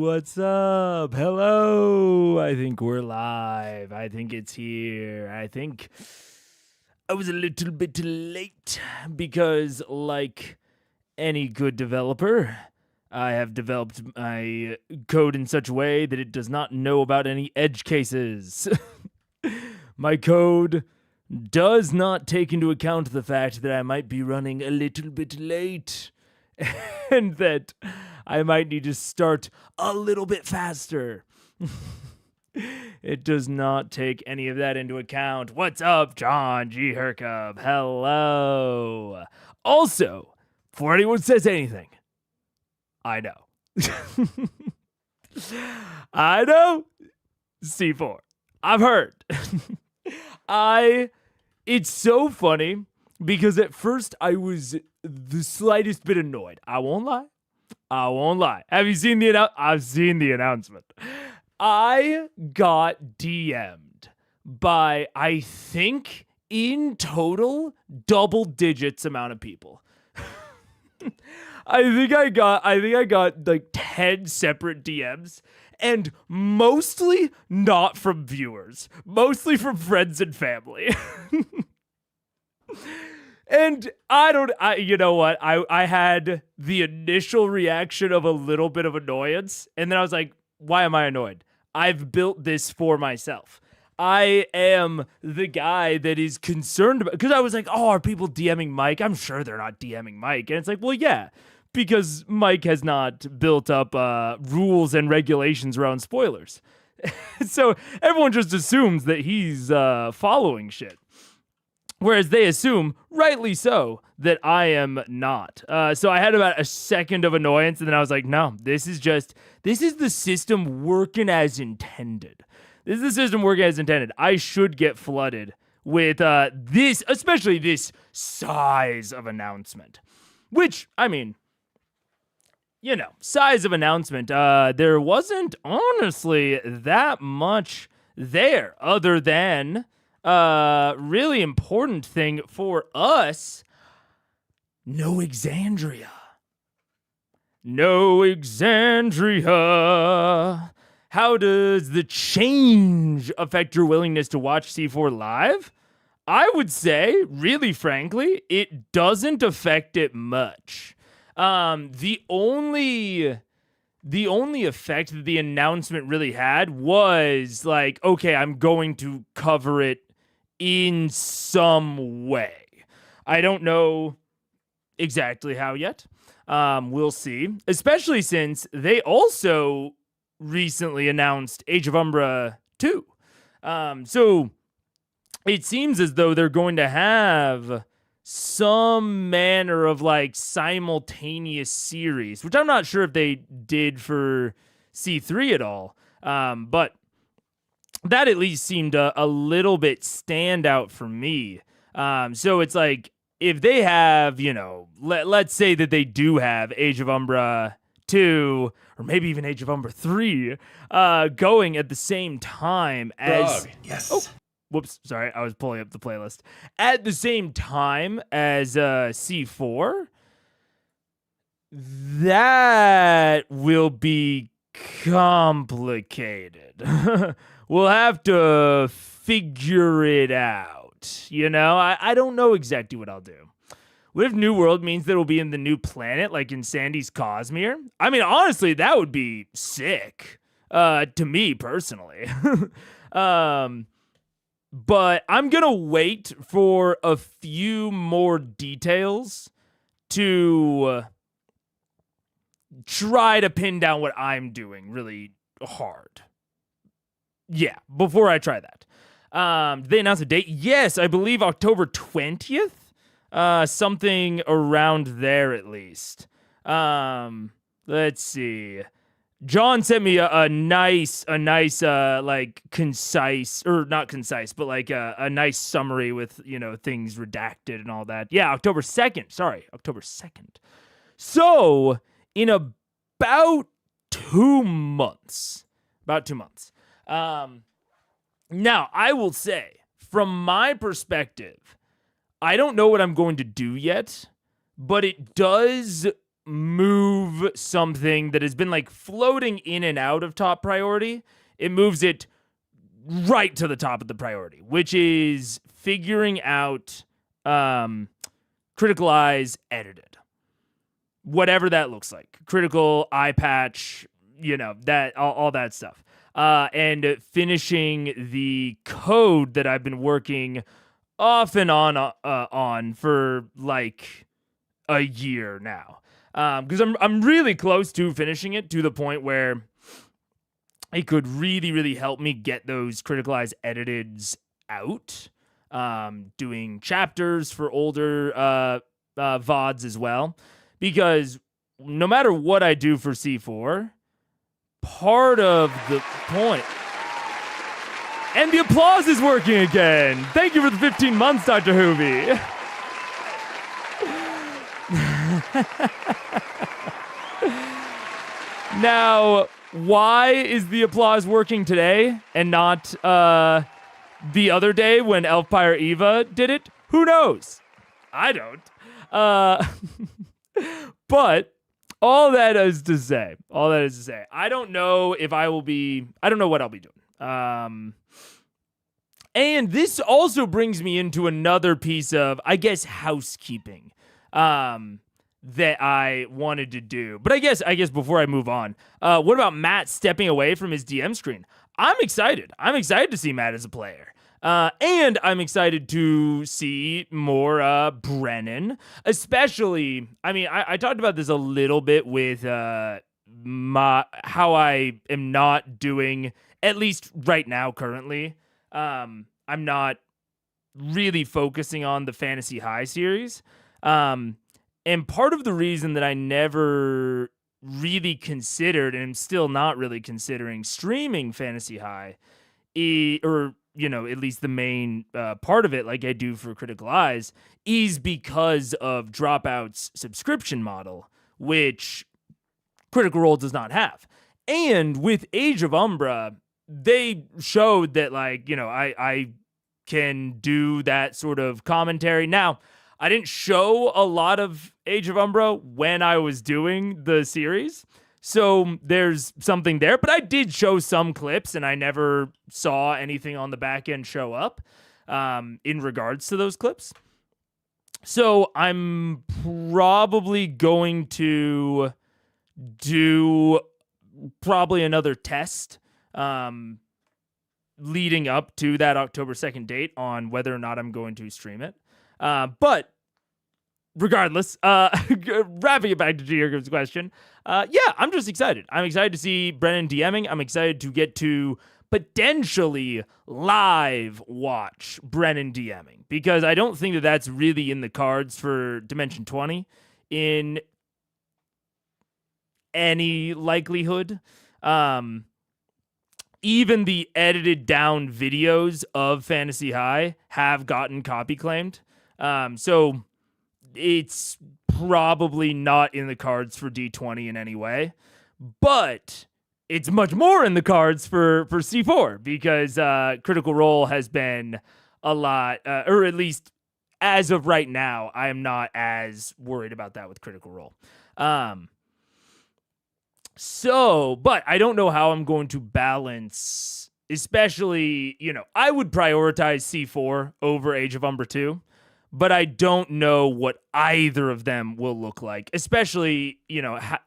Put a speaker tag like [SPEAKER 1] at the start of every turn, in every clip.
[SPEAKER 1] what's up? Hello. I think we're live. I think it's here. I think I was a little bit late because, like any good developer, I have developed my code in such a way that it does not know about any edge cases. My code does not take into account the fact that I might be running a little bit late and that I might need to start a little bit faster. It does not take any of that into account. What's up, John G. Hercup? Hello. Also, before anyone says anything, I know. I know. C4. I've heard. It's so funny because at first I was the slightest bit annoyed. I won't lie. Have you seen I've seen the announcement. I got DM'd by, I think, in total, double digits amount of people. I think I got like 10 separate DMs, and mostly not from viewers, mostly from friends and family. And you know what? I had the initial reaction of a little bit of annoyance, and then I was like, why am I annoyed? I've built this for myself. I am the guy that is concerned about, because I was like, oh, are people DMing Mike? I'm sure they're not DMing Mike. And it's like, well, yeah, because Mike has not built up rules and regulations around spoilers. So everyone just assumes that he's following shit. Whereas they assume, rightly so, that I am not. So I had about a second of annoyance, and then I was like, no, this is the system working as intended. This is the system working as intended. I should get flooded with this, especially this size of announcement. Which, I mean, you know, size of announcement, there wasn't honestly that much there other than really important thing for us, no Exandria. No Exandria. How does the change affect your willingness to watch C4 live? I would say, really frankly, it doesn't affect it much. The only effect that the announcement really had was like, okay, I'm going to cover it in some way. I don't know exactly how yet. We'll see. Especially since they also recently announced Age of Umbra 2. So it seems as though they're going to have some manner of like simultaneous series, which I'm not sure if they did for C3 at all. But that at least seemed a little bit standout for me. So it's like, if they have, you know, let's say that they do have Age of Umbra 2, or maybe even Age of Umbra 3, going at the same time as...
[SPEAKER 2] Yes.
[SPEAKER 1] Oh, whoops, sorry, I was pulling up the playlist. At the same time as C4, that will be complicated. We'll have to figure it out. You know, I don't know exactly what I'll do. What if New World means that it'll be in the new planet, like in Sandy's Cosmere? I mean, honestly, that would be sick, to me personally. But I'm gonna wait for a few more details to try to pin down what I'm doing really hard. Yeah, before I try that. Did they announce a date? Yes, I believe October 20th. Something around there at least. Let's see. John sent me a nice, like concise, or not concise, but like a nice summary with, you know, things redacted and all that. Yeah, October 2nd. Sorry, October 2nd. So in about 2 months, now, I will say, from my perspective, I don't know what I'm going to do yet, but it does move move something that has been like floating in and out of top priority. It moves it right to the top of the priority, which is figuring out Critical Eyes edited. Whatever that looks like. Critical eye patch, that all that stuff. And finishing the code that I've been working off and on for like a year now. Because I'm really close to finishing it to the point where it could really, really help me get those Critical Eyes editeds out. Doing chapters for older VODs as well. Because no matter what I do for C4, part of the point... And the applause is working again. Thank you for the 15 months, Dr. Hoovy. Now, why is the applause working today and not the other day when Elfpire Eva did it? Who knows? I don't. But all that is to say, I don't know if I don't know what I'll be doing. And this also brings me into another piece of, I guess, housekeeping that I wanted to do. But I guess before I move on, what about Matt stepping away from his DM screen? I'm excited. I'm excited to see Matt as a player. And I'm excited to see more Brennan, especially, I talked about this a little bit with how I am not doing, at least right now currently, I'm not really focusing on the Fantasy High series. And part of the reason that I never really considered, and I'm still not really considering streaming Fantasy High, at least the main part of it, like I do for Critical Eyes, is because of Dropout's subscription model, which Critical Role does not have. And with Age of Umbra, they showed that, I can do that sort of commentary. Now, I didn't show a lot of Age of Umbra when I was doing the series, so there's something there, but I did show some clips, and I never saw anything on the back end show up in regards to those clips. So I'm probably going to do another test leading up to that October 2nd date on whether or not I'm going to stream it. But regardless, wrapping it back to Jacob's question, I'm just excited. I'm excited to see Brennan DMing. I'm excited to get to potentially live watch Brennan DMing, because I don't think that that's really in the cards for Dimension 20 in any likelihood. Even the edited down videos of Fantasy High have gotten copy claimed. So it's probably not in the cards for D20 in any way, but it's much more in the cards for C4, because Critical Role has been a lot, or at least as of right now, I am not as worried about that with Critical Role. But I don't know how I'm going to balance, especially, I would prioritize C4 over Age of Umbra 2. But I don't know what either of them will look like, especially,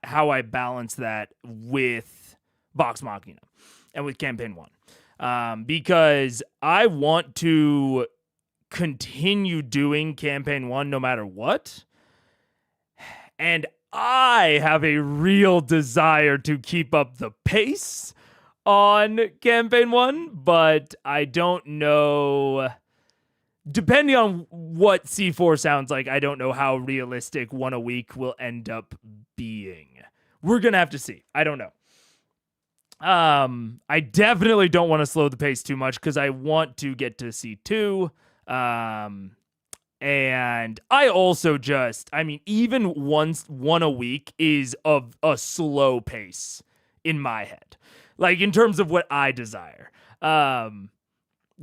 [SPEAKER 1] how I balance that with Vox Machina and with Campaign 1. Because I want to continue doing Campaign 1 no matter what. And I have a real desire to keep up the pace on Campaign 1, but I don't know... Depending on what C4 sounds like, I don't know how realistic one a week will end up being. We're going to have to see. I don't know. I definitely don't want to slow the pace too much, because I want to get to C2. And I also even one a week is of a slow pace in my head. Like, in terms of what I desire.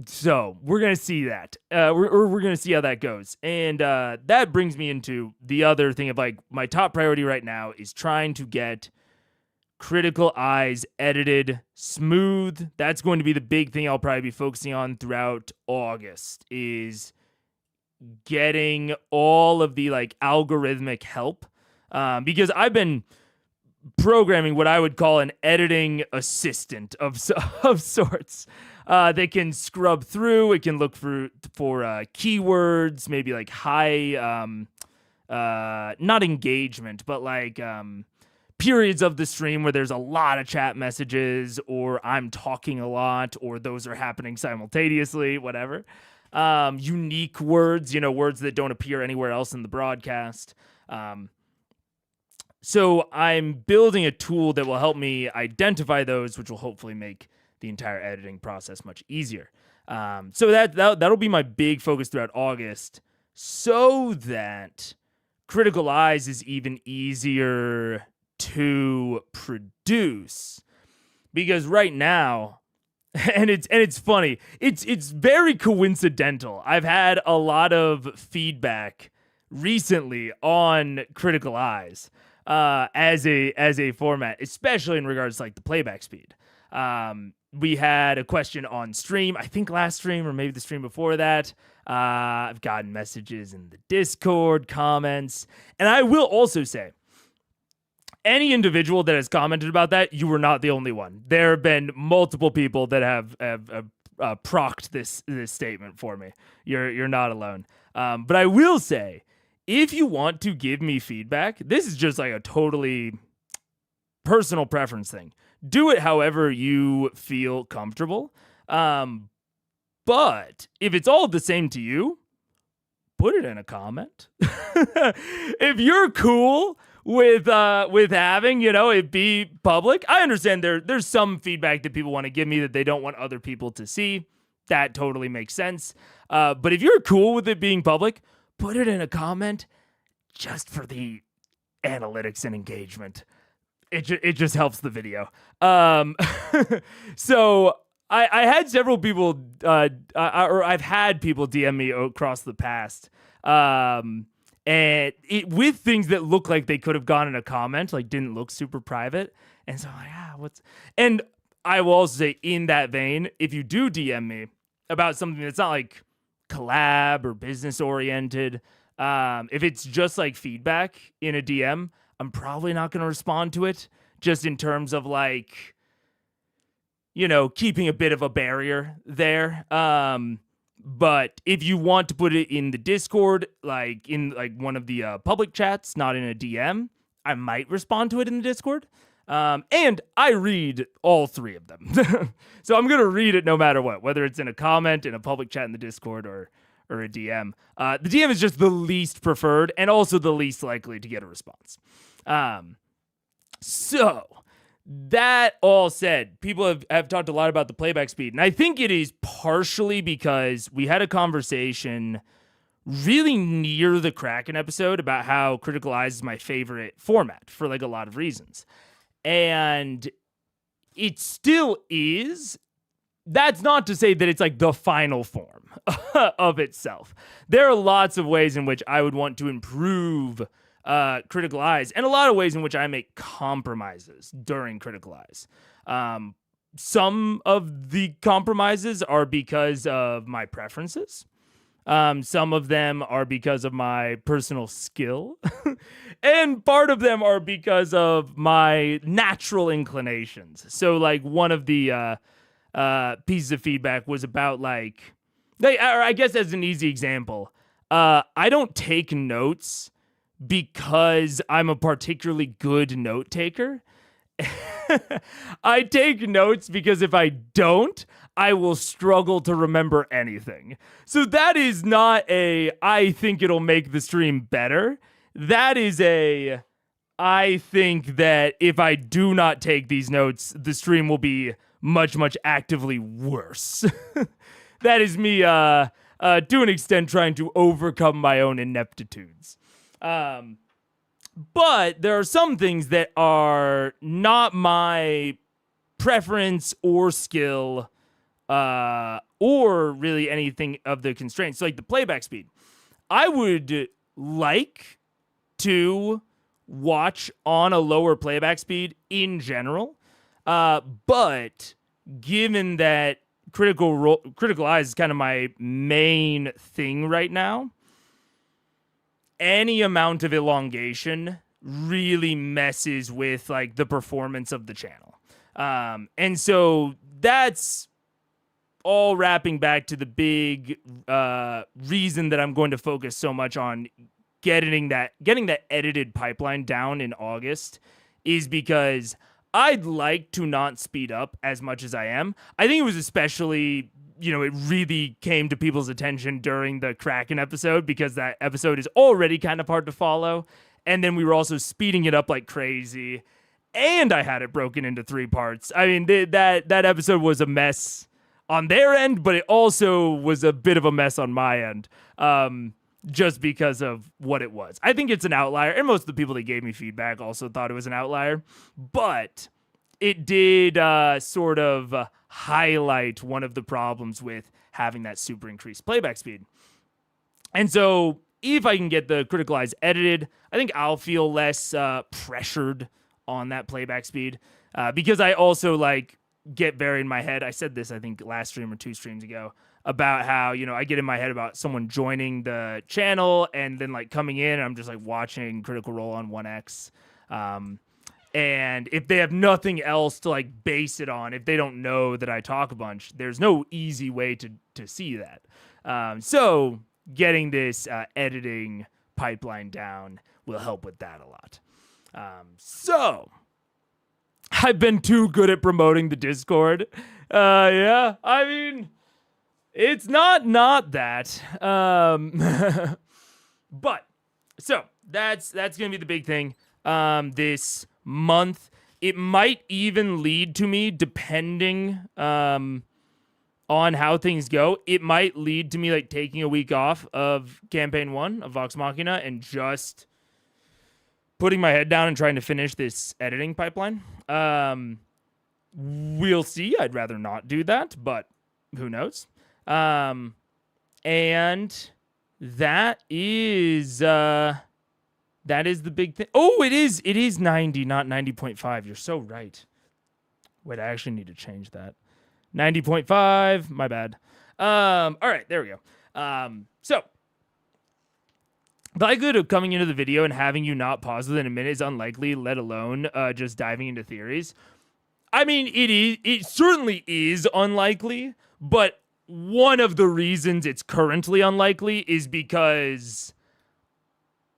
[SPEAKER 1] So we're going to see that. We're going to see how that goes. And that brings me into the other thing of like my top priority right now is trying to get Critical Eyes edited smooth. That's going to be the big thing I'll probably be focusing on throughout August is getting all of the like algorithmic help. Because I've been programming what I would call an editing assistant of sorts. They can scrub through. It can look for keywords, maybe like high, not engagement, but like periods of the stream where there's a lot of chat messages, or I'm talking a lot, or those are happening simultaneously. Whatever. Unique words, words that don't appear anywhere else in the broadcast. So I'm building a tool that will help me identify those, which will hopefully make the entire editing process much easier. So that'll be my big focus throughout August, so that Critical Eyes is even easier to produce. Because right now, and it's funny, it's very coincidental. I've had a lot of feedback recently on Critical Eyes. As a format, especially in regards to like the playback speed. We had a question on stream, I think last stream or maybe the stream before that. I've gotten messages in the Discord comments, and I will also say, any individual that has commented about that, you were not the only one. There have been multiple people that have procced this statement for me. You're not alone. But I will say, if you want to give me feedback, this is just like a totally personal preference thing. Do it however you feel comfortable. But if it's all the same to you, put it in a comment. If you're cool with having, it be public, I understand there's some feedback that people want to give me that they don't want other people to see. That totally makes sense. But if you're cool with it being public, put it in a comment just for the analytics and engagement. It just helps the video. So I had several people, or I've had people DM me across the past, and with things that look like they could have gone in a comment, like didn't look super private. And so I'm like, and I will also say in that vein, if you do DM me about something that's not like collab or business oriented, if it's just like feedback in a DM, I'm probably not going to respond to it, just in terms of like, keeping a bit of a barrier there. But if you want to put it in the Discord, like in like one of the public chats, not in a DM, I might respond to it in the Discord. And I read all three of them. So I'm going to read it no matter what, whether it's in a comment, in a public chat in the Discord, or a DM. The DM is just the least preferred and also the least likely to get a response. So that all said, people have talked a lot about the playback speed. And I think it is partially because we had a conversation really near the Kraken episode about how Critical Eyes is my favorite format for like a lot of reasons. And it still is. That's not to say that it's like the final form of itself. There are lots of ways in which I would want to improve Critical Eyes, and a lot of ways in which I make compromises during Critical Eyes. Some of the compromises are because of my preferences. Some of them are because of my personal skill. And part of them are because of my natural inclinations. So like one of the pieces of feedback was about like, or I guess as an easy example, I don't take notes because I'm a particularly good note taker. I take notes because if I don't, I will struggle to remember anything. So that is not I think it'll make the stream better. That is I think that if I do not take these notes, the stream will be much, much actively worse. That is me, to an extent, trying to overcome my own ineptitudes. But there are some things that are not my preference or skill, or really anything of the constraints. So like the playback speed, I would like to watch on a lower playback speed in general, but given that critical eyes is kind of my main thing right now, any amount of elongation really messes with like the performance of the channel. And so that's all wrapping back to the big reason that I'm going to focus so much on getting that edited pipeline down in August is because I'd like to not speed up as much as I am. I think it was especially, it really came to people's attention during the Kraken episode because that episode is already kind of hard to follow. And then we were also speeding it up like crazy. And I had it broken into 3 parts. I mean, that episode was a mess on their end, but it also was a bit of a mess on my end. Just because of what it was. I think it's an outlier, and most of the people that gave me feedback also thought it was an outlier, but it did sort of highlight one of the problems with having that super increased playback speed. And so if I can get the critical eyes edited, I think I'll feel less pressured on that playback speed because I also get very in my head. I said this, I think, last stream or 2 streams ago, about how, I get in my head about someone joining the channel and then coming in and I'm just watching Critical Role on 1X. And if they have nothing else to base it on, if they don't know that I talk a bunch, there's no easy way to see that. So getting this editing pipeline down will help with that a lot. So I've been too good at promoting the Discord. Yeah, I mean, it's not that. But so that's gonna be the big thing this month. It might even lead to me, depending on how things go, it might lead to me taking a week off of campaign 1 of Vox Machina and just putting my head down and trying to finish this editing pipeline. We'll see. I'd rather not do that, but who knows? And that is the big thing. Oh, it is 90, not 90.5. You're so right. Wait, I actually need to change that. 90.5, my bad. All right, there we go. So the likelihood of coming into the video and having you not pause within a minute is unlikely, let alone just diving into theories. I mean, it certainly is unlikely, but one of the reasons it's currently unlikely is because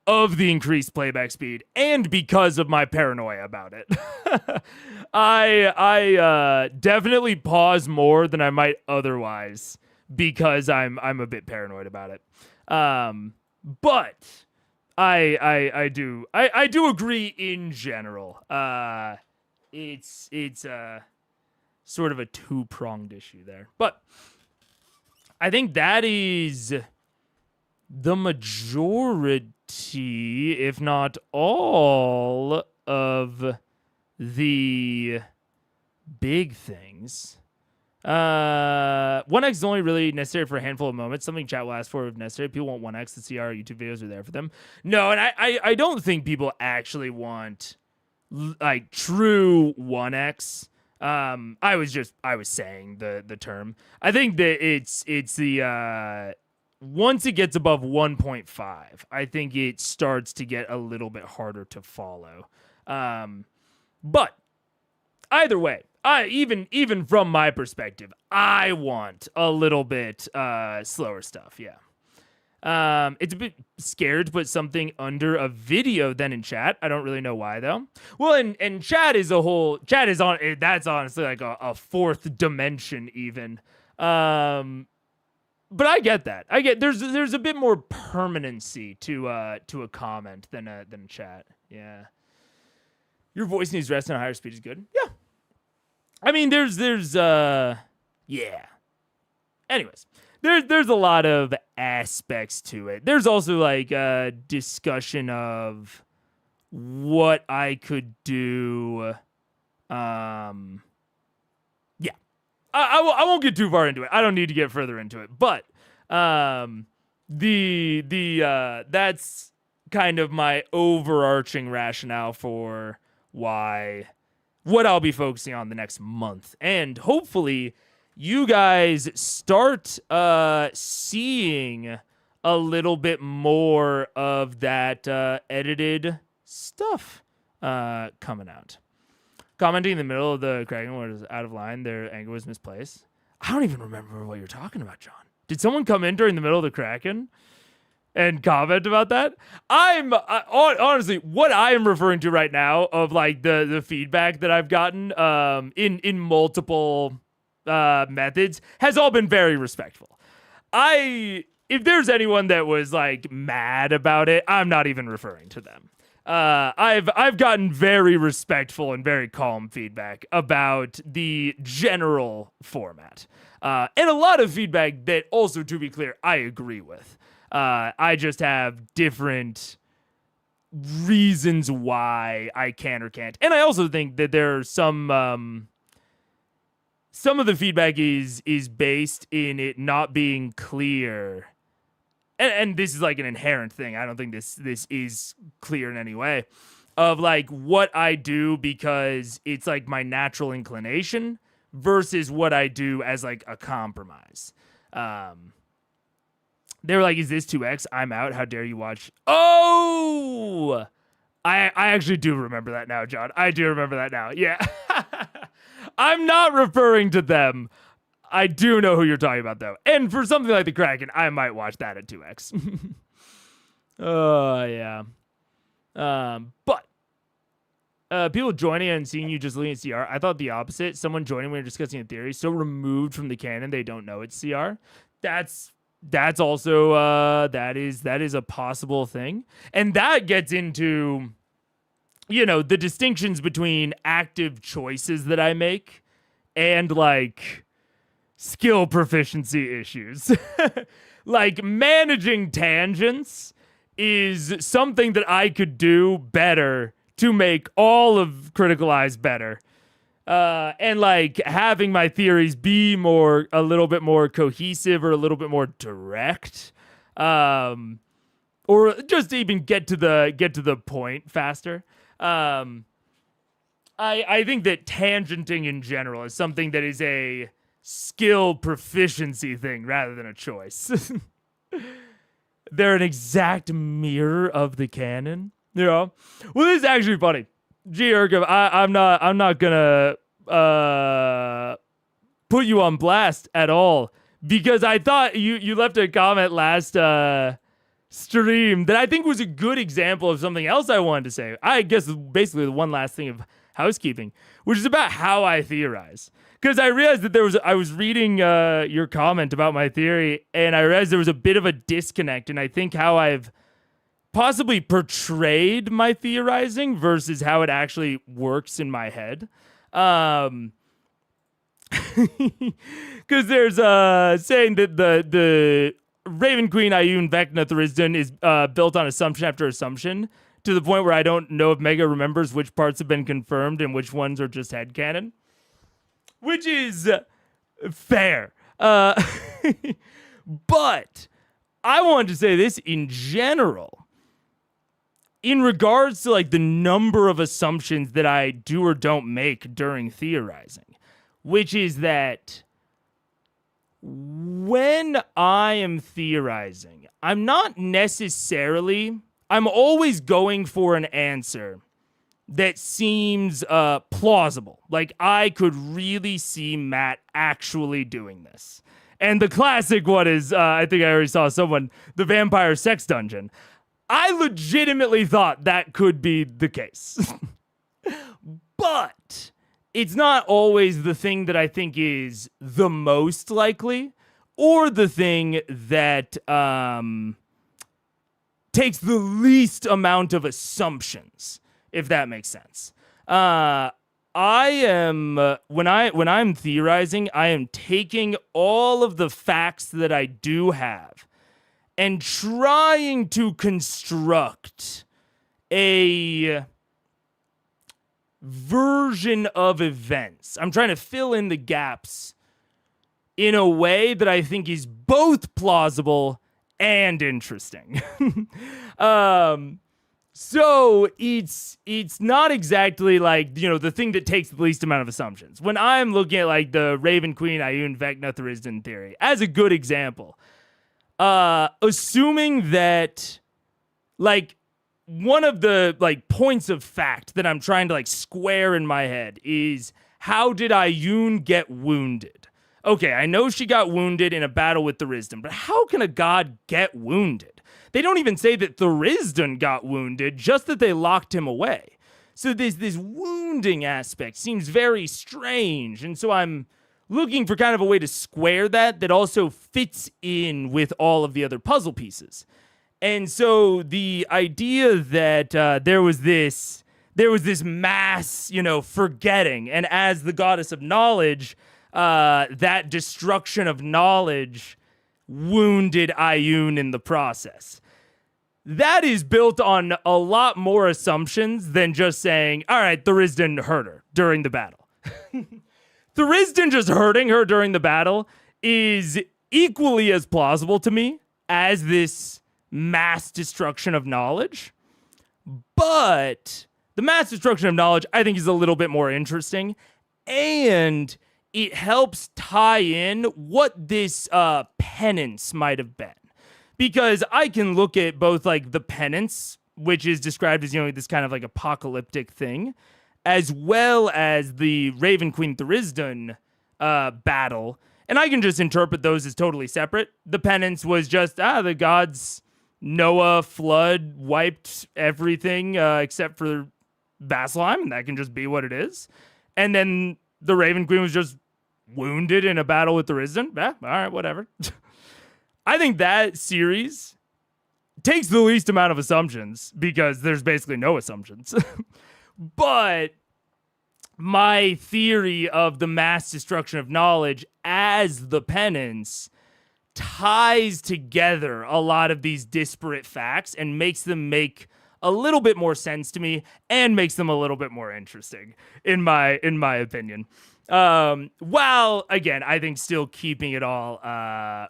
[SPEAKER 1] of the increased playback speed and because of my paranoia about it. I definitely pause more than I might otherwise because I'm a bit paranoid about it. But I do agree in general. It's sort of a 2-pronged issue there. But I think that is the majority, if not all, of the big things. 1x is only really necessary for a handful of moments. Something chat will ask for if necessary. People want 1x to see our YouTube videos are there for them. No, and I don't think people actually want true 1x. I was saying the term. I think that it's the once it gets above 1.5, I think it starts to get a little bit harder to follow. But either way, even from my perspective, I want a little bit slower stuff. Yeah. It's a bit scared to put something under a video than in chat. I don't really know why though. Well, and chat is that's honestly like a 4th dimension even. But I get that. There's a bit more permanency to a comment than chat. Yeah. Your voice needs rest on a higher speed is good. Yeah. I mean, there's yeah. Anyways, there's a lot of aspects to it. There's also a discussion of what I could do. Yeah. I won't get too far into it. I don't need to get further into it. But that's kind of my overarching rationale for what I'll be focusing on the next month. And hopefully you guys start seeing a little bit more of that edited stuff coming out. Commenting in the middle of the Kraken was out of line. Their anger was misplaced. I don't even remember what you're talking about, John. Did someone come in during the middle of the Kraken and comment about that? Honestly, what I am referring to right now of like the feedback that I've gotten in multiple methods has all been very respectful. If there's anyone that was like mad about it, I'm not even referring to them. I've gotten very respectful and very calm feedback about the general format. And a lot of feedback that also, to be clear, I agree with. I just have different reasons why I can or can't. And I also think that there are some of the feedback is based in it not being clear. And this is like an inherent thing. I don't think this is clear in any way of like what I do because it's like my natural inclination versus what I do as like a compromise. They were like, is this 2X? I'm out. How dare you watch? Oh, I actually do remember that now, John. I do remember that now. Yeah. I'm not referring to them. I do know who you're talking about, though. And for something like the Kraken, I might watch that at 2X. Yeah. But people joining and seeing you just looking at CR, I thought the opposite. Someone joining when you're discussing a theory, so removed from the canon, they don't know it's CR. That's also that is a possible thing. And that gets into, the distinctions between active choices that I make and like skill proficiency issues. Like managing tangents is something that I could do better to make all of Critical Eyes better. And like having my theories be a little bit more cohesive or a little bit more direct. Or just even get to the point faster. I think that tangenting in general is something that is a skill proficiency thing rather than a choice. They're an exact mirror of the canon. Well, this is actually funny. G. Urgov, I'm not gonna put you on blast at all because I thought you left a comment last stream that I think was a good example of something else I wanted to say. I guess basically the one last thing of housekeeping, which is about how I theorize. Because I realized that I was reading your comment about my theory, and I realized there was a bit of a disconnect, and I think how I've possibly portrayed my theorizing versus how it actually works in my head. Because there's saying that the Raven Queen Ayun Vecna Thrisden is built on assumption after assumption to the point where I don't know if Mega remembers which parts have been confirmed and which ones are just headcanon. Which is fair. But I wanted to say this in general. In regards to like the number of assumptions that I do or don't make during theorizing. Which is that when I am theorizing, I'm always going for an answer that seems plausible. Like, I could really see Matt actually doing this. And the classic one is, I think I already saw someone, the vampire sex dungeon. I legitimately thought that could be the case. But it's not always the thing that I think is the most likely or the thing that takes the least amount of assumptions. If that makes sense. I am when I'm theorizing, I am taking all of the facts that I do have and trying to construct a version of events. I'm trying to fill in the gaps in a way that I think is both plausible and interesting. So it's not exactly like, the thing that takes the least amount of assumptions. When I'm looking at like the Raven Queen, Ioun, Vecna, Tharizdun theory, as a good example, assuming that like one of the like points of fact that I'm trying to like square in my head is, how did Ioun get wounded? Okay, I know she got wounded in a battle with Tharizdun, but how can a god get wounded? They don't even say that Tharizdun got wounded, just that they locked him away. So this wounding aspect seems very strange, and so I'm looking for kind of a way to square that also fits in with all of the other puzzle pieces. And so the idea that there was this mass, forgetting, and as the goddess of knowledge, that destruction of knowledge wounded Ioun in the process. That is built on a lot more assumptions than just saying, all right, Tharizdun hurt her during the battle. Tharizdun just hurting her during the battle is equally as plausible to me as this mass destruction of knowledge. But the mass destruction of knowledge, I think, is a little bit more interesting. And it helps tie in what this penance might have been. Because I can look at both like the penance, which is described as, this kind of like apocalyptic thing, as well as the Raven Queen Tharizdun battle. And I can just interpret those as totally separate. The penance was just, the gods, Noah, flood, wiped everything except for Vasselheim, and that can just be what it is. And then the Raven Queen was just wounded in a battle with Tharizdun. All right, whatever. I think that series takes the least amount of assumptions because there's basically no assumptions. But my theory of the mass destruction of knowledge as the penance ties together a lot of these disparate facts and makes them make a little bit more sense to me and makes them a little bit more interesting in my opinion. While again, I think still keeping it all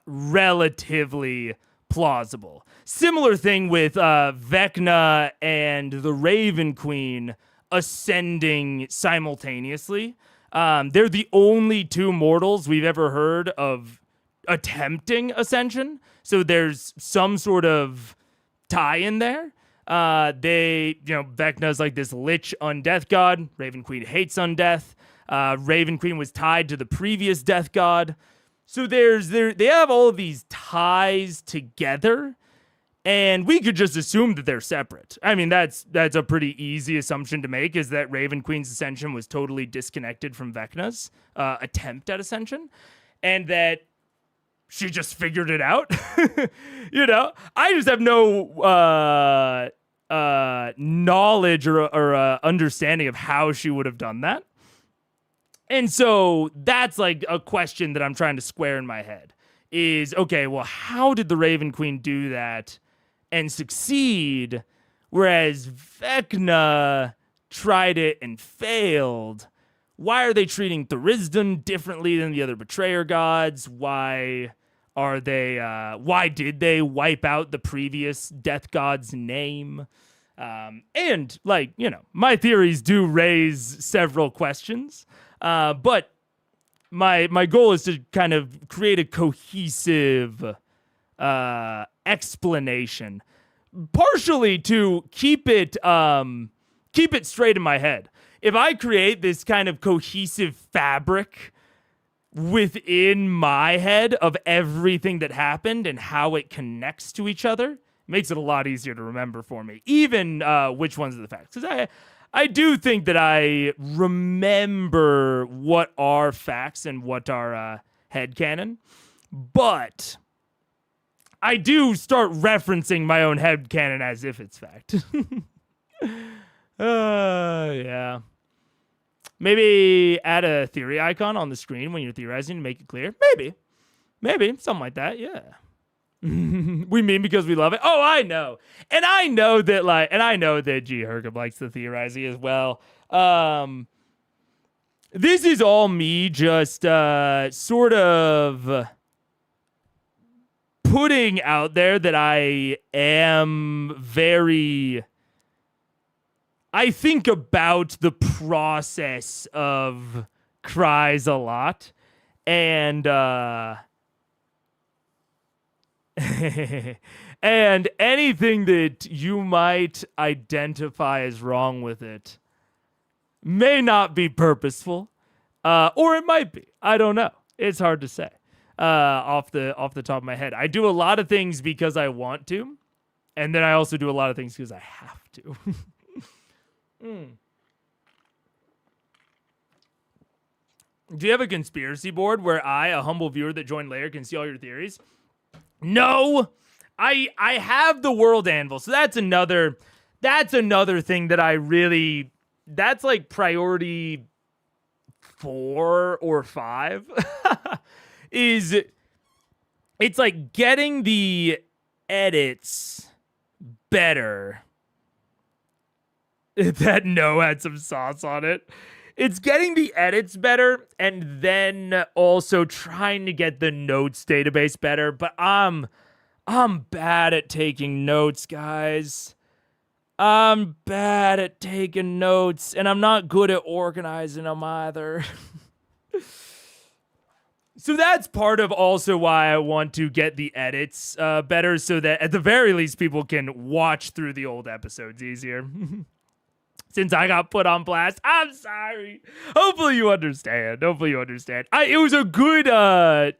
[SPEAKER 1] relatively plausible. Similar thing with Vecna and the Raven Queen ascending simultaneously. They're the only two mortals we've ever heard of attempting ascension, so there's some sort of tie in there. Vecna's like this lich undeath god. Raven Queen hates undeath. Raven Queen was tied to the previous death god. So they have all of these ties together, and we could just assume that they're separate. I mean, that's a pretty easy assumption to make, is that Raven Queen's ascension was totally disconnected from Vecna's attempt at ascension, and that she just figured it out. I just have no knowledge or understanding of how she would have done that. And so that's like a question that I'm trying to square in my head is, okay, well, how did the Raven Queen do that and succeed, whereas Vecna tried it and failed? Why are they treating Tharizdun differently than the other betrayer gods? Why did they wipe out the previous death god's name? And my theories do raise several questions. But my goal is to kind of create a cohesive explanation, partially to keep it straight in my head. If I create this kind of cohesive fabric within my head of everything that happened and how it connects to each other, it makes it a lot easier to remember for me, even which ones are the facts. Because I do think that I remember what are facts and what are headcanon, but I do start referencing my own headcanon as if it's fact. Yeah. Maybe add a theory icon on the screen when you're theorizing to make it clear. Maybe, something like that, yeah. We mean because we love it. Oh, I know. And I know that G. Hercub likes the theorizing as well. This is all me just sort of putting out there that I think about the process of cries a lot. And and anything that you might identify as wrong with it may not be purposeful, or it might be. I don't know. It's hard to say off the top of my head. I do a lot of things because I want to, and then I also do a lot of things because I have to. Do you have a conspiracy board where I, a humble viewer that joined later, can see all your theories? No, I have the World Anvil, so that's another thing that I really, that's like priority 4 or 5 is it's like getting the edits better. That no had some sauce on it. It's getting the edits better and then also trying to get the notes database better. But I'm bad at taking notes, guys. I'm bad at taking notes, and I'm not good at organizing them either. So that's part of also why I want to get the edits better, so that at the very least people can watch through the old episodes easier. Since I got put on blast, I'm sorry. Hopefully you understand. It was a good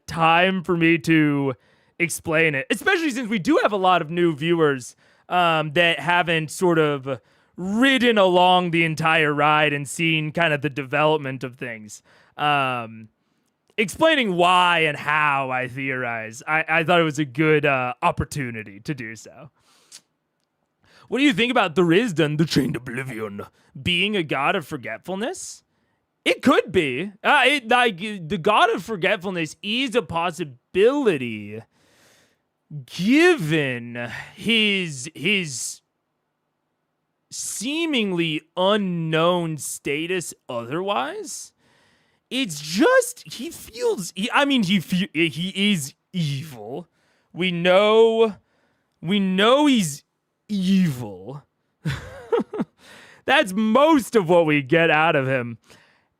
[SPEAKER 1] time for me to explain it, especially since we do have a lot of new viewers that haven't sort of ridden along the entire ride and seen kind of the development of things. Explaining why and how I theorize, I thought it was a good opportunity to do so. What do you think about Thurisdan, the Chained Oblivion, being a god of forgetfulness? It could be. The god of forgetfulness is a possibility, given his seemingly unknown status otherwise. It's just, he is evil. We know he's evil. That's most of what we get out of him.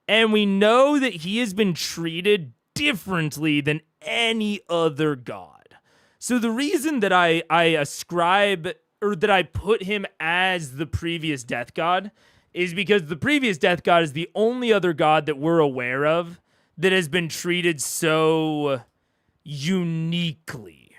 [SPEAKER 1] And we know that he has been treated differently than any other god. So the reason that I ascribe, or that I put him as the previous death god, is because the previous death god is the only other god that we're aware of that has been treated so uniquely.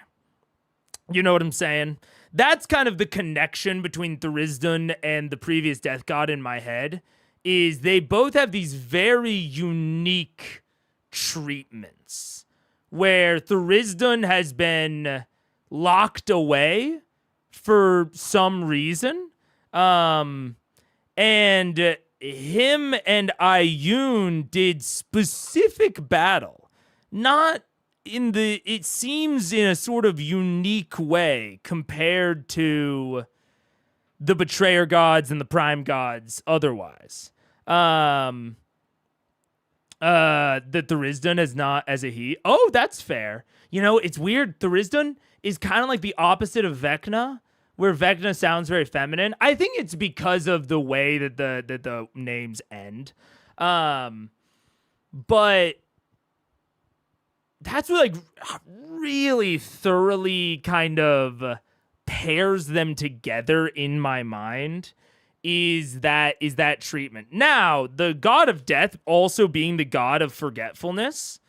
[SPEAKER 1] You know what I'm saying? That's kind of the connection between Thurisdan and the previous death god in my head, is they both have these very unique treatments where Thurisdan has been locked away for some reason. And him and Ioun did specific battle, not it seems in a sort of unique way compared to the betrayer gods and the prime gods otherwise. That Thurisdan is not as a he. Oh, that's fair. You know, it's weird. Thurisdan is kind of like the opposite of Vecna, where Vecna sounds very feminine. I think it's because of the way that the names end. But that's what like really thoroughly kind of pairs them together in my mind, is that treatment. Now, the god of death also being the god of forgetfulness,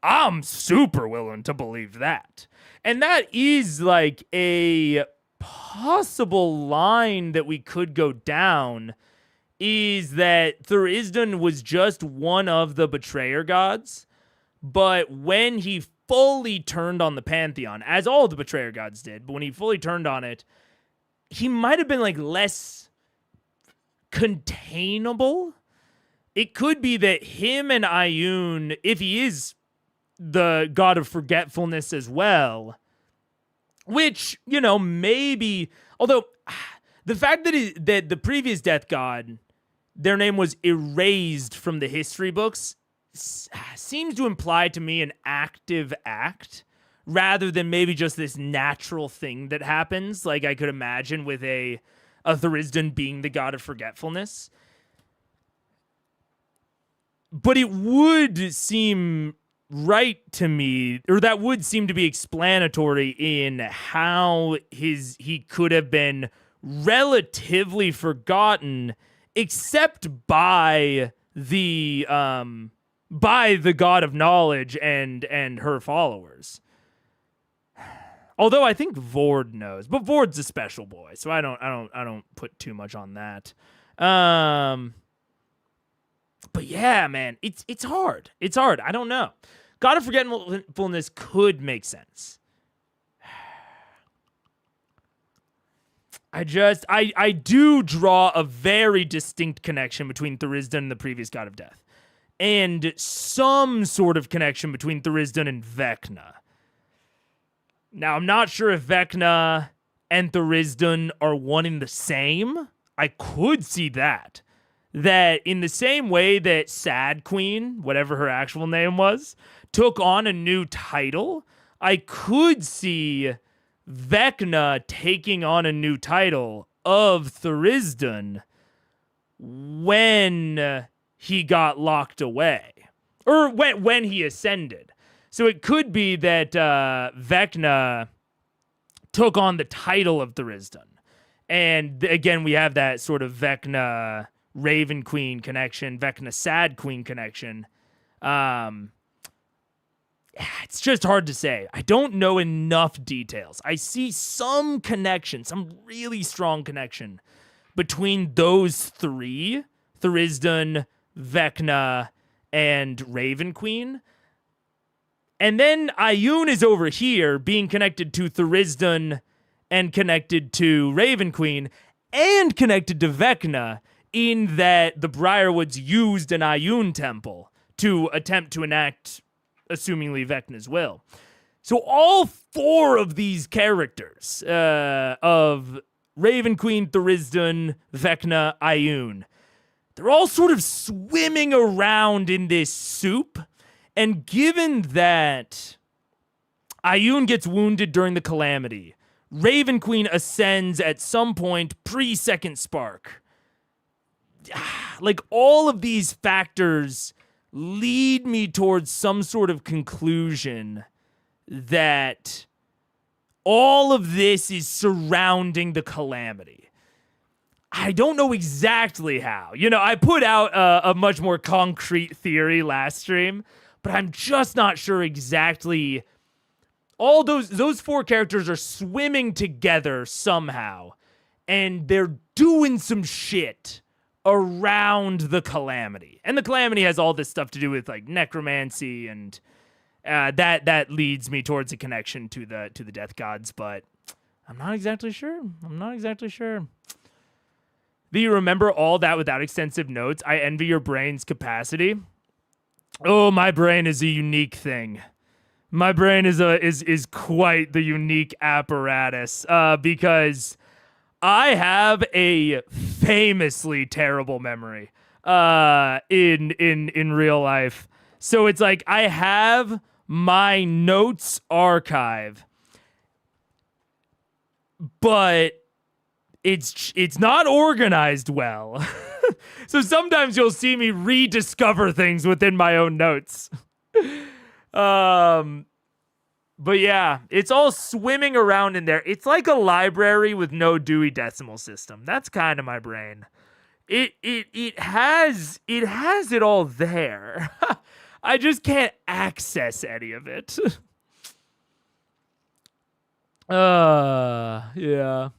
[SPEAKER 1] I'm super willing to believe that. And that is like a possible line that we could go down, is that Thurisdan was just one of the betrayer gods, but when he fully turned on the pantheon, as all the betrayer gods did, but when he fully turned on it, he might have been like less containable. It could be that him and Ioun, if he is the god of forgetfulness as well, which, you know, maybe, although the fact that the previous death god their name was erased from the history books seems to imply to me an active act rather than maybe just this natural thing that happens, like I could imagine with a Thurisdan being the god of forgetfulness. But it would seem right to me, or that would seem to be explanatory in how he could have been relatively forgotten, except by the god of knowledge and her followers. Although I think Vord knows, but Vord's a special boy, so I don't put too much on that. But yeah, man, it's hard. It's hard. I don't know. God of Forgetfulness could make sense. I do draw a very distinct connection between Thurisdan and the previous god of death, and some sort of connection between Thurisdan and Vecna. Now, I'm not sure if Vecna and Thurisdan are one and the same. I could see that. That in the same way that Sad Queen, whatever her actual name was, took on a new title, I could see Vecna taking on a new title of Thurisdan when he got locked away. Or when he ascended. So it could be that Vecna took on the title of Thurisdan. And again, we have that sort of Vecna Raven Queen connection, Vecna Sad Queen connection. It's just hard to say. I don't know enough details. I see some connection, some really strong connection between those three, Thurisdan, Vecna, and Raven Queen. And then Ioun is over here being connected to Thurisdan and connected to Raven Queen and connected to Vecna in that the Briarwoods used an Ioun temple to attempt to enact, assumingly, Vecna's will. So all four of these characters of Raven Queen, Thurisdan, Vecna, Ioun, they're all sort of swimming around in this soup. And given that Ioun gets wounded during the Calamity, Raven Queen ascends at some point pre-Second Spark. Like, all of these factors lead me towards some sort of conclusion that all of this is surrounding the Calamity. I don't know exactly how. You know, I put out a much more concrete theory last stream, but I'm just not sure exactly. All those four characters are swimming together somehow, and they're doing some shit around the Calamity. And the Calamity has all this stuff to do with, like, necromancy, and that leads me towards a connection to the death gods, but I'm not exactly sure. Do you remember all that without extensive notes? I envy your brain's capacity. Oh, my brain is a unique thing. My brain is quite the unique apparatus because I have a famously terrible memory in real life. So it's like I have my notes archive, but it's not organized well. So sometimes you'll see me rediscover things within my own notes. But yeah, it's all swimming around in there. It's like a library with no Dewey Decimal System. That's kind of my brain. It has it all there. I just can't access any of it. Yeah.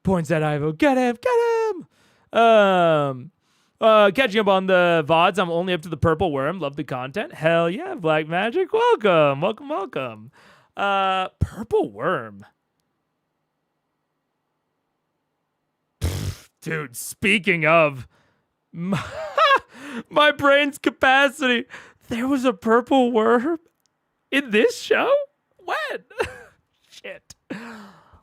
[SPEAKER 1] Points at Ivo. Get him. Catching up on the VODs. I'm only up to the purple worm. Love the content. Hell yeah, Black Magic. Welcome. Purple worm. Dude, speaking of my brain's capacity, there was a purple worm in this show? When? Shit.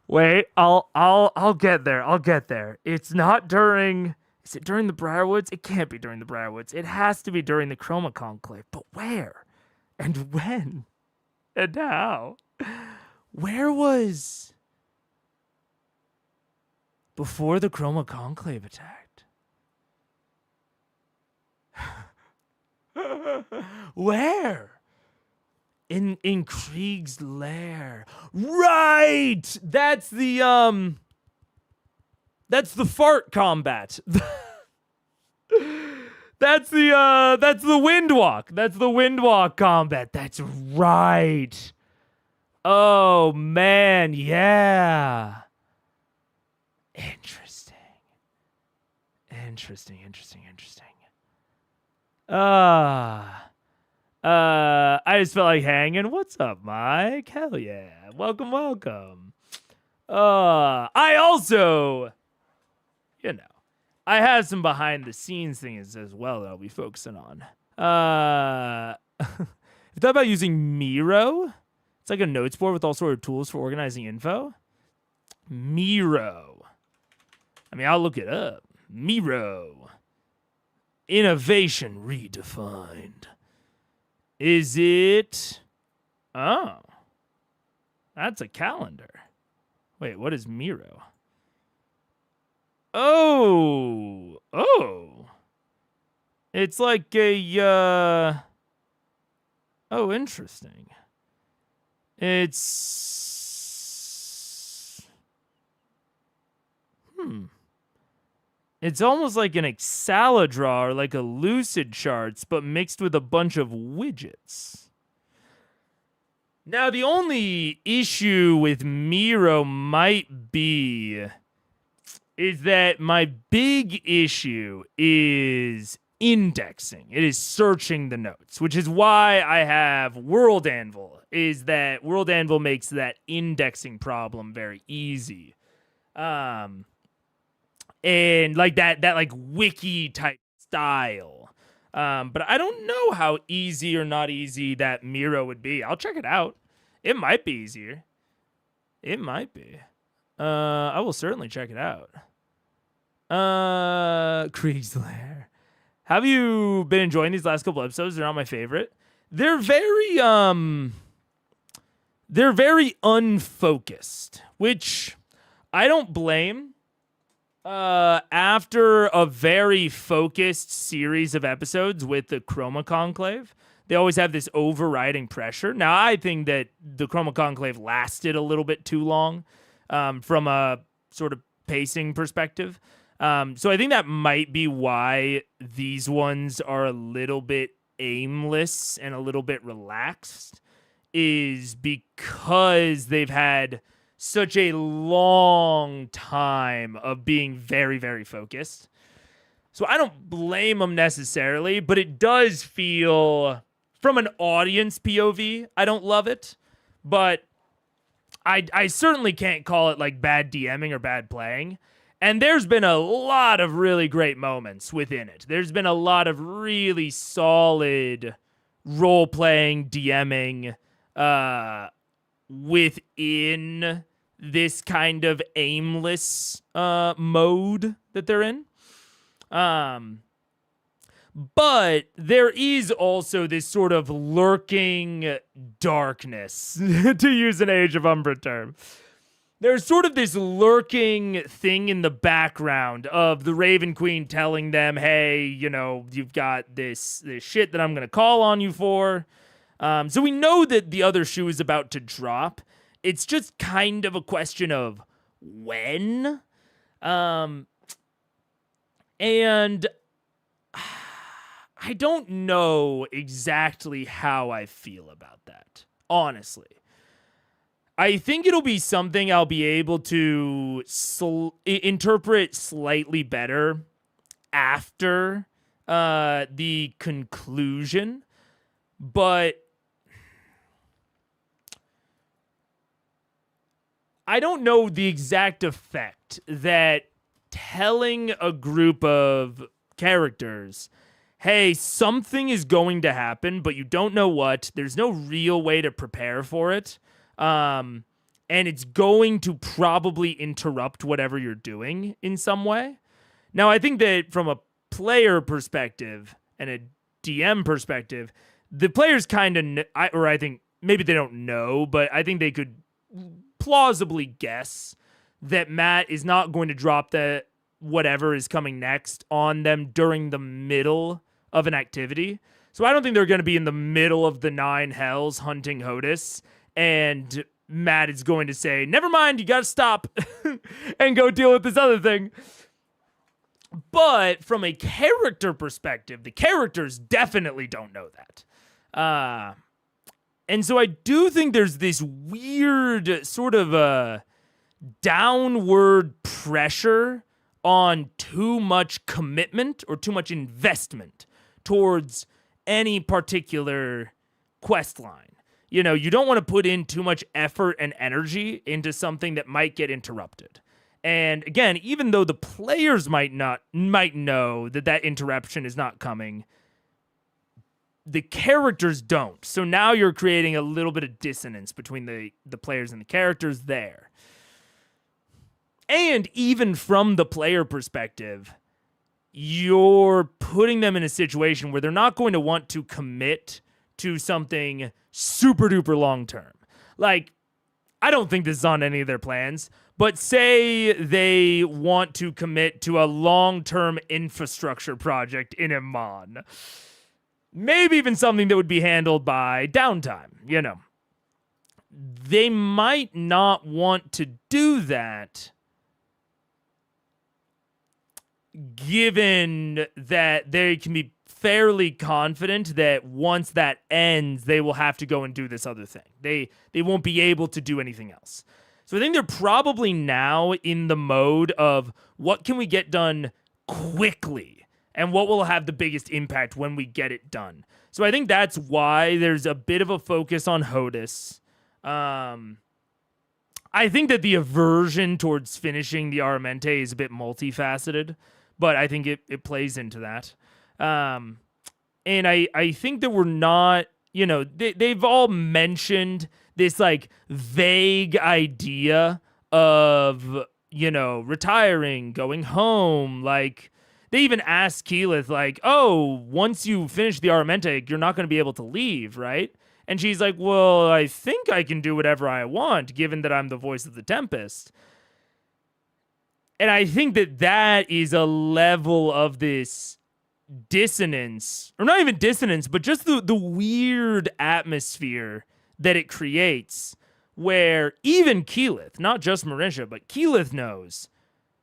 [SPEAKER 1] Wait, I'll get there. It's not during Is it during the Briarwoods? It can't be during the Briarwoods. It has to be during the Chroma Conclave. But where? And when? And how? Where was... before the Chroma Conclave attacked? Where? In Krieg's lair. Right! That's the fart combat. That's the Windwalk. That's the Windwalk combat. That's right. Oh man, yeah. Interesting. I just felt like hanging. What's up, Mike? Hell yeah. Welcome. I also, I have some behind the scenes things as well that I'll be focusing on. You thought about using Miro? It's like a notes board with all sort of tools for organizing info. Miro. I mean, I'll look it up. Miro. Innovation redefined. Is it? Oh. That's a calendar. Wait, what is Miro? Oh. It's like a, oh, interesting. It's almost like an Excalidraw or like a Lucid Charts, but mixed with a bunch of widgets. Now, the only issue with Miro might be is that my big issue is indexing. It is searching the notes, which is why I have World Anvil, is that World Anvil makes that indexing problem very easy. And like that like wiki type style. But I don't know how easy or not easy that Miro would be. I'll check it out. It might be easier. It might be. I will certainly check it out. Krieg's Lair. Have you been enjoying these last couple episodes? They're not my favorite. They're very unfocused, which I don't blame. After a very focused series of episodes with the Chroma Conclave, they always have this overriding pressure. Now, I think that the Chroma Conclave lasted a little bit too long, from a sort of pacing perspective. So I think that might be why these ones are a little bit aimless and a little bit relaxed, is because they've had such a long time of being very, very focused. So I don't blame them necessarily, but it does feel, from an audience POV, I don't love it. But I certainly can't call it like bad DMing or bad playing. And there's been a lot of really great moments within it. There's been a lot of really solid role-playing DMing within this kind of aimless mode that they're in. But there is also this sort of lurking darkness, to use an Age of Umbra term. There's sort of this lurking thing in the background of the Raven Queen telling them, hey, you've got this shit that I'm going to call on you for. So we know that the other shoe is about to drop. It's just kind of a question of when. And I don't know exactly how I feel about that, honestly. I think it'll be something I'll be able to interpret slightly better after the conclusion, but I don't know the exact effect that telling a group of characters, hey, something is going to happen, but you don't know what. There's no real way to prepare for it. And it's going to probably interrupt whatever you're doing in some way. Now, I think that from a player perspective and a DM perspective, the players kind of, or I think maybe they don't know, but I think they could plausibly guess that Matt is not going to drop the whatever is coming next on them during the middle of an activity. So I don't think they're going to be in the middle of the 9 hells hunting Hodis, and Matt is going to say, never mind, you got to stop and go deal with this other thing. But from a character perspective, the characters definitely don't know that. And so I do think there's this weird sort of downward pressure on too much commitment or too much investment towards any particular quest line. You know, you don't want to put in too much effort and energy into something that might get interrupted. And again, even though the players might know that interruption is not coming, the characters don't. So now you're creating a little bit of dissonance between the players and the characters there. And even from the player perspective, you're putting them in a situation where they're not going to want to commit to something super duper long term. Like, I don't think this is on any of their plans, but say they want to commit to a long-term infrastructure project in Amman. Maybe even something that would be handled by downtime, you know. They might not want to do that, given that they can be fairly confident that once that ends, they will have to go and do this other thing. They won't be able to do anything else. So I think they're probably now in the mode of what can we get done quickly and what will have the biggest impact when we get it done. So I think that's why there's a bit of a focus on Hodis. I think that the aversion towards finishing the Aramente is a bit multifaceted, but I think it plays into that. And I think that we're not, you know, they've all mentioned this like vague idea of, you know, retiring, going home. Like they even asked Keyleth, like, oh, once you finish the Aramente, you're not going to be able to leave, right? And she's like, well, I think I can do whatever I want, given that I'm the voice of the Tempest. And I think that is a level of this dissonance, or not even dissonance, but just the weird atmosphere that it creates, where even Keyleth, not just Marisha, but Keyleth knows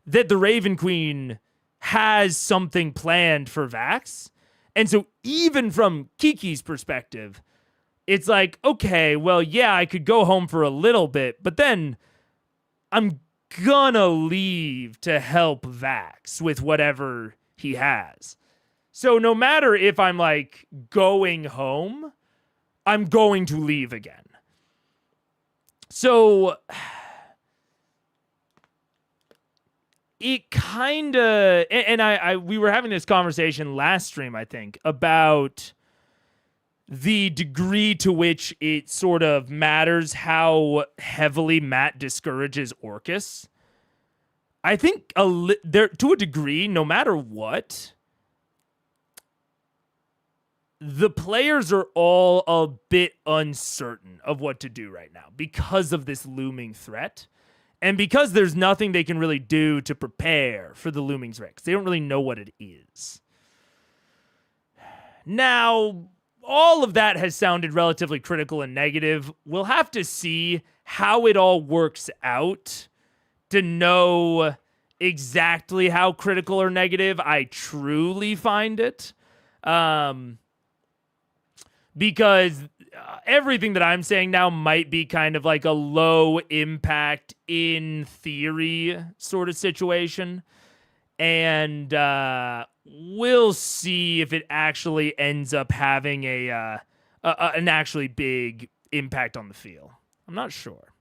[SPEAKER 1] that the Raven Queen has something planned for Vax. And so even from Kiki's perspective, it's like, okay, well, yeah, I could go home for a little bit, but then I'm gonna leave to help Vax with whatever he has. So no matter if I'm like going home, I'm going to leave again. So it kind of, and we were having this conversation last stream, I think, about the degree to which it sort of matters how heavily Matt discourages Orcus. I think there, to a degree, no matter what, the players are all a bit uncertain of what to do right now because of this looming threat. And because there's nothing they can really do to prepare for the looming threat, because they don't really know what it is. Now, all of that has sounded relatively critical and negative. We'll have to see how it all works out to know exactly how critical or negative I truly find it. Because everything that I'm saying now might be kind of like a low impact in theory sort of situation. And we'll see if it actually ends up having an actually big impact on the field. I'm not sure.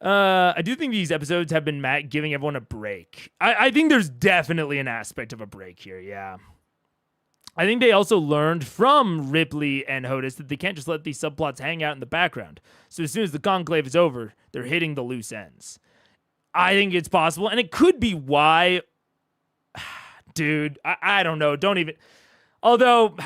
[SPEAKER 1] I do think these episodes have been Matt giving everyone a break. I think there's definitely an aspect of a break here, yeah. I think they also learned from Ripley and Hodis that they can't just let these subplots hang out in the background. So as soon as the conclave is over, they're hitting the loose ends. I think it's possible, and it could be why Dude, I don't know. Don't even. Although,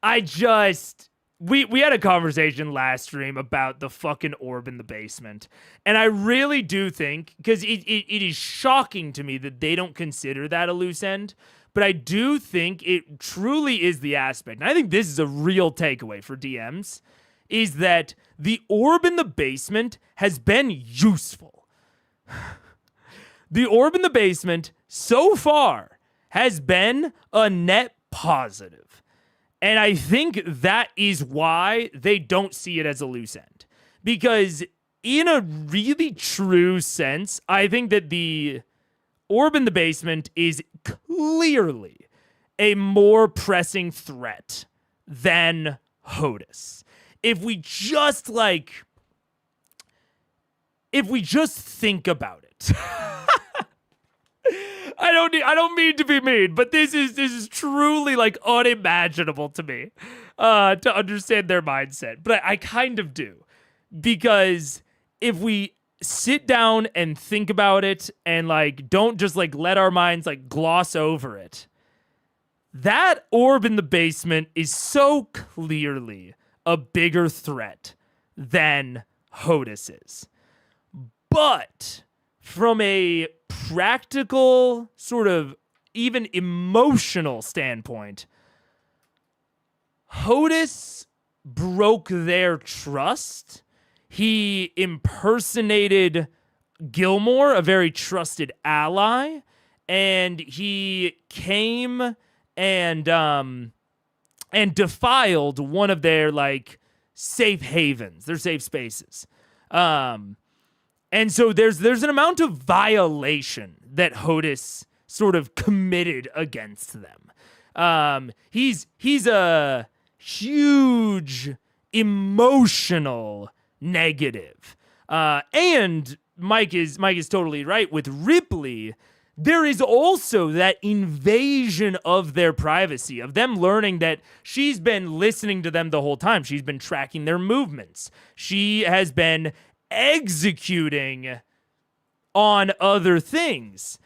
[SPEAKER 1] I just. We had a conversation last stream about the fucking orb in the basement. And I really do think, because it is shocking to me that they don't consider that a loose end. But I do think it truly is the aspect. And I think this is a real takeaway for DMs, is that the orb in the basement has been useful. The orb in the basement, so far, has been a net positive. And I think that is why they don't see it as a loose end. Because in a really true sense, I think that the orb in the basement is clearly a more pressing threat than HOTUS. If we just think about it. I don't mean to be mean, but this is truly like unimaginable to me to understand their mindset. But I kind of do, because if we sit down and think about it and like don't just like let our minds like gloss over it, that orb in the basement is so clearly a bigger threat than HOTUS is. But from a practical, sort of even emotional standpoint, HOTUS broke their trust. He impersonated Gilmore, a very trusted ally, and he came and defiled one of their like safe havens, their safe spaces. And so there's an amount of violation that HOTUS sort of committed against them. He's a huge emotional negative. And Mike is totally right with Ripley. There is also that invasion of their privacy, of them learning that she's been listening to them the whole time. She's been tracking their movements. She has been executing on other things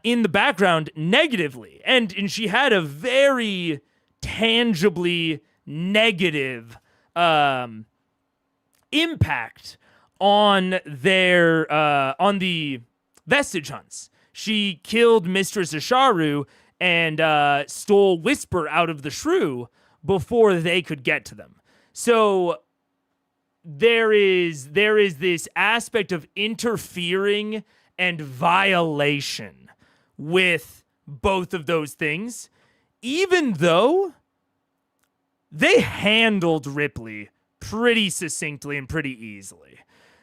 [SPEAKER 1] in the background negatively. And she had a very tangibly negative impact on their on the vestige hunts. She killed Mistress Isharu and stole Whisper out of the shrew before they could get to them. So there is this aspect of interfering and violation with both of those things, even though they handled Ripley pretty succinctly and pretty easily.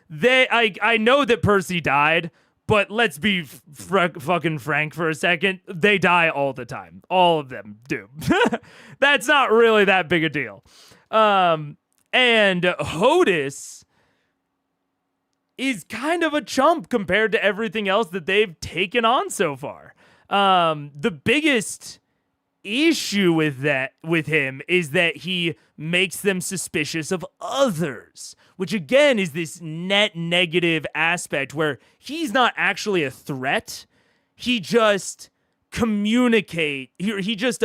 [SPEAKER 1] I know that Percy died, but let's be fucking frank for a second. They die all the time. All of them do. That's not really that big a deal. And HOTUS is kind of a chump compared to everything else that they've taken on so far. The biggest issue with him is that he makes them suspicious of others, which again is this net negative aspect where he's not actually a threat. He just he just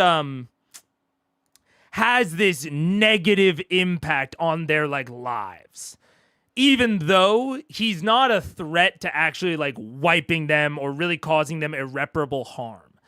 [SPEAKER 1] has this negative impact on their like lives, even though he's not a threat to actually like wiping them or really causing them irreparable harm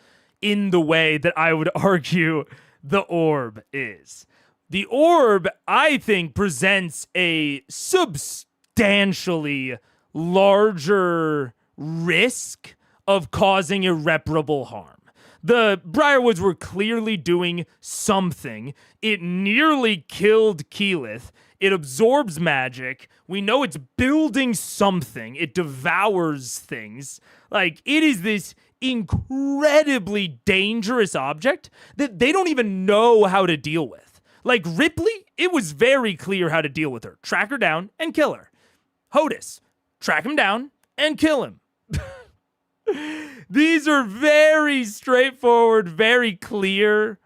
[SPEAKER 1] in the way that I would argue the orb is. The orb, I think, presents a substantially larger risk of causing irreparable harm. The Briarwoods were clearly doing something. It nearly killed Keyleth. It absorbs magic. We know it's building something. It devours things. Like, it is this incredibly dangerous object that they don't even know how to deal with. Like, Ripley, it was very clear how to deal with her. Track her down and kill her. HOTUS, track him down and kill him. These are very straightforward, very clear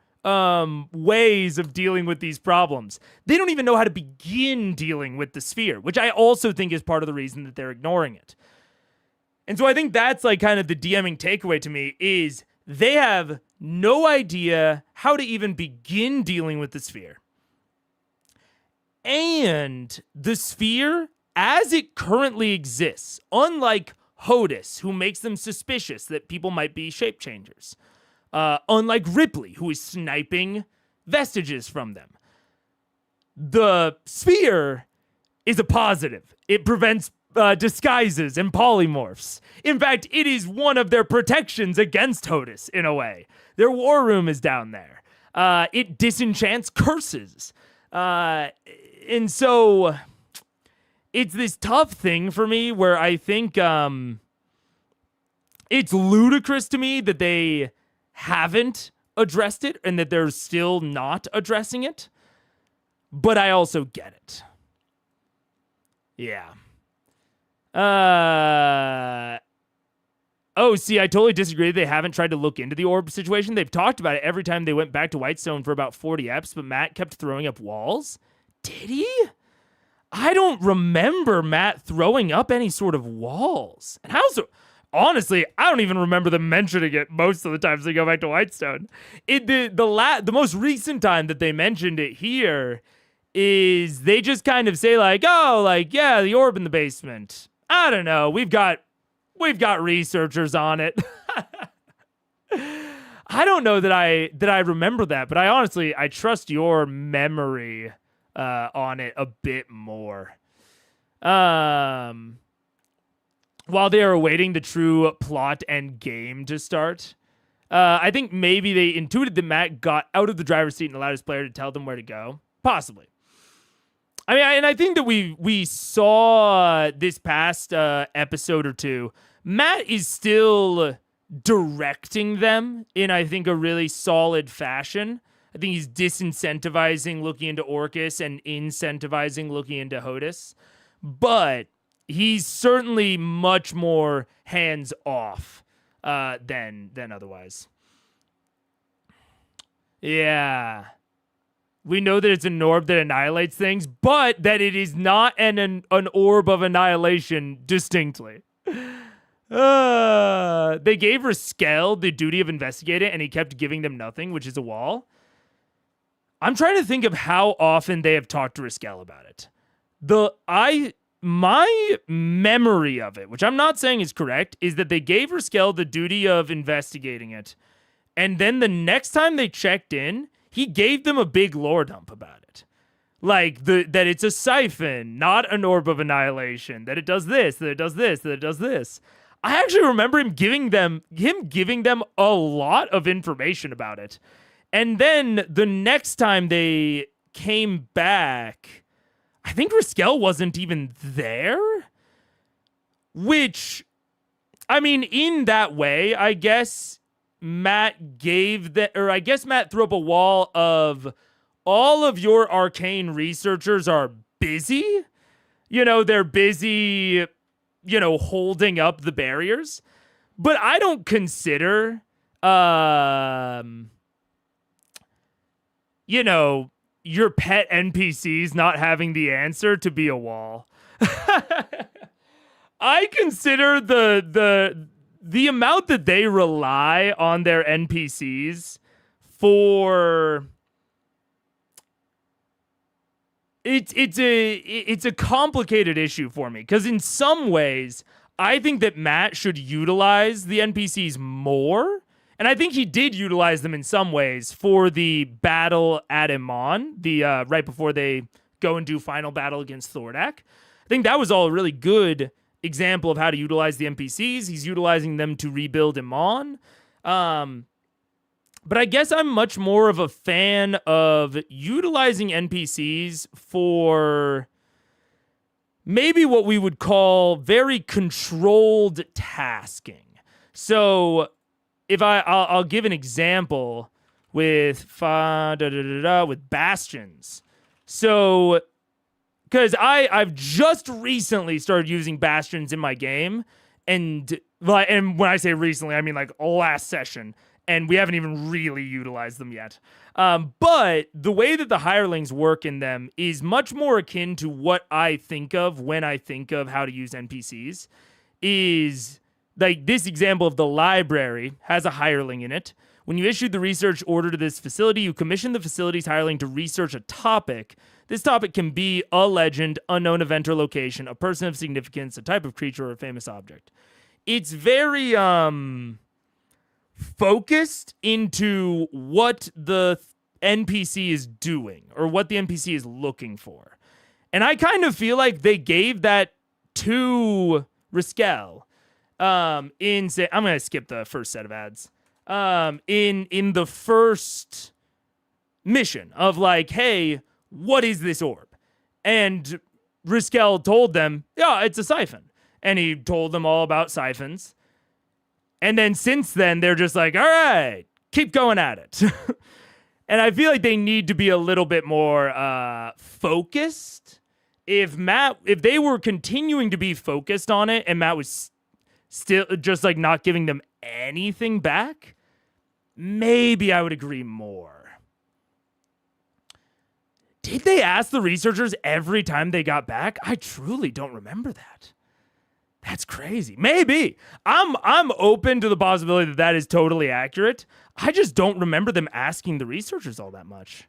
[SPEAKER 1] ways of dealing with these problems. They don't even know how to begin dealing with the sphere, which I also think is part of the reason that they're ignoring it. And so I think that's like kind of the DMing takeaway to me is they have no idea how to even begin dealing with the sphere. And the sphere, as it currently exists, unlike Hodis, who makes them suspicious that people might be shape changers, unlike Ripley, who is sniping vestiges from them, the sphere is a positive. It prevents disguises and polymorphs. In fact, it is one of their protections against Hodis, in a way. Their war room is down there. It disenchants curses. And so it's this tough thing for me where I think it's ludicrous to me that they haven't addressed it and that they're still not addressing it. But I also get it. Yeah. Oh, see, I totally disagree. They haven't tried to look into the orb situation. They've talked about it every time they went back to Whitestone for about 40 eps, but Matt kept throwing up walls. Did he? I don't remember Matt throwing up any sort of walls. And how so? Honestly, I don't even remember them mentioning it most of the times they go back to Whitestone. The most recent time that they mentioned it here is they just kind of say like, oh, like, yeah, the orb in the basement. I don't know. We've got researchers on it. I don't know that I remember that, but I trust your memory on it a bit more. While they are awaiting the true plot and game to start, I think maybe they intuited that Matt got out of the driver's seat and allowed his player to tell them where to go. Possibly. I mean, and I think that we saw this past episode or two, Matt is still directing them in, I think, a really solid fashion. I think he's disincentivizing looking into Orcus and incentivizing looking into Hodis. But he's certainly much more hands-off than otherwise. Yeah. We know that it's an orb that annihilates things, but that it is not an orb of annihilation distinctly. They gave Raskel the duty of investigating, and he kept giving them nothing, which is a wall. I'm trying to think of how often they have talked to Raskel about it. My memory of it, which I'm not saying is correct, is that they gave Raskel the duty of investigating it, and then the next time they checked in, he gave them a big lore dump about it. Like, that it's a siphon, not an orb of annihilation, that it does this, that it does this, that it does this. I actually remember him giving them a lot of information about it. And then the next time they came back, I think Raskel wasn't even there. Which, I mean, in that way, I guess Matt Matt threw up a wall of all of your arcane researchers are busy. You know, they're busy, holding up the barriers. But I don't consider, your pet NPCs not having the answer to be a wall. I consider the amount that they rely on their NPCs for it's a complicated issue for me, because in some ways I think that Matt should utilize the NPCs more, and I think he did utilize them in some ways for the battle at Iman, the right before they go and do final battle against Thordak. I think that was all a really good example of how to utilize the NPCs. He's utilizing them to rebuild Iman. But I guess I'm much more of a fan of utilizing NPCs for maybe what we would call very controlled tasking. So if I'll give an example with Bastions. So because I've just recently started using Bastions in my game, and when I say recently, I mean like last session, and we haven't even really utilized them yet. But the way that the hirelings work in them is much more akin to what I think of when I think of how to use NPCs, is like this example of the library has a hireling in it. When you issued the research order to this facility, you commissioned the facility's hireling to research a topic. This topic can be a legend, unknown event or location, a person of significance, a type of creature, or a famous object. It's very focused into what the NPC is doing or what the NPC is looking for. And I kind of feel like they gave that to Riskel. I'm going to skip the first set of ads. In the first mission of like, hey, what is this orb? And Riskel told them, yeah, it's a siphon. And he told them all about siphons. And then since then, they're just like, all right, keep going at it. And I feel like they need to be a little bit more focused. If they were continuing to be focused on it and Matt was still just like not giving them anything back, maybe I would agree more. Did they ask the researchers every time they got back? I truly don't remember that. That's crazy. Maybe. I'm open to the possibility that is totally accurate. I just don't remember them asking the researchers all that much.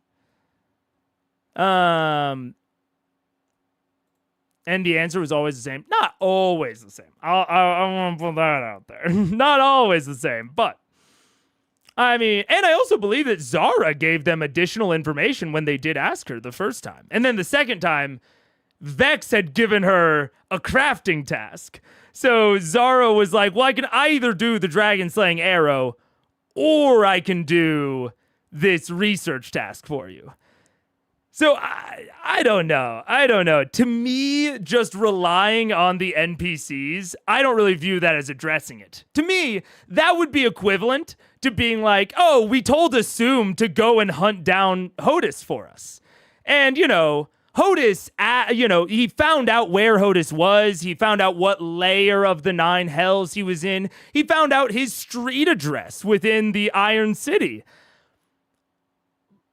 [SPEAKER 1] And the answer was always the same. Not always the same. I want to put that out there. Not always the same, but I mean, and I also believe that Zara gave them additional information when they did ask her the first time. And then the second time, Vex had given her a crafting task. So Zara was like, well, I can either do the dragon slaying arrow or I can do this research task for you. So I don't know. To me, just relying on the NPCs, I don't really view that as addressing it. To me, that would be equivalent to being like, oh, we told Assume to go and hunt down Hodis for us. And, Hodis, he found out where Hodis was. He found out what layer of the 9 hells he was in. He found out his street address within the Iron City.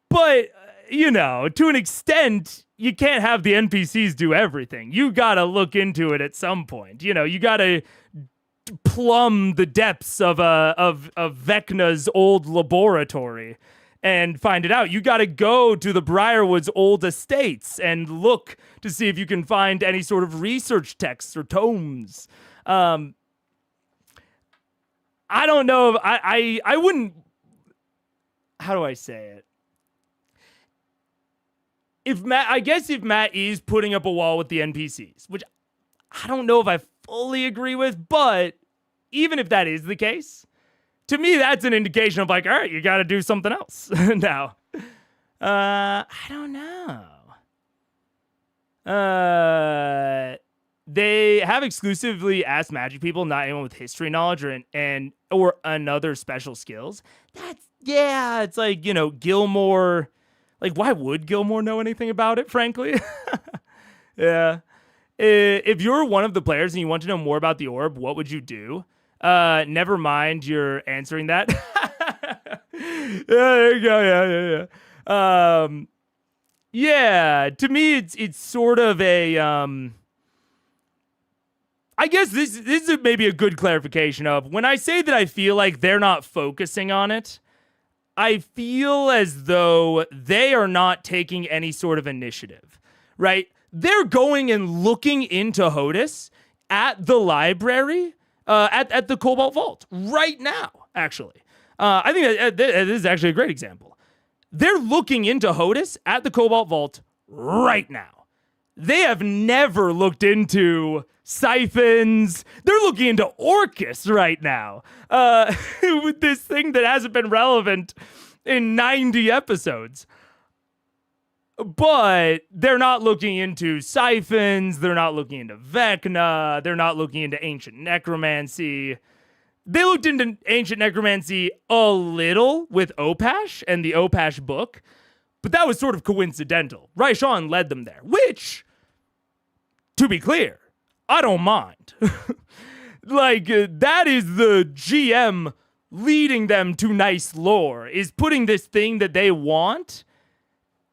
[SPEAKER 1] But to an extent, you can't have the NPCs do everything. You gotta look into it at some point. You gotta plumb the depths of Vecna's old laboratory and find it out. You gotta go to the Briarwood's old estates and look to see if you can find any sort of research texts or tomes. I don't know. I wouldn't. How do I say it? If Matt is putting up a wall with the NPCs, which I don't know if I fully agree with, but even if that is the case, to me, that's an indication of like, all right, you got to do something else now. I don't know. They have exclusively asked magic people, not anyone with history knowledge or another special skills. It's like, Gilmore. Like, why would Gilmore know anything about it, frankly? Yeah. If you're one of the players and you want to know more about the orb, what would you do? Never mind, you're answering that. Yeah, there you go. Yeah. To me, it's sort of a... I guess this is maybe a good clarification of when I say that I feel like they're not focusing on it, I feel as though they are not taking any sort of initiative, right? They're going and looking into Hodis at the library, at the Cobalt Vault right now, actually. I think this is actually a great example. They're looking into Hodis at the Cobalt Vault right now. They have never looked into siphons. They're looking into Orcus right now. With this thing that hasn't been relevant in 90 episodes. But they're not looking into siphons. They're not looking into Vecna. They're not looking into ancient necromancy. They looked into ancient necromancy a little with Opash and the Opash book. But that was sort of coincidental. Raishan led them there, which, to be clear, I don't mind. That is the GM leading them to nice lore, is putting this thing that they want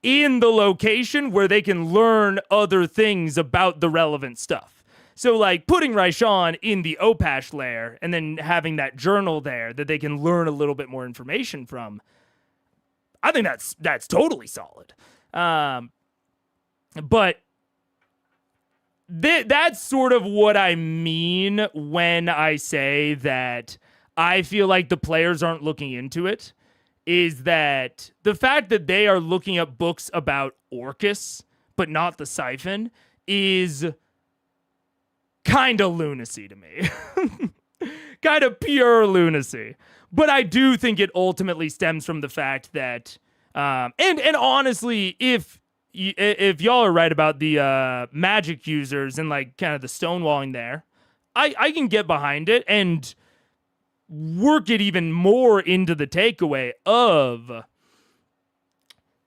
[SPEAKER 1] in the location where they can learn other things about the relevant stuff. So, like, putting Raishan in the Opash layer and then having that journal there that they can learn a little bit more information from, I think that's totally solid. But that's sort of what I mean when I say that I feel like the players aren't looking into it, is that the fact that they are looking at books about Orcus but not the Siphon is kind of lunacy to me. Kind of pure lunacy. But I do think it ultimately stems from the fact that, and honestly, if y'all are right about the magic users and like kind of the stonewalling there, I can get behind it and work it even more into the takeaway of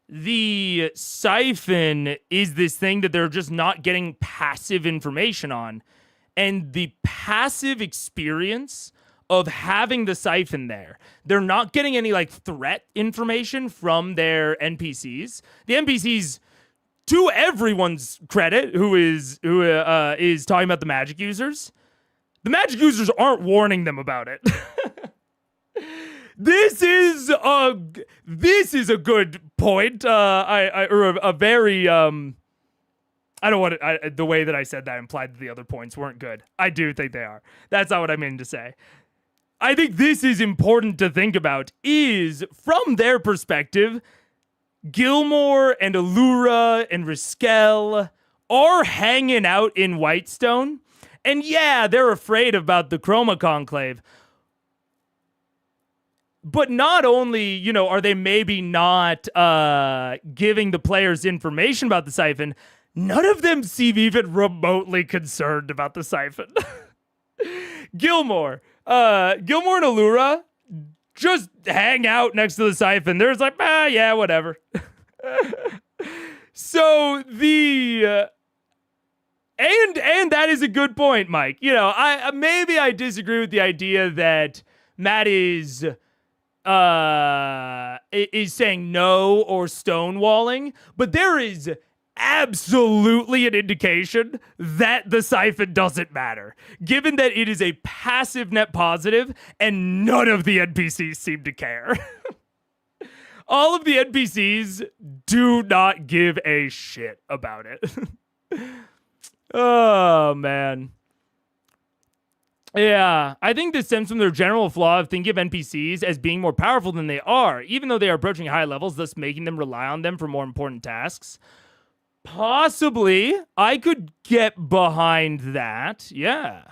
[SPEAKER 1] the Siphon is this thing that they're just not getting passive information on. And the passive experience of having the Siphon there, they're not getting any like threat information from their NPCs. The NPCs, to everyone's credit, who is talking about the magic users, the magic users aren't warning them about it. This is a good point. A very I don't want to. The way that I said that implied that the other points weren't good. I do think they are. That's not what I mean to say. I think this is important to think about. Is from their perspective, Gilmore and Allura and Riskel are hanging out in Whitestone, and yeah, they're afraid about the Chroma Conclave. But not only, are they maybe not giving the players information about the Siphon, none of them seem even remotely concerned about the Siphon. Gilmore and Allura just hang out next to the Siphon. They're just like, yeah, whatever. So and that is a good point, Mike. I disagree with the idea that Matt is saying no or stonewalling, but there is absolutely an indication that the Siphon doesn't matter, given that it is a passive net positive and none of the NPCs seem to care. All of the NPCs do not give a shit about it. Oh, man. Yeah, I think this stems from their general flaw of thinking of NPCs as being more powerful than they are, even though they are approaching high levels, thus making them rely on them for more important tasks. Possibly, I could get behind that. Yeah.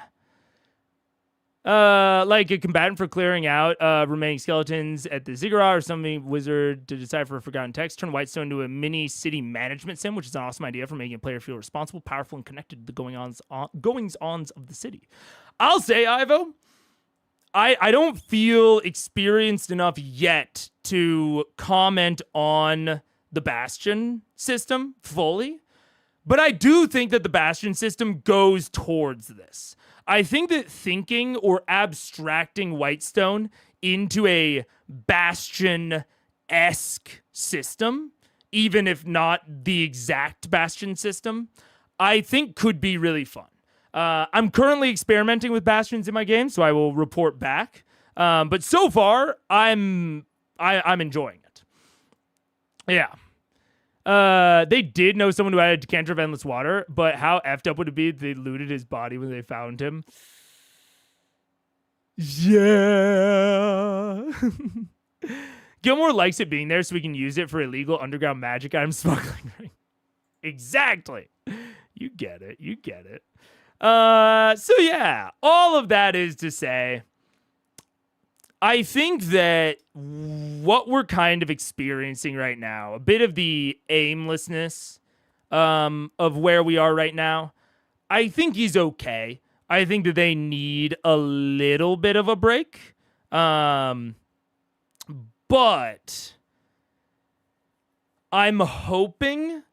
[SPEAKER 1] Like a combatant for clearing out remaining skeletons at the ziggurat, or something wizard to decipher a forgotten text. Turn Whitestone into a mini city management sim, which is an awesome idea for making a player feel responsible, powerful, and connected to the goings-ons of the city. I'll say, Ivo, I don't feel experienced enough yet to comment on the Bastion system fully, but I do think that the Bastion system goes towards this. I think that thinking or abstracting Whitestone into a Bastion-esque system, even if not the exact Bastion system, I think could be really fun. I'm currently experimenting with Bastions in my game, so I will report back. But so far, I'm enjoying it. Yeah. They did know someone who had a decanter of endless water, but how effed up would it be if they looted his body when they found him? Yeah. Gilmore likes it being there so we can use it for illegal underground magic item smuggling. Exactly. You get it. So yeah, all of that is to say, I think that what we're kind of experiencing right now, a bit of the aimlessness of where we are right now, I think is okay. I think that they need a little bit of a break. But I'm hoping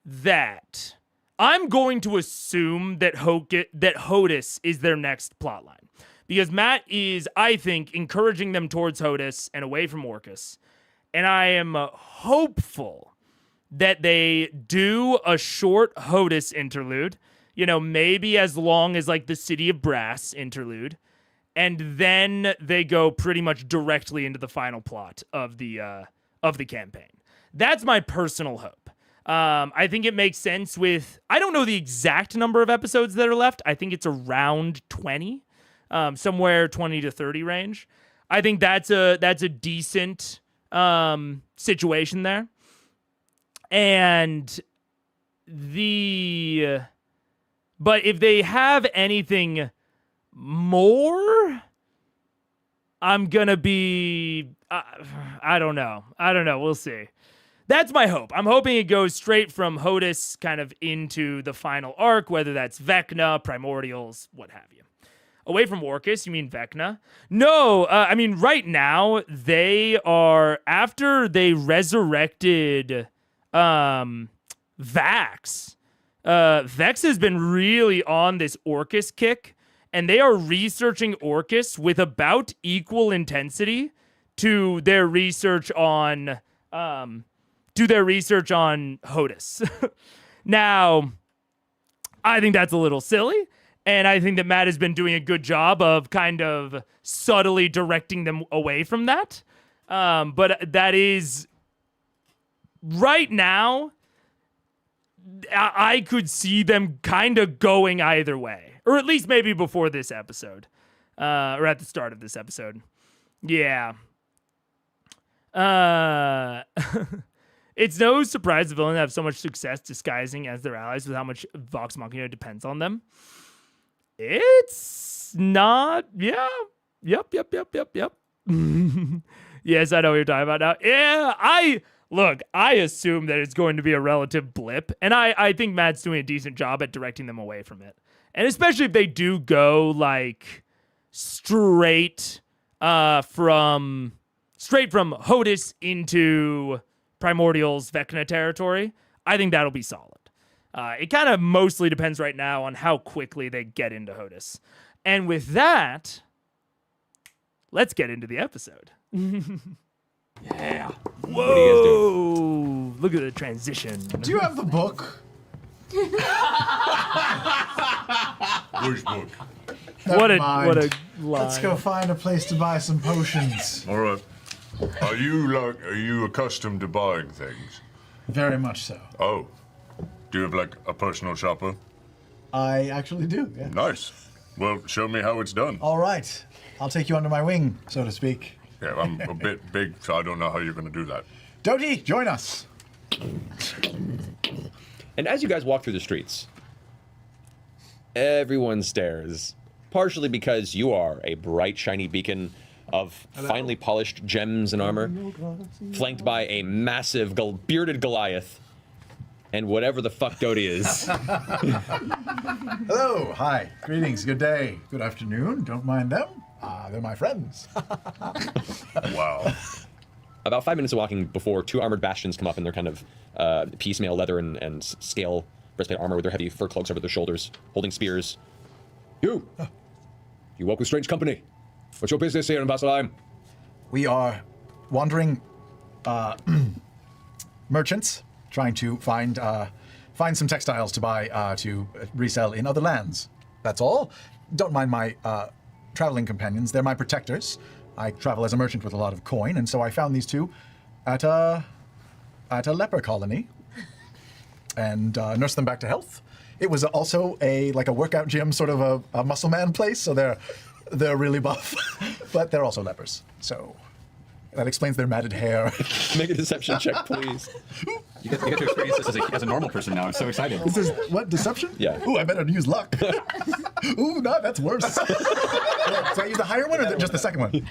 [SPEAKER 1] that I'm going to assume that Hodis is their next plotline. Because Matt is, I think, encouraging them towards Hodis and away from Orcus. And I am hopeful that they do a short Hodis interlude, maybe as long as like the City of Brass interlude, and then they go pretty much directly into the final plot of the campaign. That's my personal hope. I think it makes sense with, I don't know the exact number of episodes that are left. I think it's around 20, somewhere 20 to 30 range. I think that's a decent situation there. And but if they have anything more, I'm gonna be, I don't know. We'll see. That's my hope. I'm hoping it goes straight from Hodis kind of into the final arc, whether that's Vecna, Primordials, what have you. Away from Orcus, you mean Vecna? No, I mean, right now, they are, after they resurrected Vax, Vex has been really on this Orcus kick, and they are researching Orcus with about equal intensity to their research on Hodis. Now, I think that's a little silly, and I think that Matt has been doing a good job of kind of subtly directing them away from that. But that is, right now, I could see them kind of going either way. Or at least maybe before this episode. Or at the start of this episode. Yeah. It's no surprise the villains have so much success disguising as their allies with how much Vox Machina depends on them. It's not... Yeah. Yep. Yes, I know what you're talking about now. Yeah, I assume that it's going to be a relative blip, and I think Matt's doing a decent job at directing them away from it. And especially if they do go, like, straight from Hodis into Primordials Vecna territory, I think that'll be solid. It kind of mostly depends right now on how quickly they get into Hodis. And with that, let's get into the episode.
[SPEAKER 2] Yeah.
[SPEAKER 1] Whoa!
[SPEAKER 2] What are you guys doing?
[SPEAKER 1] Look at the transition.
[SPEAKER 3] Do you have the book?
[SPEAKER 4] Which book?
[SPEAKER 1] What a
[SPEAKER 3] mind.
[SPEAKER 1] line.
[SPEAKER 3] Let's go find a place to buy some potions.
[SPEAKER 4] All right. Are you accustomed to buying things?
[SPEAKER 3] Very much so.
[SPEAKER 4] Oh. Do you have like a personal shopper?
[SPEAKER 3] I actually do, yeah.
[SPEAKER 4] Nice. Well, show me how it's done.
[SPEAKER 3] All right. I'll take you under my wing, so to speak.
[SPEAKER 4] Yeah, I'm a bit big, so I don't know how you're going to do that.
[SPEAKER 3] Doty, join us.
[SPEAKER 2] And as you guys walk through the streets, everyone stares, partially because you are a bright, shiny beacon of finely polished gems and armor, flanked by a massive, bearded Goliath, and whatever the fuck Doty is.
[SPEAKER 3] Hello, hi, greetings, good day, good afternoon. Don't mind them. They're my friends.
[SPEAKER 4] Wow.
[SPEAKER 2] About 5 minutes of walking before two armored bastions come up in their kind of piecemeal leather and scale breastplate armor with their heavy fur cloaks over their shoulders, holding spears. You walk with strange company. What's your business here in Vasselheim?
[SPEAKER 3] We are wandering merchants trying to find some textiles to buy to resell in other lands. That's all. Don't mind my traveling companions. They're my protectors. I travel as a merchant with a lot of coin, and so I found these two at a leper colony and nursed them back to health. It was also a workout gym, sort of a muscle man place, so they're really buff, but they're also lepers. So that explains their matted hair.
[SPEAKER 2] Make a deception check, please.
[SPEAKER 5] You get to experience this as a normal person now. I'm so excited.
[SPEAKER 3] This is what, deception?
[SPEAKER 2] Yeah.
[SPEAKER 3] Ooh, I better use luck. Ooh, no, that's worse. So I use the higher one or just the second one?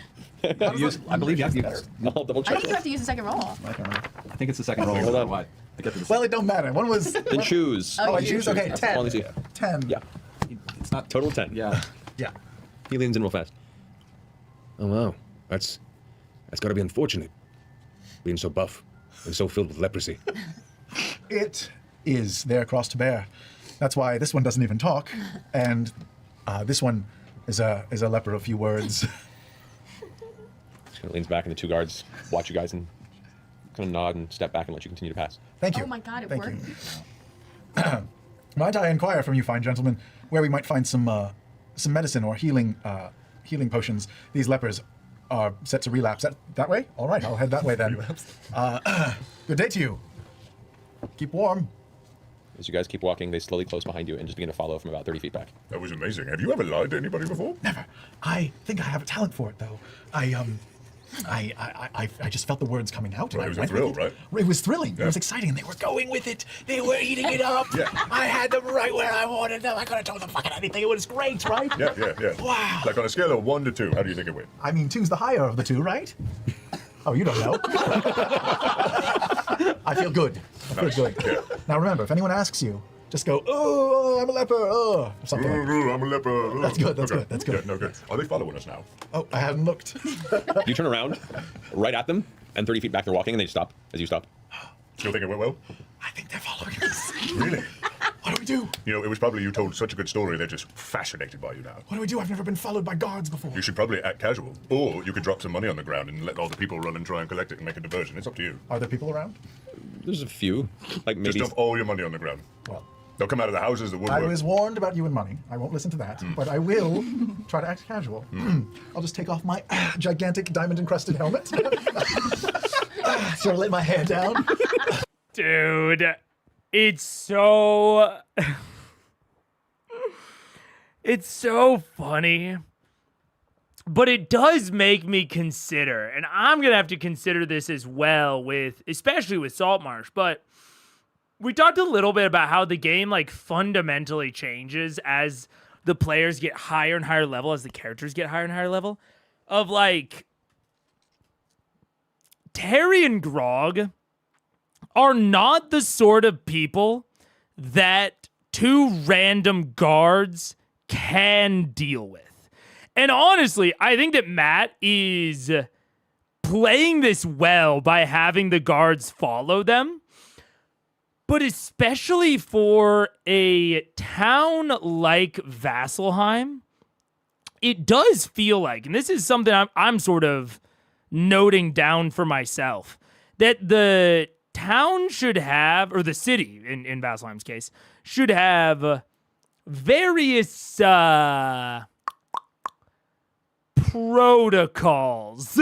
[SPEAKER 5] I believe you have to use.
[SPEAKER 2] I'll double
[SPEAKER 6] I
[SPEAKER 2] check.
[SPEAKER 6] think you have to use the second roll.
[SPEAKER 5] I think it's the second roll.
[SPEAKER 2] Hold on.
[SPEAKER 5] What? To get to the
[SPEAKER 3] Well, it don't matter. One was...
[SPEAKER 2] Then choose.
[SPEAKER 6] Oh,
[SPEAKER 3] Oh, I
[SPEAKER 6] you
[SPEAKER 3] choose? Okay, 10.
[SPEAKER 2] Only two.
[SPEAKER 3] 10.
[SPEAKER 2] Yeah.
[SPEAKER 5] It's not
[SPEAKER 2] Total 10.
[SPEAKER 5] Yeah.
[SPEAKER 3] Yeah.
[SPEAKER 2] He leans in real fast.
[SPEAKER 7] Oh wow, that's gotta be unfortunate. Being so buff and so filled with leprosy.
[SPEAKER 3] It is their cross to bear. That's why this one doesn't even talk, and this one is a leper of few words.
[SPEAKER 2] Just kind of leans back, and the two guards watch you guys and kind of nod and step back and let you continue to pass.
[SPEAKER 3] Thank you.
[SPEAKER 6] Oh my god, it
[SPEAKER 3] Thank
[SPEAKER 6] worked.
[SPEAKER 3] you. Might I inquire from you, fine gentlemen, where we might find some medicine or healing potions? These lepers are set to relapse. That way? All right, I'll head that way then. Good day to you. Keep warm.
[SPEAKER 2] As you guys keep walking, they slowly close behind you and just begin to follow from about 30 feet back.
[SPEAKER 4] That was amazing. Have you ever lied to anybody before?
[SPEAKER 3] Never. I think I have a talent for it, though. I just felt the words coming out.
[SPEAKER 4] Right,
[SPEAKER 3] and
[SPEAKER 4] it was
[SPEAKER 3] I
[SPEAKER 4] a
[SPEAKER 3] went
[SPEAKER 4] thrill,
[SPEAKER 3] with it.
[SPEAKER 4] right?
[SPEAKER 3] It was thrilling.
[SPEAKER 4] Yeah.
[SPEAKER 3] It was exciting, and they were going with it. They were eating it up.
[SPEAKER 4] Yeah.
[SPEAKER 3] I had them right where I wanted them. I could have told them fucking anything. It was great, right?
[SPEAKER 4] Yeah.
[SPEAKER 3] Wow.
[SPEAKER 4] Like on a scale of 1 to 2, how do you think it went?
[SPEAKER 3] I mean, 2's the higher of the 2, right? Oh, you don't know. I feel good. I feel good.
[SPEAKER 4] Yeah.
[SPEAKER 3] Now remember, if anyone asks you, just go, oh, I'm a leper, oh, or something like that.
[SPEAKER 4] I'm a leper.
[SPEAKER 3] That's good, that's
[SPEAKER 4] Okay.
[SPEAKER 3] good, that's good.
[SPEAKER 4] Yeah, no, good. Are they following us now?
[SPEAKER 3] Oh, I hadn't looked.
[SPEAKER 2] You turn around, right at them, and 30 feet back they're walking, and they stop as you stop.
[SPEAKER 4] Still think it went well?
[SPEAKER 3] I think they're following us.
[SPEAKER 4] Really?
[SPEAKER 3] What do we do?
[SPEAKER 4] You know, it was probably you told such a good story, they're just fascinated by you now.
[SPEAKER 3] What do we do? I've never been followed by guards before.
[SPEAKER 4] You should probably act casual. Or you could drop some money on the ground and let all the people run and try and collect it and make a diversion. It's up to you.
[SPEAKER 3] Are there people around?
[SPEAKER 2] There's a few, like maybe.
[SPEAKER 4] Just dump all your money on the ground.
[SPEAKER 3] Well,
[SPEAKER 4] They'll come out of the houses, the woodwork.
[SPEAKER 3] I was warned about you and money. I won't listen to that, but I will try to act casual. I'll just take off my gigantic diamond-encrusted helmet. Sort of let my hair down.
[SPEAKER 1] Dude, it's so... it's so funny. But it does make me consider, and I'm going to have to consider this as well especially with Saltmarsh, but we talked a little bit about how the game like fundamentally changes as the players get higher and higher level, as the characters get higher and higher level, of like Terry and Grog are not the sort of people that 2 random guards can deal with. And honestly, I think that Matt is playing this well by having the guards follow them. But especially for a town like Vasselheim, it does feel like, and this is something I'm sort of noting down for myself, that the town should have, or the city in Vasselheim's case, should have various protocols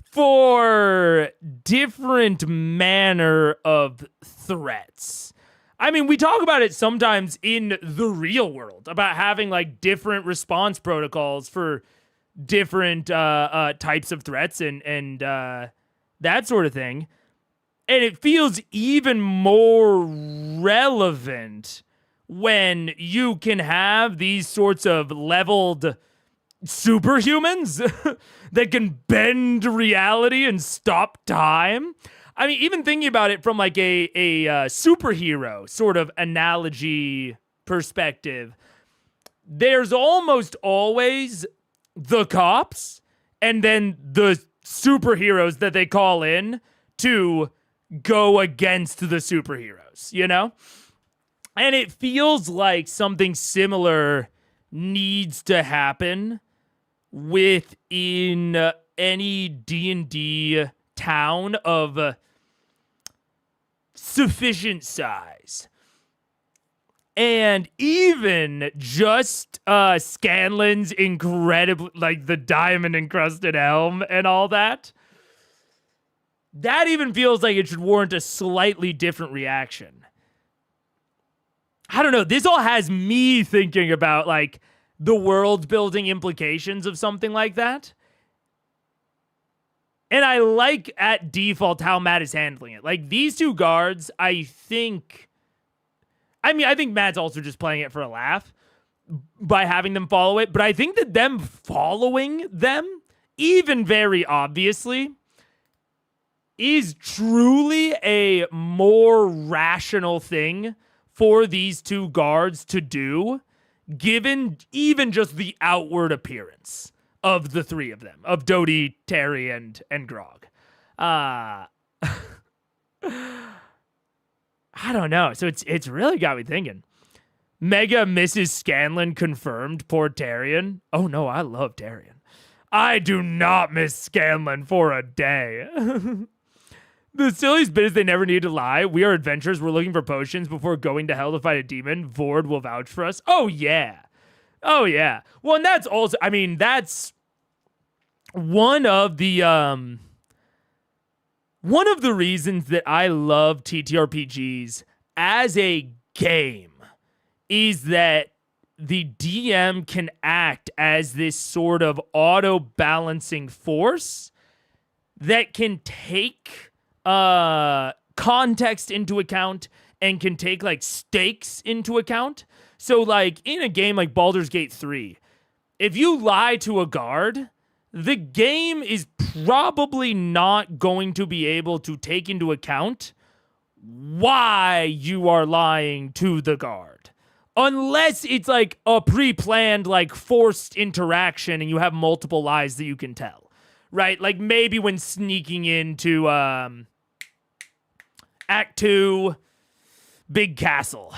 [SPEAKER 1] for different manner of threats. I mean, we talk about it sometimes in the real world about having like different response protocols for different types of threats and that sort of thing. And it feels even more relevant when you can have these sorts of leveled superhumans that can bend reality and stop time. I mean, even thinking about it from like a superhero sort of analogy perspective, there's almost always the cops and then the superheroes that they call in to go against the superheroes, you know? And it feels like something similar needs to happen within any D&D town of sufficient size. And even just Scanlan's incredible, like the diamond encrusted helm and all that, that even feels like it should warrant a slightly different reaction. I don't know. This all has me thinking about like the world building implications of something like that. And I like at default how Matt is handling it. Like these 2 guards, I think Matt's also just playing it for a laugh by having them follow it. But I think that them following them, even very obviously, is truly a more rational thing for these 2 guards to do, given even just the outward appearance of the 3 of them, of Dodie, Terry, and Grog. I don't know. So it's really got me thinking. Mega Mrs. Scanlan confirmed poor Tarion. Oh no, I love Tarion. I do not miss Scanlan for a day. The silliest bit is they never need to lie. We are adventurers. We're looking for potions before going to hell to fight a demon. Vord will vouch for us. Oh, yeah. Oh, yeah. Well, and that's also, I mean, that's one of the reasons that I love TTRPGs as a game is that the DM can act as this sort of auto-balancing force that can take context into account and can take like stakes into account. So like in a game like Baldur's Gate 3, if you lie to a guard, the game is probably not going to be able to take into account why you are lying to the guard. Unless it's like a pre-planned, like forced interaction and you have multiple lies that you can tell, right? Like maybe when sneaking into Act 2, Big Castle.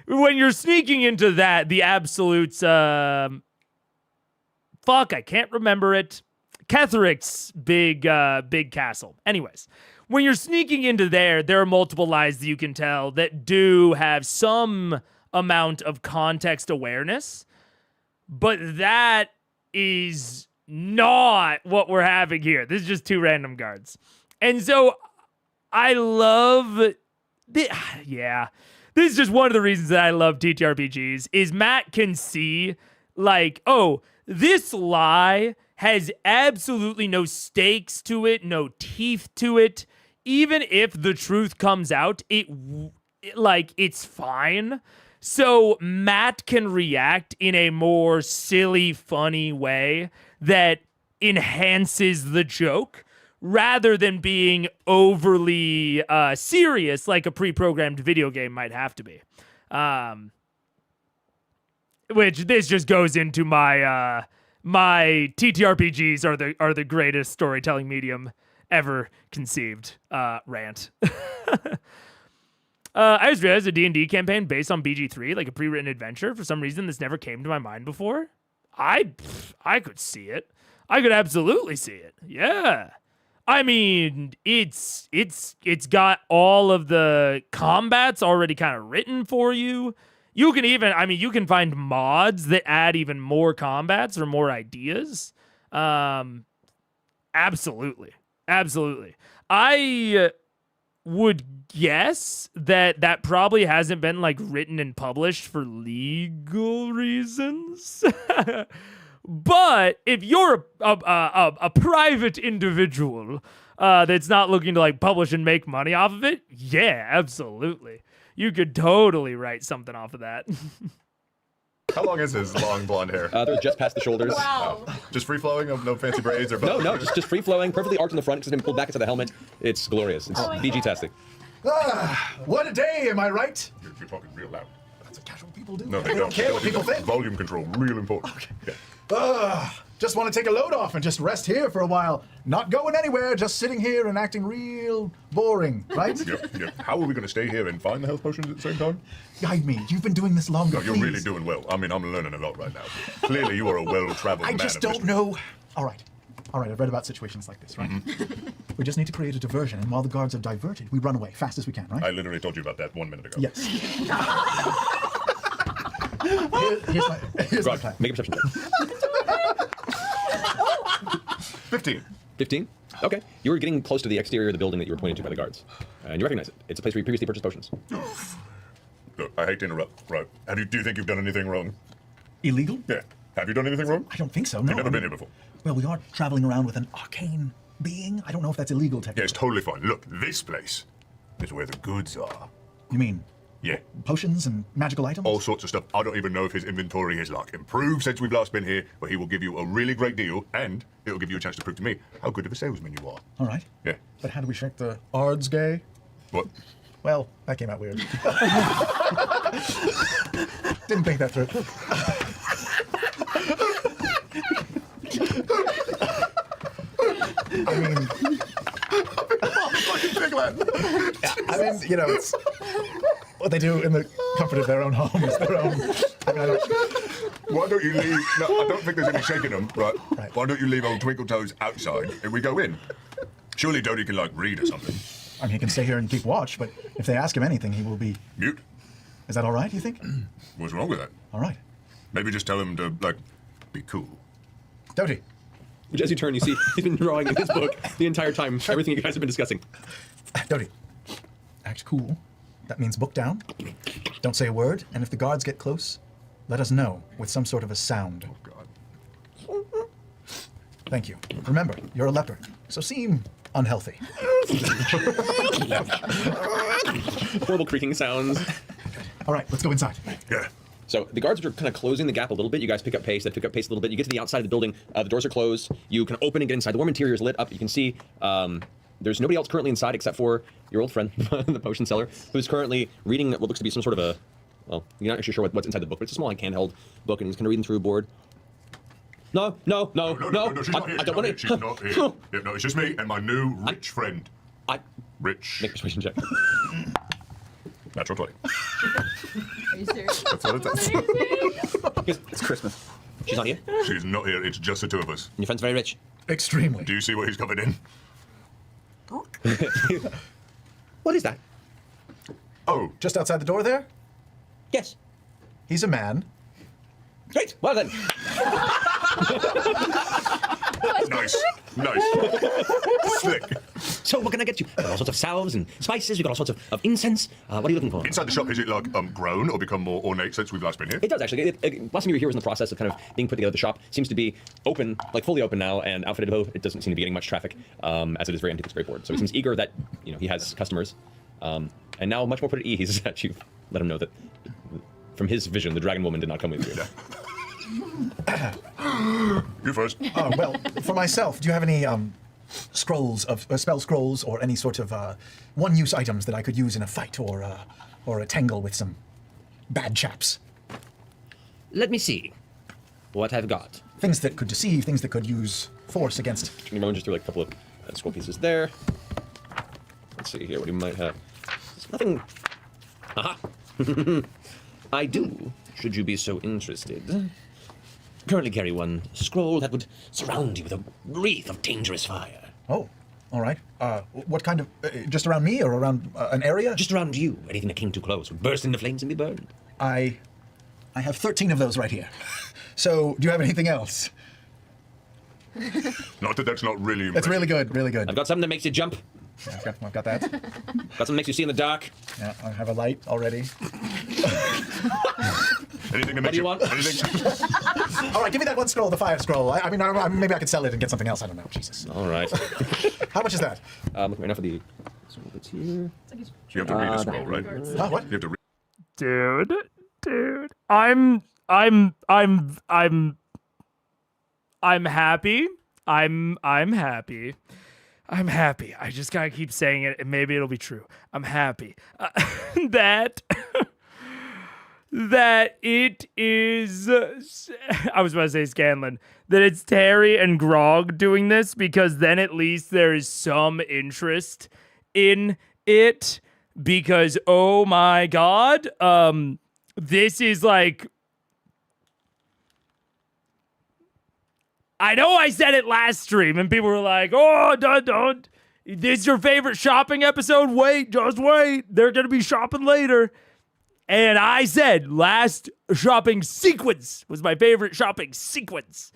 [SPEAKER 1] When you're sneaking into that, the absolutes, I can't remember it. Ketheric's big castle. Anyways, when you're sneaking into there are multiple lies that you can tell that do have some amount of context awareness, but that is not what we're having here. This is just two random guards. And so I love this is just one of the reasons that I love TTRPGs is Matt can see like, oh, this lie has absolutely no stakes to it, no teeth to it. Even if the truth comes out, it's fine. So Matt can react in a more silly, funny way that enhances the joke rather than being overly serious like a pre-programmed video game might have to be. Which this just goes into my my TTRPGs are the greatest storytelling medium ever conceived rant. I just realized a D&D campaign based on BG3, like a pre-written adventure. For some reason, this never came to my mind before. I could see it. I could absolutely see it. Yeah. I mean, it's got all of the combats already kind of written for you. You can even, you can find mods that add even more combats or more ideas. Absolutely. I would guess that probably hasn't been like written and published for legal reasons. But if you're a private individual that's not looking to like publish and make money off of it, yeah, absolutely. You could totally write something off of that.
[SPEAKER 4] How long is his long blonde hair?
[SPEAKER 2] They're just past the shoulders.
[SPEAKER 6] Wow.
[SPEAKER 4] Just free flowing, no fancy braids or
[SPEAKER 2] No, just free flowing, perfectly arched in the front because it's been pulled back into the helmet. It's glorious. It's BG-tastic.
[SPEAKER 3] What a day, am I right?
[SPEAKER 4] You're talking real loud.
[SPEAKER 3] That's what casual people do.
[SPEAKER 4] No,
[SPEAKER 3] they don't care what people think.
[SPEAKER 4] Volume control, real important.
[SPEAKER 3] Okay.
[SPEAKER 4] Yeah.
[SPEAKER 3] Just want to take a load off and just rest here for a while. Not going anywhere, just sitting here and acting real boring, right?
[SPEAKER 4] Yep. How are we going to stay here and find the health potions at the same time?
[SPEAKER 3] Guide me. You've been doing this longer.
[SPEAKER 4] No, you're
[SPEAKER 3] please.
[SPEAKER 4] really doing well. I'm learning a lot right now. Clearly, you are a well-traveled man.
[SPEAKER 3] I just don't know. All right, I've read about situations like this, right? We just need to create a diversion, and while the guards are diverted, we run away fast as we can, right?
[SPEAKER 4] I literally told you about that 1 minute ago.
[SPEAKER 3] Yes. Here's my plan.
[SPEAKER 2] Make a perception check.
[SPEAKER 4] 15.
[SPEAKER 2] 15? Okay. You were getting close to the exterior of the building that you were pointed to by the guards. And you recognize it. It's a place where you previously purchased potions.
[SPEAKER 4] Look, I hate to interrupt. Right. Do you think you've done anything wrong?
[SPEAKER 3] Illegal?
[SPEAKER 4] Yeah. Have you done anything wrong?
[SPEAKER 3] I don't think so, no.
[SPEAKER 4] You've never been here before.
[SPEAKER 3] Well, we are traveling around with an arcane being. I don't know if that's illegal technically.
[SPEAKER 4] Yeah, it's totally fine. Look, this place is where the goods are.
[SPEAKER 3] You mean
[SPEAKER 4] Yeah.
[SPEAKER 3] potions and magical items?
[SPEAKER 4] All sorts of stuff. I don't even know if his inventory is like improved since we've last been here, but he will give you a really great deal, and it'll give you a chance to prove to me how good of a salesman you are.
[SPEAKER 3] All right.
[SPEAKER 4] Yeah.
[SPEAKER 3] But how do we shake the Ards gay?
[SPEAKER 4] What?
[SPEAKER 3] Well, that came out weird. Didn't think that through. You know, it's what they do in the comfort of their own homes, their own.
[SPEAKER 4] Why don't you leave? No, I don't think there's any shaking them, right? Why don't you leave old Twinkle Toes outside and we go in? Surely Doty can, like, read or something.
[SPEAKER 3] I mean, he can stay here and keep watch, but if they ask him anything, he will be...
[SPEAKER 4] Mute?
[SPEAKER 3] Is that all right, you think?
[SPEAKER 4] What's wrong with that?
[SPEAKER 3] All right.
[SPEAKER 4] Maybe just tell him to, like, be cool.
[SPEAKER 3] Doty.
[SPEAKER 2] Which, as you turn, you see he's been drawing in his book the entire time, everything you guys have been discussing.
[SPEAKER 3] Doty. Act cool. That means book down. Don't say a word, and if the guards get close, let us know with some sort of a sound.
[SPEAKER 4] Oh, God.
[SPEAKER 3] Thank you. Remember, you're a leper, so seem unhealthy.
[SPEAKER 2] Horrible creaking sounds.
[SPEAKER 3] All right, let's go inside.
[SPEAKER 4] Yeah.
[SPEAKER 2] So the guards are kind of closing the gap a little bit. You guys pick up pace. They pick up pace a little bit. You get to the outside of the building. The doors are closed. You can open and get inside. The warm interior is lit up. You can see there's nobody else currently inside except for your old friend, the potion seller, who's currently reading what looks to be some sort of a, well, you're not actually sure what's inside the book, but it's a small, like, handheld book, and he's kind of reading through a board. No,
[SPEAKER 4] she's not here.
[SPEAKER 2] I don't want
[SPEAKER 4] She's not here. Yeah, no, it's just me and my new rich friend. Rich.
[SPEAKER 2] Make a persuasion check.
[SPEAKER 4] Natural 20.
[SPEAKER 6] Are you serious?
[SPEAKER 4] That's what it says.
[SPEAKER 5] It's Christmas.
[SPEAKER 2] She's not here.
[SPEAKER 4] She's not here. It's just the two of us.
[SPEAKER 2] And your friend's very rich.
[SPEAKER 3] Extremely.
[SPEAKER 4] Do you see what he's covered in?
[SPEAKER 2] What is that?
[SPEAKER 4] Oh,
[SPEAKER 3] Just outside the door there,
[SPEAKER 2] Yes.
[SPEAKER 3] he's a man.
[SPEAKER 2] Great. Well then.
[SPEAKER 4] nice. Nice. Slick.
[SPEAKER 2] So what can I get you? We've got all sorts of salves and spices. We've got all sorts of incense. What are you looking for?
[SPEAKER 4] Inside the shop, is it like grown or become more ornate since we've last been here?
[SPEAKER 2] It does actually. Last time you were here was in the process of kind of being put together. The shop seems to be open, like fully open now, and outfitted. Though it doesn't seem to be getting much traffic, as it is very empty. It's very bored. So he seems eager that he has customers, and now much more put at ease that you've let him know that from his vision, the dragon woman did not come with you.
[SPEAKER 4] You first.
[SPEAKER 3] Well, for myself, do you have any scrolls of spell scrolls or any sort of one-use items that I could use in a fight or a tangle with some bad chaps?
[SPEAKER 2] Let me see what I've got.
[SPEAKER 3] Things that could deceive, things that could use force against.
[SPEAKER 2] Can you just through like a couple of scroll pieces there? Let's see here what he might have. There's nothing. Aha! I do, should you be so interested. Currently carry one scroll that would surround you with a wreath of dangerous fire.
[SPEAKER 3] Oh, all right. What kind of? Just around me or around an area?
[SPEAKER 2] Just around you. Anything that came too close would burst into flames and be burned.
[SPEAKER 3] I have 13 of those right here. So, do you have anything else?
[SPEAKER 4] Not that that's not really impressive.
[SPEAKER 3] It's really good, really good.
[SPEAKER 2] I've got something that makes you jump.
[SPEAKER 3] Yeah, I've got that.
[SPEAKER 2] Got something that makes you see in the dark.
[SPEAKER 3] Yeah, I have a light already.
[SPEAKER 4] Anything that
[SPEAKER 2] What
[SPEAKER 4] makes
[SPEAKER 2] do you want?
[SPEAKER 4] Anything?
[SPEAKER 3] All right, give me that one scroll, the fire scroll. I mean, maybe I could sell it and get something else. I don't know. Jesus.
[SPEAKER 2] All right.
[SPEAKER 3] How much is that?
[SPEAKER 2] Looking right now for the scroll that's here.
[SPEAKER 4] You have to read a scroll, right?
[SPEAKER 3] What?
[SPEAKER 4] You have to read.
[SPEAKER 1] Dude, I'm happy. I'm happy. I'm happy. I just gotta keep saying it, and maybe it'll be true. I'm happy that it is. I was about to say Scanlan. That it's Terry and Grog doing this, because then at least there is some interest in it. Because oh my god, this is like. I know I said it last stream, and people were like, oh, don't. This is your favorite shopping episode? Wait, just wait. They're going to be shopping later. And I said last shopping sequence was my favorite shopping sequence.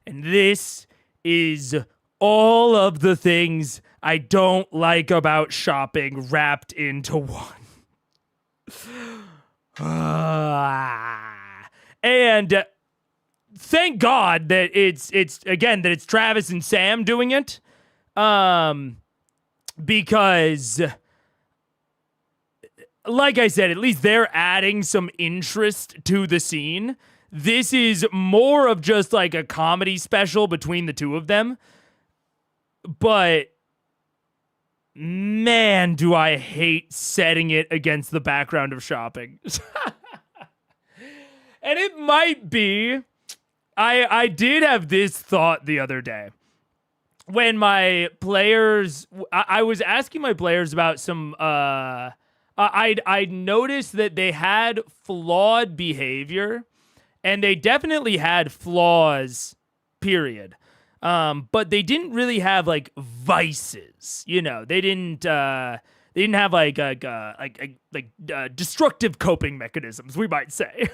[SPEAKER 1] And this is all of the things I don't like about shopping wrapped into one. And thank God that it's Travis and Sam doing it, because, like I said, at least they're adding some interest to the scene. This is more of just like a comedy special between the two of them, but man, do I hate setting it against the background of shopping. And it might be. I did have this thought the other day when my players, I was asking my players about some, I noticed that they had flawed behavior, and they definitely had flaws, period. But they didn't really have like vices, you know. They didn't have like destructive coping mechanisms, we might say.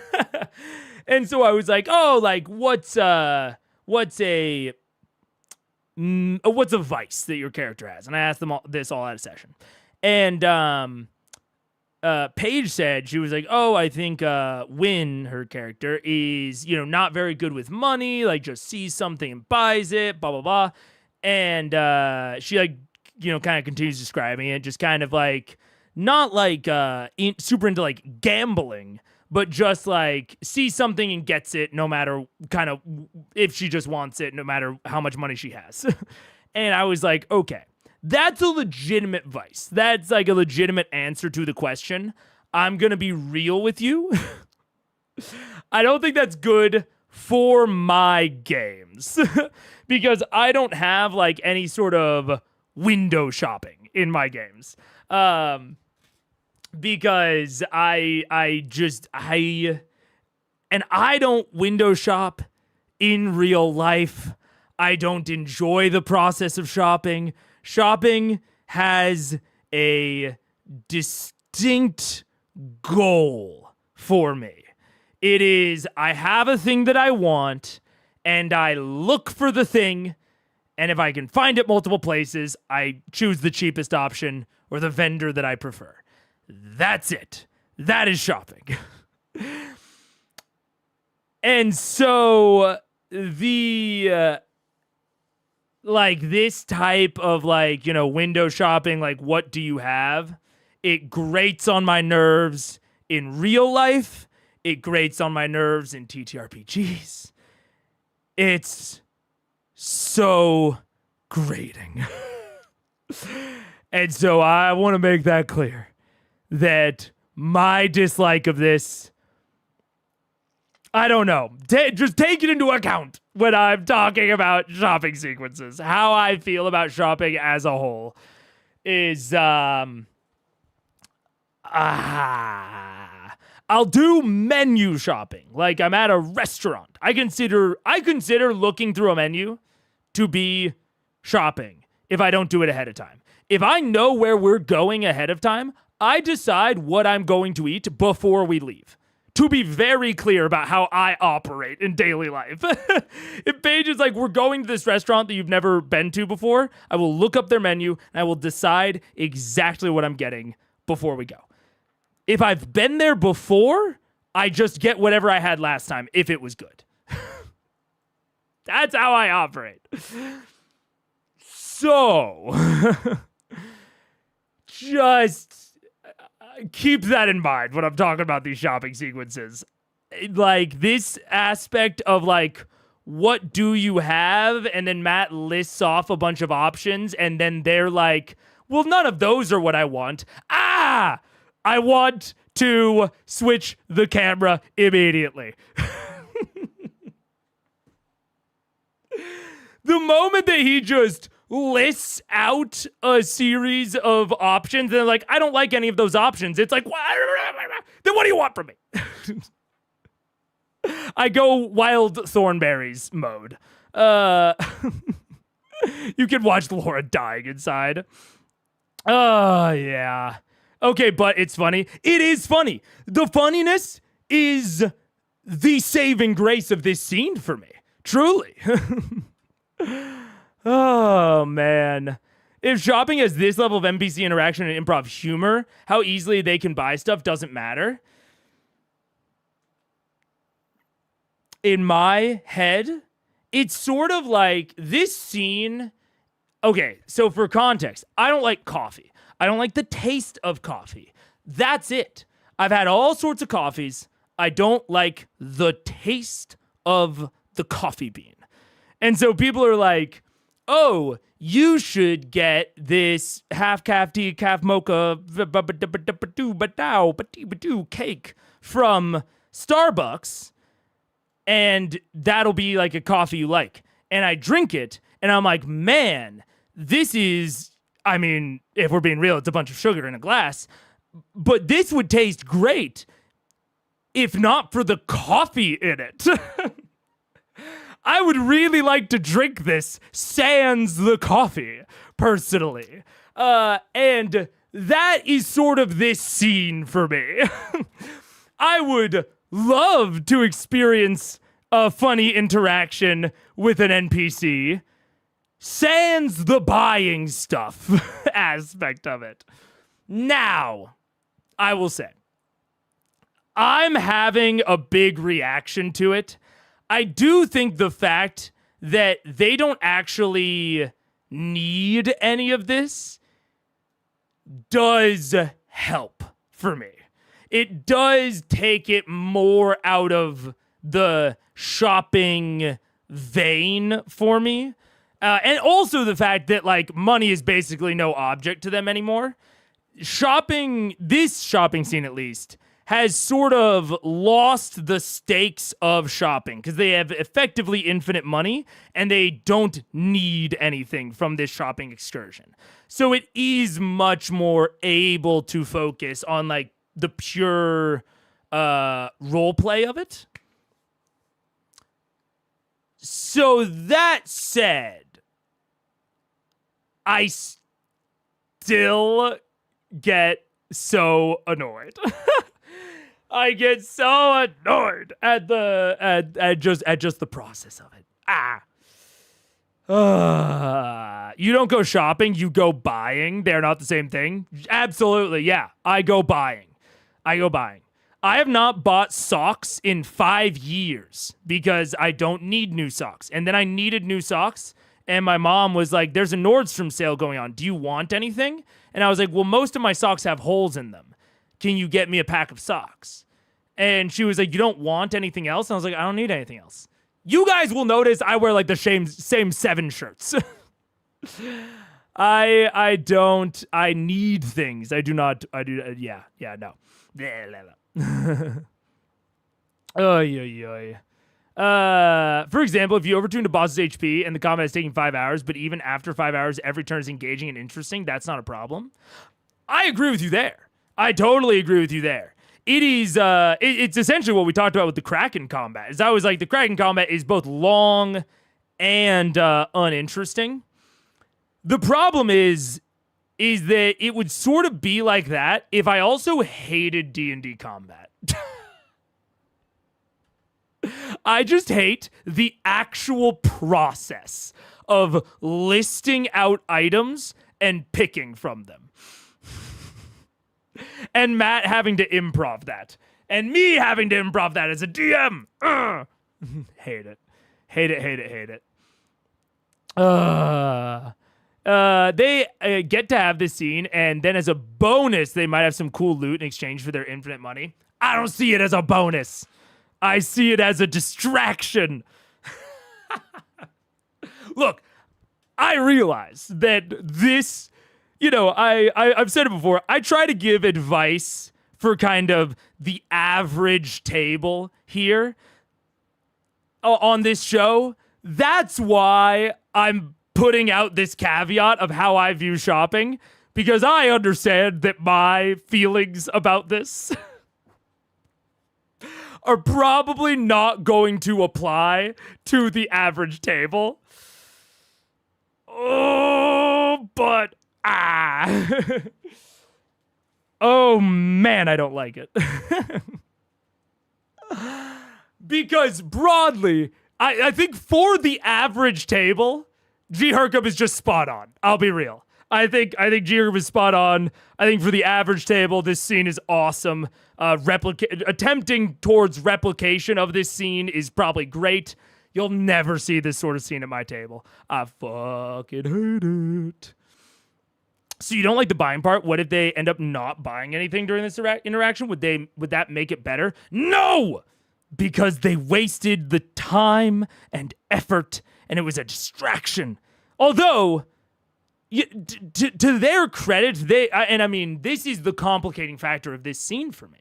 [SPEAKER 1] And so I was like, oh, like what's a vice that your character has? And I asked them this all out of session. And Paige said, she was like, oh, I think Wynn, her character, is, you know, not very good with money, like just sees something and buys it, blah, blah, blah. And she, like, you know, kind of continues describing it, just kind of like, not like super into like gambling, but just like sees something and gets it no matter kind of if she just wants it, no matter how much money she has. And I was like, okay. That's a legitimate vice. That's like a legitimate answer to the question. I'm going to be real with you. I don't think that's good for my games because I don't have like any sort of window shopping in my games. Because I don't window shop in real life. I don't enjoy the process of shopping. Shopping has a distinct goal for me. It is, I have a thing that I want, and I look for the thing, and if I can find it multiple places, I choose the cheapest option or the vendor that I prefer. That's it. That is shopping. And so the... like this type of like, you know, window shopping, like what do you have? It grates on my nerves in real life. It grates on my nerves in TTRPGs. It's so grating. And so I want to make that clear that my dislike of this, I don't know. Just take it into account when I'm talking about shopping sequences. How I feel about shopping as a whole is, I'll do menu shopping. Like I'm at a restaurant. I consider looking through a menu to be shopping if I don't do it ahead of time. If I know where we're going ahead of time, I decide what I'm going to eat before we leave. To be very clear about how I operate in daily life. If Paige is like, we're going to this restaurant that you've never been to before, I will look up their menu and I will decide exactly what I'm getting before we go. If I've been there before, I just get whatever I had last time if it was good. That's how I operate. So, just... keep that in mind when I'm talking about these shopping sequences. Like this aspect of like, what do you have? And then Matt lists off a bunch of options and then they're like, well, none of those are what I want. I want to switch the camera immediately. The moment that he just lists out a series of options and they're like, I don't like any of those options. It's like, then what do you want from me? I go wild Thornberries mode. You can watch Laura dying inside. Oh, yeah. Okay, but it's funny. It is funny. The funniness is the saving grace of this scene for me. Truly. Oh, man. If shopping has this level of NPC interaction and improv humor, how easily they can buy stuff doesn't matter. In my head, it's sort of like this scene. Okay, so for context, I don't like coffee. I don't like the taste of coffee. That's it. I've had all sorts of coffees. I don't like the taste of the coffee bean. And so people are like, oh, you should get this half-calf decaf mocha cake from Starbucks, and that'll be like a coffee you like. And I drink it, and I'm like, man, this is, I mean, if we're being real, it's a bunch of sugar in a glass, but this would taste great if not for the coffee in it. I would really like to drink this sans the coffee, personally. And that is sort of this scene for me. I would love to experience a funny interaction with an NPC, sans the buying stuff aspect of it. Now, I will say, I'm having a big reaction to it. I do think the fact that they don't actually need any of this does help for me. It does take it more out of the shopping vein for me. And also the fact that, like, money is basically no object to them anymore. This shopping scene at least, has sort of lost the stakes of shopping because they have effectively infinite money and they don't need anything from this shopping excursion. So it is much more able to focus on, like, the pure role play of it. So that said, I still get so annoyed. I get so annoyed at just the process of it. You don't go shopping, you go buying. They're not the same thing. Absolutely, yeah. I go buying. I have not bought socks in 5 years because I don't need new socks. And then I needed new socks, and my mom was like, there's a Nordstrom sale going on. Do you want anything? And I was like, well, most of my socks have holes in them. Can you get me a pack of socks? And she was like, you don't want anything else? And I was like, I don't need anything else. You guys will notice I wear like the same 7 shirts. I need things. I do not. No. For example, if you overtune a boss's HP and the combat is taking 5 hours, but even after 5 hours, every turn is engaging and interesting, that's not a problem. I agree with you there. I totally agree with you there. It is, it's essentially what we talked about with the Kraken combat. Is I was like, the Kraken combat is both long and uninteresting. The problem is that it would sort of be like that if I also hated D&D combat. I just hate the actual process of listing out items and picking from them. And Matt having to improv that. And me having to improv that as a DM. Hate it. They get to have this scene, and then as a bonus, they might have some cool loot in exchange for their infinite money. I don't see it as a bonus. I see it as a distraction. Look, I realize that this, I've said it before. I try to give advice for kind of the average table here on this show. That's why I'm putting out this caveat of how I view shopping, because I understand that my feelings about this are probably not going to apply to the average table. Oh, but oh man, I don't like it. Because broadly, I think for the average table, G Hercup is just spot on. I'll be real. I think G Hercup is spot on. I think for the average table, this scene is awesome. Attempting towards replication of this scene is probably great. You'll never see this sort of scene at my table. I fucking hate it. So you don't like the buying part? What if they end up not buying anything during this interaction? Would that make it better? No! Because they wasted the time and effort, and it was a distraction. Although, to their credit, this is the complicating factor of this scene for me,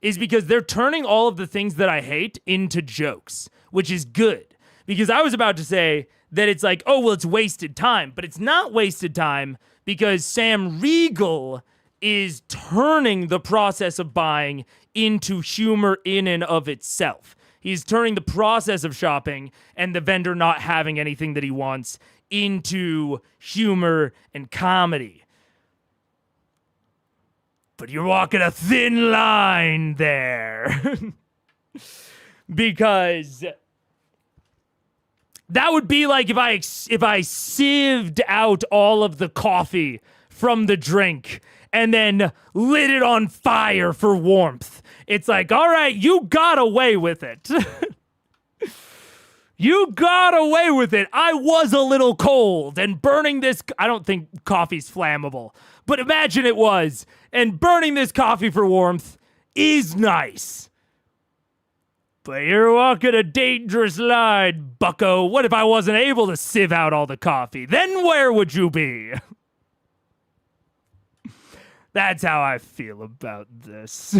[SPEAKER 1] is because they're turning all of the things that I hate into jokes, which is good. Because I was about to say that it's like, oh, well, it's wasted time. But it's not wasted time because Sam Riegel is turning the process of buying into humor in and of itself. He's turning the process of shopping and the vendor not having anything that he wants into humor and comedy. But you're walking a thin line there. Because that would be like if I sieved out all of the coffee from the drink and then lit it on fire for warmth. It's like, all right, you got away with it. You got away with it. I was a little cold, and burning this, I don't think coffee's flammable, but imagine it was. And burning this coffee for warmth is nice. But you're walking a dangerous line, bucko. What if I wasn't able to sieve out all the coffee? Then where would you be? That's how I feel about this.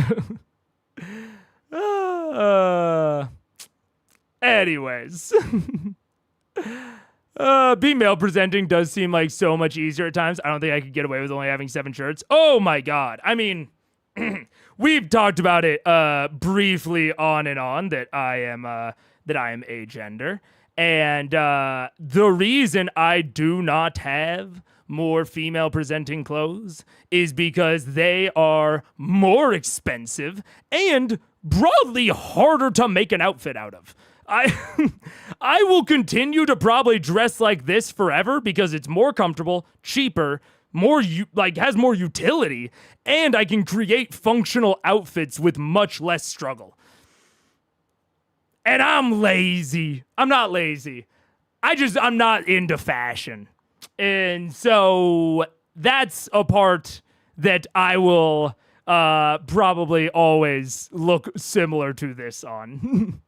[SPEAKER 1] Anyways. Being male presenting does seem like so much easier at times. I don't think I could get away with only having 7 shirts. Oh my god. I mean, we've talked about it briefly on and on that I am agender. And the reason I do not have more female presenting clothes is because they are more expensive and broadly harder to make an outfit out of. I will continue to probably dress like this forever because it's more comfortable, cheaper, has more utility, and I can create functional outfits with much less struggle. And I'm lazy. I'm not lazy. I'm not into fashion. And so that's a part that I will probably always look similar to this on.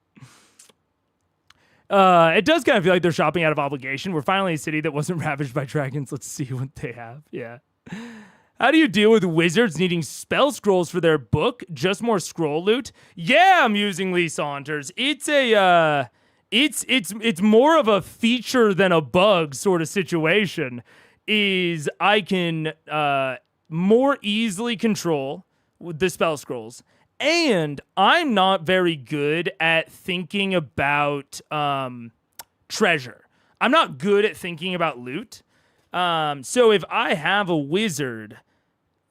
[SPEAKER 1] It does kind of feel like they're shopping out of obligation. We're finally a city that wasn't ravaged by dragons. Let's see what they have. Yeah. How do you deal with wizards needing spell scrolls for their book? Just more scroll loot? Yeah, I'm using Lee Saunders. It's a it's more of a feature than a bug sort of situation. Is I can more easily control the spell scrolls. And I'm not very good at thinking about treasure. I'm not good at thinking about loot. So if I have a wizard,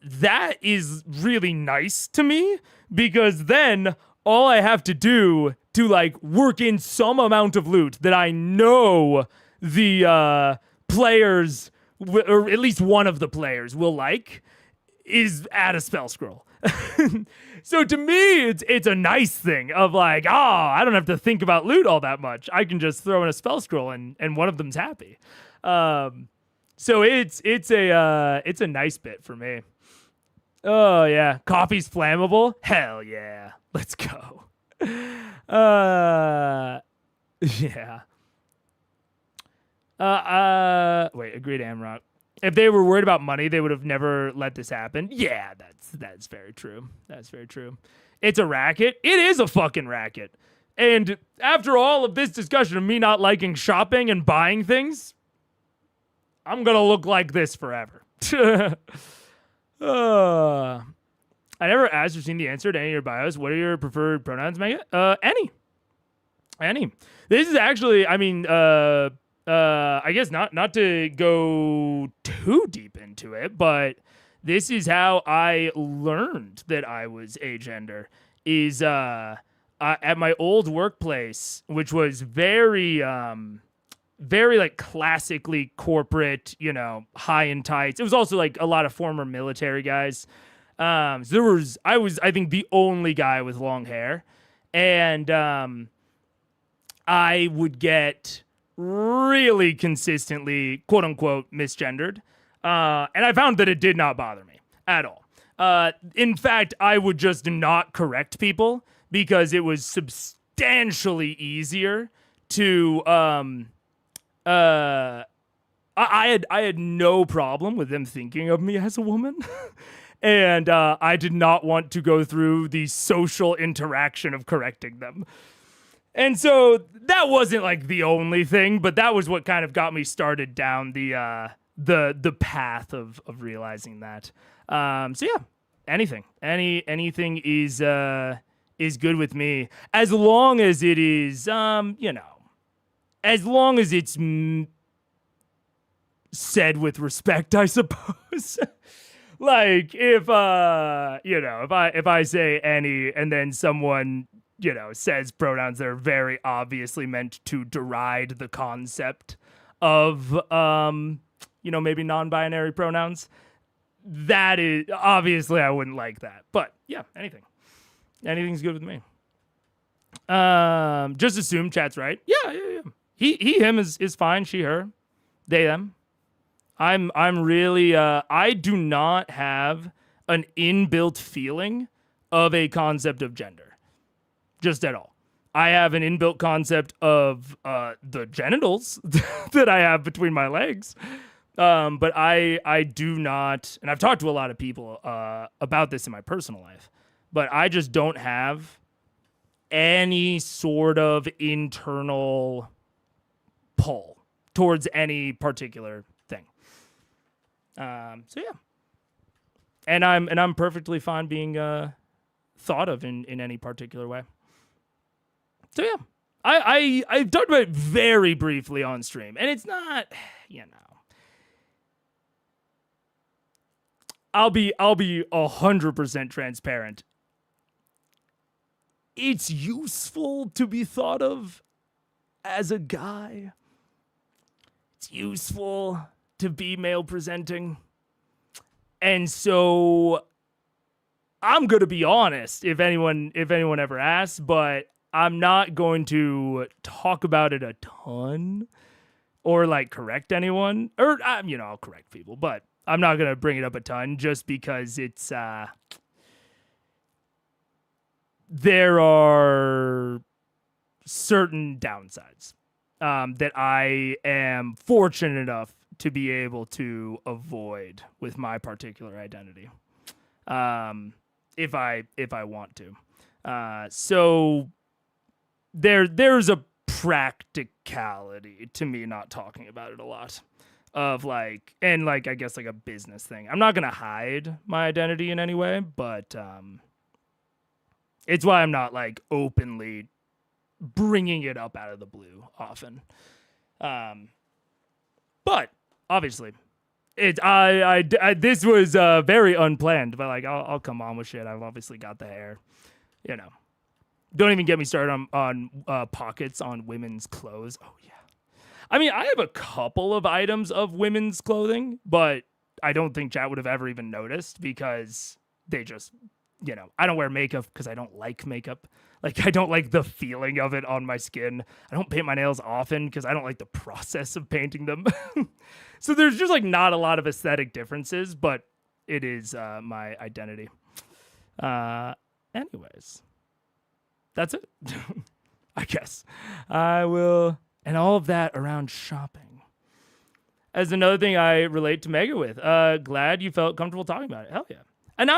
[SPEAKER 1] that is really nice to me because then all I have to do to like work in some amount of loot that I know the players, or at least one of the players will like, is add a spell scroll. So to me, it's a nice thing of like, I don't have to think about loot all that much. I can just throw in a spell scroll and one of them's happy. So it's a nice bit for me. Oh yeah, coffee's flammable? Hell yeah, let's go. Yeah. Wait, agreed, Amrock. If they were worried about money, they would have never let this happen. Yeah, that's very true. That's very true. It's a racket. It is a fucking racket. And after all of this discussion of me not liking shopping and buying things, I'm gonna look like this forever. I never asked or seen the answer to any of your bios. What are your preferred pronouns, Mega? Any. This is actually, I mean, I guess not to go too deep into it, but this is how I learned that I was agender. Is at my old workplace, which was very like classically corporate, high and tights. It was also like a lot of former military guys. So I was I think the only guy with long hair, and I would get really consistently, quote unquote, misgendered. And I found that it did not bother me at all. In fact, I would just not correct people because it was substantially easier to, I had no problem with them thinking of me as a woman. And I did not want to go through the social interaction of correcting them. And so that wasn't like the only thing, but that was what kind of got me started down the path of realizing that. So yeah, anything is is good with me, as long as it is, as long as it's said with respect, I suppose. Like if if I say any and then someone says pronouns that are very obviously meant to deride the concept of maybe non-binary pronouns, that is obviously I wouldn't like that. But yeah, anything's good with me. Just assume chat's right. Yeah. He him is fine. She her, they them. I'm really I do not have an inbuilt feeling of a concept of gender, just at all. I have an inbuilt concept of the genitals that I have between my legs, but I do not, and I've talked to a lot of people about this in my personal life, but I just don't have any sort of internal pull towards any particular thing. So yeah, and I'm perfectly fine being thought of in any particular way. So yeah, I talked about it very briefly on stream, and it's not, I'll be 100% transparent. It's useful to be thought of as a guy. It's useful to be male presenting. And so I'm going to be honest if anyone ever asks, but I'm not going to talk about it a ton or like correct anyone, or I'll correct people, but I'm not going to bring it up a ton just because it's there are certain downsides that I am fortunate enough to be able to avoid with my particular identity, if I want to. So there's a practicality to me not talking about it a lot, of I guess like a business thing. I'm not gonna hide my identity in any way, but it's why I'm not like openly bringing it up out of the blue often. But obviously, this was very unplanned. But like, I'll come on with shit. I've obviously got the hair, Don't even get me started on pockets on women's clothes. Oh yeah, I mean, I have a couple of items of women's clothing, but I don't think chat would have ever even noticed because they just, I don't wear makeup because I don't like makeup. Like, I don't like the feeling of it on my skin. I don't paint my nails often because I don't like the process of painting them. So there's just like not a lot of aesthetic differences, but it is my identity. Anyways, that's it. I guess I will, and all of that around shopping. As another thing I relate to Mega with. Glad you felt comfortable talking about it. Hell yeah. And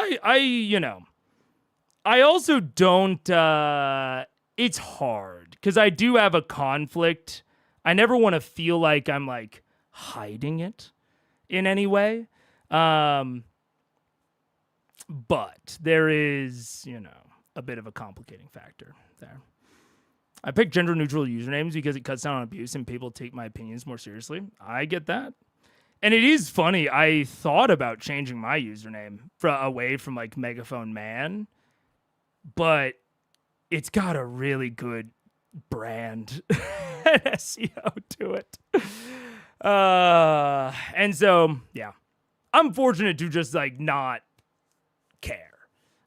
[SPEAKER 1] I also don't, it's hard because I do have a conflict. I never want to feel like I'm like hiding it in any way. But there is, a bit of a complicating factor there. I pick gender neutral usernames because it cuts down on abuse and people take my opinions more seriously. I get that. And it is funny. I thought about changing my username away from like Megaphone Man, but it's got a really good brand SEO to it. And so, yeah, I'm fortunate to just like not care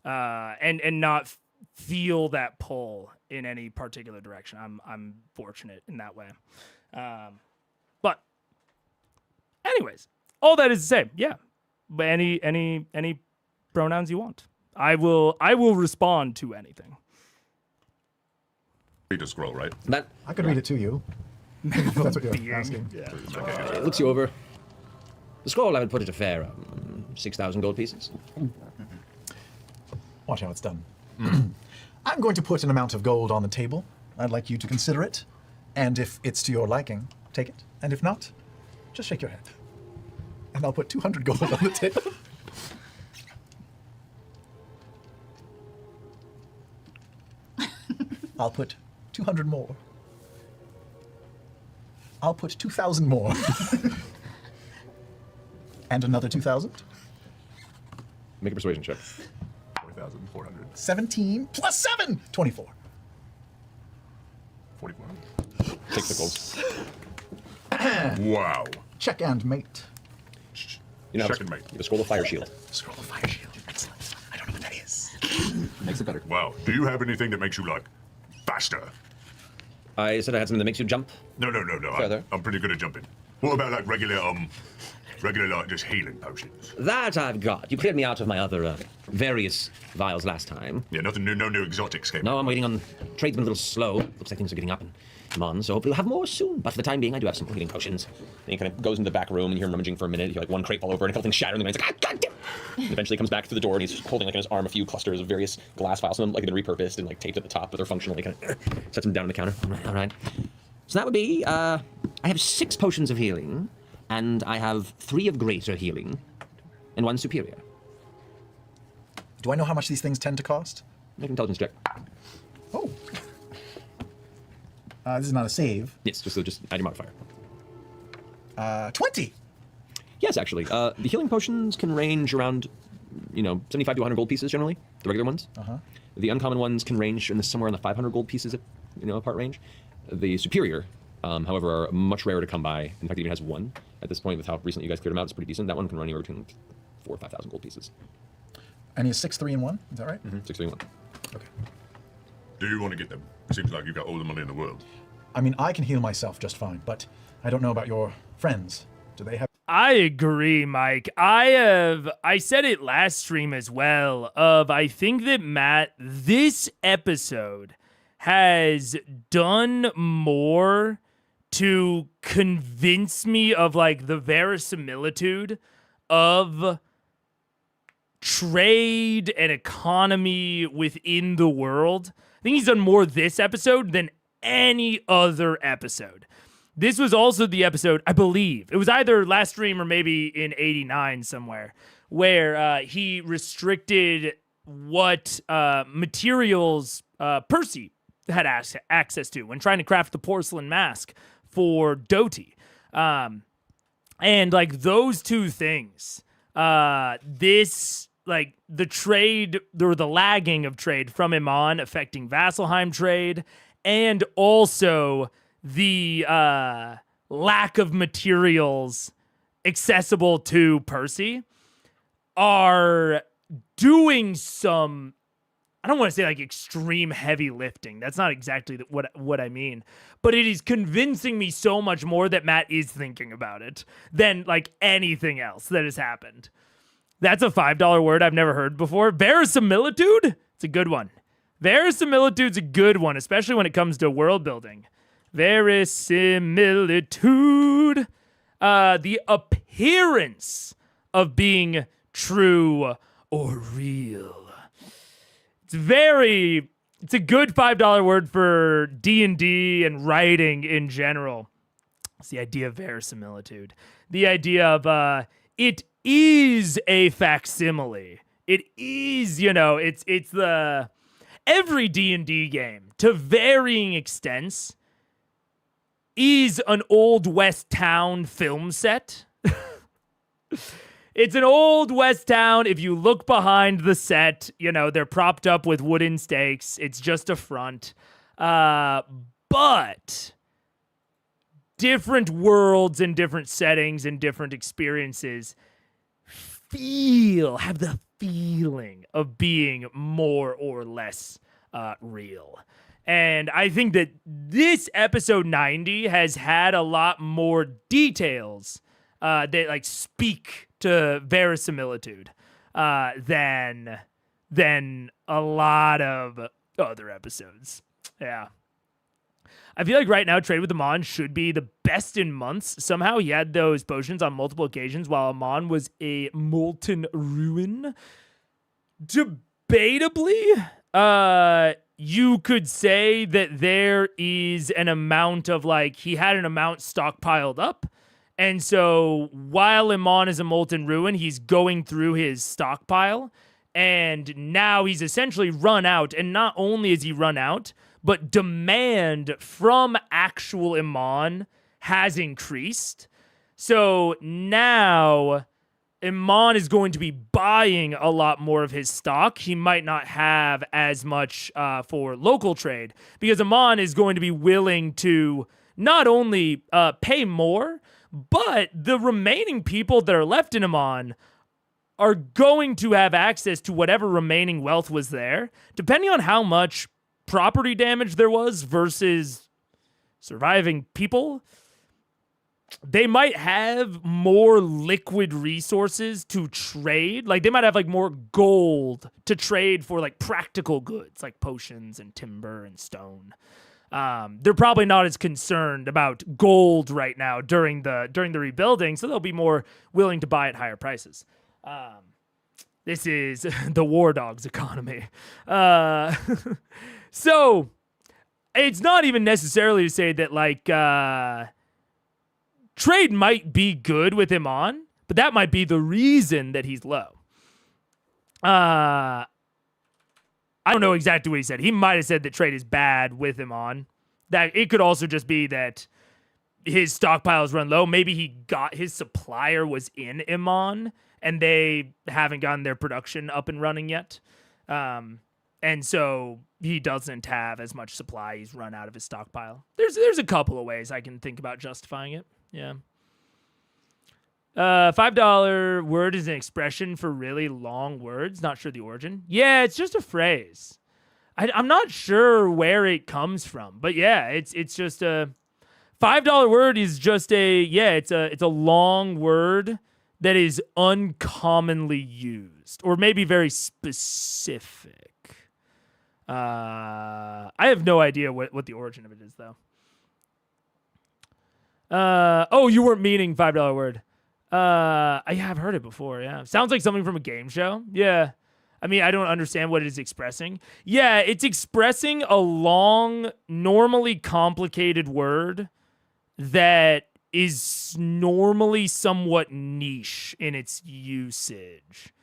[SPEAKER 1] and not feel that pull in any particular direction. I'm fortunate in that way. But anyways, all that is to say, yeah, but any pronouns you want. I will respond to anything.
[SPEAKER 4] Read a scroll, right?
[SPEAKER 7] That
[SPEAKER 3] I could read it to you. If that's what you're asking.
[SPEAKER 1] Yeah.
[SPEAKER 7] it looks you over. The scroll, I would put it a fair 6,000 gold pieces.
[SPEAKER 3] Watch how it's done. I'm going to put an amount of gold on the table. I'd like you to consider it. And if it's to your liking, take it. And if not, just shake your head. And I'll put 200 gold on the table. I'll put 200 more. I'll put 2,000 more. And another 2,000.
[SPEAKER 7] Make a persuasion check.
[SPEAKER 4] 4,400.
[SPEAKER 3] 17 plus 7. 24.
[SPEAKER 4] 4,400.
[SPEAKER 7] Take the gold.
[SPEAKER 4] Wow.
[SPEAKER 3] Check and mate.
[SPEAKER 7] You know,
[SPEAKER 4] Check and mate.
[SPEAKER 7] the scroll of fire shield.
[SPEAKER 3] Scroll of fire shield. Excellent. I don't know what that is.
[SPEAKER 5] Makes it better.
[SPEAKER 4] Wow. Do you have anything that makes you, like, faster?
[SPEAKER 7] I said I had something that makes you jump.
[SPEAKER 4] No.
[SPEAKER 7] Further.
[SPEAKER 4] I'm pretty good at jumping. What about, like, regular, like, just healing potions?
[SPEAKER 7] That I've got. You cleared me out of my other various vials last time.
[SPEAKER 4] Yeah, nothing new, no new exotics came.
[SPEAKER 7] No, I'm waiting on trade's been a little slow. Looks like things are getting up and on, so hopefully we'll have more soon. But for the time being, I do have some healing potions. And he kind of goes into the back room, and you hear him rummaging for a minute. You hear like one crate fall over, and a couple things shatter, and he's like, God damn! And eventually comes back through the door, and he's holding like in his arm a few clusters of various glass vials. Some of them like have been repurposed and like taped at the top, but they're functional. He kind of sets them down on the counter. All right. So that would be, I have 6 potions of healing, and I have 3 of greater healing, and 1 superior.
[SPEAKER 3] Do I know how much these things tend to cost?
[SPEAKER 7] Make an intelligence check.
[SPEAKER 3] Oh. This is not a save.
[SPEAKER 7] Yes, just add your modifier.
[SPEAKER 3] 20.
[SPEAKER 7] Yes, actually. The healing potions can range around, 75 to 100 gold pieces generally, the regular ones.
[SPEAKER 3] Uh-huh.
[SPEAKER 7] The uncommon ones can range somewhere in the 500 gold pieces, apart range. The superior, however, are much rarer to come by. In fact, it even has 1 at this point with how recently you guys cleared them out. It's pretty decent. That one can run anywhere between 4,000 or 5,000 gold pieces.
[SPEAKER 3] And he's 6, 3, and 1. Is that right?
[SPEAKER 7] 6, 3, 1.
[SPEAKER 3] Okay.
[SPEAKER 4] Do you want to get them? It seems like you've got all the money in the world.
[SPEAKER 3] I mean, I can heal myself just fine, but I don't know about your friends. Do they have...
[SPEAKER 1] I agree, Mike. I said it last stream as well. I think that Matt, this episode has done more to convince me of like the verisimilitude of trade and economy within the world. I think he's done more this episode than any other episode. This was also the episode, I believe, it was either last stream or maybe in 89 somewhere, where he restricted what materials Percy had access to when trying to craft the porcelain mask for Doty. And like those two things, this, like the trade, or the lagging of trade from Iman affecting Vasselheim trade, and also the lack of materials accessible to Percy are doing some, I don't want to say like extreme heavy lifting. That's not exactly what I mean. But it is convincing me so much more that Matt is thinking about it than like anything else that has happened. That's a $5 word I've never heard before. Verisimilitude? It's a good one. Verisimilitude's a good one, especially when it comes to world building. Verisimilitude. The appearance of being true or real. It's a good $5 word for D&D and writing in general. It's the idea of verisimilitude. The idea of it is a facsimile. It is, it's the every D&D game to varying extents is an old West town film set. It's an old West town. If you look behind the set, they're propped up with wooden stakes. It's just a front. But different worlds and different settings and different experiences have the feeling of being more or less real. And I think that this episode 90 has had a lot more details that like speak to verisimilitude than a lot of other episodes. Yeah. I feel like right now Trade with Amon should be the best in months. Somehow he had those potions on multiple occasions while Amon was a molten ruin. Debatably, you could say that there is an amount of like, he had an amount stockpiled up. And so while Iman is a molten ruin, he's going through his stockpile. And now he's essentially run out. And not only is he run out, but demand from actual Iman has increased. So now Iman is going to be buying a lot more of his stock. He might not have as much for local trade because Iman is going to be willing to not only pay more, but the remaining people that are left in Iman are going to have access to whatever remaining wealth was there, depending on how much property damage there was versus surviving people. They might have more liquid resources to trade. Like they might have like more gold to trade for like practical goods like potions and timber and stone. They're probably not as concerned about gold right now during the rebuilding, so they'll be more willing to buy at higher prices. This is the War Dogs economy. So it's not even necessarily to say that like trade might be good with him on, but that might be the reason that he's low. I don't know exactly what he said. He might have said that trade is bad with him on. That it could also just be that his stockpiles run low. Maybe his supplier was in Iman and they haven't gotten their production up and running yet. And so he doesn't have as much supply. He's run out of his stockpile. There's a couple of ways I can think about justifying it. Yeah. $5 word is an expression for really long words. Not sure the origin. Yeah, it's just a phrase. I'm not sure where it comes from, but yeah, it's just a $5 word is just it's a long word that is uncommonly used or maybe very specific. I have no idea what the origin of it is though. Oh, you weren't meaning $5 word. Yeah, I've heard it before. Yeah. Sounds like something from a game show. Yeah. I mean, I don't understand what it is expressing. Yeah, it's expressing a long, normally complicated word that is normally somewhat niche in its usage.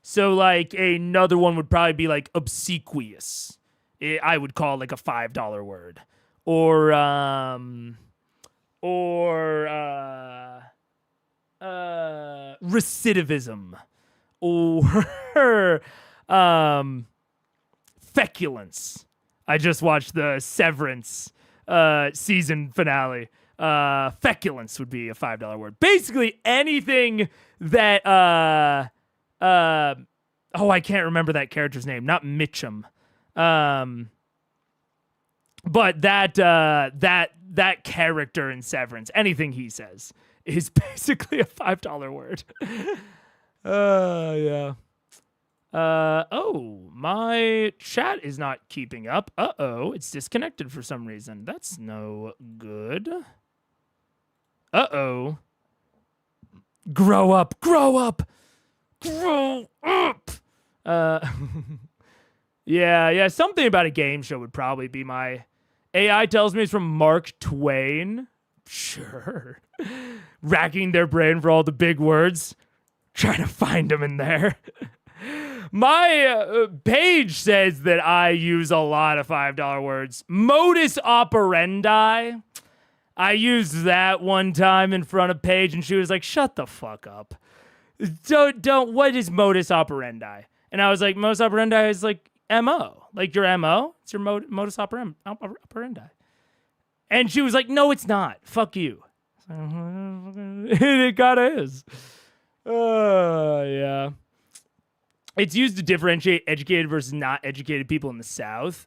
[SPEAKER 1] So, like, another one would probably be, like, obsequious. I would call, like, a $5 word. Or recidivism. Or feculence. I just watched the Severance season finale. Feculence would be a $5 word. Basically anything that I can't remember that character's name. Not Mitchum. But that character in Severance, anything he says is basically a $5 word. Yeah. My chat is not keeping up. It's disconnected for some reason. That's no good. Grow up. Yeah, something about a game show would probably be my... AI tells me it's from Mark Twain. Sure. Racking their brain for all the big words. Trying to find them in there. My page says that I use a lot of $5 words. Modus operandi. I used that one time in front of Paige, and she was like, "Shut the fuck up. Don't. What is modus operandi?" And I was like, "Modus operandi is like MO, like your MO. It's your modus operandi." And she was like, "No, it's not. Fuck you." It kind of is. Yeah. It's used to differentiate educated versus not educated people in the South.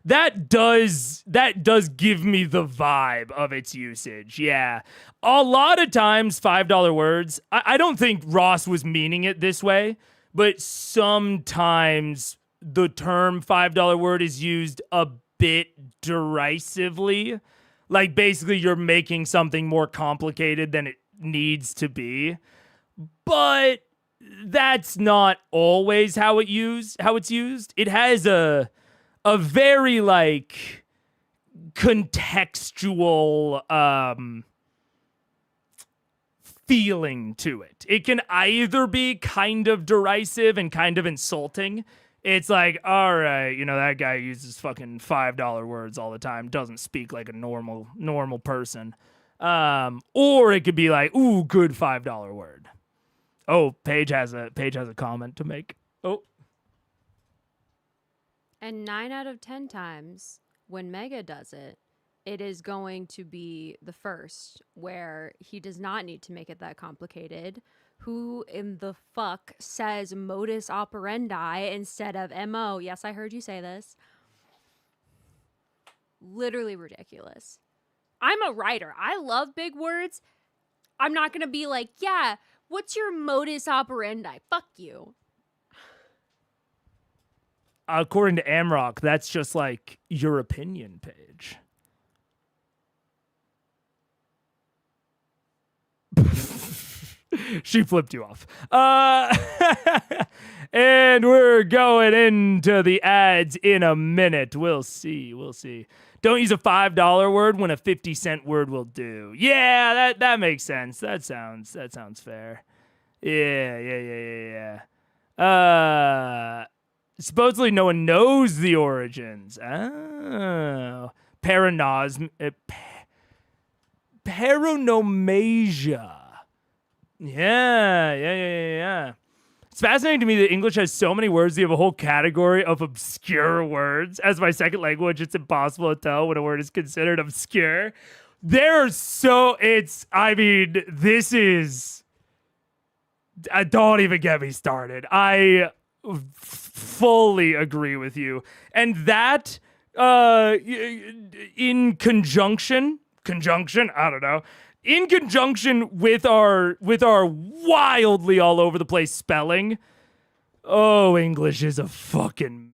[SPEAKER 1] That does give me the vibe of its usage. Yeah. A lot of times, $5 words, I don't think Ross was meaning it this way, but sometimes the term $5 word is used a bit derisively. Like basically you're making something more complicated than it needs to be. But that's not always how it's used. It has a very like contextual feeling to it. It can either be kind of derisive and kind of insulting, It's like, all right, you know, that guy uses fucking $5 words all the time, doesn't speak like a normal person. Or it could be like, ooh, good $5 word. Oh, Paige has a comment to make. Oh.
[SPEAKER 8] And 9 out of 10 times when Mega does it, it is going to be the first where he does not need to make it that complicated. Who in the fuck says modus operandi instead of MO? Yes, I heard you say this. Literally ridiculous. I'm a writer. I love big words. I'm not going to be like, yeah, what's your modus operandi? Fuck you.
[SPEAKER 1] According to Amrock, that's just like your opinion page. She flipped you off. And we're going into the ads in a minute. We'll see. Don't use a $5 word when a 50-cent word will do. Yeah, that makes sense. That sounds fair. Yeah. Supposedly no one knows the origins. Oh. Paronomasia. Yeah. It's fascinating to me that English has so many words. You have a whole category of obscure words. As my second language, it's impossible to tell when a word is considered obscure. This is... don't even get me started. I fully agree with you. And that, in conjunction, I don't know, in conjunction with our wildly all over the place spelling, oh, English is a fucking...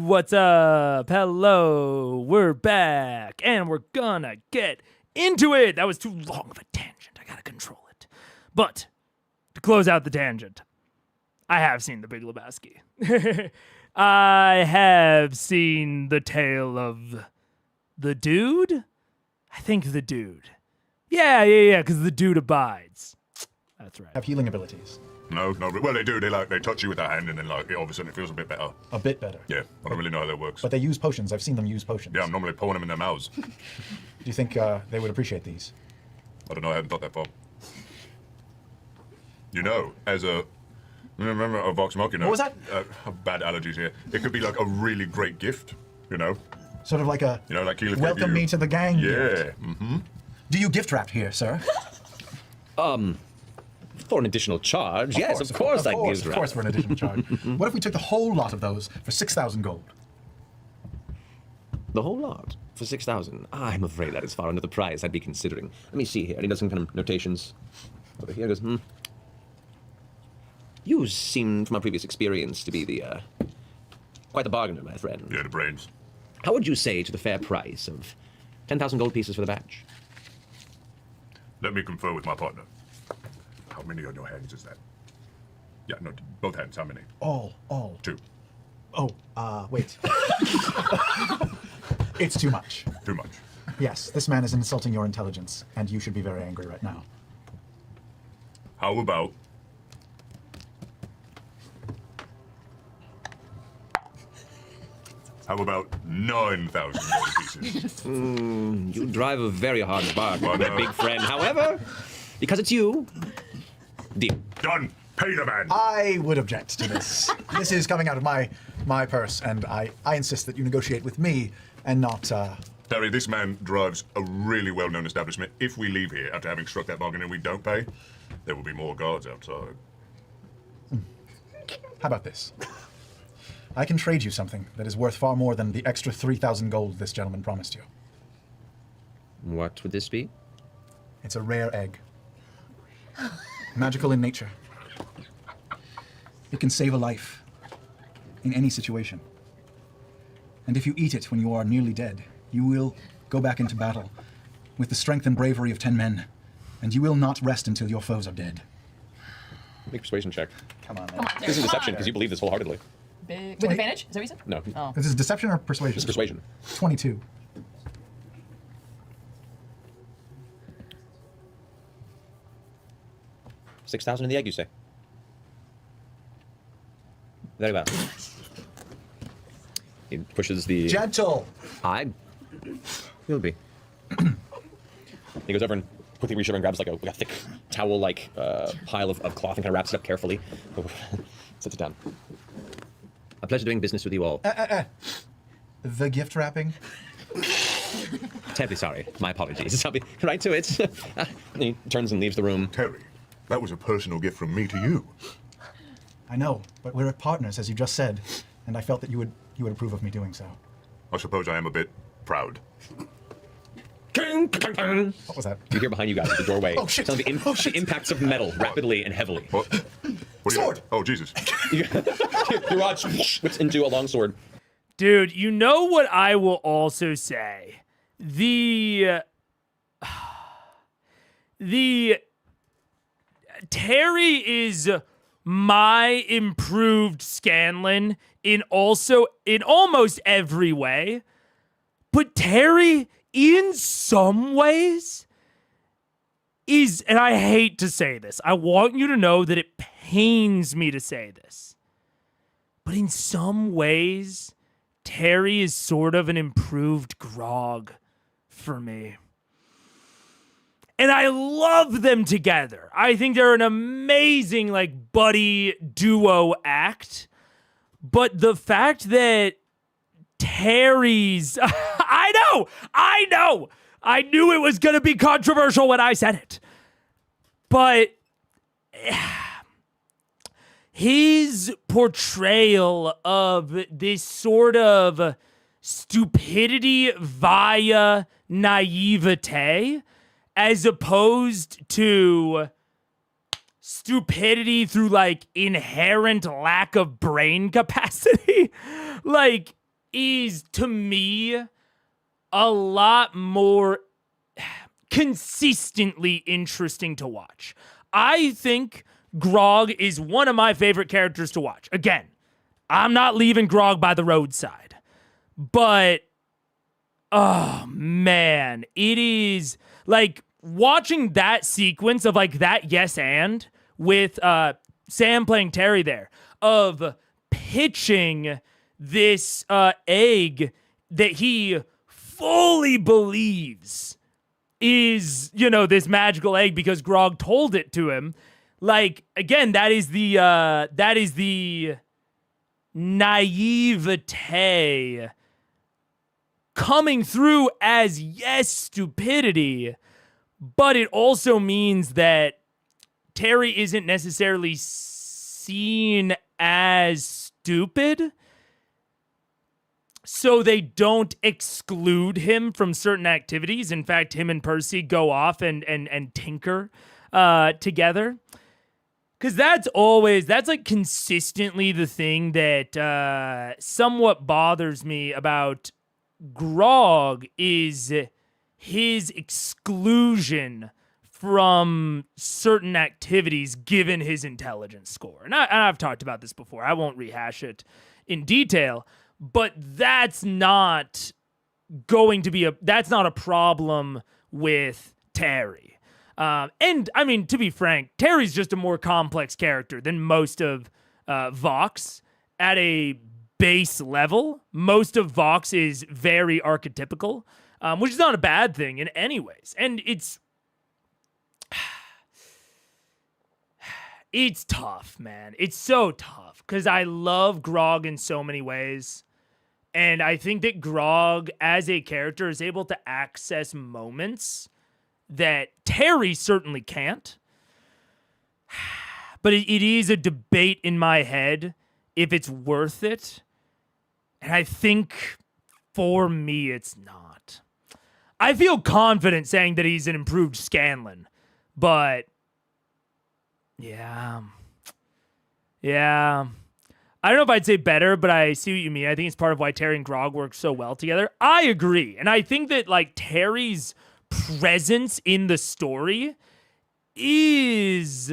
[SPEAKER 1] What's up? Hello. We're back and we're gonna get into it. That was too long of a tangent. I gotta control it. But to close out the tangent, I have seen The Big Lebowski. I have seen The Tale of the Dude. I think the Dude. Yeah, because the dude abides. That's right.
[SPEAKER 3] Have healing abilities.
[SPEAKER 4] No, well they do. They touch you with their hand, and then all of a sudden it feels a bit better.
[SPEAKER 3] A bit better.
[SPEAKER 4] Yeah, I don't really know how that works.
[SPEAKER 3] But they use potions. I've seen them use potions.
[SPEAKER 4] Yeah, I'm normally pouring them in their mouths.
[SPEAKER 3] Do you think they would appreciate these?
[SPEAKER 4] I don't know. I haven't thought that far. You know, as a remember a Vox Machina.
[SPEAKER 3] What was that?
[SPEAKER 4] Bad allergies here. It could be like a really great gift. You know.
[SPEAKER 3] Sort of like a.
[SPEAKER 4] You know, like Keyleth gave
[SPEAKER 3] Welcome
[SPEAKER 4] you.
[SPEAKER 3] me to the gang.
[SPEAKER 4] Yeah.
[SPEAKER 3] Gift. Do you gift wrap here, sir?
[SPEAKER 7] For an additional charge, yes, of course I gift
[SPEAKER 3] Of
[SPEAKER 7] wrap.
[SPEAKER 3] course, for an additional charge. What if we took the whole lot of those for 6,000 gold?
[SPEAKER 7] The whole lot for 6,000. I'm afraid that is far under the price I'd be considering. Let me see here. And he does some kind of notations. Over here goes, You seem, from our previous experience, to be quite the bargainer, my friend.
[SPEAKER 4] Yeah, the brains.
[SPEAKER 7] How would you say to the fair price of 10,000 gold pieces for the badge?
[SPEAKER 4] Let me confer with my partner. How many on your hands is that? Yeah, no, both hands. How many?
[SPEAKER 3] All.
[SPEAKER 4] 2.
[SPEAKER 3] Oh, wait. It's too much.
[SPEAKER 4] Too much.
[SPEAKER 3] Yes, this man is insulting your intelligence, and you should be very angry right now.
[SPEAKER 4] How about? How about 9,000 gold pieces?
[SPEAKER 7] You drive a very hard bargain,
[SPEAKER 4] Well,
[SPEAKER 7] my
[SPEAKER 4] no.
[SPEAKER 7] big friend. However, because it's you, deal.
[SPEAKER 4] Done. Pay the man.
[SPEAKER 3] I would object to this. This is coming out of my purse, and I insist that you negotiate with me and not.
[SPEAKER 4] Terry, this man drives a really well-known establishment. If we leave here after having struck that bargain and we don't pay, there will be more guards outside.
[SPEAKER 3] How about this? I can trade you something that is worth far more than the extra 3,000 gold this gentleman promised you.
[SPEAKER 7] What would this be?
[SPEAKER 3] It's a rare egg. Magical in nature. It can save a life in any situation. And if you eat it when you are nearly dead, you will go back into battle with the strength and bravery of 10 men, and you will not rest until your foes are dead.
[SPEAKER 2] Make a persuasion check.
[SPEAKER 3] Come on, man.
[SPEAKER 6] Come on,
[SPEAKER 2] This is
[SPEAKER 6] Derek,
[SPEAKER 2] deception
[SPEAKER 6] come
[SPEAKER 2] because you believe this wholeheartedly.
[SPEAKER 6] on. With advantage? Is that what you said?
[SPEAKER 2] No,
[SPEAKER 6] Oh.
[SPEAKER 3] Is this deception or persuasion?
[SPEAKER 2] it's persuasion.
[SPEAKER 3] 22.
[SPEAKER 2] $6,000 in the egg, you say? Very well. He pushes the.
[SPEAKER 3] Gentle!
[SPEAKER 7] I will be.
[SPEAKER 2] He goes over and quickly reaches over and grabs like a thick towel-like pile of cloth and kind of wraps it up carefully. Sets it down.
[SPEAKER 7] A pleasure doing business with you all.
[SPEAKER 3] The gift wrapping?
[SPEAKER 7] Terribly sorry. My apologies. I'll be right to it. And he turns and leaves the room.
[SPEAKER 4] Terry, that was a personal gift from me to you.
[SPEAKER 3] I know, but we're partners, as you just said, and I felt that you would approve of me doing so.
[SPEAKER 4] I suppose I am a bit proud.
[SPEAKER 3] What was that?
[SPEAKER 2] You hear behind you guys at the doorway.
[SPEAKER 3] Oh, shit.
[SPEAKER 2] Some of the,
[SPEAKER 3] Oh, shit.
[SPEAKER 2] the impacts of metal rapidly and heavily.
[SPEAKER 4] What? What do you
[SPEAKER 3] Sword!
[SPEAKER 4] Oh, Jesus.
[SPEAKER 2] Your rod whips into a long sword.
[SPEAKER 1] Dude, you know what I will also say? The Terry is my improved Scanlan in almost every way. But Terry, in some ways, is, and I hate to say this, I want you to know that it pains me to say this, but in some ways, Terry is sort of an improved Grog for me. And I love them together. I think they're an amazing, like, buddy duo act. But the fact that Terry's... I know! I knew it was going to be controversial when I said it. But his portrayal of this sort of stupidity via naivete, as opposed to stupidity through like inherent lack of brain capacity, like is, to me, a lot more consistently interesting to watch. I think Grog is one of my favorite characters to watch. Again, I'm not leaving Grog by the roadside. But, oh, man, it is, like, watching that sequence of, like, that yes and with Sam playing Terry there, of pitching this egg that he fully believes is, you know, this magical egg because Grog told it to him. Like, again, that is the naivete coming through as yes stupidity, but it also means that Terry isn't necessarily seen as stupid, so they don't exclude him from certain activities. In fact, him and Percy go off and tinker together. Because that's like consistently the thing that somewhat bothers me about Grog is his exclusion from certain activities given his intelligence score. And I've talked about this before. I won't rehash it in detail, but that's not a problem with Terry. And I mean, to be frank, Terry's just a more complex character than most of Vox at a base level. Most of Vox is very archetypical, which is not a bad thing in any ways. And it's tough, man. It's so tough because I love Grog in so many ways. And I think that Grog as a character is able to access moments that Terry certainly can't. But it is a debate in my head if it's worth it. And I think for me, it's not. I feel confident saying that he's an improved Scanlan, but yeah. I don't know if I'd say better, but I see what you mean. I think it's part of why Terry and Grog work so well together. I agree. And I think that like Terry's presence in the story is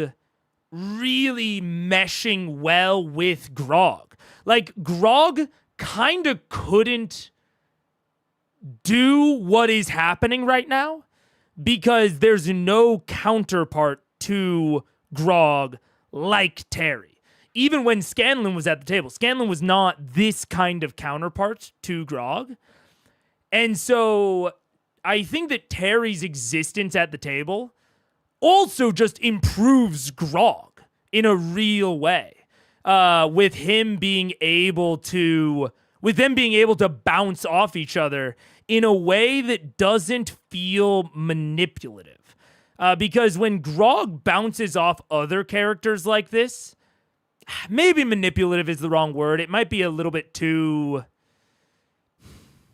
[SPEAKER 1] really meshing well with Grog. Like Grog kind of couldn't do what is happening right now because there's no counterpart to Grog like Terry. Even when Scanlan was at the table, Scanlan was not this kind of counterpart to Grog. And so I think that Terry's existence at the table also just improves Grog in a real way. With them being able to bounce off each other in a way that doesn't feel manipulative. Because when Grog bounces off other characters like this, maybe manipulative is the wrong word. It might be a little bit too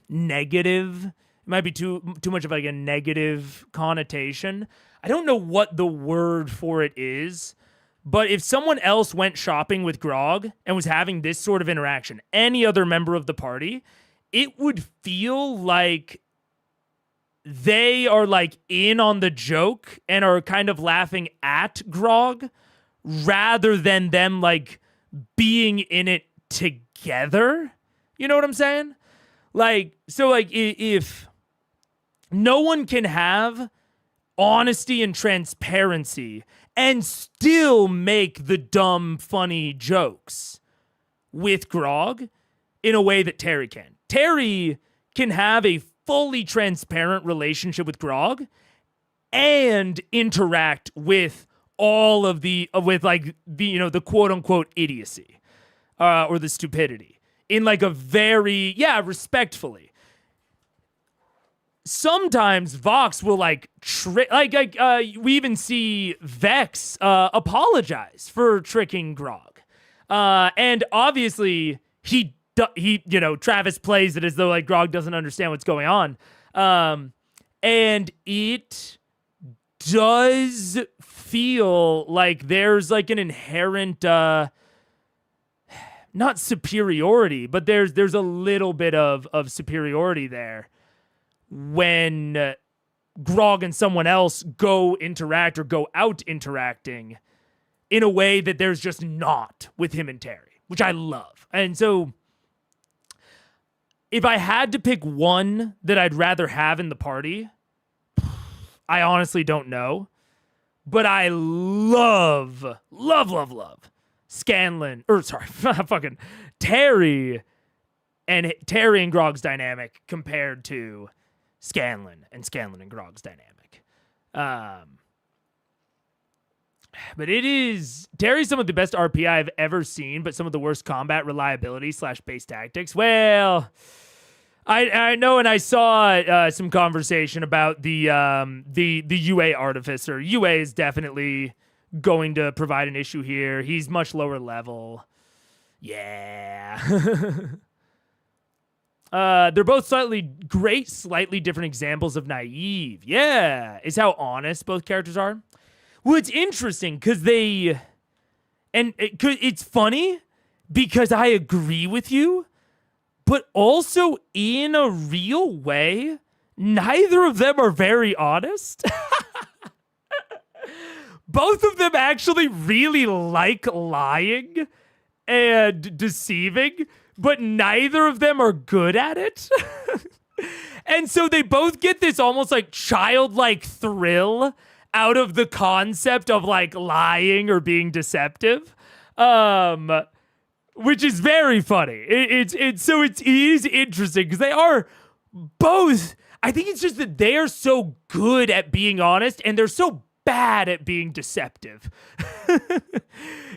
[SPEAKER 1] negative. It might be too much of like a negative connotation. I don't know what the word for it is, but if someone else went shopping with Grog and was having this sort of interaction, any other member of the party, it would feel like they are like in on the joke and are kind of laughing at Grog rather than them like being in it together. You know what I'm saying? Like, so like if no one can have honesty and transparency and still make the dumb, funny jokes with Grog in a way that Terry can. Terry can have a fully transparent relationship with Grog and interact with all of the quote unquote idiocy or the stupidity in like a very, respectfully. Sometimes Vox will like we even see Vex apologize for tricking Grog. And obviously Travis plays it as though like Grog doesn't understand what's going on. And it does feel like there's like an inherent not superiority, but there's a little bit of superiority there when Grog and someone else go interact or go out interacting in a way that there's just not with him and Terry, which I love. And so if I had to pick one that I'd rather have in the party, I honestly don't know. But I love fucking Terry and Grog's dynamic compared to Scanlan and Grog's dynamic. But Terry's some of the best RP I've ever seen, but some of the worst combat reliability / base tactics. Well, I know, and I saw some conversation about the UA artificer. UA is definitely going to provide an issue here. He's much lower level. Yeah. They're both slightly different examples of naive. Yeah, is how honest both characters are. Well, it's interesting because it's funny because I agree with you, but also in a real way, neither of them are very honest. Both of them actually really like lying and deceiving, but neither of them are good at it. And so they both get this almost like childlike thrill out of the concept of like lying or being deceptive, which is very funny. It is interesting because they are both. I think it's just that they are so good at being honest and they're so bad at being deceptive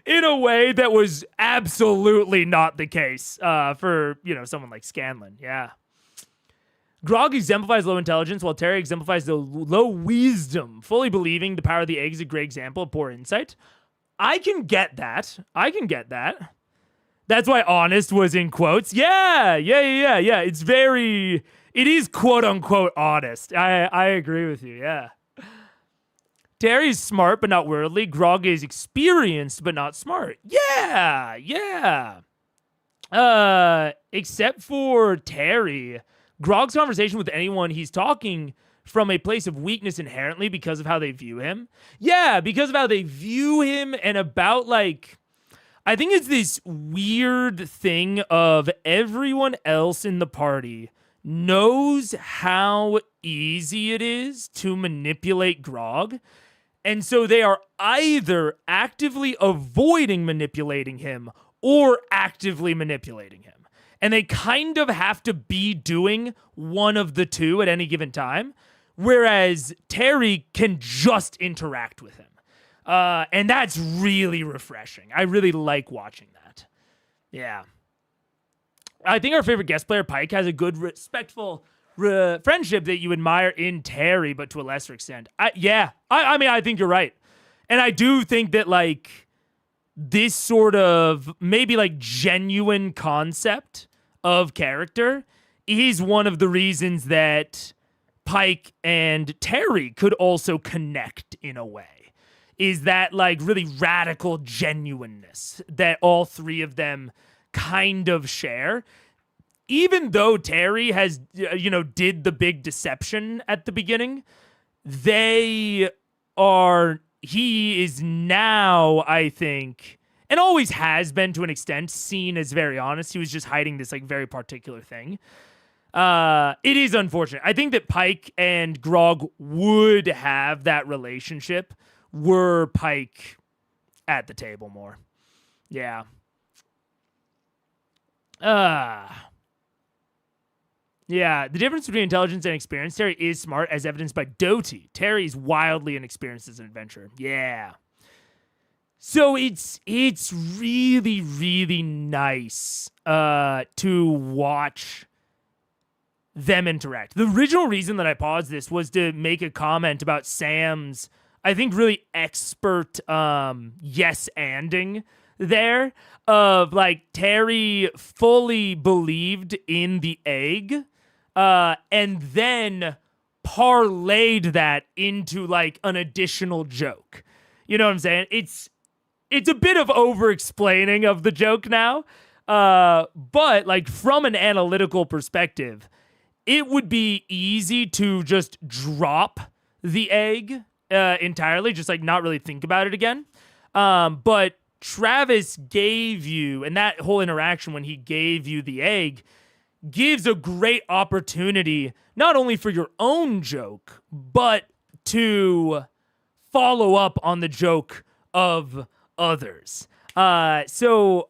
[SPEAKER 1] in a way that was absolutely not the case for someone like Scanlan. Yeah. Grog exemplifies low intelligence, while Terry exemplifies the low wisdom, fully believing the power of the egg is a great example of poor insight. I can get that. That's why honest was in quotes. Yeah. It is quote unquote honest. I agree with you. Yeah. Terry's smart, but not worldly. Grog is experienced, but not smart. Yeah. Except for Terry, Grog's conversation with anyone, he's talking from a place of weakness inherently because of how they view him. Yeah, because of how they view him and about I think it's this weird thing of everyone else in the party knows how easy it is to manipulate Grog. And so they are either actively avoiding manipulating him or actively manipulating him. And they kind of have to be doing one of the two at any given time, whereas Terry can just interact with him. And that's really refreshing. I really like watching that. Yeah. I think our favorite guest player, Pike, has a good, respectful friendship that you admire in Terry, but to a lesser extent. I think you're right. And I do think that, this sort of maybe genuine concept of character is one of the reasons that Pike and Terry could also connect in a way. Is that really radical genuineness that all three of them kind of share. Even though Terry has, did the big deception at the beginning, he is now, I think, and always has been to an extent, seen as very honest. He was just hiding this very particular thing. It is unfortunate. I think that Pike and Grog would have that relationship were Pike at the table more. Yeah. Yeah, the difference between intelligence and experience. Terry is smart, as evidenced by Doty. Terry's wildly inexperienced as an adventurer. Yeah. So it's really, really nice to watch them interact. The original reason that I paused this was to make a comment about Sam's, I think, really expert yes-anding there of Terry fully believed in the egg and then parlayed that into an additional joke. You know what I'm saying? It's a bit of over-explaining of the joke now, But like from an analytical perspective, it would be easy to just drop the egg entirely, just like not really think about it again. But Travis gave you, and that whole interaction when he gave you the egg gives a great opportunity, not only for your own joke, but to follow up on the joke of others. So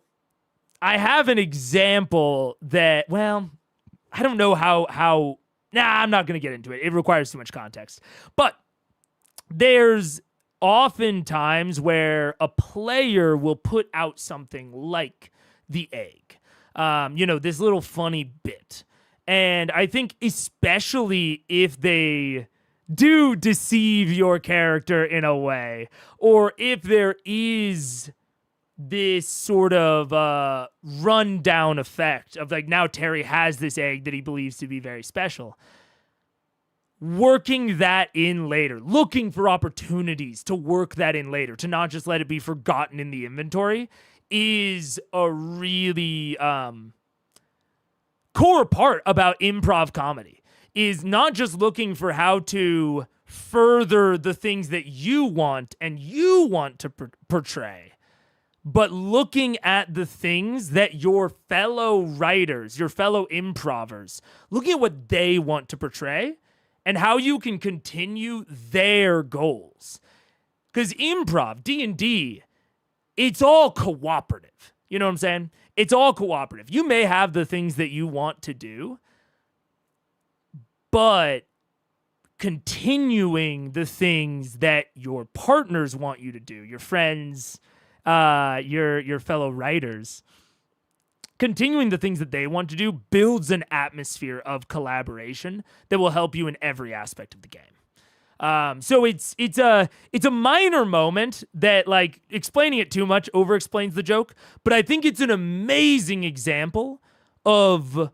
[SPEAKER 1] I have an example that, well, I don't know how I'm not going to get into it. It requires too much context. But there's often times where a player will put out something like the egg. This little funny bit. And I think especially if they do deceive your character in a way, or if there is this sort of rundown effect of like, now Terry has this egg that he believes to be very special. Working that in later, looking for opportunities to work that in later, to not just let it be forgotten in the inventory, is a really core part about improv comedy, is not just looking for how to further the things that you want and you want to portray, but looking at the things that your fellow writers, your fellow improvers, looking at what they want to portray and how you can continue their goals. Because improv, D&D, it's all cooperative. You know what I'm saying? It's all cooperative. You may have the things that you want to do, but continuing the things that your partners want you to do, your friends, your fellow writers, continuing the things that they want to do builds an atmosphere of collaboration that will help you in every aspect of the game. So it's a minor moment that, like, explaining it too much over-explains the joke, but I think it's an amazing example of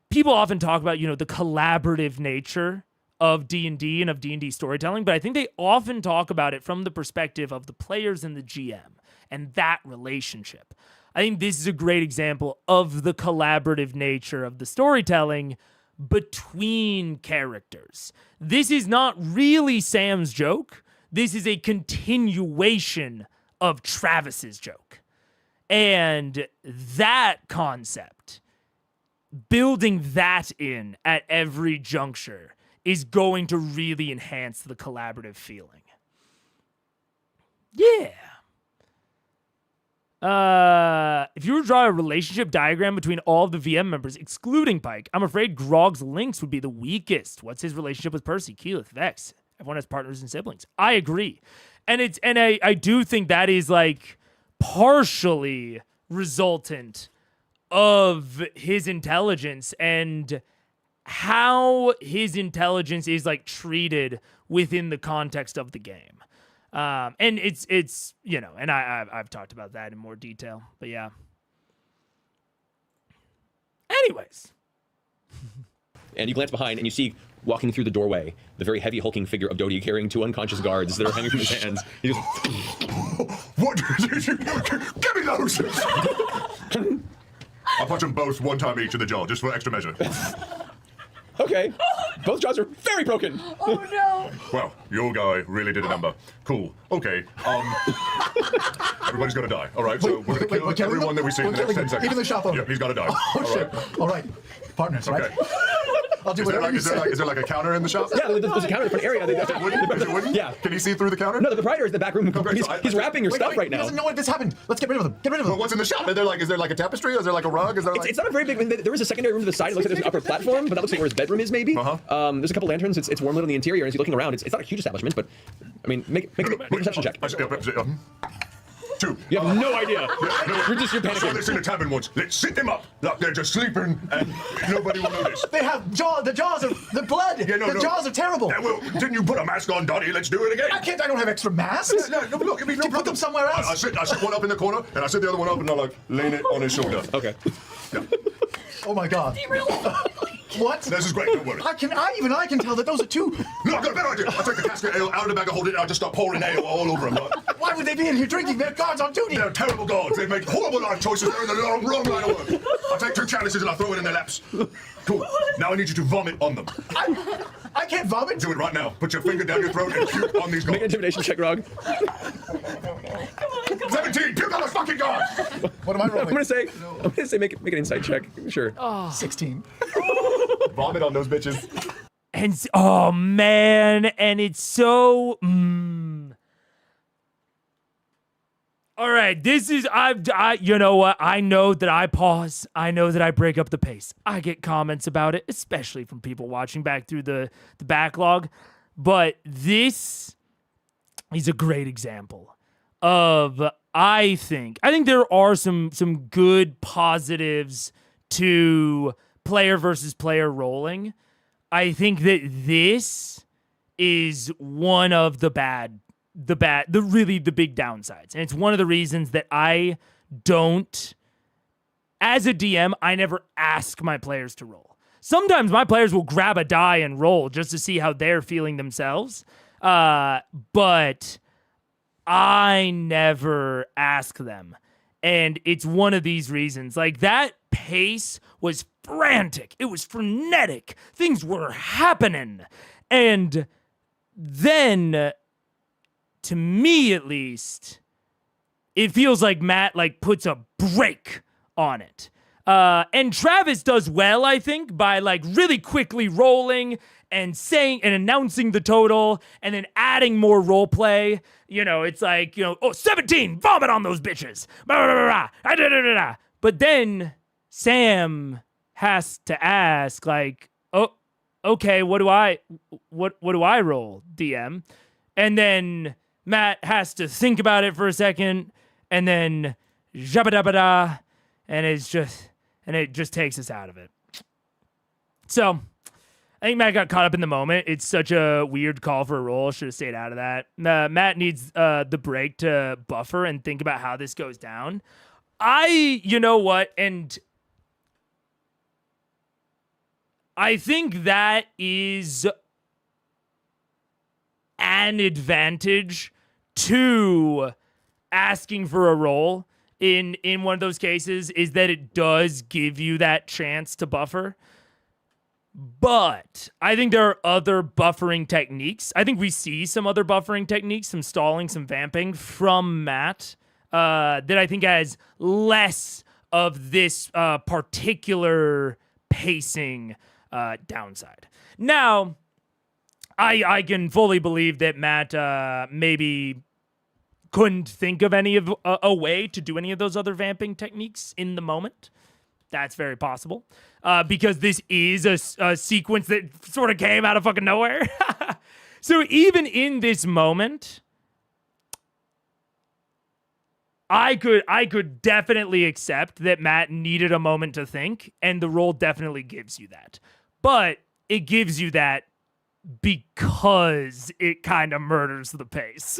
[SPEAKER 1] people often talk about, the collaborative nature of D&D and of D&D storytelling, but I think they often talk about it from the perspective of the players and the GM and that relationship. I think this is a great example of the collaborative nature of the storytelling between characters. This is not really Sam's joke. This is a continuation of Travis's joke. And that concept, building that in at every juncture, is going to really enhance the collaborative feeling. Yeah. If you were to draw a relationship diagram between all of the VM members, excluding Pike, I'm afraid Grog's links would be the weakest. What's his relationship with Percy, Keyleth, Vex? Everyone has partners and siblings. I agree. And I do think that is like partially resultant of his intelligence and how his intelligence is like treated within the context of the game. And it's and I've talked about that in more detail, but yeah. Anyways.
[SPEAKER 2] And you glance behind and you see, walking through the doorway, the very heavy hulking figure of Dodie carrying 2 unconscious guards that are hanging from his hands. He goes,
[SPEAKER 4] What? Give me those! I'll punch them both 1 time each in the jaw, just for extra measure.
[SPEAKER 2] okay. Both jaws are very broken.
[SPEAKER 6] Oh no!
[SPEAKER 4] Well, your guy really did a number. Cool. Okay. Everybody's gonna die. All right. So we're gonna kill everyone that we see in the next 10 seconds.
[SPEAKER 3] Even the shop owner.
[SPEAKER 4] Yep, he's gotta die.
[SPEAKER 3] Oh, shit. All right. Partners, right?
[SPEAKER 4] Okay.
[SPEAKER 3] I'll do whatever you say.
[SPEAKER 4] Is there like a counter in the shop?
[SPEAKER 2] Yeah, there's a counter in the front area.
[SPEAKER 4] Is it wooden?
[SPEAKER 2] Yeah.
[SPEAKER 4] Can he see through the counter?
[SPEAKER 2] No, the proprietor is in the back room.
[SPEAKER 4] Okay,
[SPEAKER 2] He's wrapping your stuff
[SPEAKER 3] Wait,
[SPEAKER 2] right now.
[SPEAKER 3] He doesn't know what this happened. Let's get rid of them. Get rid of them.
[SPEAKER 4] Well, what's in the shop? Is there like a tapestry? Is there like a rug? Is there like...
[SPEAKER 2] It's not a very big. There is a secondary room to the side. It looks like there's an upper platform, but that looks like where his bedroom is, maybe. There's a couple lanterns. It's warm lit on the interior, and as you're looking around, it's not a huge establishment, but I mean, make a perception check.
[SPEAKER 4] 2.
[SPEAKER 2] You have no idea. You're
[SPEAKER 4] I saw
[SPEAKER 2] panicking.
[SPEAKER 4] this in a tavern once. Let's sit them up like they're just sleeping, and nobody will notice.
[SPEAKER 3] They have the jaws of the blood.
[SPEAKER 4] Yeah, no,
[SPEAKER 3] the jaws are terrible.
[SPEAKER 4] Yeah, well, didn't you put a mask on, Dottie? Let's do it again.
[SPEAKER 3] I don't have extra masks.
[SPEAKER 4] No, but look, I mean, no
[SPEAKER 3] Put them
[SPEAKER 4] problem.
[SPEAKER 3] somewhere else.
[SPEAKER 4] I sit one up in the corner, and I sit the other one up, and I like lean it on his shoulder.
[SPEAKER 2] Okay.
[SPEAKER 4] Yeah.
[SPEAKER 3] Oh my God. What?
[SPEAKER 4] This is great, don't worry.
[SPEAKER 3] I can tell that those are two.
[SPEAKER 4] No, I've got a better idea. I'll take the cask of ale out of the bag, I'll hold it, and I'll just start pouring ale all over them.
[SPEAKER 3] Why would they be in here drinking? They're guards on duty.
[SPEAKER 4] They're terrible gods. They make horrible life choices. They're in the wrong line of work. I'll take 2 chalices and I'll throw it in their laps. Cool. Now I need you to vomit on them.
[SPEAKER 3] I can't vomit.
[SPEAKER 4] Do it right now. Put your finger down your throat and puke on these
[SPEAKER 2] Make an
[SPEAKER 4] gods.
[SPEAKER 2] intimidation check, Rog.
[SPEAKER 4] 17, puke on those fucking gods!
[SPEAKER 3] What am I rolling?
[SPEAKER 2] I'm gonna say make an insight check. Sure.
[SPEAKER 3] 16.
[SPEAKER 4] Vomit on those bitches.
[SPEAKER 1] And oh man, and it's so. All right, this is I. You know what? I know that I pause. I know that I break up the pace. I get comments about it, especially from people watching back through the backlog. But this is a great example of. I think there are some good positives to player versus player rolling. I think that this is one of the really the big downsides. And it's one of the reasons that I don't, as a DM, I never ask my players to roll. Sometimes my players will grab a die and roll just to see how they're feeling themselves. But I never ask them. And it's one of these reasons. Like, that pace was frantic. It was frenetic. Things were happening. And then, to me at least, it feels like Matt puts a break on it. And Travis does well, I think, by really quickly rolling and saying and announcing the total and then adding more role play. It's 17, vomit on those bitches. But then Sam has to ask, oh, okay, what do I roll, DM? And then Matt has to think about it for a second, and then jabba-dabba-da, and it just takes us out of it. So I think Matt got caught up in the moment. It's such a weird call for a roll. Should have stayed out of that. Matt needs the break to buffer and think about how this goes down. You know what? And I think that is an advantage to asking for a roll in one of those cases, is that it does give you that chance to buffer. But I think there are other buffering techniques. I think we see some other buffering techniques, some stalling, some vamping from Matt that I think has less of this particular pacing downside. Now, I can fully believe that Matt maybe couldn't think of any of a way to do any of those other vamping techniques in the moment. That's very possible. Because this is a sequence that sort of came out of fucking nowhere. So even in this moment, I could definitely accept that Matt needed a moment to think, and the roll definitely gives you that. But it gives you that because it kind of murders the pace.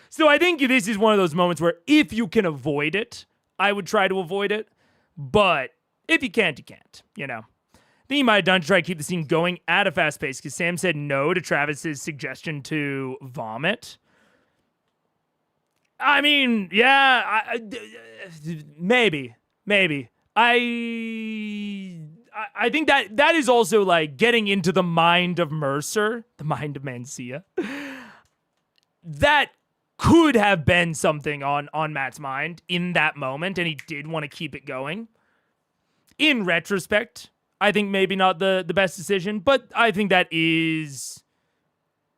[SPEAKER 1] So I think this is one of those moments where if you can avoid it, I would try to avoid it. But if you can't, you can't, I think you might have done to try to keep the scene going at a fast pace, because Sam said no to Travis's suggestion to vomit. I mean, yeah, maybe. I think that is also getting into the mind of Mercer, the mind of Mancia. That could have been something on Matt's mind in that moment, and he did want to keep it going. In retrospect, I think maybe not the best decision, but I think that is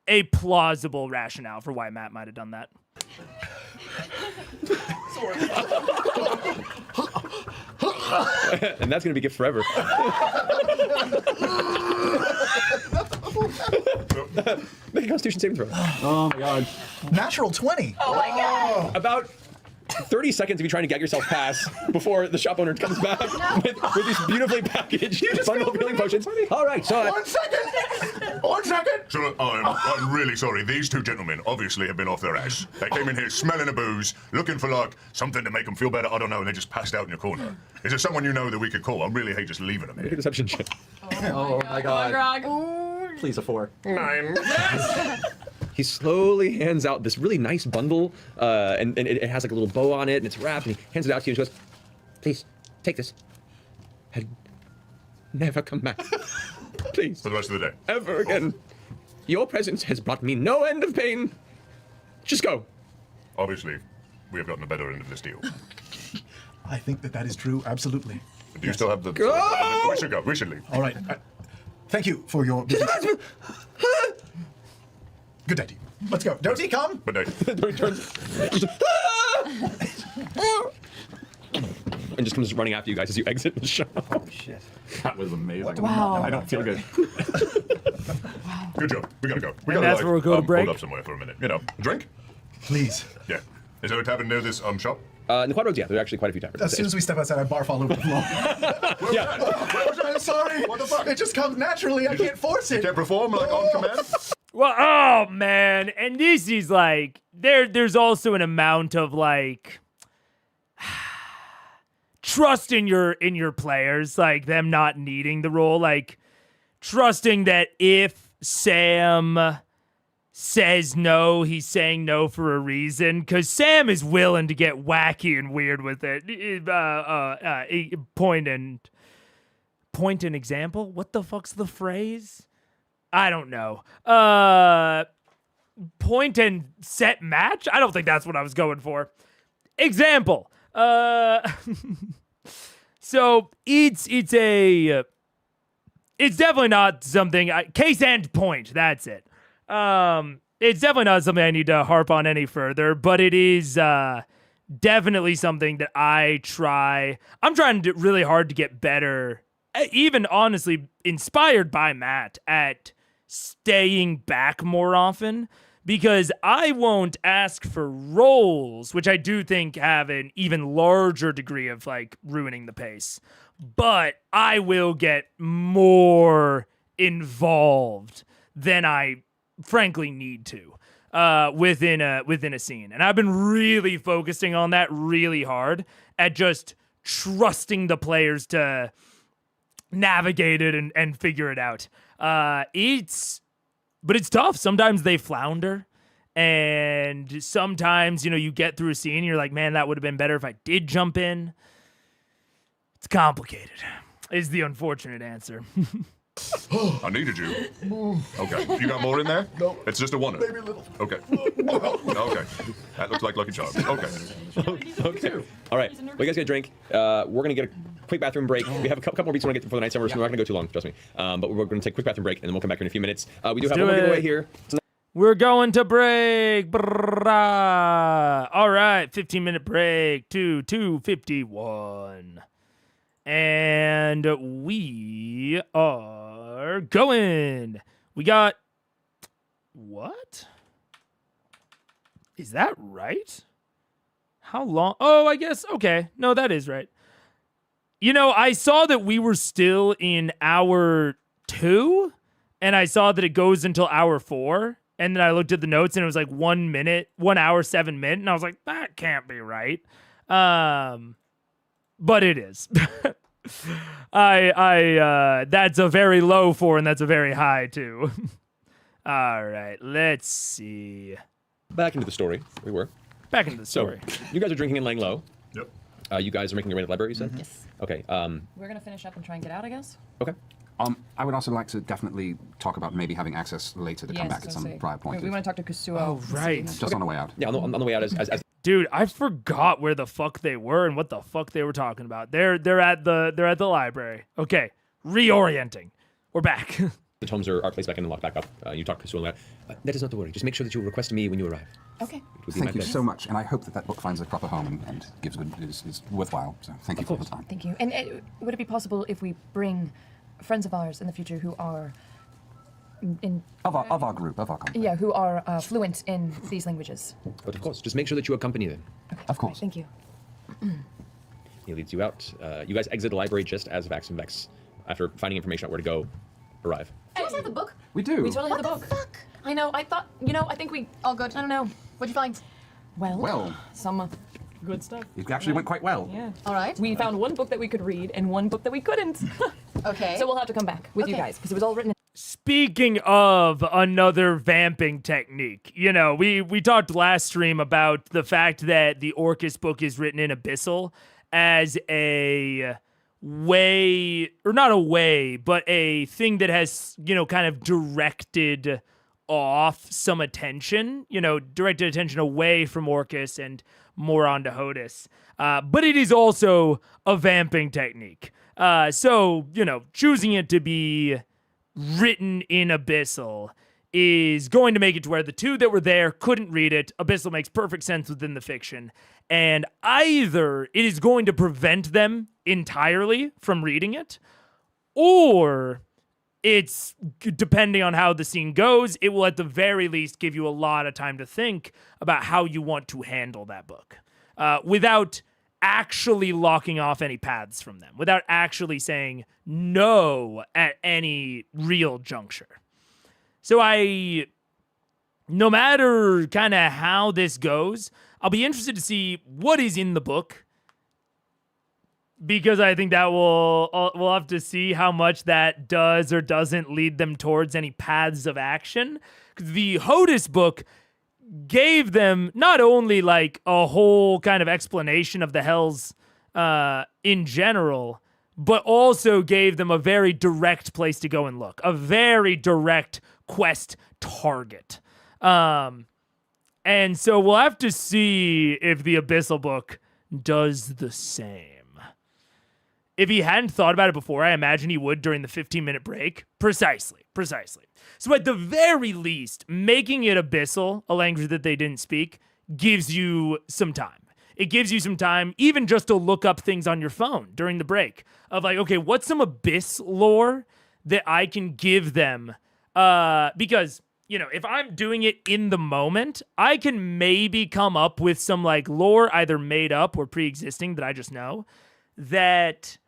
[SPEAKER 1] a plausible rationale for why Matt might have done that.
[SPEAKER 2] And that's gonna be gift forever. Make a Constitution saving throw.
[SPEAKER 5] Oh my god.
[SPEAKER 3] Natural 20.
[SPEAKER 6] Oh my god.
[SPEAKER 2] About 30 seconds of you trying to gag yourself past before the shop owner comes back with these beautifully packaged bundle of healing potions. All right, so
[SPEAKER 4] 1 second! 1 second! So, I'm really sorry. These two gentlemen obviously have been off their ass. They came in here smelling of booze, looking for, like, something to make them feel better. I don't know, and they just passed out in your corner. Is there someone you know that we could call? I really hate just leaving them
[SPEAKER 2] make a
[SPEAKER 4] here.
[SPEAKER 2] deception check.
[SPEAKER 5] Oh my god.
[SPEAKER 6] Grog.
[SPEAKER 5] Please, a 4.
[SPEAKER 4] 9.
[SPEAKER 2] He slowly hands out this really nice bundle, and it has like a little bow on it, and it's wrapped, and he hands it out to you and goes, please, take this. And never come back. Please.
[SPEAKER 4] For the rest of the day.
[SPEAKER 2] Ever again. Your presence has brought me no end of pain. Just go.
[SPEAKER 4] Obviously, we have gotten the better end of this deal.
[SPEAKER 3] I think that is true, absolutely.
[SPEAKER 4] Do you still have the...
[SPEAKER 2] Go!
[SPEAKER 4] We should go. We should leave.
[SPEAKER 3] All right. Thank you for your business. Good day to you. Let's go. Doty, come.
[SPEAKER 4] But they...
[SPEAKER 2] The door turns. And just comes running after you guys as you exit the shop.
[SPEAKER 5] Shit. That was amazing.
[SPEAKER 6] Wow.
[SPEAKER 5] I don't feel good.
[SPEAKER 4] Good job. We gotta go. We
[SPEAKER 1] And
[SPEAKER 4] gotta,
[SPEAKER 1] that's where we'll go to break?
[SPEAKER 4] Hold up somewhere for a minute. You know, drink?
[SPEAKER 3] Please.
[SPEAKER 4] Yeah. Is there a tavern near this shop?
[SPEAKER 2] In the quad roads, yeah, there are actually quite a few taverns.
[SPEAKER 3] As soon as we step outside, I barf all over the floor. I'm sorry.
[SPEAKER 4] What the fuck?
[SPEAKER 3] It just comes naturally. I can't force it.
[SPEAKER 4] You can't perform like on command?
[SPEAKER 1] Well, oh man, and this is like there's also an amount of like trust in your players, like them not needing the role, like trusting that if Sam says no, he's saying no for a reason, because Sam is willing to get wacky and weird with it. Point and example? What the fuck's the phrase? I don't know. Point and set match? I don't think that's what I was going for. Example. So it's definitely not something case and point. That's it. It's definitely not something I need to harp on any further, but it is definitely something that I'm trying to really hard to get better, even honestly inspired by Matt, at staying back more often, because I won't ask for roles, which I do think have an even larger degree of like ruining the pace, but I will get more involved than I frankly need to within a scene. And I've been really focusing on that really hard, at just trusting the players to navigate it and figure it out. But it's tough. Sometimes they flounder, and sometimes, you get through a scene and you're like, man, that would have been better if I did jump in. It's complicated, is the unfortunate answer.
[SPEAKER 4] I needed you. Okay. You got more in there? No. It's just a one. Maybe a little. Okay. Okay. That looks like Lucky Charms. Okay.
[SPEAKER 2] Okay. All right. Well, you guys get a drink. We're going to get a quick bathroom break. We have a couple more beats we want to get before the night's over, so we're not going to go too long, trust me. But we're going to take a quick bathroom break, and then we'll come back here in a few minutes. We do have one more giveaway here.
[SPEAKER 1] We're going to break. Brrrah. All right. 15-minute break to 2:51. And we are going. We got... What? Is that right? How long? Oh, I guess. Okay. No, that is right. I saw that we were still in hour 2, and I saw that it goes until hour 4. And then I looked at the notes, and it was like 1 hour, 7 minutes. And I was like, that can't be right. But it is. That's a very low 4, and that's a very high 2. All right, let's see.
[SPEAKER 2] Back into the story. We were.
[SPEAKER 1] Back into the story.
[SPEAKER 2] So, you guys are drinking and laying low.
[SPEAKER 4] Yep.
[SPEAKER 2] You guys are making your way to the library, you said?
[SPEAKER 6] Yes.
[SPEAKER 2] Okay.
[SPEAKER 6] We're gonna finish up and try and get out, I guess.
[SPEAKER 2] Okay.
[SPEAKER 5] I would also like to definitely talk about maybe having access later to come back at some prior point.
[SPEAKER 6] We want to talk to Kusuo.
[SPEAKER 1] Oh, right.
[SPEAKER 5] Just on the way out.
[SPEAKER 2] Yeah, on the way out as
[SPEAKER 1] Dude, I forgot where the fuck they were and what the fuck they were talking about. They're at the library. Okay, reorienting. We're back.
[SPEAKER 2] the tomes are placed back in and locked back up. You talk to Kusuo. That is not to worry. Just make sure that you request me when you arrive.
[SPEAKER 6] Okay.
[SPEAKER 2] It would be my
[SPEAKER 5] Thank you
[SPEAKER 2] pleasure.
[SPEAKER 5] so much, and I hope that book finds a proper home and gives is worthwhile. So thank you for the time.
[SPEAKER 6] Thank you. And would it be possible if we bring friends of ours in the future who are
[SPEAKER 5] Of our group, of our company.
[SPEAKER 6] yeah, who are fluent in these languages.
[SPEAKER 7] But of course, just make sure that you accompany them.
[SPEAKER 5] Of course.
[SPEAKER 6] Thank you.
[SPEAKER 7] He leads you out. You guys exit the library just as Vax and Vex, after finding information on where to go, arrive.
[SPEAKER 9] Do you guys have the book?
[SPEAKER 5] We do.
[SPEAKER 6] We totally have the
[SPEAKER 9] What
[SPEAKER 6] book.
[SPEAKER 9] the fuck?
[SPEAKER 6] I know. I thought. I think we.
[SPEAKER 9] All good.
[SPEAKER 6] I don't know.
[SPEAKER 9] What'd you find?
[SPEAKER 5] Well,
[SPEAKER 6] Some good stuff.
[SPEAKER 5] it actually went quite well.
[SPEAKER 6] Yeah.
[SPEAKER 9] All right.
[SPEAKER 6] We found one book that we could read and one book that we couldn't.
[SPEAKER 9] Okay.
[SPEAKER 6] So we'll have to come back with you
[SPEAKER 9] Okay.
[SPEAKER 6] guys because it was all written.
[SPEAKER 1] Speaking of another vamping technique, we talked last stream about the fact that the Orcus book is written in Abyssal as a way, or not a way, but a thing that has, kind of directed off some attention, directed attention away from Orcus and more onto Hodis. But it is also a vamping technique. So, choosing it to be written in Abyssal is going to make it to where the two that were there couldn't read it. Abyssal makes perfect sense within the fiction. And either it is going to prevent them entirely from reading it, or it's, depending on how the scene goes, it will at the very least give you a lot of time to think about how you want to handle that book without actually locking off any paths from them, without actually saying no at any real juncture. So no matter kind of how this goes, I'll be interested to see what is in the book, because I think that we'll have to see how much that does or doesn't lead them towards any paths of action. 'Cause the Hodis book gave them not only like a whole kind of explanation of the hells in general, but also gave them a very direct place to go and look, a very direct quest target. And so we'll have to see if the Abyssal book does the same. If he hadn't thought about it before, I imagine he would during the 15-minute break. Precisely. So at the very least, making it Abyssal, a language that they didn't speak, gives you some time. It gives you some time even just to look up things on your phone during the break of like, okay, what's some Abyss lore that I can give them? Because, if I'm doing it in the moment, I can maybe come up with some like lore either made up or pre-existing that I just know that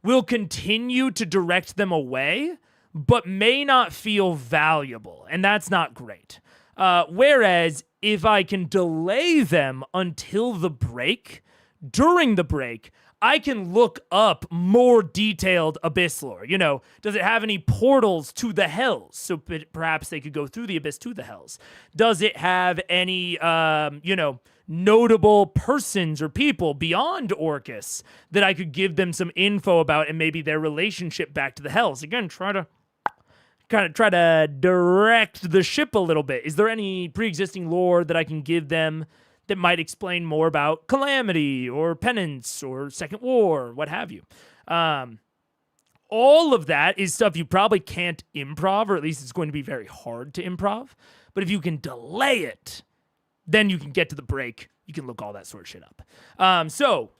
[SPEAKER 1] will continue to direct them away, but may not feel valuable, and that's not great. Whereas if I can delay them until the break, during the break, I can look up more detailed Abyss lore. Does it have any portals to the Hells? So perhaps they could go through the Abyss to the Hells. Does it have any, notable persons or people beyond Orcus that I could give them some info about and maybe their relationship back to the Hells? Again, try to direct the ship a little bit. Is there any pre-existing lore that I can give them that might explain more about Calamity or Penance or Second War, what have you? All of that is stuff you probably can't improv, or at least it's going to be very hard to improv. But if you can delay it, then you can get to the break. You can look all that sort of shit up. So,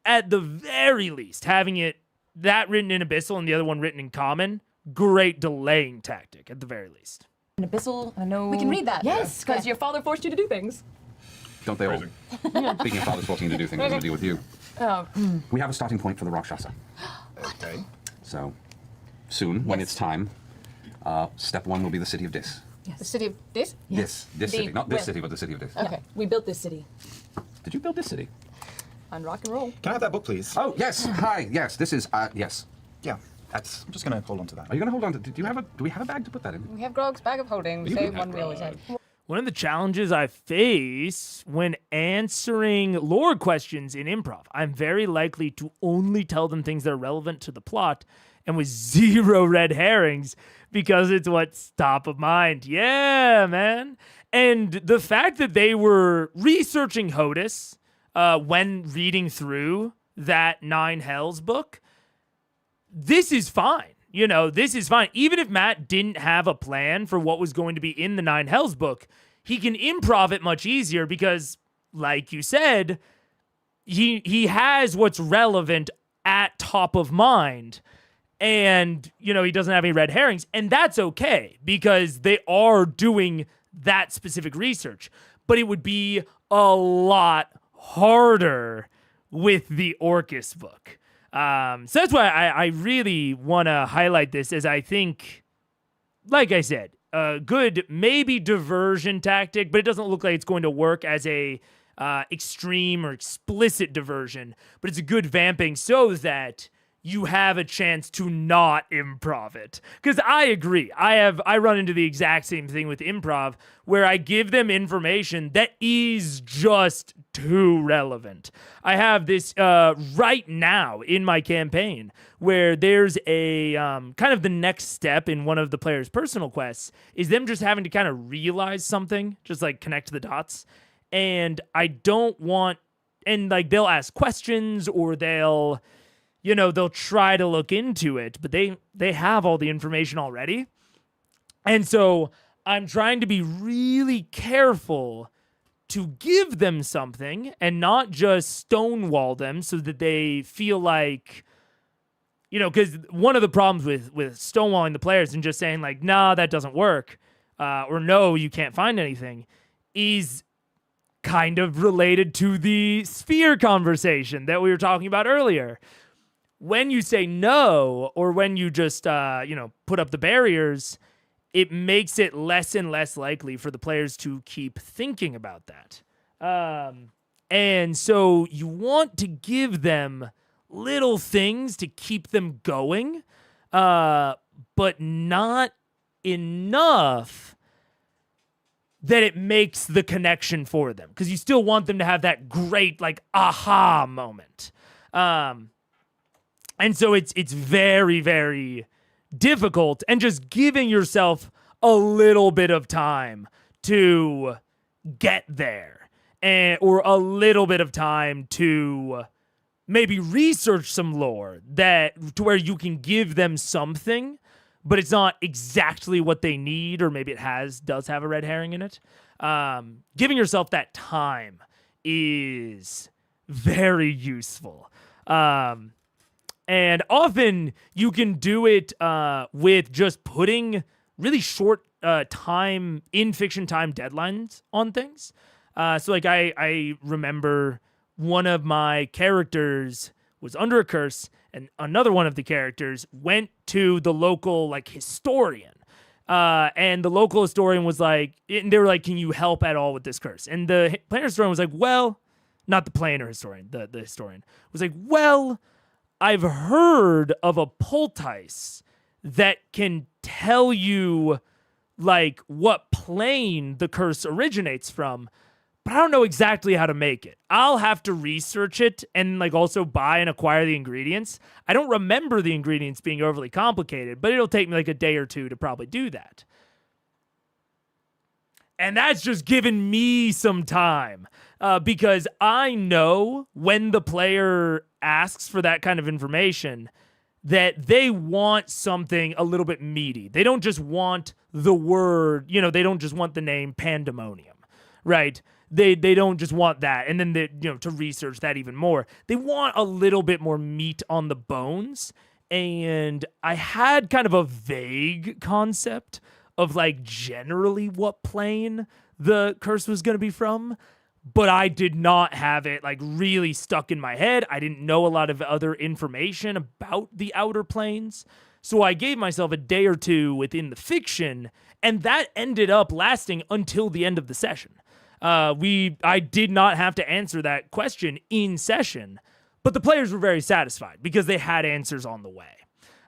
[SPEAKER 1] at the very least, having that written in Abyssal and the other one written in Common, great delaying tactic, at the very least.
[SPEAKER 6] An Abyssal, I know.
[SPEAKER 9] We can read that.
[SPEAKER 6] Yes, because
[SPEAKER 9] Yeah.
[SPEAKER 6] your father forced you to do things.
[SPEAKER 5] Don't they all? Speaking of fathers forcing you to do things, I'm going to deal with you.
[SPEAKER 6] Oh,
[SPEAKER 5] We have a starting point for the Rakshasa.
[SPEAKER 4] Okay.
[SPEAKER 5] So, soon, when it's time, step one will be the city of Dis.
[SPEAKER 9] The city of this?
[SPEAKER 5] This city. Not this city, but the city of Dis.
[SPEAKER 6] okay. We built this city
[SPEAKER 5] Did you build this city?
[SPEAKER 6] on rock and roll.
[SPEAKER 10] Can I have that book, please?
[SPEAKER 5] Oh, yes. Hi. Yes, this is, yes.
[SPEAKER 10] Yeah, I'm just gonna hold on to that.
[SPEAKER 5] Are you going to hold on to, do we have a bag to put that in?
[SPEAKER 9] We have Grog's bag of holding. We
[SPEAKER 5] You
[SPEAKER 9] say
[SPEAKER 5] can have
[SPEAKER 9] one we always have.
[SPEAKER 1] One of the challenges I face when answering lore questions in improv, I'm very likely to only tell them things that are relevant to the plot and with zero red herrings because it's what's top of mind. Yeah, man. And the fact that they were researching Hodis when reading through that Nine Hells book, this is fine. This is fine. Even if Matt didn't have a plan for what was going to be in the Nine Hells book, he can improv it much easier because, like you said, he has what's relevant at top of mind. and he doesn't have any red herrings, and that's okay because they are doing that specific research. But it would be a lot harder with the Orcus book. So that's why I really want to highlight this, as I think, like I said, a good maybe diversion tactic, but it doesn't look like it's going to work as a extreme or explicit diversion, but it's a good vamping so that you have a chance to not improv it. Because I agree. I run into the exact same thing with improv, where I give them information that is just too relevant. I have this right now in my campaign where there's a kind of the next step in one of the players' personal quests is them just having to kind of realize something, just like connect the dots. And I don't want, and like they'll ask questions or they'll try to look into it, but they have all the information already. And so I'm trying to be really careful to give them something and not just stonewall them so that they feel like, because one of the problems with stonewalling the players and just saying like, nah, that doesn't work, or no, you can't find anything, is kind of related to the sphere conversation that we were talking about earlier. When you say no, or when you just, put up the barriers, it makes it less and less likely for the players to keep thinking about that. And so you want to give them little things to keep them going, but not enough that it makes the connection for them. Because you still want them to have that great, like, aha moment. And so it's very, very difficult, and just giving yourself a little bit of time to get there, or a little bit of time to maybe research some lore to where you can give them something, but it's not exactly what they need, or maybe it does have a red herring in it. Giving yourself that time is very useful. And often you can do it with just putting really short in-fiction time deadlines on things. So like I remember one of my characters was under a curse, and another one of the characters went to the local like historian. And the local historian was like, and they were like, can you help at all with this curse? And the planar historian was like, well, not the planar historian, the historian was like, well, I've heard of a poultice that can tell you like what plane the curse originates from, but I don't know exactly how to make it. I'll have to research it and like also buy and acquire the ingredients. I don't remember the ingredients being overly complicated, but it'll take me like a day or two to probably do that. And that's just given me some time, because I know when the player asks for that kind of information that they want something a little bit meaty. They don't just want the word, they don't just want the name pandemonium, right? They don't just want that. And then to research that even more. They want a little bit more meat on the bones. And I had kind of a vague concept of like generally what plane the curse was going to be from, but I did not have it like really stuck in my head. I didn't know a lot of other information about the outer planes. So I gave myself a day or two within the fiction, and that ended up lasting until the end of the session. I did not have to answer that question in session, but the players were very satisfied because they had answers on the way.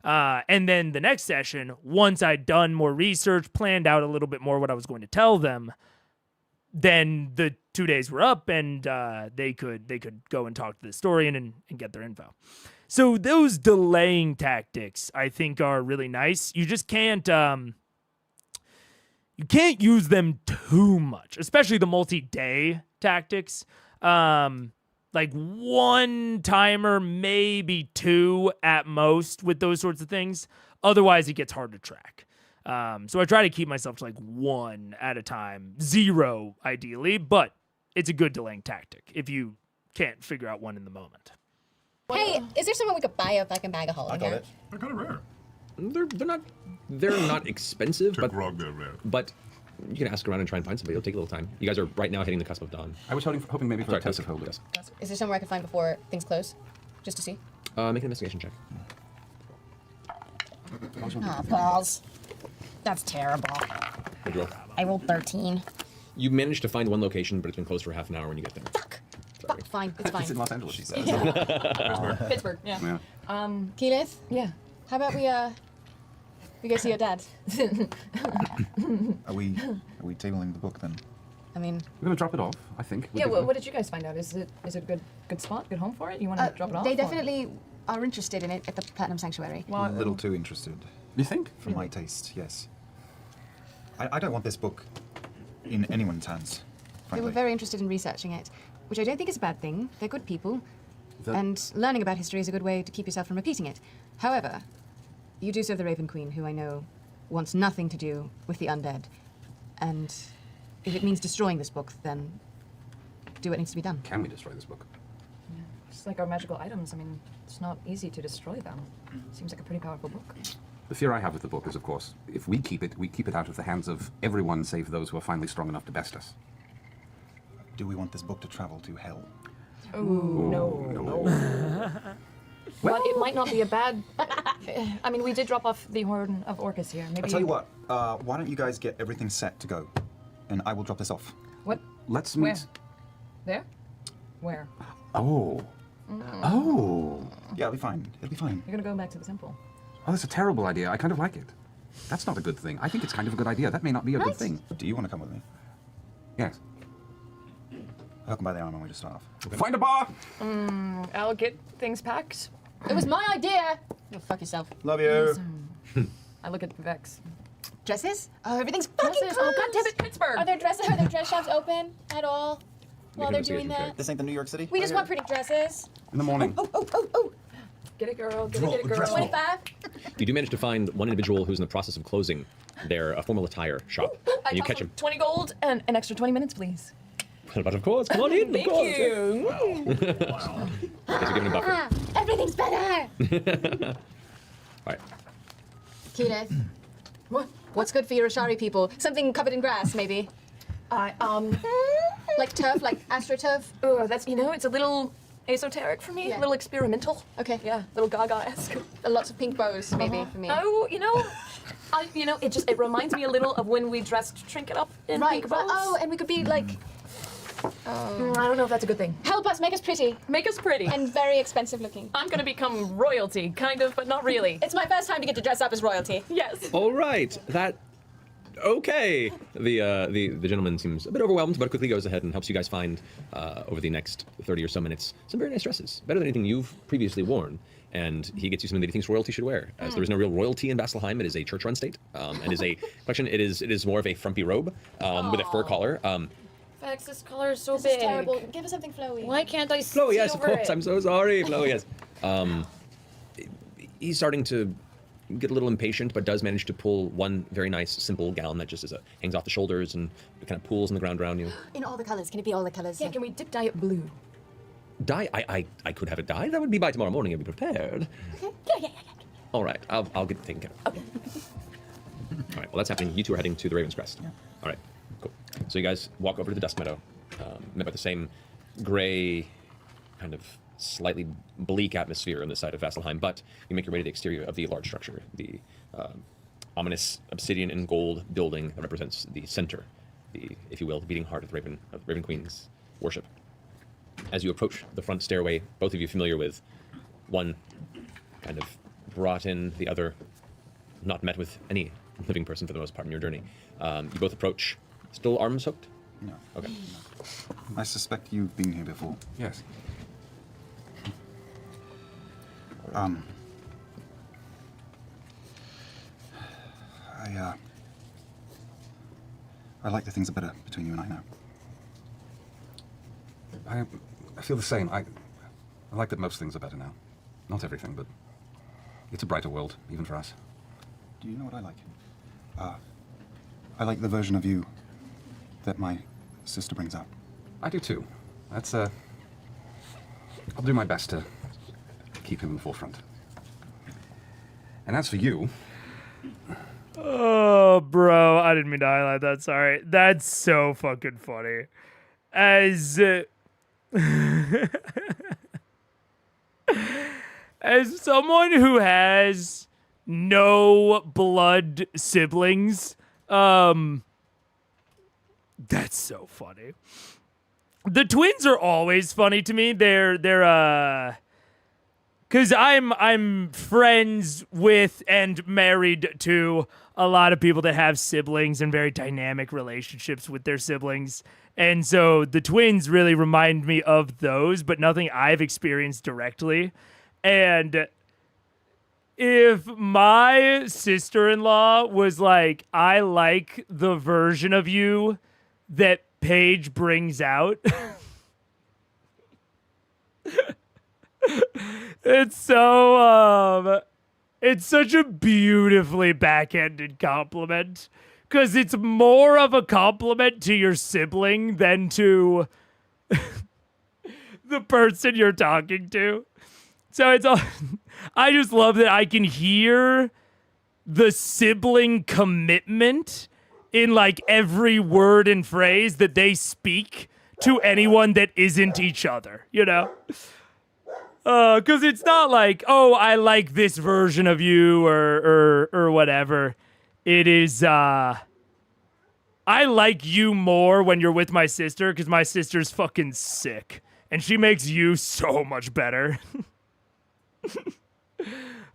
[SPEAKER 1] And then the next session, once I'd done more research, planned out a little bit more what I was going to tell them, then the 2 days were up, and they could go and talk to the historian and get their info. So those delaying tactics, I think, are really nice. You just can't use them too much, especially the multi-day tactics. Like one timer, maybe two at most with those sorts of things. Otherwise, it gets hard to track. So I try to keep myself to like one at a time, 0 ideally, but it's a good delaying tactic if you can't figure out one in the moment.
[SPEAKER 9] Hey, is there someone we could buy a fucking bag of holding?
[SPEAKER 10] I got it.
[SPEAKER 4] They're kind of rare.
[SPEAKER 7] They're not expensive,
[SPEAKER 4] To
[SPEAKER 7] but
[SPEAKER 4] grog, they're rare.
[SPEAKER 7] but you can ask around and try and find somebody. It'll take a little time. You guys are right now hitting the cusp of dawn.
[SPEAKER 5] I was hoping maybe for
[SPEAKER 7] Sorry,
[SPEAKER 5] a test of
[SPEAKER 7] dusk.
[SPEAKER 5] holders.
[SPEAKER 7] Dusk.
[SPEAKER 9] Is there somewhere I can find before things close? Just to see?
[SPEAKER 7] Make an investigation check.
[SPEAKER 9] Oh, balls. That's terrible.
[SPEAKER 7] What'd you roll?
[SPEAKER 9] I rolled 13.
[SPEAKER 7] You managed to find one location, but it's been closed for half an hour when you get there.
[SPEAKER 9] Fuck.
[SPEAKER 7] Sorry.
[SPEAKER 9] Fuck, fine. It's
[SPEAKER 5] It's in
[SPEAKER 9] fine.
[SPEAKER 5] Los Angeles, she says.
[SPEAKER 6] Pittsburgh, yeah.
[SPEAKER 5] Yeah.
[SPEAKER 9] Keyleth,
[SPEAKER 6] Yeah.
[SPEAKER 9] how about we go see your dad?
[SPEAKER 10] Are we tabling the book then?
[SPEAKER 9] I mean,
[SPEAKER 5] We're going to drop it off, I think.
[SPEAKER 6] Yeah, what did you guys find out? Is it a good spot, good home for it? You want to drop it off?
[SPEAKER 9] they
[SPEAKER 6] or-
[SPEAKER 9] definitely are interested in it at the Platinum Sanctuary.
[SPEAKER 10] A little too interested,
[SPEAKER 5] You think?
[SPEAKER 10] for my taste. Yes. I don't want this book in anyone's hands.
[SPEAKER 9] They were
[SPEAKER 10] Frankly.
[SPEAKER 9] very interested in researching it, which I don't think is a bad thing. They're good people, and learning about history is a good way to keep yourself from repeating it. However, you do serve the Raven Queen, who I know wants nothing to do with the undead. And if it means destroying this book, then do what needs to be done.
[SPEAKER 5] Can we destroy this book?
[SPEAKER 6] Just like our magical items. I mean, it's not easy to destroy them. Seems like a pretty powerful book.
[SPEAKER 5] The fear I have with the book is, of course, if we keep it out of the hands of everyone save those who are finally strong enough to best us.
[SPEAKER 10] Do we want this book to travel to hell?
[SPEAKER 6] No. But it might not be a bad. I mean, we did drop off the Horn of Orcus here. Maybe.
[SPEAKER 10] I tell you what. Why don't you guys get everything set to go, and I will drop this off.
[SPEAKER 6] What?
[SPEAKER 5] Let's
[SPEAKER 6] Where?
[SPEAKER 5] meet.
[SPEAKER 6] There? Where?
[SPEAKER 5] Oh. Oh.
[SPEAKER 10] Yeah, it'll be fine. It'll be fine.
[SPEAKER 6] You're gonna go back to the temple.
[SPEAKER 5] Oh, that's a terrible idea. I kind of like it. That's not a good thing. I think it's kind of a good idea. That may not be a good thing.
[SPEAKER 10] Do you want to come with me?
[SPEAKER 5] Yes.
[SPEAKER 10] I'll come by the arm and we just start off.
[SPEAKER 5] Find a bar!
[SPEAKER 6] I'll get things packed.
[SPEAKER 9] It was my idea! Go fuck yourself.
[SPEAKER 10] Love you.
[SPEAKER 6] I look at Vex.
[SPEAKER 9] Dresses? Oh, everything's fucking
[SPEAKER 6] Dresses?
[SPEAKER 9] closed!
[SPEAKER 6] Oh, God damn it, Pittsburgh!
[SPEAKER 9] Are their dress shops open at all while they're doing
[SPEAKER 7] investigation
[SPEAKER 9] that?
[SPEAKER 7] check.
[SPEAKER 10] This ain't the New York City.
[SPEAKER 9] We just want pretty dresses.
[SPEAKER 5] In the morning.
[SPEAKER 9] Oh.
[SPEAKER 6] Get it, girl. Get it, girl.
[SPEAKER 9] 25?
[SPEAKER 7] You do manage to find one individual who's in the process of closing their formal attire shop,
[SPEAKER 6] I
[SPEAKER 7] and you
[SPEAKER 6] toss
[SPEAKER 7] catch
[SPEAKER 6] them
[SPEAKER 7] him.
[SPEAKER 6] 20 gold and an extra 20 minutes, please.
[SPEAKER 7] But of course, come on in.
[SPEAKER 6] Thank
[SPEAKER 7] of course.
[SPEAKER 6] you.
[SPEAKER 7] Guess you're giving a buffer.
[SPEAKER 9] Everything's better!
[SPEAKER 7] All right.
[SPEAKER 9] Keyleth. What? What's good for your Ashari people? Something covered in grass, maybe? Like turf, like astroturf?
[SPEAKER 6] Oh, that's, it's a little esoteric for me,
[SPEAKER 9] Yeah.
[SPEAKER 6] a little experimental.
[SPEAKER 9] Okay.
[SPEAKER 6] Yeah, little Gaga-esque.
[SPEAKER 9] Lots of pink bows, maybe, for me.
[SPEAKER 6] Oh, it reminds me a little of when we dressed Trinket up in
[SPEAKER 9] Right,
[SPEAKER 6] pink bows.
[SPEAKER 9] oh, and we could be like,
[SPEAKER 6] I don't know if that's a good thing.
[SPEAKER 9] help us, make us pretty.
[SPEAKER 6] Make us pretty.
[SPEAKER 9] And very expensive looking.
[SPEAKER 6] I'm gonna become royalty, kind of, but not really.
[SPEAKER 9] It's my first time to get to dress up as royalty.
[SPEAKER 6] Yes.
[SPEAKER 7] All right. Okay. The gentleman seems a bit overwhelmed, but quickly goes ahead and helps you guys find, over the next 30 or so minutes, some very nice dresses. Better than anything you've previously worn. And he gets you something that he thinks royalty should wear. As there is no real royalty in Vasselheim, it is a church-run state, and is a collection. It is more of a frumpy robe with a fur collar.
[SPEAKER 6] Vex, this color is so
[SPEAKER 9] This
[SPEAKER 6] big.
[SPEAKER 9] is terrible. Give us something flowy.
[SPEAKER 6] Why can't I see
[SPEAKER 7] Flo, yes, of
[SPEAKER 6] over
[SPEAKER 7] course.
[SPEAKER 6] it?
[SPEAKER 7] I'm so sorry, Flo. Yes. He's starting to get a little impatient, but does manage to pull one very nice, simple gown that just hangs off the shoulders and kind of pools in the ground around you.
[SPEAKER 9] In all the colors. Can it be all the colors?
[SPEAKER 6] Yeah, can we dip dye it blue?
[SPEAKER 7] Dye? I could have it dyed. That would be by tomorrow morning. I'd be prepared.
[SPEAKER 9] Okay. Yeah.
[SPEAKER 7] All right, I'll get it taken care of. Okay. All right, well, that's happening. You two are heading to the Raven's Crest. Yeah. All right, cool. So you guys walk over to the Dust Meadow, met by the same gray, kind of slightly bleak atmosphere on the side of Vasselheim, but you make your way to the exterior of the large structure, the ominous obsidian and gold building that represents the center, if you will, the beating heart of the Raven Queen's worship. As you approach the front stairway, both of you familiar with, one kind of brought in, the other not met with any living person for the most part in your journey. You both approach, still arms hooked?
[SPEAKER 10] No.
[SPEAKER 7] Okay.
[SPEAKER 10] I suspect you've been here before.
[SPEAKER 5] Yes.
[SPEAKER 10] I like the things are better between you and I now.
[SPEAKER 5] I feel the same. I like that most things are better now. Not everything, but it's a brighter world, even for us.
[SPEAKER 10] Do you know what I like? I like the version of you that my sister brings out.
[SPEAKER 5] I do too. That's I'll do my best to keep him in the forefront. And as for you,
[SPEAKER 1] Oh, bro, I didn't mean to highlight that. Sorry. That's so fucking funny. As as someone who has no blood siblings, that's so funny. The twins are always funny to me. They're cuz I'm friends with and married to a lot of people that have siblings and very dynamic relationships with their siblings. And so the twins really remind me of those, but nothing I've experienced directly. And if my sister-in-law was like, I like the version of you that Paige brings out, it's such a beautifully backhanded compliment because it's more of a compliment to your sibling than to the person you're talking to. So it's all, I just love that I can hear the sibling commitment in like every word and phrase that they speak to anyone that isn't each other, you know? Because it's not like, oh, I like this version of you or whatever. It is, I like you more when you're with my sister because my sister's fucking sick. And she makes you so much better.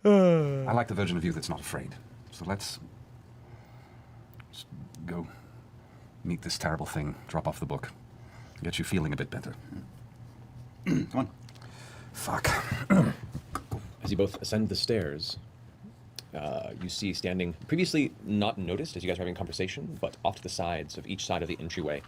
[SPEAKER 5] I like the version of you that's not afraid. So let's just go meet this terrible thing, drop off the book, get you feeling a bit better. Come on. Fuck.
[SPEAKER 2] As you both ascend the stairs, you see standing, previously not noticed as you guys are having a conversation, but off to the sides of each side of the entryway,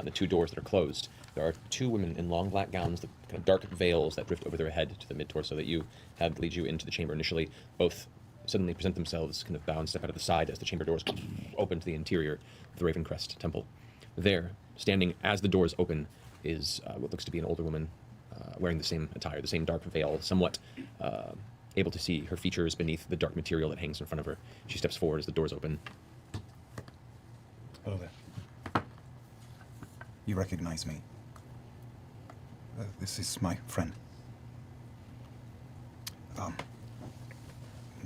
[SPEAKER 2] the two doors that are closed, there are two women in long black gowns, the kind of dark veils that drift over their head to the mid-torso that you had lead you into the chamber initially. Both suddenly present themselves, kind of bow and step out of the side as the chamber doors open to the interior of the Ravencrest Temple. There, standing as the doors open, is what looks to be an older woman wearing the same attire, the same dark veil, somewhat able to see her features beneath the dark material that hangs in front of her. She steps forward as the doors open.
[SPEAKER 10] Hello there. You recognize me? This is my friend.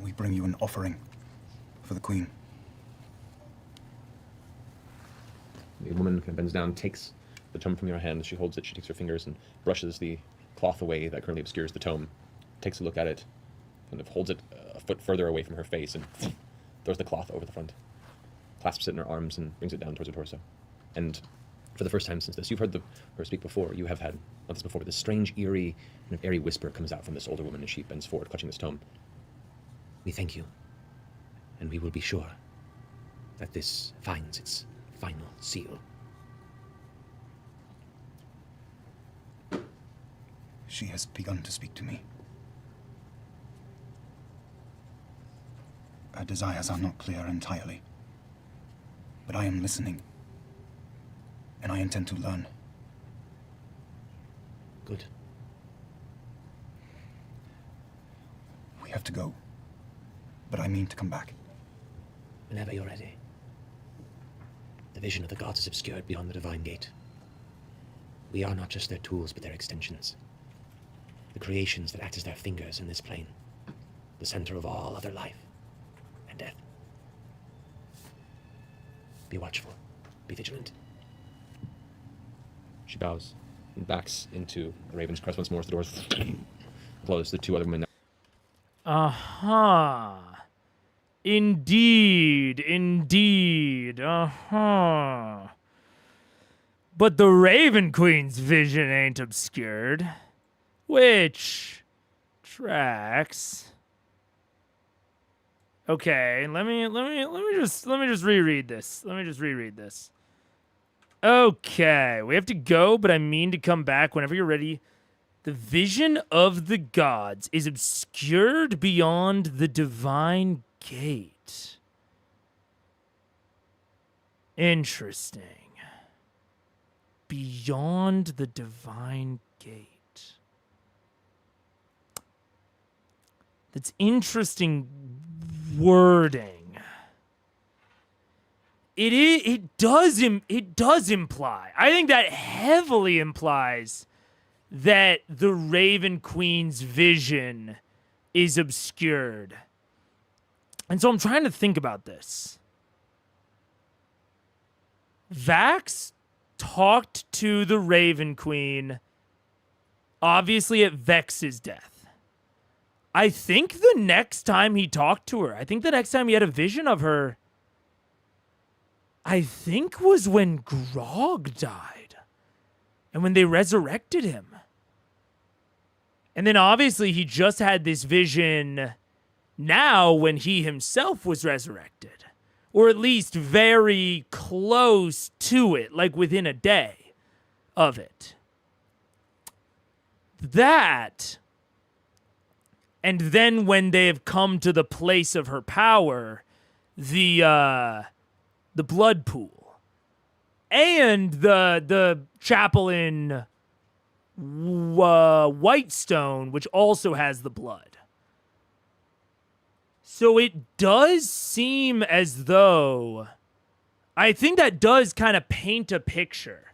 [SPEAKER 10] We bring you an offering for the Queen.
[SPEAKER 2] The woman kind of bends down, takes the tome from your hand. As she holds it, she takes her fingers and brushes the cloth away that currently obscures the tome, takes a look at it, kind of holds it a foot further away from her face and throws the cloth over the front, clasps it in her arms and brings it down towards her torso. And for the first time since this, you've heard her speak before. You have had, not this before, but this strange, eerie, kind of airy whisper comes out from this older woman as she bends forward, clutching this tome.
[SPEAKER 7] We thank you, and we will be sure that this finds its final seal.
[SPEAKER 10] She has begun to speak to me. Her desires are not clear entirely, but I am listening, and I intend to learn.
[SPEAKER 7] Good.
[SPEAKER 10] We have to go, but I mean to come back.
[SPEAKER 7] Whenever you're ready. The vision of the gods is obscured beyond the divine gate. We are not just their tools, but their extensions. The creations that act as their fingers in this plane. The center of all other life and death. Be watchful. Be vigilant.
[SPEAKER 2] She bows and backs into the Raven's Crest once more as the doors close. The two other women
[SPEAKER 1] Uh-huh. Indeed. Uh-huh. But the Raven Queen's vision ain't obscured. Which tracks. Okay, let me just reread this. Okay, we have to go, but I mean to come back whenever you're ready. The vision of the gods is obscured beyond the divine gate. Interesting. Beyond the divine gate. that's interesting wording. It does imply. I think that heavily implies that the Raven Queen's vision is obscured. And so I'm trying to think about this. Vax talked to the Raven Queen, obviously at Vex's death. I think the next time he talked to her, I think the next time he had a vision of her, I think was when Grog died and when they resurrected him. And then obviously he just had this vision now when he himself was resurrected, or at least very close to it, like within a day of it. That, and then when they have come to the place of her power, the blood pool, and the chapel in Whitestone, which also has the blood. So it does seem as though, I think that does kind of paint a picture,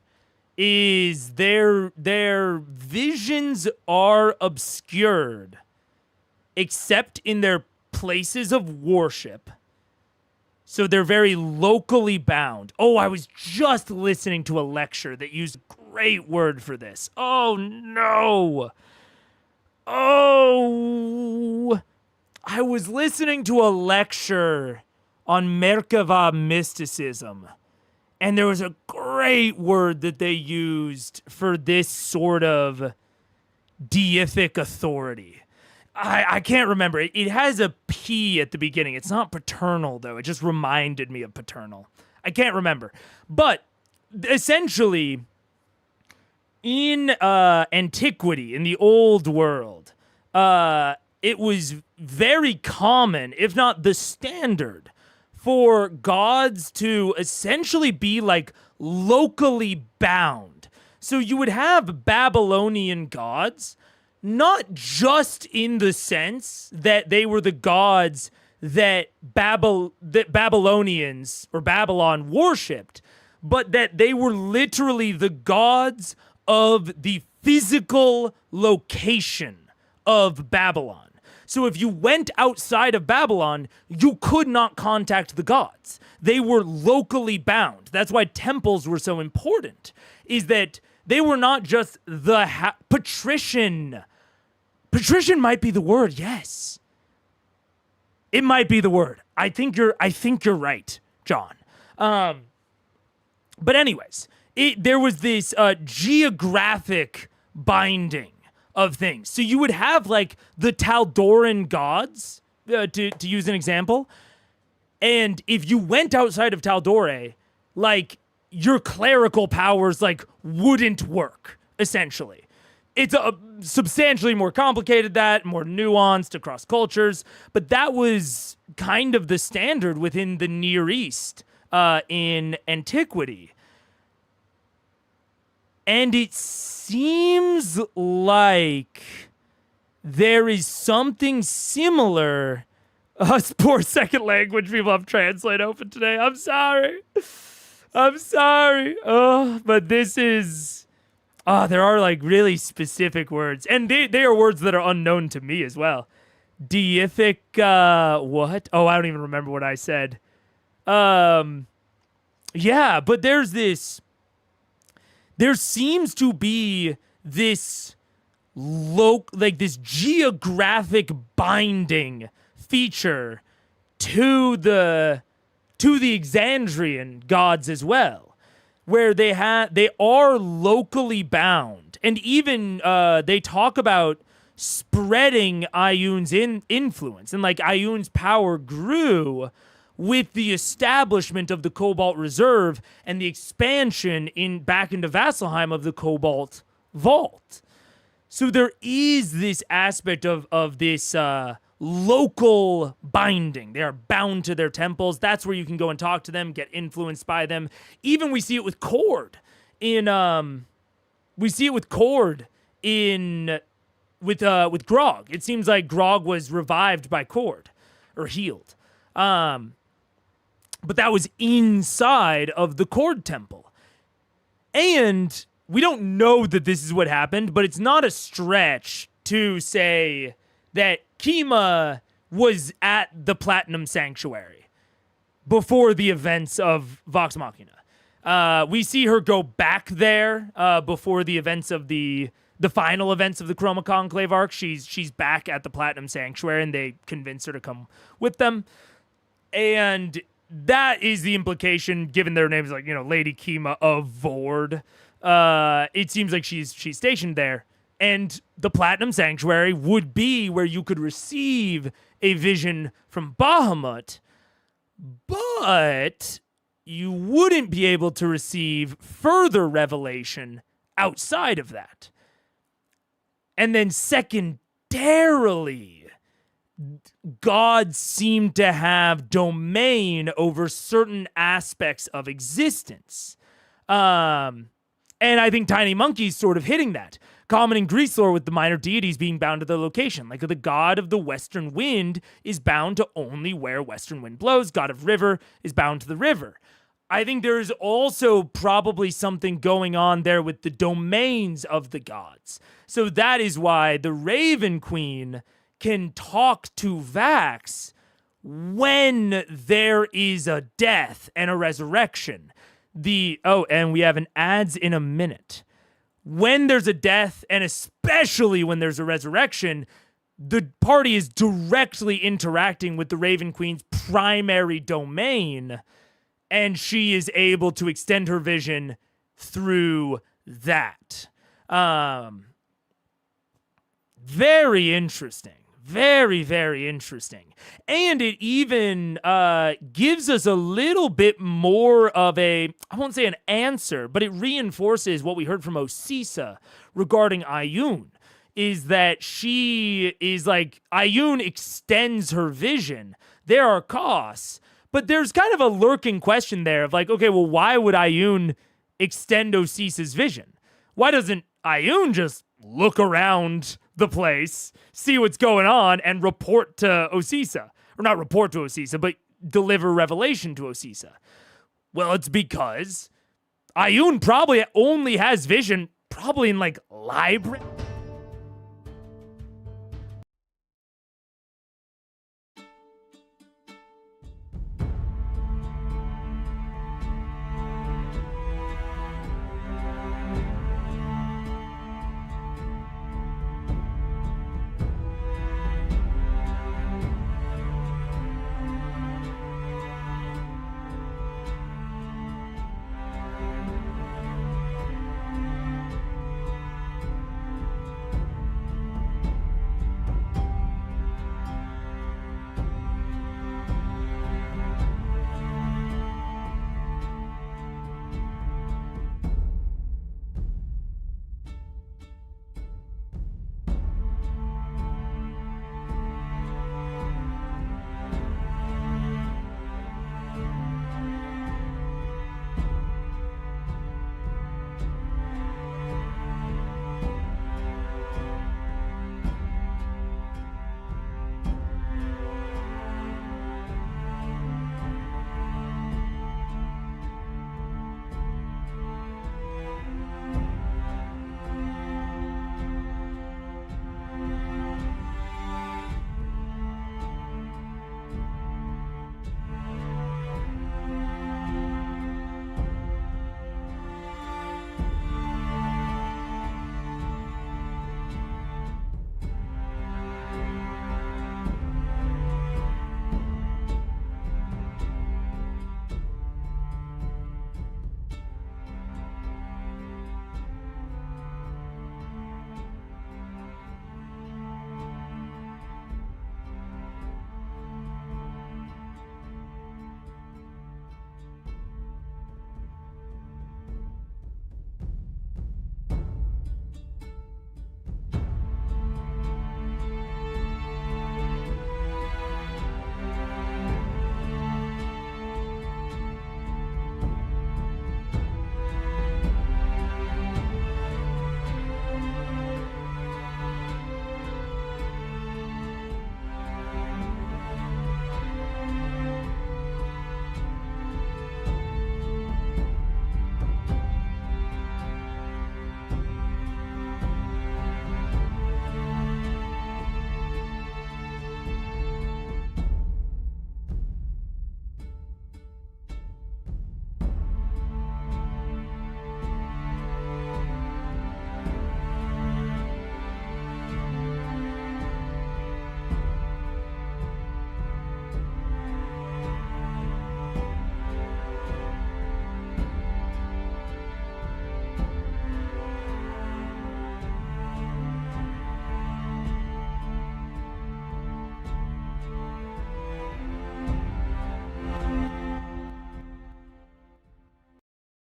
[SPEAKER 1] is their visions are obscured, except in their places of worship. So they're very locally bound. Oh, I was just listening to a lecture that used a great word for this. Oh, no. Oh, I was listening to a lecture on Merkava mysticism, and there was a great word that they used for this sort of deific authority. I can't remember. It has a P at the beginning. It's not paternal, though. It just reminded me of paternal. I can't remember. But essentially, in antiquity, in the old world, it was very common, if not the standard, for gods to essentially be like locally bound. So you would have Babylonian gods, not just in the sense that they were the gods that Babylonians or Babylon worshipped, but that they were literally the gods of the physical location of Babylon. So if you went outside of Babylon, you could not contact the gods. They were locally bound. That's why temples were so important, is that they were not just the patrician. Patrician might be the word, yes. It might be the word. I think you're right, John. But anyways, there was this geographic binding of things. So you would have like the Taldoran gods, to use an example. And if you went outside of Taldore, like your clerical powers like wouldn't work, essentially. It's substantially more complicated that, more nuanced across cultures, but that was kind of the standard within the Near East in antiquity. And it seems like there is something similar. Us poor second language people have Translate open today. I'm sorry. Oh, but this is... there are like really specific words. And they are words that are unknown to me as well. Deific, what? Oh, I don't even remember what I said. Yeah, but there's this... There seems to be this this geographic binding feature to the Exandrian gods as well, where they are locally bound, and even they talk about spreading Ioun's influence, and like Ioun's power grew with the establishment of the Cobalt Reserve and the expansion back into Vasselheim of the Cobalt Vault. So there is this aspect of this local binding. They are bound to their temples. That's where you can go and talk to them, get influenced by them. Even we see it with Cord in Grog. It seems like Grog was revived by Cord, or healed. But that was inside of the Cord Temple. And we don't know that this is what happened, but it's not a stretch to say that Kima was at the Platinum Sanctuary before the events of Vox Machina. We see her go back there before the events of the final events of the Chroma Conclave arc. She's back at the Platinum Sanctuary, and they convince her to come with them. And that is the implication, given their names, like, Lady Kima of Vord. It seems like she's stationed there. And the Platinum Sanctuary would be where you could receive a vision from Bahamut, but you wouldn't be able to receive further revelation outside of that. And then secondarily, gods seem to have domain over certain aspects of existence. And I think Tiny Monkey's sort of hitting that. Common in Greece lore with the minor deities being bound to their location. Like the god of the western wind is bound to only where western wind blows. God of river is bound to the river. I think there's also probably something going on there with the domains of the gods. So that is why the Raven Queen can talk to Vax when there is a death and a resurrection. And we have an ads in a minute. When there's a death, and especially when there's a resurrection, the party is directly interacting with the Raven Queen's primary domain, and she is able to extend her vision through that. Very interesting. Very, very interesting. And it even gives us a little bit more of I won't say an answer, but it reinforces what we heard from Osisa regarding Ayun, is that she is like, Ayun extends her vision. There are costs, but there's kind of a lurking question there of like, okay, well, why would Ayun extend Osisa's vision? Why doesn't Ayun just look around the place, see what's going on, and report to Osisa? Or not report to Osisa, but deliver revelation to Osisa. Well, it's because Ayun probably only has vision probably in like library.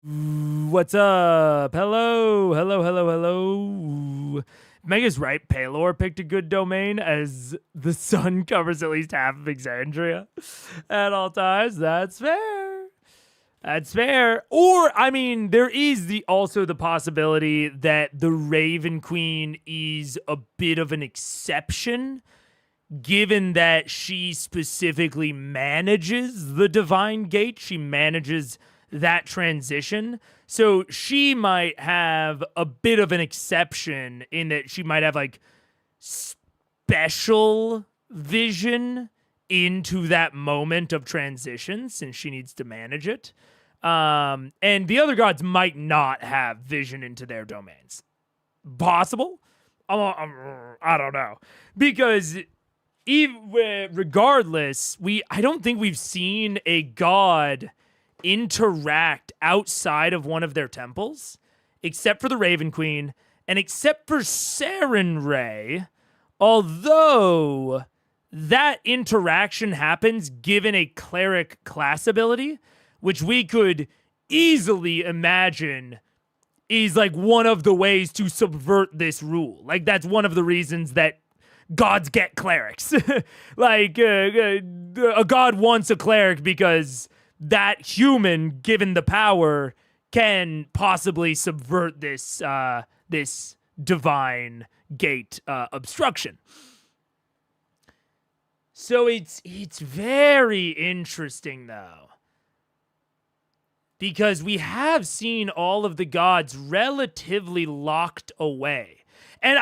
[SPEAKER 1] What's up? Hello. Mega's right. Palor picked a good domain as the sun covers at least half of Exandria at all times. That's fair. Or, I mean, there is also the possibility that the Raven Queen is a bit of an exception, given that she specifically manages the Divine Gate. She manages that transition. So she might have a bit of an exception in that she might have like special vision into that moment of transition since she needs to manage it. And the other gods might not have vision into their domains. Possible? I don't know. Because regardless, I don't think we've seen a god interact outside of one of their temples, except for the Raven Queen, and except for Sarenrae, although that interaction happens given a cleric class ability, which we could easily imagine is like one of the ways to subvert this rule. Like that's one of the reasons that gods get clerics. Like a god wants a cleric because that human, given the power, can possibly subvert this this divine gate obstruction. So it's very interesting though, because we have seen all of the gods relatively locked away. And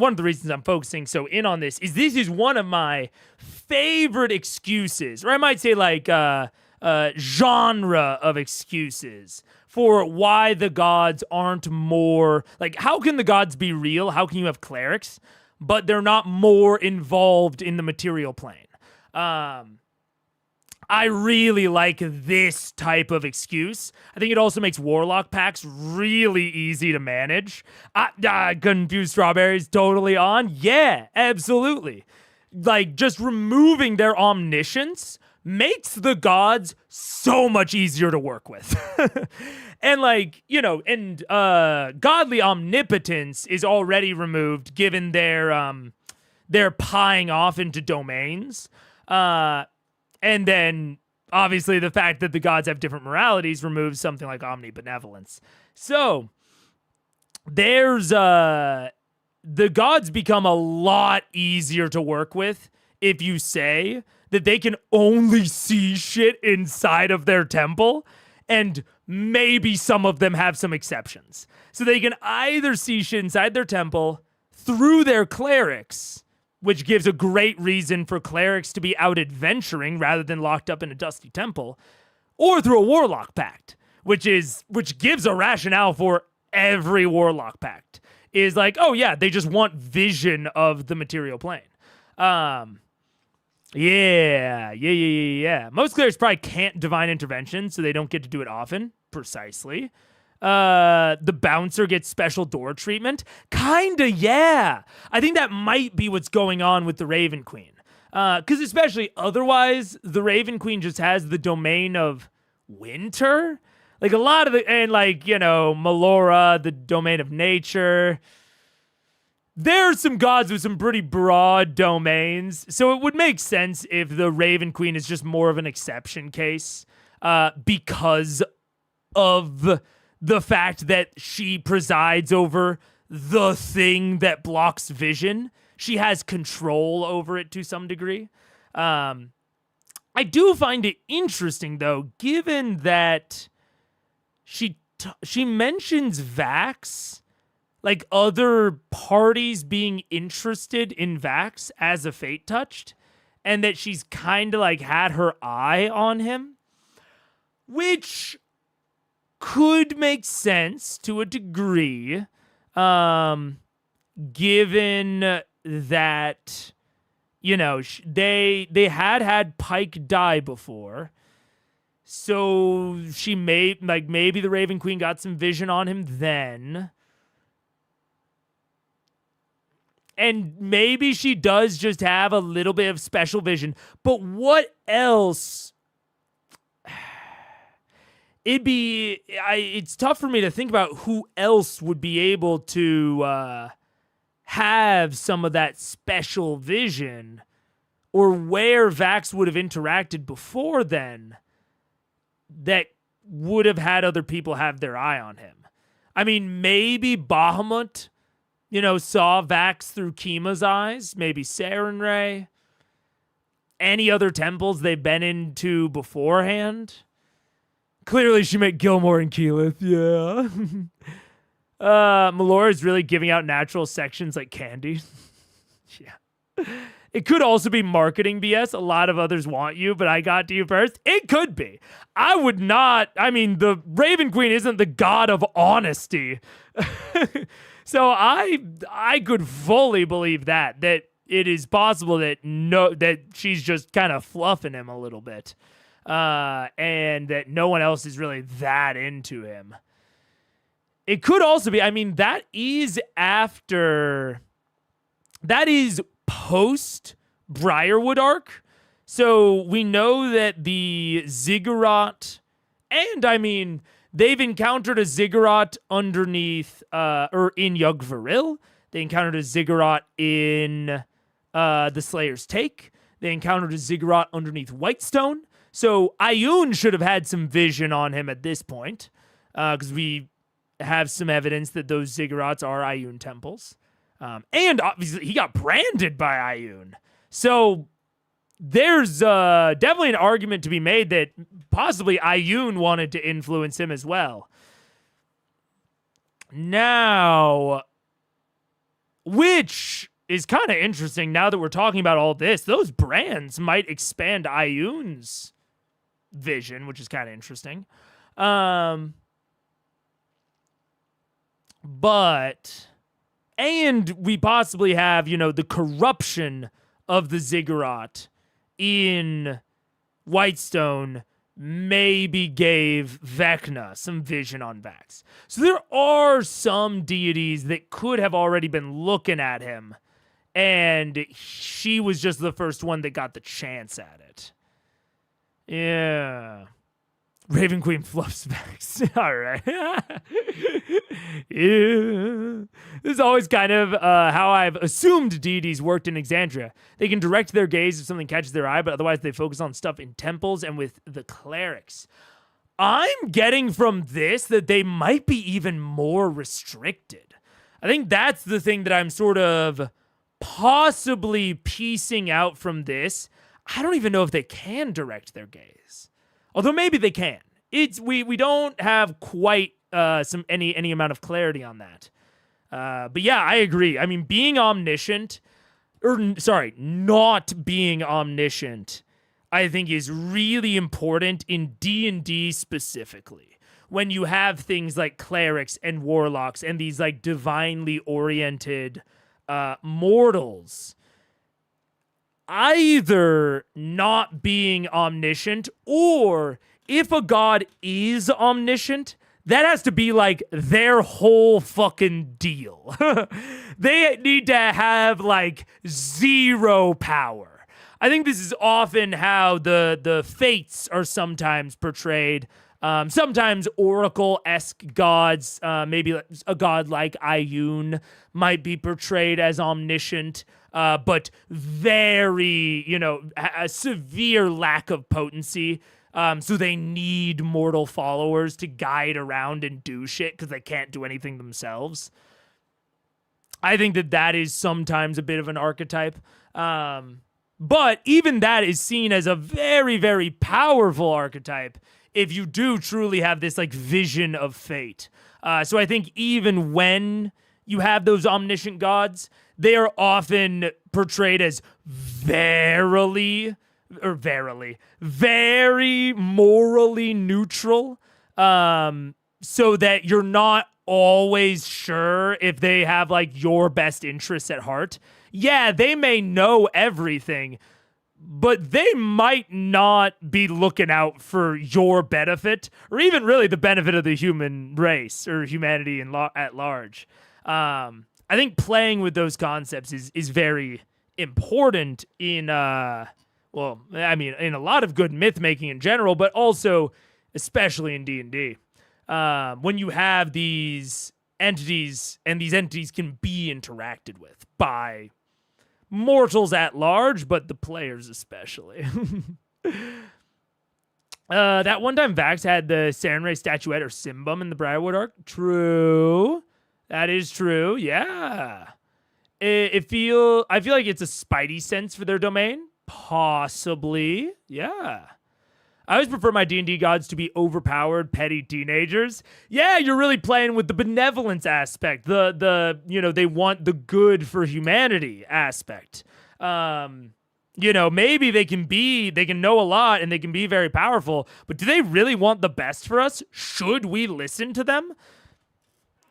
[SPEAKER 1] one of the reasons I'm focusing so in on this is one of my favorite excuses, or I might say like genre of excuses for why the gods aren't more like, how can the gods be real? How can you have clerics, but they're not more involved in the material plane? I really like this type of excuse. I think it also makes warlock packs really easy to manage. Confused Strawberries totally on. Yeah, absolutely. Like just removing their omniscience makes the gods so much easier to work with. And like, you know, and godly omnipotence is already removed given their pieing off into domains. And then obviously the fact that the gods have different moralities removes something like omnibenevolence. So there's the gods become a lot easier to work with if you say that they can only see shit inside of their temple, and maybe some of them have some exceptions. So they can either see shit inside their temple through their clerics, which gives a great reason for clerics to be out adventuring rather than locked up in a dusty temple, or through a warlock pact, which gives a rationale for every warlock pact. Is like, oh yeah, they just want vision of the material plane. Yeah. Most clerics probably can't divine intervention, so they don't get to do it often. Precisely. The bouncer gets special door treatment. Kinda, yeah. I think that might be what's going on with the Raven Queen. Because especially otherwise, the Raven Queen just has the domain of winter. Like a lot of and like, you know, Melora, the domain of nature. There's some gods with some pretty broad domains, so it would make sense if the Raven Queen is just more of an exception case, because of the fact that she presides over the thing that blocks vision. She has control over it to some degree. I do find it interesting, though, given that she mentions Vax, like other parties being interested in Vax as a fate touched, and that she's kind of like had her eye on him, which could make sense to a degree, given that, you know, they had Pike die before. So maybe the Raven Queen got some vision on him then. And maybe she does just have a little bit of special vision. But what else? it's tough for me to think about who else would be able to have some of that special vision, or where Vax would have interacted before then that would have had other people have their eye on him. I mean, maybe Bahamut, saw Vax through Kima's eyes. Maybe Sarenrae. Any other temples they've been into beforehand. Clearly, she meant Gilmore and Keyleth. Yeah. Melora is really giving out natural sections like candy. Yeah. It could also be marketing BS. A lot of others want you, but I got to you first. It could be. I would not. I mean, the Raven Queen isn't the god of honesty. So I could fully believe that it is possible that she's just kind of fluffing him a little bit. And that no one else is really that into him. It could also be, I mean, that is post Briarwood arc. So we know that the Ziggurat, and I mean, they've encountered a Ziggurat underneath, or in Yugg-Varil. They encountered a Ziggurat in the Slayer's Take. They encountered a Ziggurat underneath Whitestone. So Ioun should have had some vision on him at this point, because we have some evidence that those Ziggurats are Ioun temples. And obviously he got branded by Ioun. So there's definitely an argument to be made that possibly Ioun wanted to influence him as well. Now, which is kind of interesting now that we're talking about all this, those brands might expand Ioun's vision, which is kind of interesting. But, and we possibly have, the corruption of the Ziggurat in Whitestone maybe gave Vecna some vision on Vax. So there are some deities that could have already been looking at him, and she was just the first one that got the chance at it. Yeah. Raven Queen fluffs Vax. All right. Yeah. This is always kind of how I've assumed deities worked in Exandria. They can direct their gaze if something catches their eye, but otherwise they focus on stuff in temples and with the clerics. I'm getting from this that they might be even more restricted. I think that's the thing that I'm sort of possibly piecing out from this. I don't even know if they can direct their gaze. Although maybe they can. We don't have quite any amount of clarity on that. But yeah, I agree. I mean, being omniscient, not being omniscient, I think is really important in D&D specifically. When you have things like clerics and warlocks and these like divinely oriented mortals, either not being omniscient, or if a god is omniscient, that has to be like their whole fucking deal. They need to have like zero power. I think this is often how the fates are sometimes portrayed. Sometimes Oracle-esque gods, maybe a god like Ioun might be portrayed as omniscient, but very, a severe lack of potency. So they need mortal followers to guide around and do shit because they can't do anything themselves. I think that is sometimes a bit of an archetype. But even that is seen as a very, very powerful archetype if you do truly have this like vision of fate. So I think even when you have those omniscient gods, they are often portrayed as very morally neutral, so that you're not always sure if they have like your best interests at heart. Yeah, they may know everything, but they might not be looking out for your benefit, or even really the benefit of the human race or humanity at large. I think playing with those concepts is very important in, in a lot of good myth making in general, but also especially in D&D. When you have these entities, and these entities can be interacted with by mortals at large, but the players especially. That one time Vax had the Sarenrae statuette or Symbum in the Briarwood arc. True. That is true. Yeah. I feel like it's a Spidey sense for their domain. Possibly. Yeah. I always prefer my D&D gods to be overpowered, petty teenagers. Yeah, you're really playing with the benevolence aspect. The they want the good for humanity aspect. Maybe they can know a lot and they can be very powerful, but do they really want the best for us? Should we listen to them?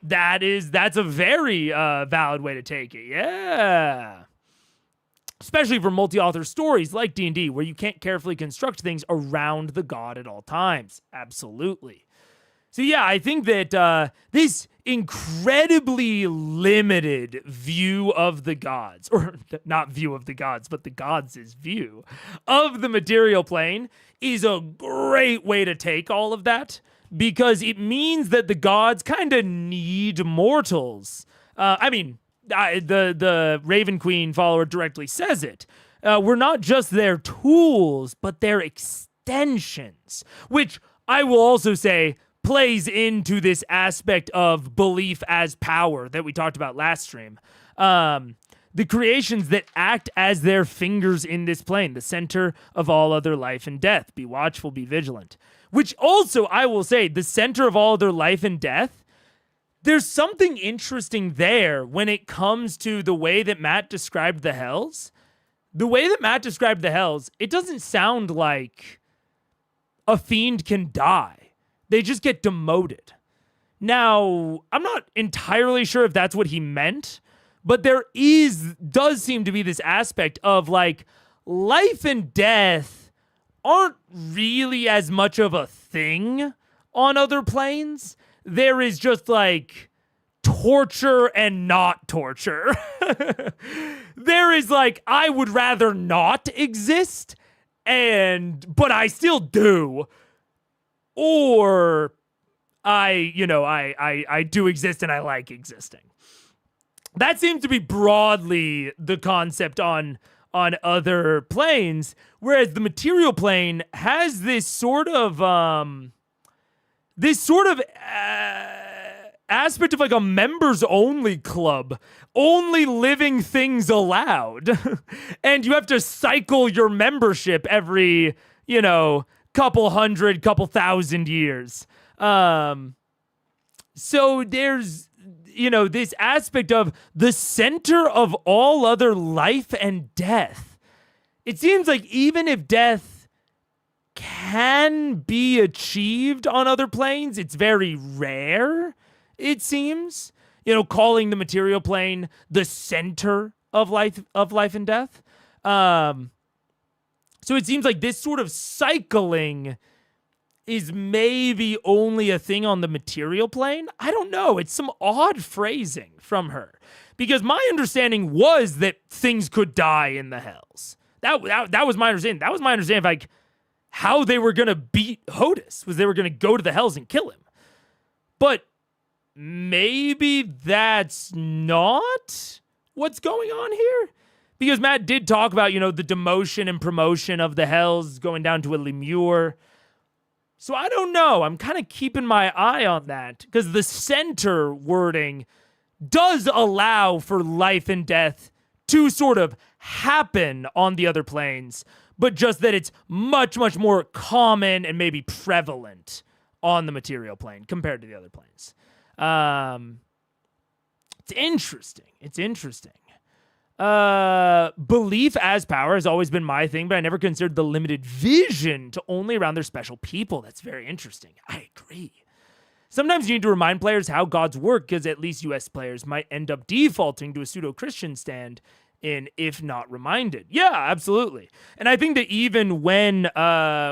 [SPEAKER 1] That's a very valid way to take it. Yeah. Especially for multi-author stories like D&D, where you can't carefully construct things around the god at all times. Absolutely. So yeah, I think that this incredibly limited view of the gods, or not view of the gods, but the gods' view of the material plane is a great way to take all of that, because it means that the gods kind of need mortals. The Raven Queen follower directly says it. We're not just their tools, but their extensions, which I will also say plays into this aspect of belief as power that we talked about last stream. The creations that act as their fingers in this plane, the center of all other life and death. Be watchful, be vigilant. Which also, I will say, the center of all other life and death, there's something interesting there when it comes to the way that Matt described the Hells. The way that Matt described the Hells, it doesn't sound like a fiend can die. They just get demoted. Now, I'm not entirely sure if that's what he meant, but there does seem to be this aspect of like life and death aren't really as much of a thing on other planes. There is just like torture and not torture. There is like, I would rather not exist, but I still do. Or I do exist and I like existing. That seems to be broadly the concept on other planes, whereas the material plane has this sort of aspect of like a members only club, only living things allowed. And you have to cycle your membership every, couple thousand years. So there's, this aspect of the center of all other life and death. It seems like even if death can be achieved on other planes, it's very rare, it seems. Calling the material plane the center of life and death. So it seems like this sort of cycling is maybe only a thing on the material plane. I don't know. It's some odd phrasing from her. Because my understanding was that things could die in the Hells. That was my understanding. That was my understanding of like how they were going to beat Hodis, was they were going to go to the Hells and kill him. But maybe that's not what's going on here. Because Matt did talk about, the demotion and promotion of the Hells going down to a Lemure. So I don't know. I'm kind of keeping my eye on that because the center wording does allow for life and death to sort of happen on the other planes, but just that it's much, much more common and maybe prevalent on the material plane compared to the other planes. It's interesting. Belief as power has always been my thing, but I never considered the limited vision to only around their special people. That's very interesting. I agree. Sometimes you need to remind players how gods work, because at least US players might end up defaulting to a pseudo-Christian stand if not reminded. Yeah, absolutely. And I think that even when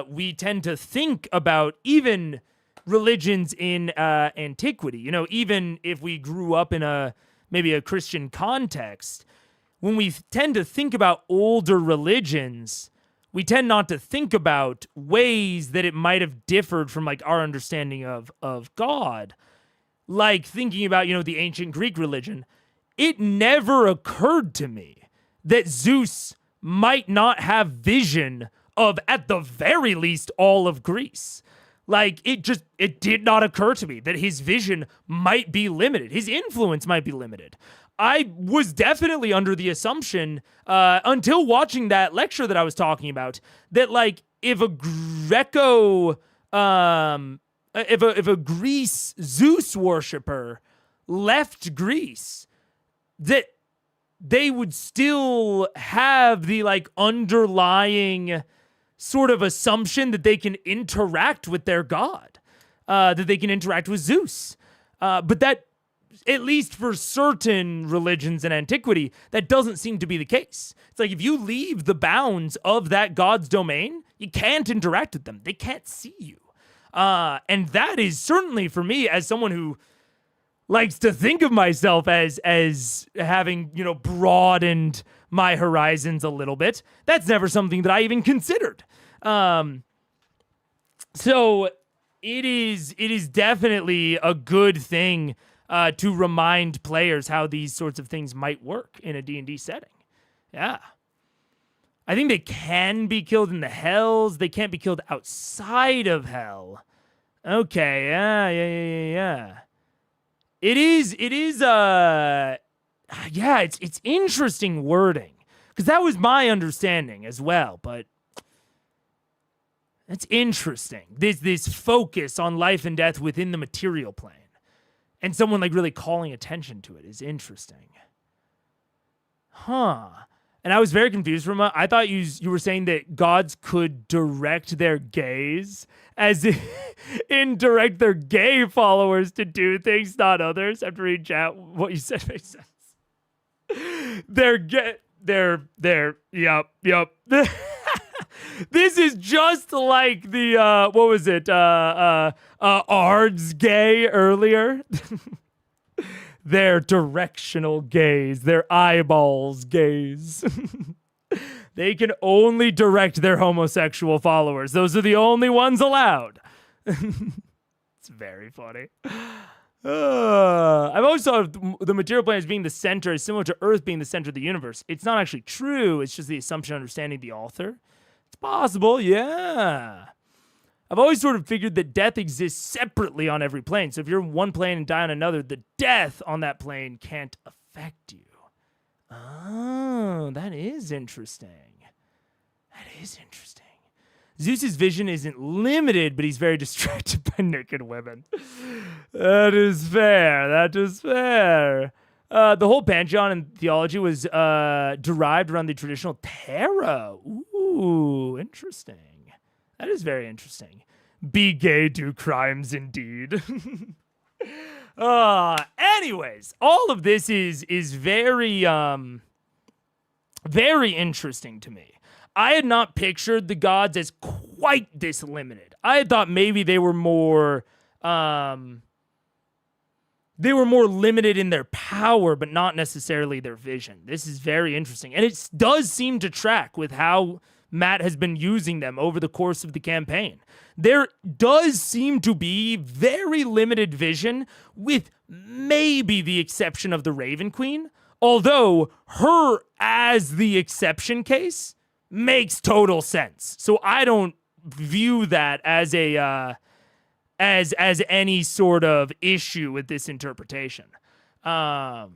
[SPEAKER 1] we tend to think about even religions in antiquity, even if we grew up in maybe a Christian context, when we tend to think about older religions, we tend not to think about ways that it might have differed from like our understanding of God. Like thinking about, the ancient Greek religion, it never occurred to me that Zeus might not have vision of, at the very least, all of Greece. Like, it did not occur to me that his vision might be limited. His influence might be limited. I was definitely under the assumption, until watching that lecture that I was talking about, that, like, if a Greece Zeus worshiper left Greece, that they would still have the like underlying sort of assumption that they can interact with their god, that they can interact with Zeus. But that, at least for certain religions in antiquity, that doesn't seem to be the case. It's like if you leave the bounds of that god's domain, you can't interact with them. They can't see you. And that is certainly for me, as someone who likes to think of myself as having, broadened my horizons a little bit. That's never something that I even considered. So it is definitely a good thing to remind players how these sorts of things might work in a D&D setting. Yeah. I think they can be killed in the hells. They can't be killed outside of hell. Okay, yeah. It's interesting wording, because that was my understanding as well, but that's interesting. This focus on life and death within the material plane, and someone like really calling attention to it is interesting. Huh. And I was very confused from I thought you were saying that gods could direct their gaze, as in direct their gay followers to do things, not others. After reading chat, what you said makes sense. Yup. This is just like the what was it? Ard's gay earlier. Their directional gaze, their eyeballs gaze. They can only direct their homosexual followers. Those are the only ones allowed. It's very funny. I've always thought of the material plane as being the center, is similar to Earth being the center of the universe. It's not actually true. It's just the assumption understanding the author. It's possible, yeah. I've always sort of figured that death exists separately on every plane. So if you're in one plane and die on another, the death on that plane can't affect you. Oh, that is interesting. Zeus's vision isn't limited, but he's very distracted by naked women. That is fair. The whole pantheon in theology was derived around the traditional Terra. Ooh, interesting. That is very interesting. Be gay, do crimes indeed. Anyways, all of this is very very interesting to me. I had not pictured the gods as quite this limited. I had thought maybe they were more limited in their power, but not necessarily their vision. This is very interesting. And it does seem to track with how Matt has been using them over the course of the campaign. There does seem to be very limited vision, with maybe the exception of the Raven Queen, although her as the exception case makes total sense. So I don't view that as a as any sort of issue with this interpretation. And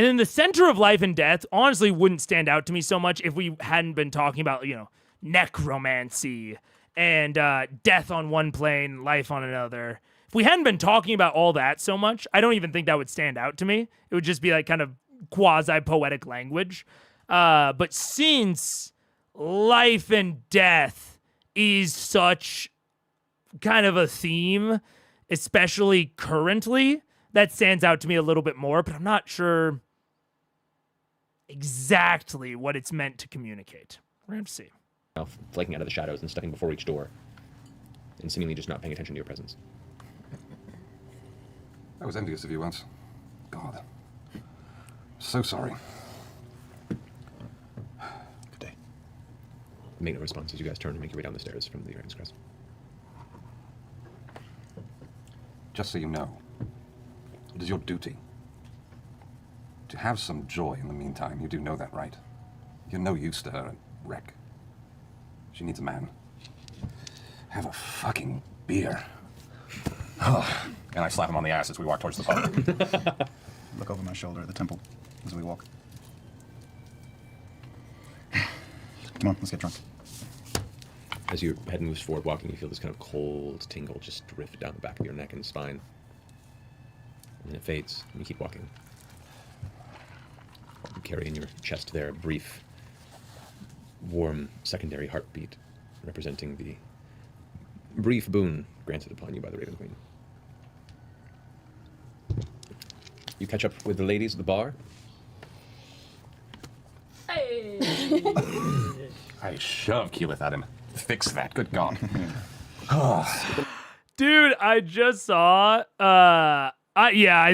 [SPEAKER 1] then the center of life and death honestly wouldn't stand out to me so much if we hadn't been talking about, necromancy and death on one plane, life on another. If we hadn't been talking about all that so much, I don't even think that would stand out to me. It would just be like kind of quasi-poetic language. But since life and death is such kind of a theme, especially currently, that stands out to me a little bit more, but I'm not sure exactly what it's meant to communicate. We're going to see.
[SPEAKER 2] Flaking out of the shadows and stepping before each door, and seemingly just not paying attention to your presence.
[SPEAKER 5] I was envious of you once. God. So sorry.
[SPEAKER 10] Good day.
[SPEAKER 7] Make no response as you guys turn and make your way down the stairs from the Dragon's Crest.
[SPEAKER 5] Just so you know, it is your duty to have some joy in the meantime. You do know that, right? You're no use to her, wreck. She needs a man. Have a fucking beer. And I slap him on the ass as we walk towards the pub.
[SPEAKER 10] Look over my shoulder at the temple as we walk. Come on, let's get drunk.
[SPEAKER 7] As your head moves forward walking, you feel this kind of cold tingle just drift down the back of your neck and spine. And then it fades, and you keep walking. You carry in your chest there a brief, warm secondary heartbeat, representing the brief boon granted upon you by the Raven Queen. You catch up with the ladies at the bar.
[SPEAKER 5] I shove Keyleth at him. Fix that, good God.
[SPEAKER 1] Dude, I just saw. I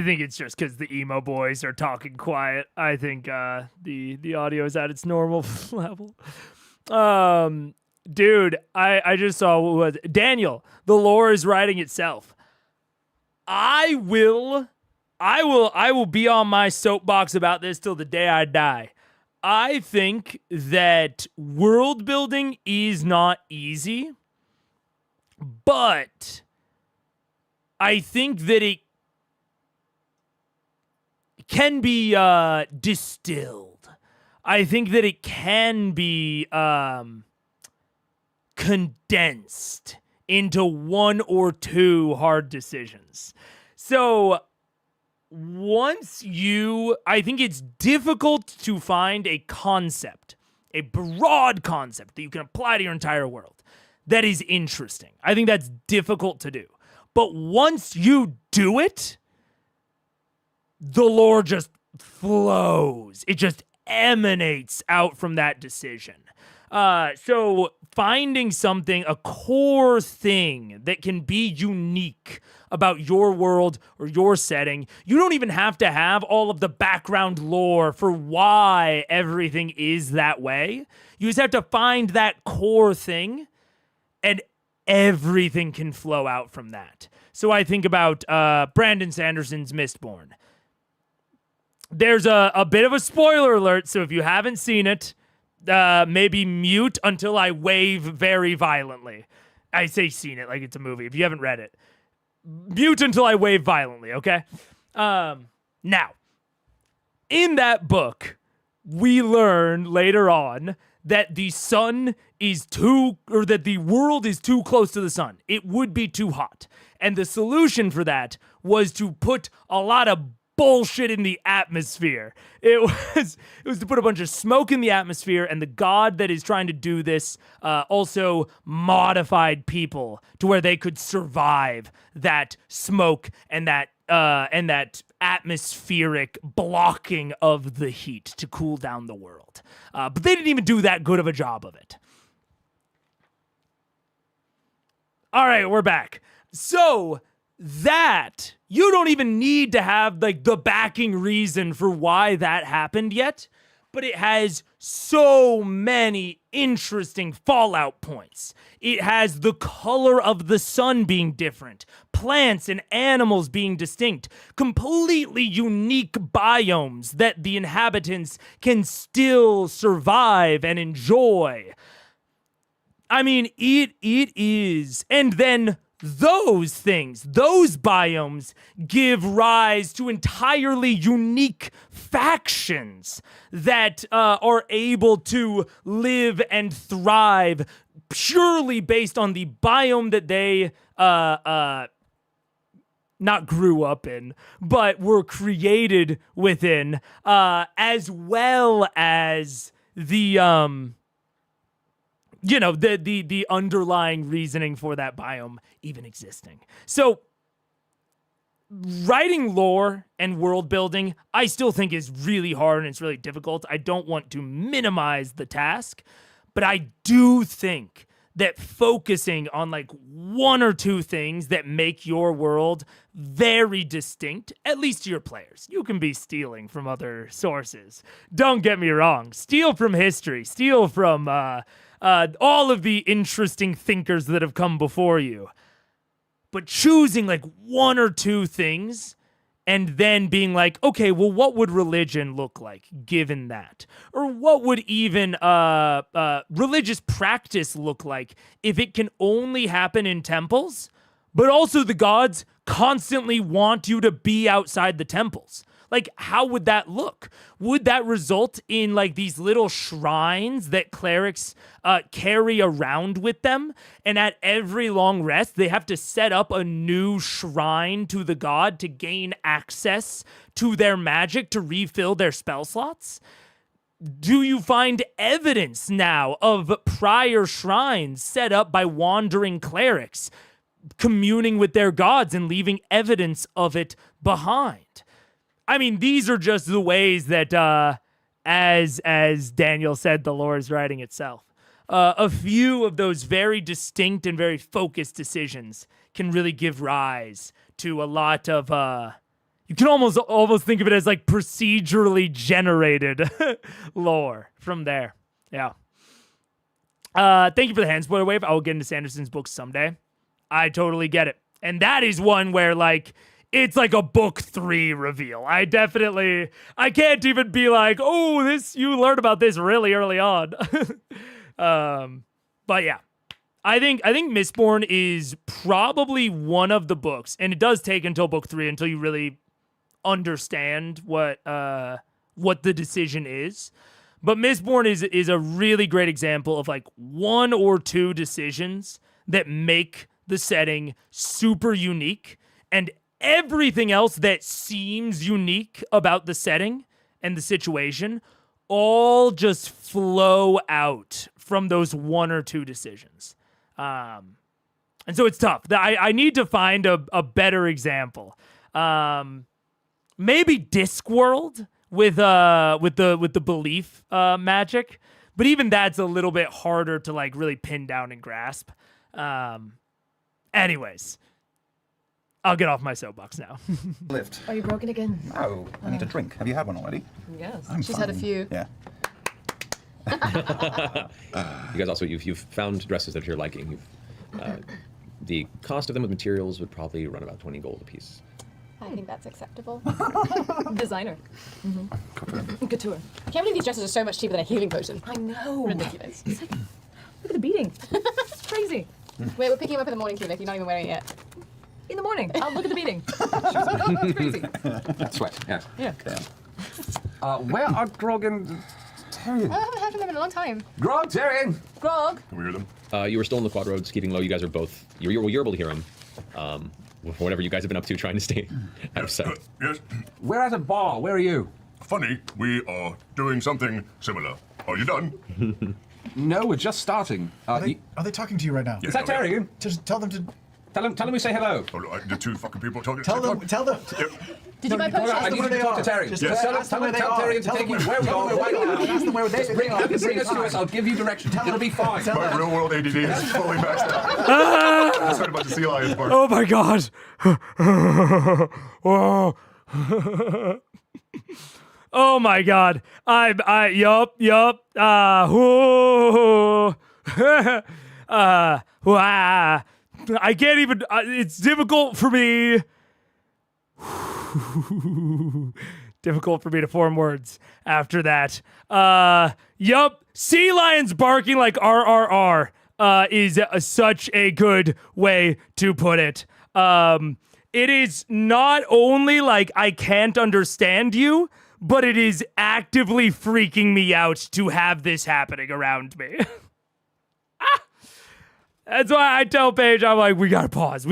[SPEAKER 1] think it's just because the emo boys are talking quiet. I think the audio is at its normal level. Dude, I just saw what was Daniel. The lore is writing itself. I will be on my soapbox about this till the day I die. I think that world building is not easy, but I think that it can be distilled. I think that it can be condensed into one or two hard decisions. So I think it's difficult to find a concept, a broad concept that you can apply to your entire world that is interesting. I think that's difficult to do. But once you do it, the lore just flows. It just emanates out from that decision. So finding something, a core thing that can be unique about your world or your setting. You don't even have to have all of the background lore for why everything is that way. You just have to find that core thing, and everything can flow out from that. So I think about Brandon Sanderson's Mistborn. There's a bit of a spoiler alert, so if you haven't seen it, maybe mute until I wave very violently. I say seen it like it's a movie. If you haven't read it, mute until I wave violently, okay? Now, in that book, we learn later on that the sun is that the world is too close to the sun. It would be too hot. And the solution for that was to put a lot of bullshit in the atmosphere. It was to put a bunch of smoke in the atmosphere, and the god that is trying to do this also modified people to where they could survive that smoke and that atmospheric blocking of the heat to cool down the world. But they didn't even do that good of a job of it. All right, we're back. So that you don't even need to have like the backing reason for why that happened yet, but it has so many interesting fallout points. It has the color of the sun being different, plants and animals being distinct, completely unique biomes that the inhabitants can still survive and enjoy. I mean, it is. And then those things, those biomes give rise to entirely unique factions that are able to live and thrive purely based on the biome that they not grew up in, but were created within, as well as the the underlying reasoning for that biome even existing. So writing lore and world building, I still think is really hard and it's really difficult. I don't want to minimize the task, but I do think that focusing on like one or two things that make your world very distinct, at least to your players. You can be stealing from other sources. Don't get me wrong. Steal from history. Steal from all of the interesting thinkers that have come before you. But choosing like one or two things and then being like, okay, well, what would religion look like given that? Or what would even religious practice look like if it can only happen in temples, but also the gods constantly want you to be outside the temples? Like, how would that look? Would that result in like these little shrines that clerics carry around with them? And at every long rest, they have to set up a new shrine to the god to gain access to their magic to refill their spell slots? Do you find evidence now of prior shrines set up by wandering clerics communing with their gods and leaving evidence of it behind? I mean, these are just the ways that, as Daniel said, the lore is writing itself. A few of those very distinct and very focused decisions can really give rise to a lot of, you can almost think of it as like procedurally generated lore from there. Yeah. Thank you for the hand spoiler wave. I will get into Sanderson's books someday. I totally get it. And that is one where like, it's like a book 3 reveal. I can't even be like, oh, you learned about this really early on. But yeah, I think Mistborn is probably one of the books, and it does take until book 3 until you really understand what the decision is. But Mistborn is a really great example of like one or two decisions that make the setting super unique, and everything else that seems unique about the setting and the situation all just flow out from those one or two decisions. And so it's tough. I need to find a better example. Maybe Discworld with the belief magic, but even that's a little bit harder to like really pin down and grasp. Anyways, I'll get off my soapbox now.
[SPEAKER 10] Lift.
[SPEAKER 6] Are you broken again?
[SPEAKER 10] No, I need a drink. Have you had one already?
[SPEAKER 6] Yes.
[SPEAKER 9] She's had a few.
[SPEAKER 10] Yeah.
[SPEAKER 7] You guys also, you've found dresses that you're liking. The cost of them with materials would probably run about 20 gold a piece.
[SPEAKER 6] I think that's acceptable. Designer. Mm-hmm. Couture.
[SPEAKER 9] I can't believe these dresses are so much cheaper than a healing potion.
[SPEAKER 6] I know.
[SPEAKER 9] Ridiculous.
[SPEAKER 6] It's like, look at the beating. It's crazy.
[SPEAKER 9] Wait, we're picking him up in the morning, Tunic. You're not even wearing it yet.
[SPEAKER 6] In the morning, I'll look at the beating. It's crazy.
[SPEAKER 5] Sweat, yes.
[SPEAKER 6] Yeah.
[SPEAKER 5] Where are Grog and Tyrion?
[SPEAKER 9] I haven't heard from them in a long time.
[SPEAKER 5] Grog, Tyrion!
[SPEAKER 6] Grog.
[SPEAKER 4] Can we hear them?
[SPEAKER 7] You were still in the quad roads, keeping low. You guys are both. You're able to hear him. Whatever you guys have been up to, trying to stay out of sight.
[SPEAKER 4] Yes.
[SPEAKER 5] We're at a bar. Where are you?
[SPEAKER 4] Funny, we are doing something similar. Are you done?
[SPEAKER 5] No, we're just starting.
[SPEAKER 3] Are they talking to you right now?
[SPEAKER 5] Is that Tyrion?
[SPEAKER 3] Just tell them to.
[SPEAKER 5] Tell him we say hello.
[SPEAKER 4] Oh, look, the two fucking people talking.
[SPEAKER 3] Tell them.
[SPEAKER 4] Yep.
[SPEAKER 9] Did you buy
[SPEAKER 5] I
[SPEAKER 9] potions?
[SPEAKER 5] need you to talk to Tyrion.
[SPEAKER 3] Just
[SPEAKER 5] Yes. Tell Tyrion to take you where we are right now.
[SPEAKER 3] Ask them where they
[SPEAKER 5] Bring us to us. I'll give you directions. It'll be fine.
[SPEAKER 4] My real world ADD is fully maxed out. I was talking about the sea lions part.
[SPEAKER 1] Oh my god. Oh. Oh my god. Yup. I can't even, it's difficult for me. Difficult for me to form words after that. Yup. Sea lions barking like RRR is such a good way to put it. It is not only like I can't understand you, but it is actively freaking me out to have this happening around me. That's why I tell Paige, I'm like, we gotta pause.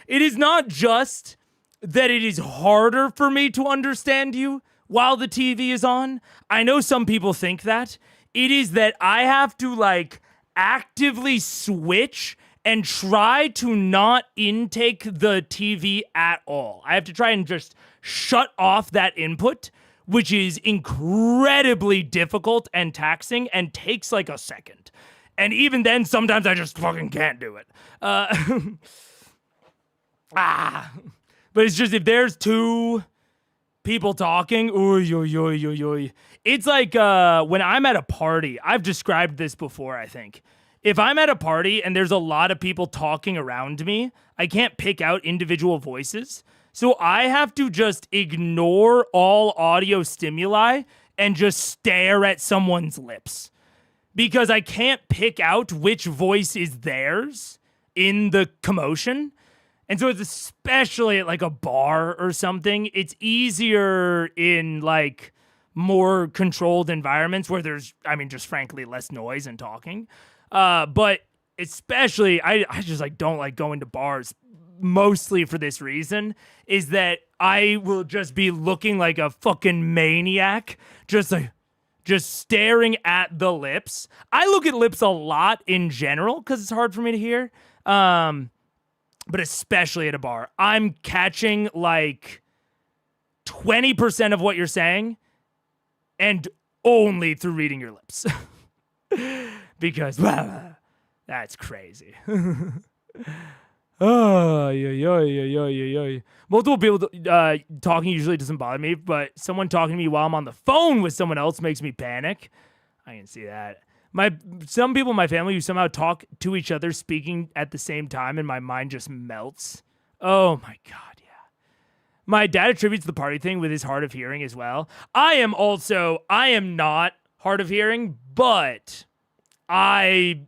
[SPEAKER 1] It is not just that it is harder for me to understand you while the TV is on. I know some people think that. It is that I have to like actively switch and try to not intake the TV at all. I have to try and just shut off that input, which is incredibly difficult and taxing and takes like a second. And even then, sometimes I just fucking can't do it. But it's just if there's two people talking. Oy, oy, oy, oy, oy. It's like when I'm at a party. I've described this before, I think. If I'm at a party and there's a lot of people talking around me, I can't pick out individual voices. So I have to just ignore all audio stimuli and just stare at someone's lips. Because I can't pick out which voice is theirs in the commotion. And so it's especially at like a bar or something, it's easier in like more controlled environments where there's, I mean, just frankly less noise and talking. But especially, I just like don't like going to bars mostly for this reason, is that I will just be looking like a fucking maniac, just staring at the lips. I look at lips a lot in general because it's hard for me to hear. But especially at a bar, I'm catching like 20% of what you're saying and only through reading your lips. Because that's crazy. Oh, yeah. Multiple people talking usually doesn't bother me, but someone talking to me while I'm on the phone with someone else makes me panic. I can see that. Some people in my family who somehow talk to each other speaking at the same time, and my mind just melts. Oh my God, yeah. My dad attributes the party thing with his hard of hearing as well. I am not hard of hearing, but I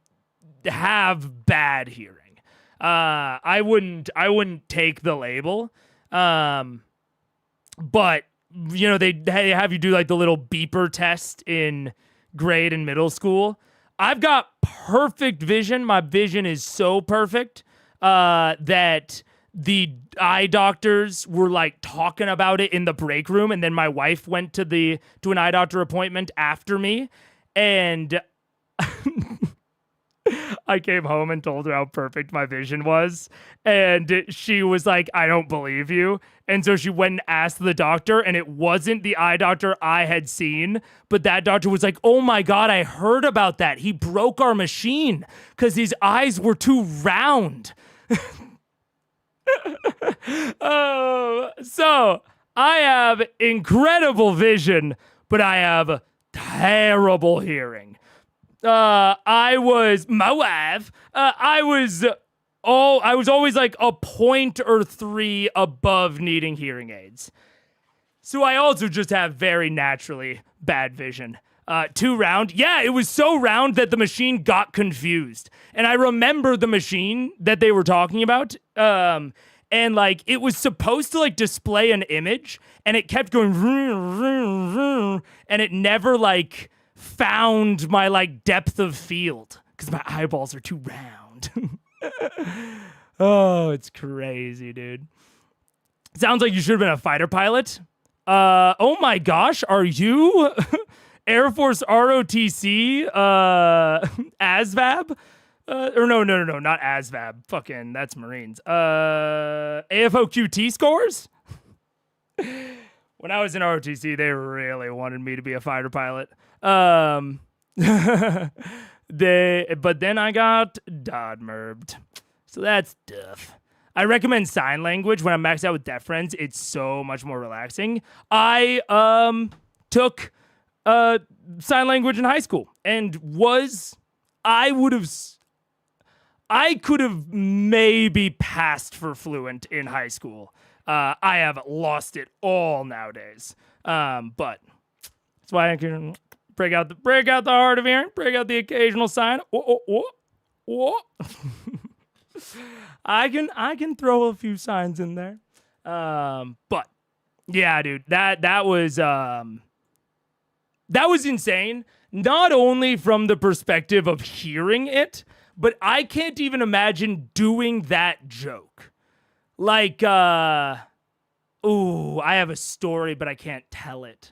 [SPEAKER 1] have bad hearing. I wouldn't take the label. But you know, they have you do like the little beeper test in grade and middle school. I've got perfect vision. My vision is so perfect that the eye doctors were like talking about it in the break room, and then my wife went to an eye doctor appointment after me, and I came home and told her how perfect my vision was, and she was like, I don't believe you. And so she went and asked the doctor, and it wasn't the eye doctor I had seen, but that doctor was like, oh my God, I heard about that. He broke our machine because his eyes were too round. So I have incredible vision, but I have terrible hearing. I was always like a point or 3 above needing hearing aids. So I also just have very naturally bad vision. Too round. Yeah, it was so round that the machine got confused. And I remember the machine that they were talking about. And like it was supposed to like display an image, and it kept going and it never like found my like depth of field because my eyeballs are too round. Oh, it's crazy, dude. Sounds like you should have been a fighter pilot. Oh my gosh, are you Air Force ROTC ASVAB? Or no, not ASVAB. Fucking, that's Marines. AFOQT scores? When I was in ROTC, they really wanted me to be a fighter pilot. But then I got dodmerbed. So that's tough. I recommend sign language when I'm maxed out with deaf friends. It's so much more relaxing. I took sign language in high school and I could have maybe passed for fluent in high school. I have lost it all nowadays. But that's why I can break out the hard of hearing, break out the occasional sign. I can throw a few signs in there. But yeah, dude, that was insane. Not only from the perspective of hearing it, but I can't even imagine doing that joke. Like, I have a story, but I can't tell it.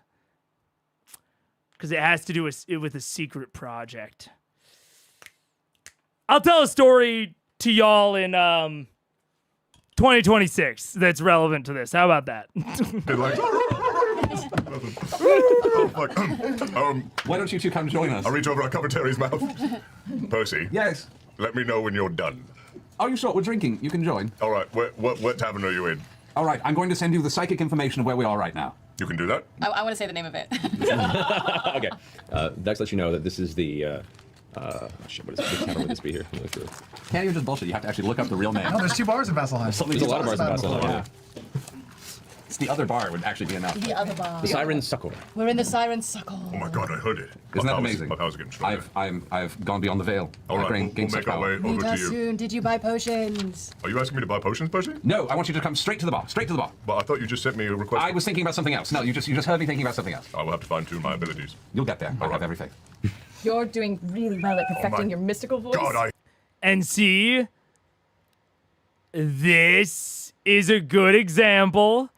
[SPEAKER 1] Because it has to do with a secret project. I'll tell a story to y'all in 2026 that's relevant to this. How about that?
[SPEAKER 4] Oh, fuck.
[SPEAKER 5] Why don't you two come join us?
[SPEAKER 4] I'll reach over, I'll cover Terry's mouth. Percy.
[SPEAKER 5] Yes.
[SPEAKER 4] Let me know when you're done.
[SPEAKER 5] Oh, you sure? We're drinking. You can join.
[SPEAKER 4] All right. What tavern are you in?
[SPEAKER 5] All right. I'm going to send you the psychic information of where we are right now.
[SPEAKER 4] You can do that?
[SPEAKER 9] I want to say the name of it.
[SPEAKER 2] Okay. Vex lets you know that this is the. Shit, what is it? Which tavern would this be here? Let me look through.
[SPEAKER 5] Can't even just bullshit. You have to actually look up the real name.
[SPEAKER 3] No, there's 2 bars in Vasselheim.
[SPEAKER 2] There's a lot of bars in Vasselheim. Yeah.
[SPEAKER 5] It's the other bar would actually be enough.
[SPEAKER 9] The other bar.
[SPEAKER 2] The Siren Succor.
[SPEAKER 9] We're in the Siren Suckle.
[SPEAKER 4] Oh my god, I heard it.
[SPEAKER 5] Isn't that amazing?
[SPEAKER 4] My powers are getting stronger.
[SPEAKER 5] I've gone beyond the veil.
[SPEAKER 4] All right, we'll
[SPEAKER 5] Gained such
[SPEAKER 4] make our
[SPEAKER 5] power.
[SPEAKER 4] way
[SPEAKER 9] Meet
[SPEAKER 4] over
[SPEAKER 9] us
[SPEAKER 4] to you.
[SPEAKER 9] soon. Did you buy potions?
[SPEAKER 4] Are you asking me to buy potions, Percy?
[SPEAKER 5] No, I want you to come straight to the bar. Straight to the bar.
[SPEAKER 4] But I thought you just sent me a request.
[SPEAKER 5] I was thinking about something else. No, you just heard me thinking about something else.
[SPEAKER 4] I will have to fine-tune my abilities.
[SPEAKER 5] You'll get there. I
[SPEAKER 4] right.
[SPEAKER 5] have every faith.
[SPEAKER 9] You're doing really well at perfecting
[SPEAKER 4] my
[SPEAKER 9] your mystical voice.
[SPEAKER 4] God,
[SPEAKER 1] And see, this is a good example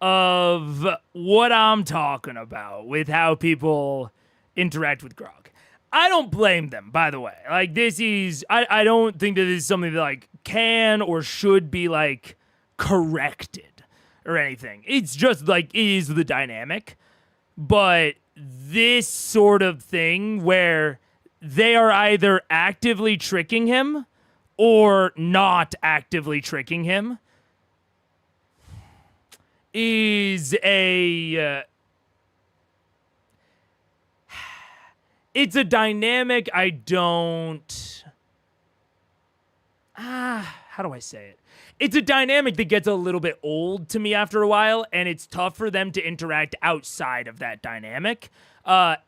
[SPEAKER 1] of what I'm talking about with how people interact with Grog. I don't blame them, by the way. Like, this is, I don't think that this is something that, like, can or should be, like, corrected or anything. It's just, like, it is the dynamic. But this sort of thing where they are either actively tricking him or not actively tricking him is it's a dynamic I don't how do I say it? It's a dynamic that gets a little bit old to me after a while, and it's tough for them to interact outside of that dynamic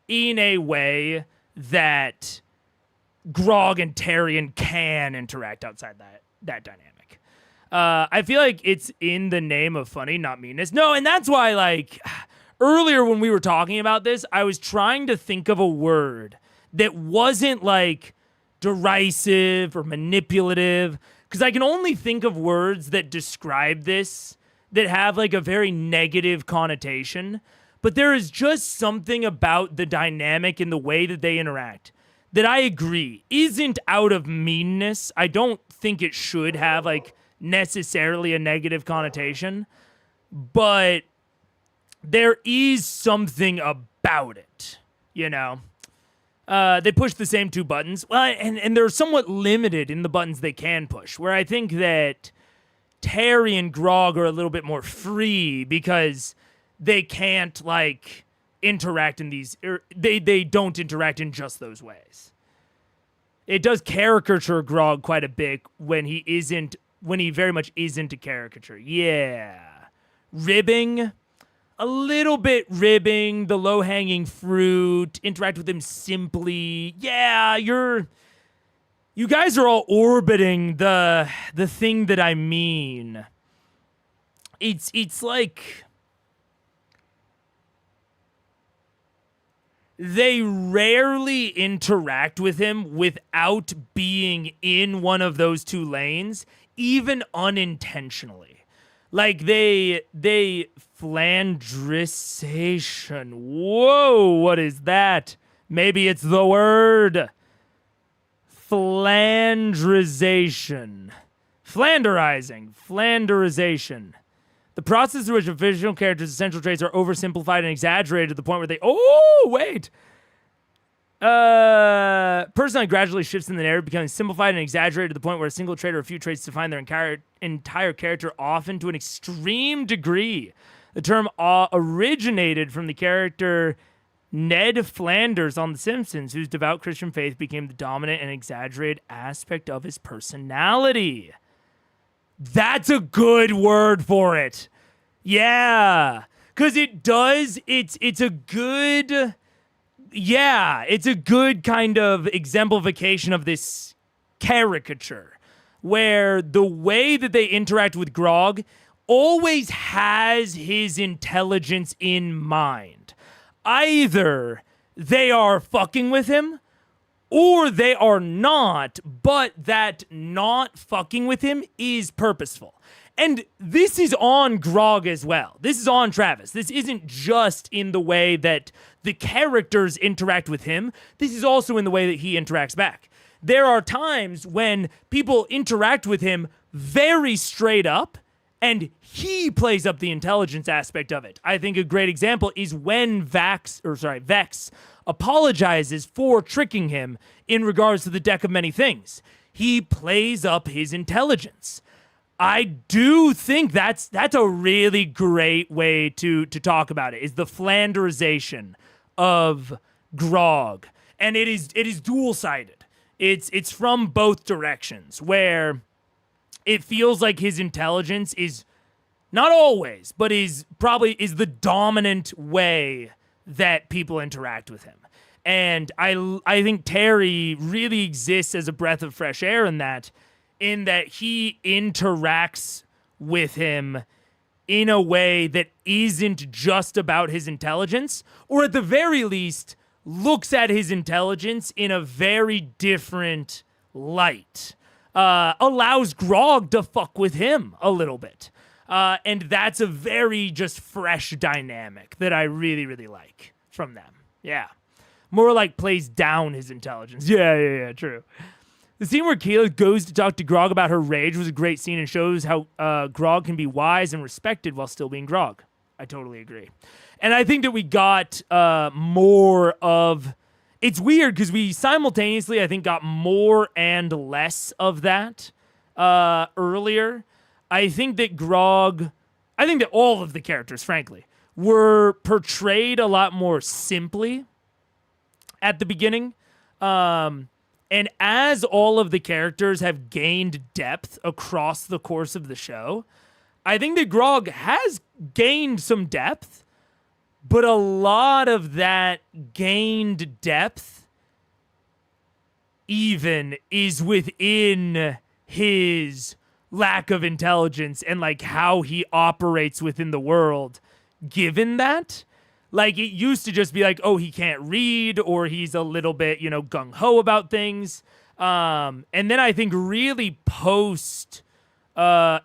[SPEAKER 1] in a way that Grog and Tyrion can interact outside that dynamic. I feel like it's in the name of funny, not meanness. No, and that's why, like, earlier when we were talking about this, I was trying to think of a word that wasn't, like, derisive or manipulative, because I can only think of words that describe this that have, like, a very negative connotation. But there is just something about the dynamic and the way that they interact that I agree isn't out of meanness. I don't think it should have, like, necessarily a negative connotation, but there is something about it, you know? They push the same 2 buttons, well, and they're somewhat limited in the buttons they can push, where I think that Terry and Grog are a little bit more free because they can't, like, interact in these, they don't interact in just those ways. It does caricature Grog quite a bit when he very much isn't a caricature. Yeah. Ribbing. A little bit ribbing, the low-hanging fruit, interact with him simply. Yeah, you guys are all orbiting the thing that I mean. It's like they rarely interact with him without being in one of those 2 lanes, even unintentionally. Like, they flandrisation. Whoa, what is that? Maybe it's the word. Flandrization. Flanderization. The process through which fictional characters' essential traits are oversimplified and exaggerated to the point where they... Oh, wait! Personality gradually shifts in the narrative, becoming simplified and exaggerated to the point where a single trait or a few traits define their entire character, often to an extreme degree. The term originated from the character Ned Flanders on The Simpsons, whose devout Christian faith became the dominant and exaggerated aspect of his personality. That's a good word for it. Yeah. Because it does, it's a good... Yeah, it's a good kind of exemplification of this caricature, where the way that they interact with Grog always has his intelligence in mind. Either they are fucking with him, or they are not, but that not fucking with him is purposeful. And this is on Grog as well. This is on Travis. This isn't just in the way that the characters interact with him. This is also in the way that he interacts back. There are times when people interact with him very straight up, and he plays up the intelligence aspect of it. I think a great example is when Vex apologizes for tricking him in regards to the Deck of Many Things. He plays up his intelligence. I do think that's a really great way to talk about it, is the Flanderization of Grog. And it is dual-sided. It's from both directions, where it feels like his intelligence is not always, but is the dominant way that people interact with him. And I think Terry really exists as a breath of fresh air in that he interacts with him in a way that isn't just about his intelligence, or at the very least looks at his intelligence in a very different light. Allows Grog to fuck with him a little bit. And that's a very just fresh dynamic that I really, really like from them. Yeah. More like plays down his intelligence. Yeah, true. The scene where Kayla goes to talk to Grog about her rage was a great scene and shows how Grog can be wise and respected while still being Grog. I totally agree. And I think that we got more of... It's weird because we simultaneously, I think, got more and less of that earlier. I think that all of the characters, frankly, were portrayed a lot more simply at the beginning. And as all of the characters have gained depth across the course of the show, I think that Grog has gained some depth, but a lot of that gained depth even is within his lack of intelligence and like how he operates within the world, given that. Like, it used to just be like, oh, he can't read, or he's a little bit, gung-ho about things. And then I think really post, or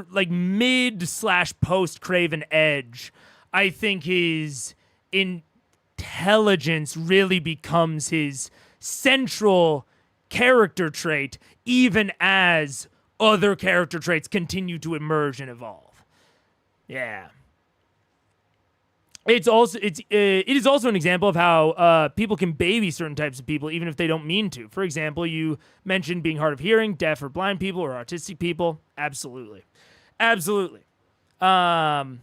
[SPEAKER 1] like mid/post Craven Edge, I think his intelligence really becomes his central character trait, even as other character traits continue to emerge and evolve. Yeah. It is also an example of how people can baby certain types of people even if they don't mean to. For example, you mentioned being hard of hearing, deaf or blind people, or autistic people. Absolutely. And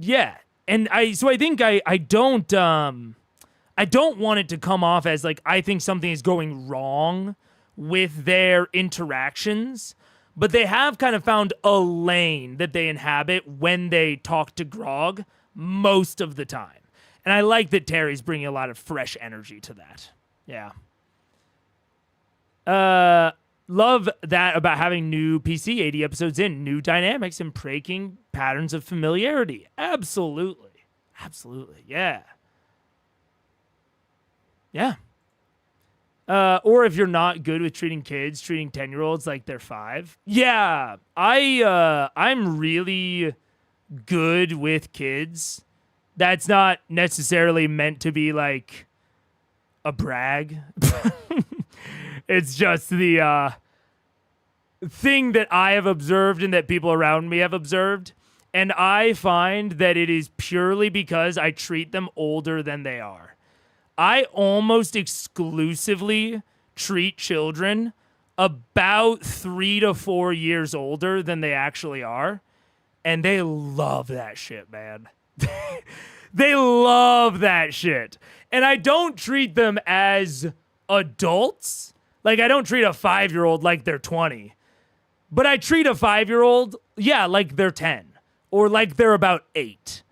[SPEAKER 1] yeah, and I think I don't want it to come off as like I think something is going wrong with their interactions, but they have kind of found a lane that they inhabit when they talk to Grog most of the time. And I like that Terry's bringing a lot of fresh energy to that. Yeah. Love that about having new PC 80 episodes in, new dynamics and breaking patterns of familiarity. Absolutely. Yeah. Or if you're not good with treating kids, treating 10-year-olds like they're 5. Yeah. I'm really good with kids. That's not necessarily meant to be like a brag. It's just the thing that I have observed and that people around me have observed. And I find that it is purely because I treat them older than they are. I almost exclusively treat children about 3 to 4 years older than they actually are. And they love that shit, man. They love that shit. And I don't treat them as adults. Like, I don't treat a 5-year-old like they're 20. But I treat a 5-year-old, like they're 10. Or like they're about 8.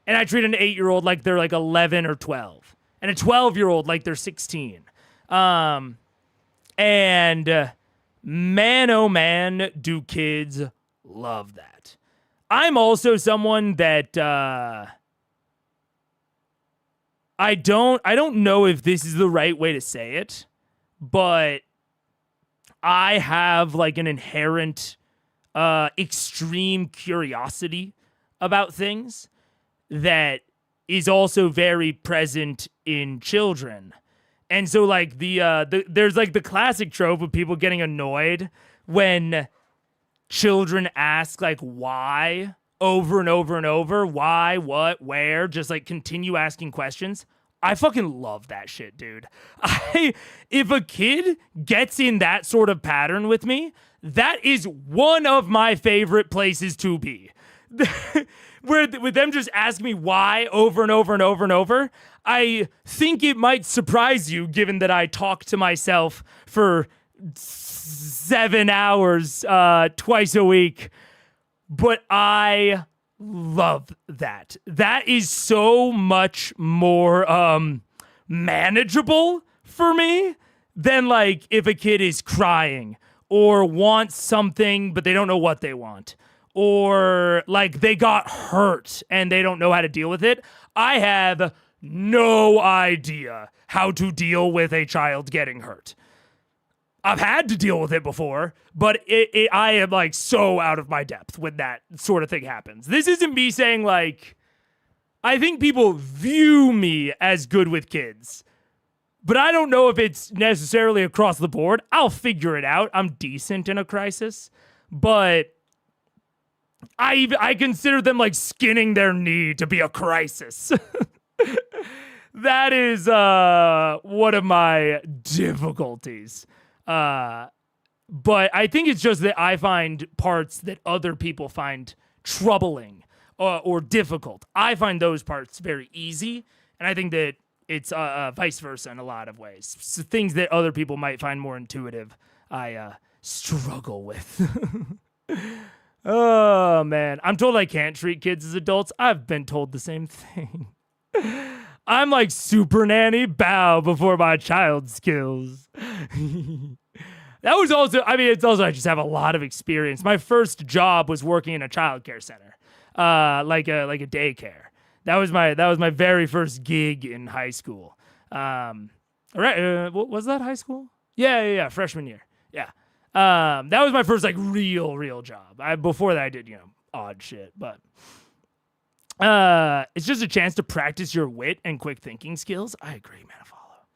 [SPEAKER 1] And I treat an 8-year-old like they're like 11 or 12. And a 12-year-old like they're 16. And man, oh man, do kids love that. I'm also someone that I don't know if this is the right way to say it, but I have like an inherent extreme curiosity about things that is also very present in children. And so like there's like the classic trope of people getting annoyed when children ask like why over and over and over, why, what, where, just like continue asking questions. I fucking love that shit, dude. If a kid gets in that sort of pattern with me, that is one of my favorite places to be. Where with them just asking me why over and over and over and over, I think it might surprise you given that I talk to myself for 7 hours twice a week. But I love that. That is so much more manageable for me than like if a kid is crying or wants something but they don't know what they want, or like they got hurt and they don't know how to deal with it. I have no idea how to deal with a child getting hurt. I've had to deal with it before, but I am like so out of my depth when that sort of thing happens. This isn't me saying like, I think people view me as good with kids, but I don't know if it's necessarily across the board. I'll figure it out. I'm decent in a crisis, but I consider them like skinning their knee to be a crisis. That is one of my difficulties. But I think it's just that I find parts that other people find troubling or difficult. I find those parts very easy, and I think that it's vice versa in a lot of ways. So things that other people might find more intuitive, I struggle with. Oh, man. I'm told I can't treat kids as adults. I've been told the same thing. I'm like super nanny, bow before my child's skills. That was also, I mean, it's also, I just have a lot of experience. My first job was working in a childcare center, like a daycare. That was my very first gig in high school. Right? Was that high school? Yeah. Freshman year. Yeah. That was my first like real job. Before that I did, odd shit, but it's just a chance to practice your wit and quick thinking skills. I agree, man. Follow.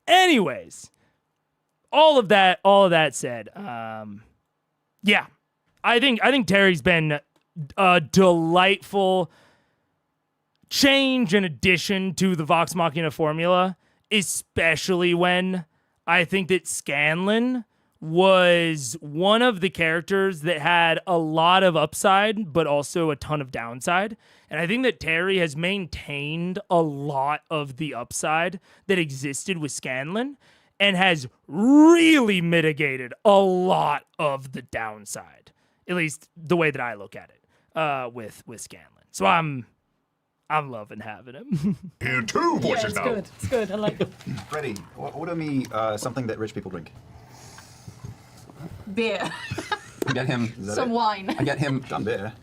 [SPEAKER 1] Anyways, all of that said, yeah, I think Terry's been a delightful change and addition to the Vox Machina formula, especially when I think that Scanlan was one of the characters that had a lot of upside, but also a ton of downside. And I think that Terry has maintained a lot of the upside that existed with Scanlan and has really mitigated a lot of the downside, at least the way that I look at it with Scanlan. So I'm loving having him.
[SPEAKER 4] Hear two voices now.
[SPEAKER 6] It's good. I like it.
[SPEAKER 10] Freddie, order me something that rich people drink.
[SPEAKER 9] Beer.
[SPEAKER 5] I get him
[SPEAKER 9] Some wine.
[SPEAKER 5] I get him
[SPEAKER 10] Done beer.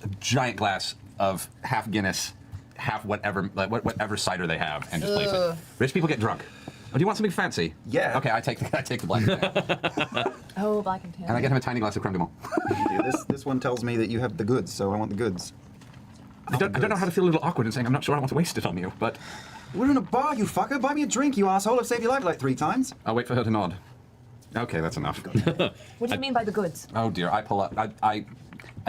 [SPEAKER 5] a giant glass of half Guinness, half whatever whatever cider they have, and just place it. Rich people get drunk. Oh, do you want something fancy?
[SPEAKER 10] Yeah.
[SPEAKER 5] Okay, I take the black and tan.
[SPEAKER 6] Oh, black and tan.
[SPEAKER 5] And I get him a tiny glass of creme de menthe.
[SPEAKER 10] This one tells me that you have the goods, so I want the goods.
[SPEAKER 5] I don't know how to feel a little awkward in saying I'm not sure I want to waste it on you, but
[SPEAKER 10] We're in a bar, you fucker. Buy me a drink, you asshole. I've saved your life like 3 times.
[SPEAKER 5] I'll wait for her to nod. Okay, that's enough.
[SPEAKER 6] What do you mean by the goods?
[SPEAKER 5] Oh dear, I pull up. I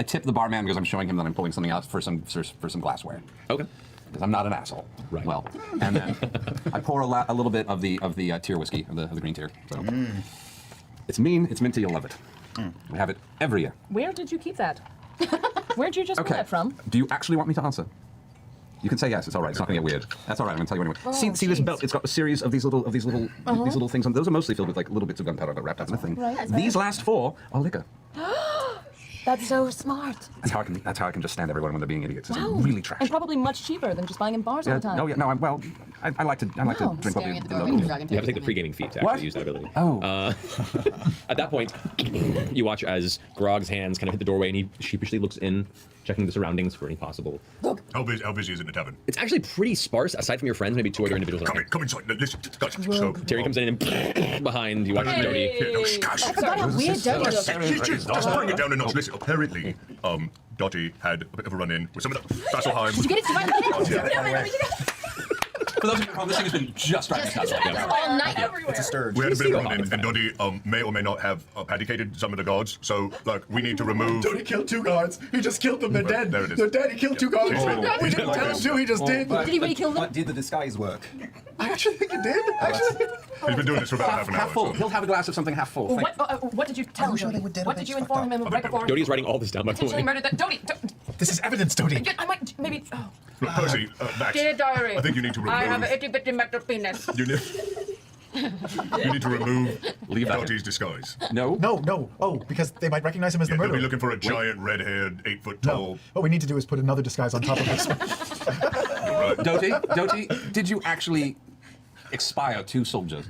[SPEAKER 5] tip the barman because I'm showing him that I'm pulling something out for some glassware.
[SPEAKER 7] Okay.
[SPEAKER 5] Because I'm not an asshole.
[SPEAKER 7] Right.
[SPEAKER 5] Well, and then I pour a little bit of the tier whiskey, of the green tier. So it's mean, it's minty, you'll love it. We have it every year.
[SPEAKER 6] Where did you keep that? Where'd you just pull
[SPEAKER 5] Okay.
[SPEAKER 6] that from?
[SPEAKER 5] Do you actually want me to answer? You can say yes. It's all right. It's not going to get weird. That's all right. I'm going to tell you anyway.
[SPEAKER 6] Oh,
[SPEAKER 5] see this
[SPEAKER 6] jeez.
[SPEAKER 5] belt? It's got a series of these little things on. Those are mostly filled with like little bits of gunpowder that wrapped up in a thing.
[SPEAKER 6] Right.
[SPEAKER 5] These last 4 are liquor.
[SPEAKER 6] That's so smart.
[SPEAKER 5] That's how I can just stand everyone when they're being idiots. It's
[SPEAKER 6] Wow.
[SPEAKER 5] really trash.
[SPEAKER 6] And probably much cheaper than just buying in bars all the time.
[SPEAKER 5] Oh yeah. No. I like to drink what
[SPEAKER 9] Staring
[SPEAKER 5] the
[SPEAKER 9] at the doorway
[SPEAKER 5] local.
[SPEAKER 9] with the dragon
[SPEAKER 7] You have to take the
[SPEAKER 9] tattoo.
[SPEAKER 7] pre-gaming feat to
[SPEAKER 5] What?
[SPEAKER 7] actually use that ability.
[SPEAKER 5] Oh.
[SPEAKER 7] At that point, you watch as Grog's hands kind of hit the doorway, and he sheepishly looks in, checking the surroundings for any possible.
[SPEAKER 4] How busy is it in the tavern?
[SPEAKER 7] It's actually pretty sparse, aside from your friends, maybe 2 other individuals.
[SPEAKER 4] Come inside. Listen, guys. So
[SPEAKER 7] Terry comes in and behind you watch Jody.
[SPEAKER 4] Yeah, no, gosh.
[SPEAKER 9] I forgot how weird Dodie looks.
[SPEAKER 4] Just bring it down a notch. Listen, apparently, Dottie had a bit of a run-in with some of the Vasselheim.
[SPEAKER 9] Did you get it? Did you get it?
[SPEAKER 5] For those of you at home, this thing has been just driving us nuts.
[SPEAKER 6] All night everywhere.
[SPEAKER 10] It's a sturge.
[SPEAKER 4] We had a bit of a run-in, and Doddy may or may not have paticated some of the guards, so, like, we need to remove...
[SPEAKER 3] Doddy killed 2 guards. He just killed them. They're
[SPEAKER 4] Well,
[SPEAKER 3] dead.
[SPEAKER 4] there it is.
[SPEAKER 3] They're dead. He killed 2 guards.
[SPEAKER 4] Oh.
[SPEAKER 3] We didn't tell him to. He just did.
[SPEAKER 9] Did he really kill them?
[SPEAKER 10] But did the disguise work?
[SPEAKER 3] I actually think he did. Actually.
[SPEAKER 4] He's been doing this for about half an hour.
[SPEAKER 5] Half full.
[SPEAKER 4] so-
[SPEAKER 5] He'll have a glass of something half full. Thank
[SPEAKER 6] What did you tell
[SPEAKER 10] sure
[SPEAKER 6] Dodie?
[SPEAKER 10] they were dead
[SPEAKER 6] What
[SPEAKER 10] or
[SPEAKER 6] did
[SPEAKER 10] they
[SPEAKER 6] you
[SPEAKER 10] just
[SPEAKER 6] inform him right before?
[SPEAKER 7] Dodie's writing all this down, by the
[SPEAKER 6] Intentionally
[SPEAKER 7] way.
[SPEAKER 6] murdered that. Dodie,
[SPEAKER 3] This is evidence, Dodie.
[SPEAKER 6] I might maybe. Oh.
[SPEAKER 4] Look, Percy, Max,
[SPEAKER 6] Dear diary.
[SPEAKER 4] I think you need to remove...
[SPEAKER 6] I have an itty bitty metal penis.
[SPEAKER 4] You need to remove
[SPEAKER 5] Leave that.
[SPEAKER 4] Dotty's disguise.
[SPEAKER 5] No.
[SPEAKER 3] No. Oh, because they might recognize him as the
[SPEAKER 4] They'll
[SPEAKER 3] murderer.
[SPEAKER 4] be looking for a giant, red-haired, 8-foot-tall...
[SPEAKER 3] No. What we need to do is put another disguise on top of this one.
[SPEAKER 5] Doty, did you actually expire 2 soldiers?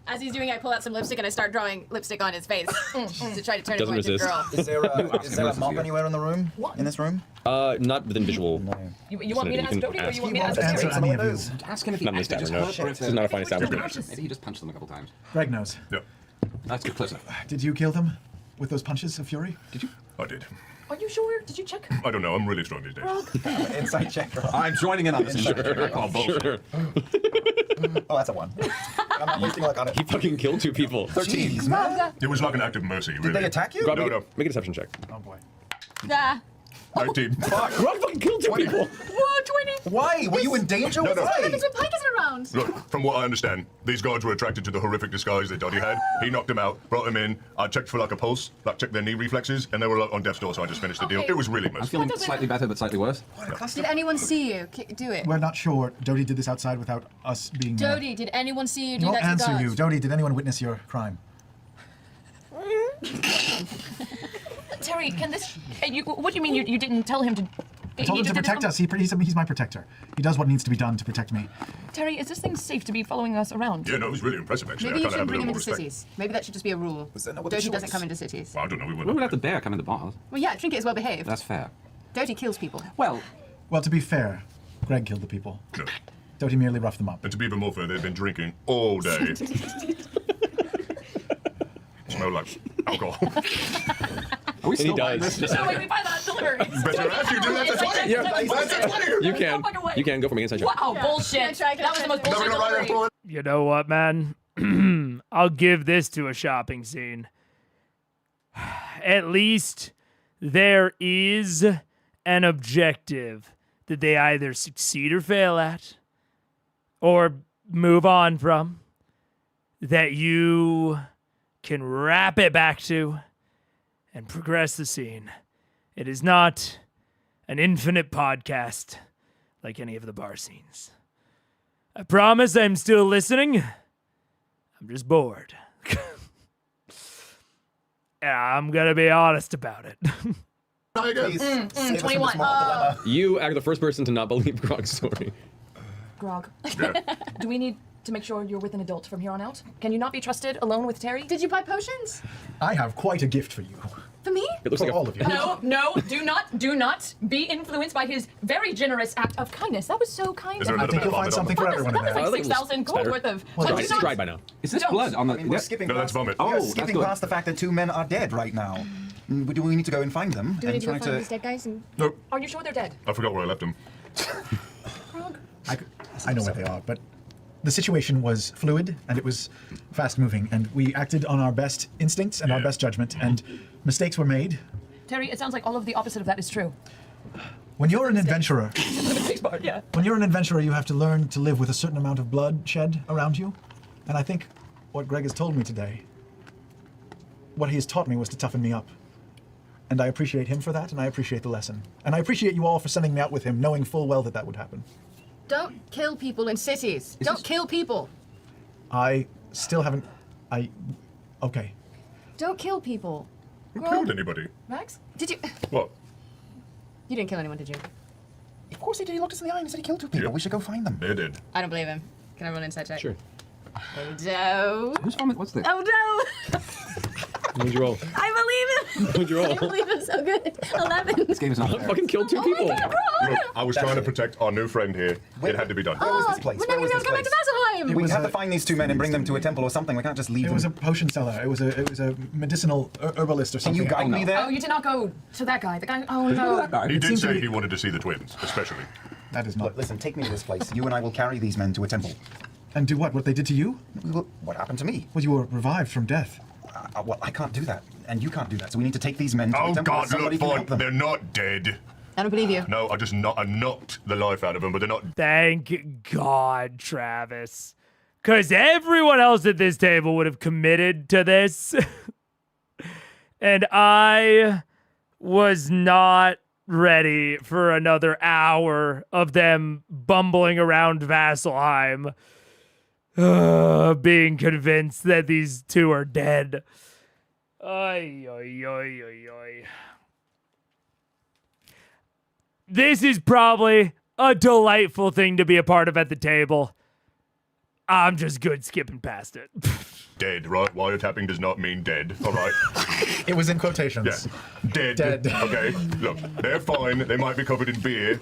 [SPEAKER 9] As he's doing, I pull out some lipstick and I start drawing lipstick on his face to try to turn him
[SPEAKER 7] Doesn't
[SPEAKER 9] into a
[SPEAKER 7] resist.
[SPEAKER 9] girl.
[SPEAKER 10] Is there a mop
[SPEAKER 5] Sophia.
[SPEAKER 10] anywhere in the room? In this room?
[SPEAKER 7] Not within visual.
[SPEAKER 6] You want me to
[SPEAKER 7] You
[SPEAKER 6] ask
[SPEAKER 7] can
[SPEAKER 6] Dodie or
[SPEAKER 7] ask.
[SPEAKER 6] you want me to ask
[SPEAKER 3] Answer
[SPEAKER 6] Terry?
[SPEAKER 3] any of you.
[SPEAKER 5] Ask him if he
[SPEAKER 7] Not in this
[SPEAKER 5] actually just
[SPEAKER 7] tavern, no.
[SPEAKER 5] hurt or if
[SPEAKER 7] This is not a fine establishment.
[SPEAKER 5] Maybe he just punched them a couple times.
[SPEAKER 3] Greg knows.
[SPEAKER 4] Yeah,
[SPEAKER 5] That's good, pleasant.
[SPEAKER 3] Did you kill them with those punches of fury?
[SPEAKER 5] Did you?
[SPEAKER 4] I did.
[SPEAKER 6] Are you sure? Did you check?
[SPEAKER 4] I don't know, I'm really strong these days.
[SPEAKER 10] Inside check.
[SPEAKER 5] I'm joining in on this. I call bullshit.
[SPEAKER 7] Sure.
[SPEAKER 10] Oh, that's a 1. I'm not wasting luck on it.
[SPEAKER 7] He fucking killed 2 people.
[SPEAKER 10] 13.
[SPEAKER 4] It was like an act of mercy, really.
[SPEAKER 10] Did they attack you?
[SPEAKER 7] Grog,
[SPEAKER 4] No,
[SPEAKER 7] make,
[SPEAKER 4] no.
[SPEAKER 7] make a deception check.
[SPEAKER 3] Oh boy.
[SPEAKER 9] Nah.
[SPEAKER 4] 19.
[SPEAKER 7] Grog fucking killed 2 people.
[SPEAKER 9] Whoa, 20.
[SPEAKER 10] Why? Were you in danger?
[SPEAKER 4] No, no.
[SPEAKER 10] Why?
[SPEAKER 9] Because when Pike isn't around.
[SPEAKER 4] Look, from what I understand, these guards were attracted to the horrific disguise that Doddy had. He knocked them out, brought them in. I checked for like a pulse, like checked their knee reflexes, and they were like, on death's door, so I just finished the deal.
[SPEAKER 9] Okay.
[SPEAKER 4] It was really
[SPEAKER 5] I'm
[SPEAKER 4] merciful.
[SPEAKER 5] feeling slightly better, but slightly worse.
[SPEAKER 9] Did anyone see you do it?
[SPEAKER 3] We're not sure. Dodie did this outside without us being there.
[SPEAKER 9] Dodie, did anyone see you
[SPEAKER 3] He
[SPEAKER 9] do
[SPEAKER 3] won't
[SPEAKER 9] that to
[SPEAKER 3] answer
[SPEAKER 9] guards?
[SPEAKER 3] you. Dodie, did anyone witness your crime?
[SPEAKER 6] Terry, can this? What do you mean you didn't tell him to?
[SPEAKER 3] I told him to protect us. He's my protector. He does what needs to be done to protect me.
[SPEAKER 6] Terry, is this thing safe to be following us around?
[SPEAKER 4] Yeah, no, it was really impressive, actually.
[SPEAKER 9] Maybe
[SPEAKER 4] I
[SPEAKER 9] you
[SPEAKER 4] kind of
[SPEAKER 9] shouldn't
[SPEAKER 4] have a
[SPEAKER 9] bring
[SPEAKER 4] little
[SPEAKER 9] him
[SPEAKER 4] more
[SPEAKER 9] into
[SPEAKER 4] respect.
[SPEAKER 9] cities. Maybe that should just be a rule.
[SPEAKER 10] Was there no other
[SPEAKER 9] Dodie doesn't
[SPEAKER 10] choice?
[SPEAKER 9] come into cities.
[SPEAKER 4] Well, I don't know, we
[SPEAKER 5] We
[SPEAKER 4] wouldn't
[SPEAKER 5] would
[SPEAKER 4] have
[SPEAKER 5] let the bear come in the bars.
[SPEAKER 9] Well, yeah, Trinket is well behaved.
[SPEAKER 5] That's fair.
[SPEAKER 9] Dodie kills people.
[SPEAKER 5] Well,
[SPEAKER 3] Well, to be fair, Greg killed the people.
[SPEAKER 4] No.
[SPEAKER 3] Dodie merely roughed them up.
[SPEAKER 4] And to be even more fair, they've been drinking all day. Smell like alcohol.
[SPEAKER 5] are we still
[SPEAKER 7] he
[SPEAKER 5] buying
[SPEAKER 7] does.
[SPEAKER 5] this?
[SPEAKER 6] No, wait, we buy that. Deliver.
[SPEAKER 4] Better ask you do that for 20.
[SPEAKER 7] Yeah.
[SPEAKER 4] That's a 20.
[SPEAKER 7] You can.
[SPEAKER 6] fucking way.
[SPEAKER 7] You can go for me inside check.
[SPEAKER 6] Wow, bullshit.
[SPEAKER 9] Try,
[SPEAKER 6] That was the most
[SPEAKER 4] Never
[SPEAKER 6] bullshit
[SPEAKER 4] gonna write that
[SPEAKER 6] delivery.
[SPEAKER 4] for
[SPEAKER 1] You know what, man? I'll give this to a shopping scene. At least there is an objective that they either succeed or fail at, or move on from, that you can wrap it back to and progress the scene. It is not an infinite podcast like any of the bar scenes. I promise I'm still listening. I'm just bored. And I'm gonna be honest about it.
[SPEAKER 10] Please, save us from this
[SPEAKER 6] 21.
[SPEAKER 10] moral dilemma.
[SPEAKER 7] You are the first person to not believe Grog's story.
[SPEAKER 6] Grog,
[SPEAKER 4] Yeah.
[SPEAKER 6] do we need to make sure you're with an adult from here on out? Can you not be trusted alone with Terry?
[SPEAKER 9] Did you buy potions?
[SPEAKER 3] I have quite a gift for you.
[SPEAKER 9] For me?
[SPEAKER 7] It looks
[SPEAKER 3] For
[SPEAKER 7] like
[SPEAKER 3] all of you.
[SPEAKER 6] No, do not be influenced by his very generous act of kindness. That was so kind
[SPEAKER 4] Is
[SPEAKER 6] of
[SPEAKER 4] there
[SPEAKER 6] him.
[SPEAKER 3] I think you'll find something for everyone in
[SPEAKER 6] That was
[SPEAKER 3] there.
[SPEAKER 6] like
[SPEAKER 7] I think it was
[SPEAKER 6] 6,000 gold
[SPEAKER 7] better.
[SPEAKER 6] worth of.
[SPEAKER 3] Well,
[SPEAKER 6] But
[SPEAKER 7] It's
[SPEAKER 6] do not-
[SPEAKER 7] dried by now.
[SPEAKER 5] Is this
[SPEAKER 6] Don't.
[SPEAKER 5] blood on the?
[SPEAKER 10] I mean, we're skipping
[SPEAKER 4] No,
[SPEAKER 10] past,
[SPEAKER 4] that's vomit.
[SPEAKER 10] we're
[SPEAKER 5] Oh, that's
[SPEAKER 10] skipping
[SPEAKER 5] good.
[SPEAKER 10] past the fact that 2 men are dead right now. Do we need to go and find them?
[SPEAKER 9] Do we need
[SPEAKER 10] and
[SPEAKER 9] to go
[SPEAKER 10] try
[SPEAKER 9] find these dead guys? And...
[SPEAKER 4] Nope.
[SPEAKER 6] Are you sure they're dead?
[SPEAKER 4] I forgot where I left them.
[SPEAKER 6] Grog?
[SPEAKER 3] I know where they are, but the situation was fluid and it was fast moving, and we acted on our best instincts and our
[SPEAKER 4] Yeah.
[SPEAKER 3] best judgment, and mistakes were made.
[SPEAKER 6] Terry, it sounds like all of the opposite of that is true.
[SPEAKER 3] When you're an adventurer,
[SPEAKER 6] The mistakes part, yeah.
[SPEAKER 3] when you're an adventurer, you have to learn to live with a certain amount of blood shed around you. And I think what Greg has told me today, what he has taught me was to toughen me up. And I appreciate him for that, and I appreciate the lesson. And I appreciate you all for sending me out with him, knowing full well that that would happen.
[SPEAKER 9] Don't kill people in cities. Don't kill people.
[SPEAKER 3] I still haven't... Okay.
[SPEAKER 9] Don't kill people.
[SPEAKER 4] Who killed anybody?
[SPEAKER 6] Max?
[SPEAKER 9] Did you?
[SPEAKER 4] What?
[SPEAKER 9] You didn't kill anyone, did you?
[SPEAKER 10] Of course he did. He looked us in the eye and said he killed 2 people.
[SPEAKER 4] Yeah.
[SPEAKER 10] We should go find them.
[SPEAKER 4] They did.
[SPEAKER 9] I don't believe him. Can I roll an inside check?
[SPEAKER 7] Sure.
[SPEAKER 9] Oh no.
[SPEAKER 5] Who's vomit? What's this?
[SPEAKER 9] Oh no.
[SPEAKER 7] What'd you roll?
[SPEAKER 9] I believe him.
[SPEAKER 7] What'd you roll?
[SPEAKER 9] I believe him so good. 11.
[SPEAKER 5] This game is not fair.
[SPEAKER 7] Fucking killed 2 people.
[SPEAKER 4] Look, I was trying to protect our new friend here.
[SPEAKER 10] Wait.
[SPEAKER 4] It had to be done.
[SPEAKER 10] Where was this place?
[SPEAKER 9] We're
[SPEAKER 10] Where
[SPEAKER 9] never
[SPEAKER 10] was
[SPEAKER 9] going
[SPEAKER 10] this
[SPEAKER 9] to go back to
[SPEAKER 10] place?
[SPEAKER 9] Vasselheim.
[SPEAKER 3] It
[SPEAKER 10] We
[SPEAKER 3] was
[SPEAKER 10] have
[SPEAKER 3] a-
[SPEAKER 10] to find these 2 men and bring them to a temple or something. We can't just leave
[SPEAKER 3] It
[SPEAKER 10] them.
[SPEAKER 3] was a potion seller. It was a medicinal herbalist or
[SPEAKER 10] Can
[SPEAKER 3] something.
[SPEAKER 10] you guide me there?
[SPEAKER 6] Oh, you did not go to that guy. The guy. Oh no.
[SPEAKER 4] He
[SPEAKER 3] It
[SPEAKER 4] did
[SPEAKER 3] seemed to
[SPEAKER 4] say
[SPEAKER 3] be-
[SPEAKER 4] he wanted to see the twins, especially.
[SPEAKER 3] That is not.
[SPEAKER 10] Look, listen, take me to this place. You and I will carry these men to a temple.
[SPEAKER 3] And do what? What they did to you?
[SPEAKER 10] What happened to me?
[SPEAKER 3] Well, you were revived from death.
[SPEAKER 10] Well, I can't do that, and you can't do that. So we need to take these men to
[SPEAKER 4] Oh
[SPEAKER 10] a temple.
[SPEAKER 4] God,
[SPEAKER 10] Somebody
[SPEAKER 4] look,
[SPEAKER 10] can
[SPEAKER 4] fine.
[SPEAKER 10] help them.
[SPEAKER 4] They're not dead.
[SPEAKER 9] I don't believe you.
[SPEAKER 4] No, I knocked the life out of them, but they're not.
[SPEAKER 1] Thank God, Travis. Because everyone else at this table would have committed to this. And I was not ready for another hour of them bumbling around Vasselheim, being convinced that these two are dead. Ay, ay, ay, ay, ay. This is probably a delightful thing to be a part of at the table. I'm just good skipping past it.
[SPEAKER 4] Dead, right? Wiretapping does not mean dead, all right?
[SPEAKER 3] It was in quotations.
[SPEAKER 4] Yeah. Dead. Okay, look, they're fine. They might be covered in beer.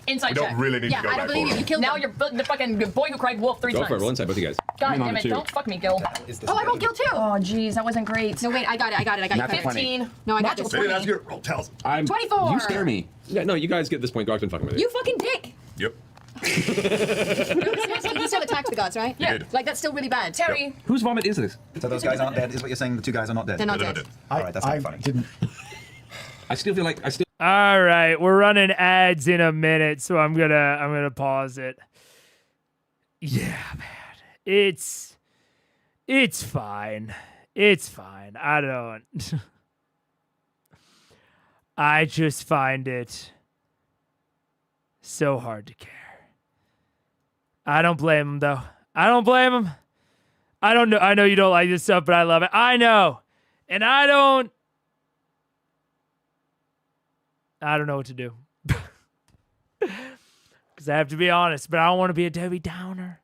[SPEAKER 6] Inside
[SPEAKER 4] We don't
[SPEAKER 6] check.
[SPEAKER 4] really need
[SPEAKER 9] Yeah,
[SPEAKER 4] to go
[SPEAKER 9] I
[SPEAKER 4] back
[SPEAKER 9] don't believe
[SPEAKER 4] for
[SPEAKER 9] you. You
[SPEAKER 4] them.
[SPEAKER 9] killed
[SPEAKER 6] Now
[SPEAKER 9] them.
[SPEAKER 6] you're the fucking boy who cried wolf 3
[SPEAKER 2] Go
[SPEAKER 6] times.
[SPEAKER 2] for it. Roll inside, both of you guys.
[SPEAKER 6] God
[SPEAKER 5] I'm on
[SPEAKER 6] damn
[SPEAKER 5] it
[SPEAKER 6] it!
[SPEAKER 5] too.
[SPEAKER 6] Don't fuck me, Gil.
[SPEAKER 9] Oh, I rolled Gil too.
[SPEAKER 6] Oh jeez, that wasn't great.
[SPEAKER 9] No, wait, I got it. I got you.
[SPEAKER 5] Nat
[SPEAKER 9] covered.
[SPEAKER 5] 20.
[SPEAKER 6] 15.
[SPEAKER 9] No, I got
[SPEAKER 6] Natural
[SPEAKER 9] this.
[SPEAKER 4] They didn't
[SPEAKER 6] 20.
[SPEAKER 4] ask you to roll tells.
[SPEAKER 9] 24.
[SPEAKER 5] You scare me.
[SPEAKER 2] Yeah, no, you guys get this point. Gog's been fucking with you.
[SPEAKER 9] You fucking dick.
[SPEAKER 4] Yep.
[SPEAKER 9] He still attacks the gods, right?
[SPEAKER 6] Yeah.
[SPEAKER 4] did.
[SPEAKER 9] Like, that's still really bad.
[SPEAKER 6] Terry.
[SPEAKER 5] Whose vomit is this?
[SPEAKER 10] So those guys aren't dead, is what you're saying? The two guys are not dead?
[SPEAKER 9] They're not
[SPEAKER 4] They're not
[SPEAKER 9] dead.
[SPEAKER 4] dead.
[SPEAKER 10] All right, that's not
[SPEAKER 3] I
[SPEAKER 10] funny.
[SPEAKER 3] didn't.
[SPEAKER 5] I still feel like
[SPEAKER 1] All right, we're running ads in a minute, so I'm gonna pause it. Yeah, man, it's fine. It's fine. I don't. I just find it so hard to care. I don't blame him though. I don't blame him. I don't know. I know you don't like this stuff, but I love it. I know, and I don't know what to do. Because I have to be honest, but I don't want to be a Debbie Downer.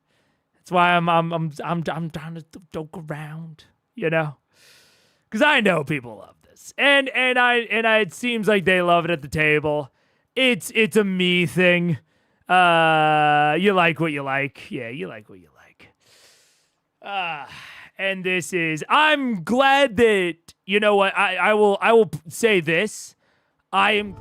[SPEAKER 1] That's why I'm trying to joke around, you know? Because I know people love this, and it seems like they love it at the table. It's a me thing. You like what you like. Yeah, you like what you like. And this is. I'm glad that you know what I will say this. I am.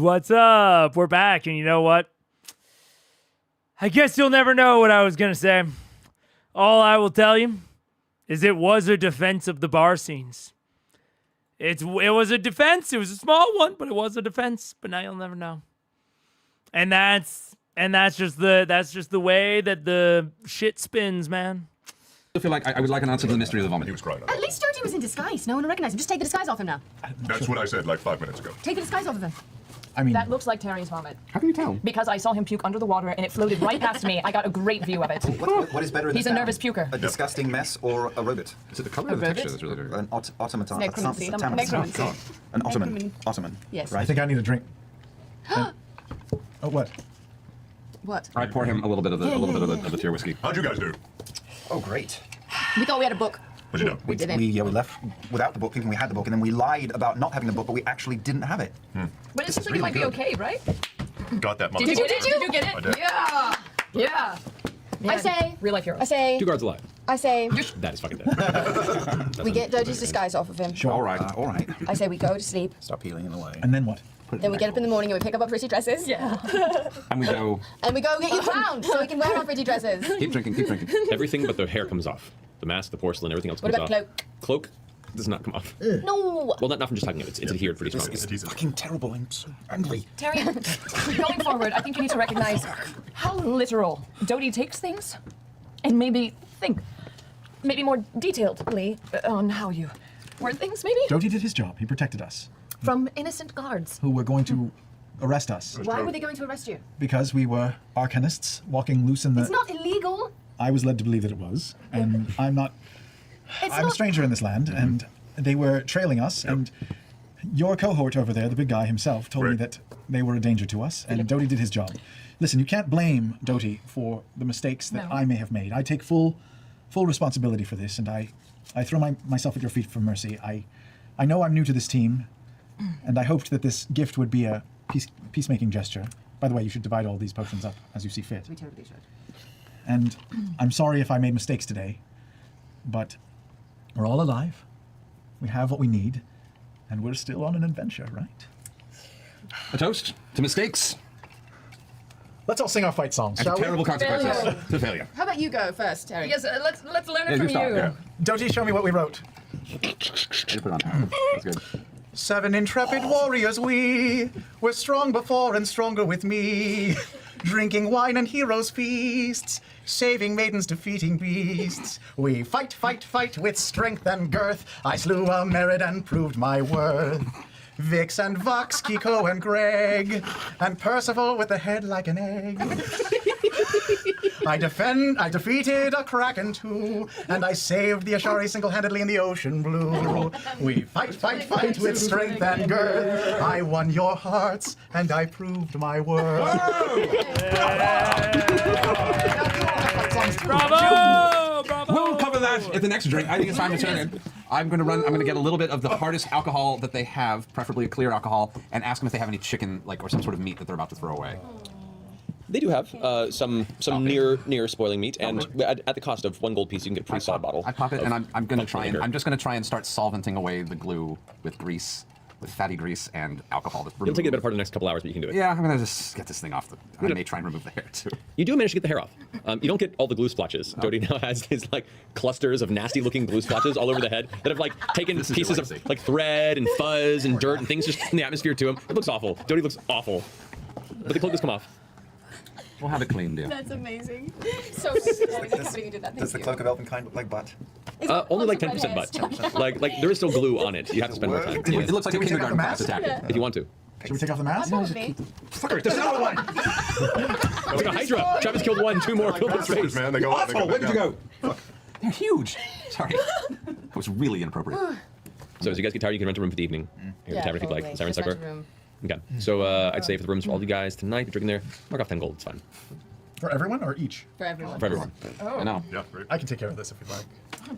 [SPEAKER 1] what's up? We're back, and you know what? I guess you'll never know what I was gonna say. All I will tell you is it was a defense of the bar scenes. It was a defense. It was a small one, but it was a defense. But now you'll never know. And that's just the way that the shit spins, man.
[SPEAKER 5] I feel like I would like an answer to the mystery of the vomit.
[SPEAKER 4] He was crying.
[SPEAKER 9] At least Doty was in disguise. No one will recognize him. Just take the disguise off him now.
[SPEAKER 4] That's what I said like 5 minutes ago.
[SPEAKER 9] Take the disguise off of him.
[SPEAKER 3] I mean,
[SPEAKER 6] That looks like Terry's vomit.
[SPEAKER 5] How can you tell?
[SPEAKER 6] Because I saw him puke under the water and it floated right past me. I got a great view of it.
[SPEAKER 10] What is better in
[SPEAKER 6] He's
[SPEAKER 10] this
[SPEAKER 6] a
[SPEAKER 10] town?
[SPEAKER 6] nervous puker.
[SPEAKER 10] A disgusting mess or a robot?
[SPEAKER 5] Is it the color or the texture that's really dirty?
[SPEAKER 10] An automaton.
[SPEAKER 9] Necromancy.
[SPEAKER 10] Necromancy.
[SPEAKER 9] Necromancy.
[SPEAKER 10] An ottoman. Ottoman.
[SPEAKER 9] Yes.
[SPEAKER 3] I
[SPEAKER 10] Right.
[SPEAKER 3] think I need a drink. Oh, what?
[SPEAKER 9] What?
[SPEAKER 5] I pour him a little bit of the tier whiskey.
[SPEAKER 4] How'd you guys do?
[SPEAKER 10] Oh, great.
[SPEAKER 9] We thought we had a book.
[SPEAKER 4] What'd you do?
[SPEAKER 9] We didn't.
[SPEAKER 10] We left without the book, thinking we had the book, and then we lied about not having the book, but we actually didn't have it.
[SPEAKER 6] But it seems like
[SPEAKER 10] really
[SPEAKER 6] it might be
[SPEAKER 10] good.
[SPEAKER 6] okay, right?
[SPEAKER 4] Got that,
[SPEAKER 6] Did you
[SPEAKER 4] motherfucker.
[SPEAKER 6] get it? Did you get it?
[SPEAKER 4] I did.
[SPEAKER 6] Yeah. Yeah.
[SPEAKER 9] I say.
[SPEAKER 6] Real life hero.
[SPEAKER 9] I say.
[SPEAKER 7] 2 guards alive.
[SPEAKER 9] I say.
[SPEAKER 7] That is fucking dead.
[SPEAKER 9] We get Doty's disguise off of him.
[SPEAKER 3] Sure.
[SPEAKER 5] All right.
[SPEAKER 10] All right.
[SPEAKER 9] I say we go to sleep.
[SPEAKER 10] Stop peeling it away.
[SPEAKER 3] And then what?
[SPEAKER 9] Then we get up in the morning and we pick up our pretty dresses.
[SPEAKER 6] Yeah.
[SPEAKER 5] And we go.
[SPEAKER 9] And we go get you crowned so we can wear our pretty dresses.
[SPEAKER 5] Keep drinking. Keep drinking.
[SPEAKER 7] Everything but the hair comes off. The mask, the porcelain, everything else
[SPEAKER 9] What
[SPEAKER 7] comes
[SPEAKER 9] about
[SPEAKER 7] off. Cloak does not come off.
[SPEAKER 9] No.
[SPEAKER 7] Well, not from just tugging it. It's adhered pretty strongly.
[SPEAKER 10] It's fucking terrible. I'm so angry.
[SPEAKER 6] Terry, going forward, I think you need to recognize how literal Doty takes things and maybe think maybe more detailedly on how you word things, maybe?
[SPEAKER 3] Doty did his job. He protected us,
[SPEAKER 6] From innocent guards.
[SPEAKER 3] who were going to arrest us
[SPEAKER 9] Why were they going to arrest you?
[SPEAKER 3] because we were arcanists walking loose in the.
[SPEAKER 9] It's not illegal.
[SPEAKER 3] I was led to believe that it was, and I'm not.
[SPEAKER 9] It's
[SPEAKER 3] I'm
[SPEAKER 9] not.
[SPEAKER 3] a stranger in this land, and they were trailing us. And your cohort over there, the big guy himself, told me
[SPEAKER 4] Right.
[SPEAKER 3] that they were a danger to us, and Doty did his job. Listen, you can't blame Doty for the mistakes that
[SPEAKER 6] No.
[SPEAKER 3] I may have made. I take full responsibility for this, and I throw myself at your feet for mercy. I know I'm new to this team, and I hoped that this gift would be a peacemaking gesture. By the way, you should divide all these potions up as you see fit.
[SPEAKER 9] We totally should.
[SPEAKER 3] And I'm sorry if I made mistakes today, but we're all alive. We have what we need, and we're still on an adventure, right?
[SPEAKER 5] A toast to mistakes
[SPEAKER 3] Let's all sing our fight songs,
[SPEAKER 5] and
[SPEAKER 3] shall
[SPEAKER 5] to terrible
[SPEAKER 3] we?
[SPEAKER 5] consequences.
[SPEAKER 6] Failure.
[SPEAKER 5] To failure.
[SPEAKER 9] How about you go first, Terry?
[SPEAKER 6] Yes, let's learn it
[SPEAKER 5] Yeah,
[SPEAKER 6] from
[SPEAKER 5] you start,
[SPEAKER 6] you.
[SPEAKER 5] yeah.
[SPEAKER 3] Doty, show me what we wrote.
[SPEAKER 5] Put it on. That's good.
[SPEAKER 3] 7 intrepid warriors we, we're strong before and stronger with me. Drinking wine and heroes' feasts, saving maidens, defeating beasts. We fight, fight, fight with strength and girth. I slew a merit and proved my worth. Vix and Vox, Kiko and Greg, and Percival with a head like an egg. I defeated a kraken too, and I saved the Ashari single-handedly in the ocean blue. We fight, fight, fight with strength and girth. I won your hearts, and I proved my worth.
[SPEAKER 1] Bravo! Bravo!
[SPEAKER 5] We'll cover that at the next drink. I think it's time to turn in. I'm going to get a little bit of the hardest alcohol that they have, preferably a clear alcohol, and ask them if they have any chicken, or some sort of meat that they're about to throw away.
[SPEAKER 7] They do have some near spoiling meat, and at the cost of 1 gold piece, you can get a pretty solid bottle.
[SPEAKER 5] I pop it, and I'm going to try and
[SPEAKER 7] liquor.
[SPEAKER 5] I'm just going to try and start solventing away the glue with grease, with fatty grease and alcohol.
[SPEAKER 7] It'll take you the better part of the next couple hours, but you can do it.
[SPEAKER 5] Yeah, I'm going to just get this thing off. I may try and remove the hair too.
[SPEAKER 7] You do manage to get the hair off. You don't get all the glue splotches. Doty now has his like clusters of nasty-looking glue splotches all over the head that have like taken
[SPEAKER 5] This is
[SPEAKER 7] pieces
[SPEAKER 5] your
[SPEAKER 7] of
[SPEAKER 5] legacy.
[SPEAKER 7] like thread and fuzz and dirt and things just in the atmosphere to him. It looks awful. Doty looks awful. But the cloak does come off.
[SPEAKER 5] We'll have it cleaned, yeah.
[SPEAKER 9] That's amazing. So disappointed that you did that.
[SPEAKER 10] Does the cloak of Elvenkind look like butt?
[SPEAKER 7] Only like 10% butt. like there is still glue on it. You have to spend more time.
[SPEAKER 5] It, it looks like
[SPEAKER 3] Can
[SPEAKER 5] a
[SPEAKER 3] we take off
[SPEAKER 5] kindergarten
[SPEAKER 3] the
[SPEAKER 5] class
[SPEAKER 3] mask?
[SPEAKER 5] attacking.
[SPEAKER 7] If you want to.
[SPEAKER 3] Should we take off the mask?
[SPEAKER 5] Fucker, there's another one!
[SPEAKER 7] It's like a Hydra. Travis killed 1, 2 more. Killed this race.
[SPEAKER 4] Man, they go up, they
[SPEAKER 5] Asshole,
[SPEAKER 4] go
[SPEAKER 5] where
[SPEAKER 4] back
[SPEAKER 5] did you
[SPEAKER 4] down.
[SPEAKER 5] go? Fuck. They're huge. Sorry. That was really inappropriate.
[SPEAKER 7] So as you guys get tired, you can rent a room for the evening. Here at the tavern if you'd like. Siren Sucker. Okay. So I'd say for the rooms for all you guys tonight, you're drinking there, mark off 10 gold. It's fine.
[SPEAKER 3] For everyone or each?
[SPEAKER 9] For everyone.
[SPEAKER 7] For everyone.
[SPEAKER 5] I know.
[SPEAKER 4] Yeah, great.
[SPEAKER 3] I can take care of this if you'd like.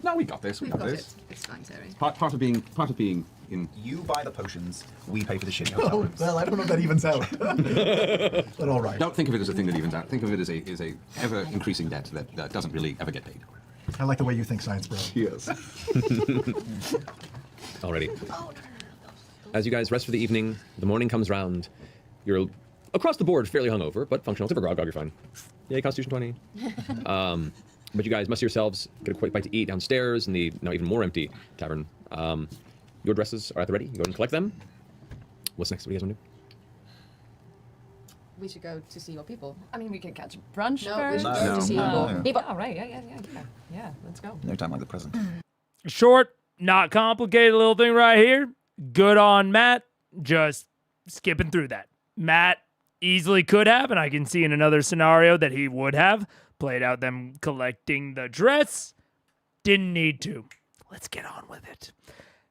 [SPEAKER 5] No, we got this. We
[SPEAKER 9] We've
[SPEAKER 5] got
[SPEAKER 9] got
[SPEAKER 5] this.
[SPEAKER 9] it. It's fine, Terry.
[SPEAKER 5] Part of being in.
[SPEAKER 10] You buy the potions, we pay for the shitty hotel
[SPEAKER 3] Oh,
[SPEAKER 10] rooms.
[SPEAKER 3] well, I don't know if that evens out. But all right.
[SPEAKER 5] Don't think of it as a thing that evens out. Think of it as a ever increasing debt that doesn't really ever get paid.
[SPEAKER 3] I like the way you think, Science Bro.
[SPEAKER 5] Yes.
[SPEAKER 7] Alrighty. As you guys rest for the evening, the morning comes round. You're across the board fairly hungover, but functional. Except for Grog, you're fine. Yay, Constitution 20. But you guys muster yourselves, get a quick bite to eat downstairs in the now even more empty tavern. Your dresses are at the ready. You go ahead and collect them. What's next? What do you guys want to do?
[SPEAKER 9] We should go to see your people.
[SPEAKER 6] I mean, we could catch brunch
[SPEAKER 9] No,
[SPEAKER 6] first.
[SPEAKER 9] we should go to see people. People.
[SPEAKER 6] Oh, right. Yeah, let's go.
[SPEAKER 10] No time like the present.
[SPEAKER 1] Short, not complicated little thing right here. Good on Matt. Just skipping through that. Matt easily could have, and I can see in another scenario that he would have, played out them collecting the dress. Didn't need to. Let's get on with it.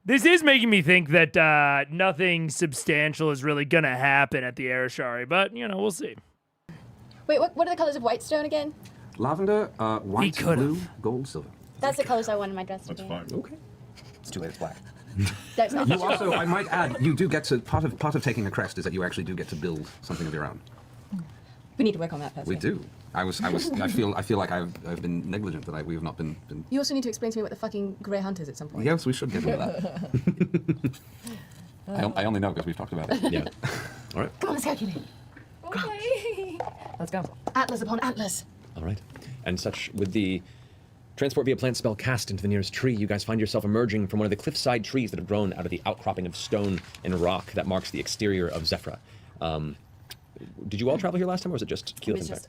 [SPEAKER 1] This is making me think that nothing substantial is really going to happen at the Arashari, but, we'll see.
[SPEAKER 11] Wait, what are the colors of Whitestone again?
[SPEAKER 5] Lavender, white, blue, gold, silver.
[SPEAKER 11] That's the colors I wanted my dress to be.
[SPEAKER 4] That's fine.
[SPEAKER 5] Okay. It's too late, it's black.
[SPEAKER 11] That's not
[SPEAKER 5] You also, I might add, you do get to, part of taking a crest is that you actually do get to build something of your own.
[SPEAKER 9] We need to work on that first.
[SPEAKER 5] We do. I feel like I've been negligent, that we have not been.
[SPEAKER 9] You also need to explain to me what the fucking Grey Hunt is at some point.
[SPEAKER 5] Yes, we should get into that. I only know because we've talked about it.
[SPEAKER 7] Yeah. All right.
[SPEAKER 9] Come on, let's calculate.
[SPEAKER 6] Okay. Let's go.
[SPEAKER 9] Atlas upon Atlas.
[SPEAKER 7] All right. And such with the transport via plant spell cast into the nearest tree, you guys find yourself emerging from one of the cliffside trees that have grown out of the outcropping of stone and rock that marks the exterior of Zephyra. Did you all travel here last time, or was it just
[SPEAKER 6] It
[SPEAKER 7] Keyleth
[SPEAKER 6] was
[SPEAKER 7] and
[SPEAKER 6] just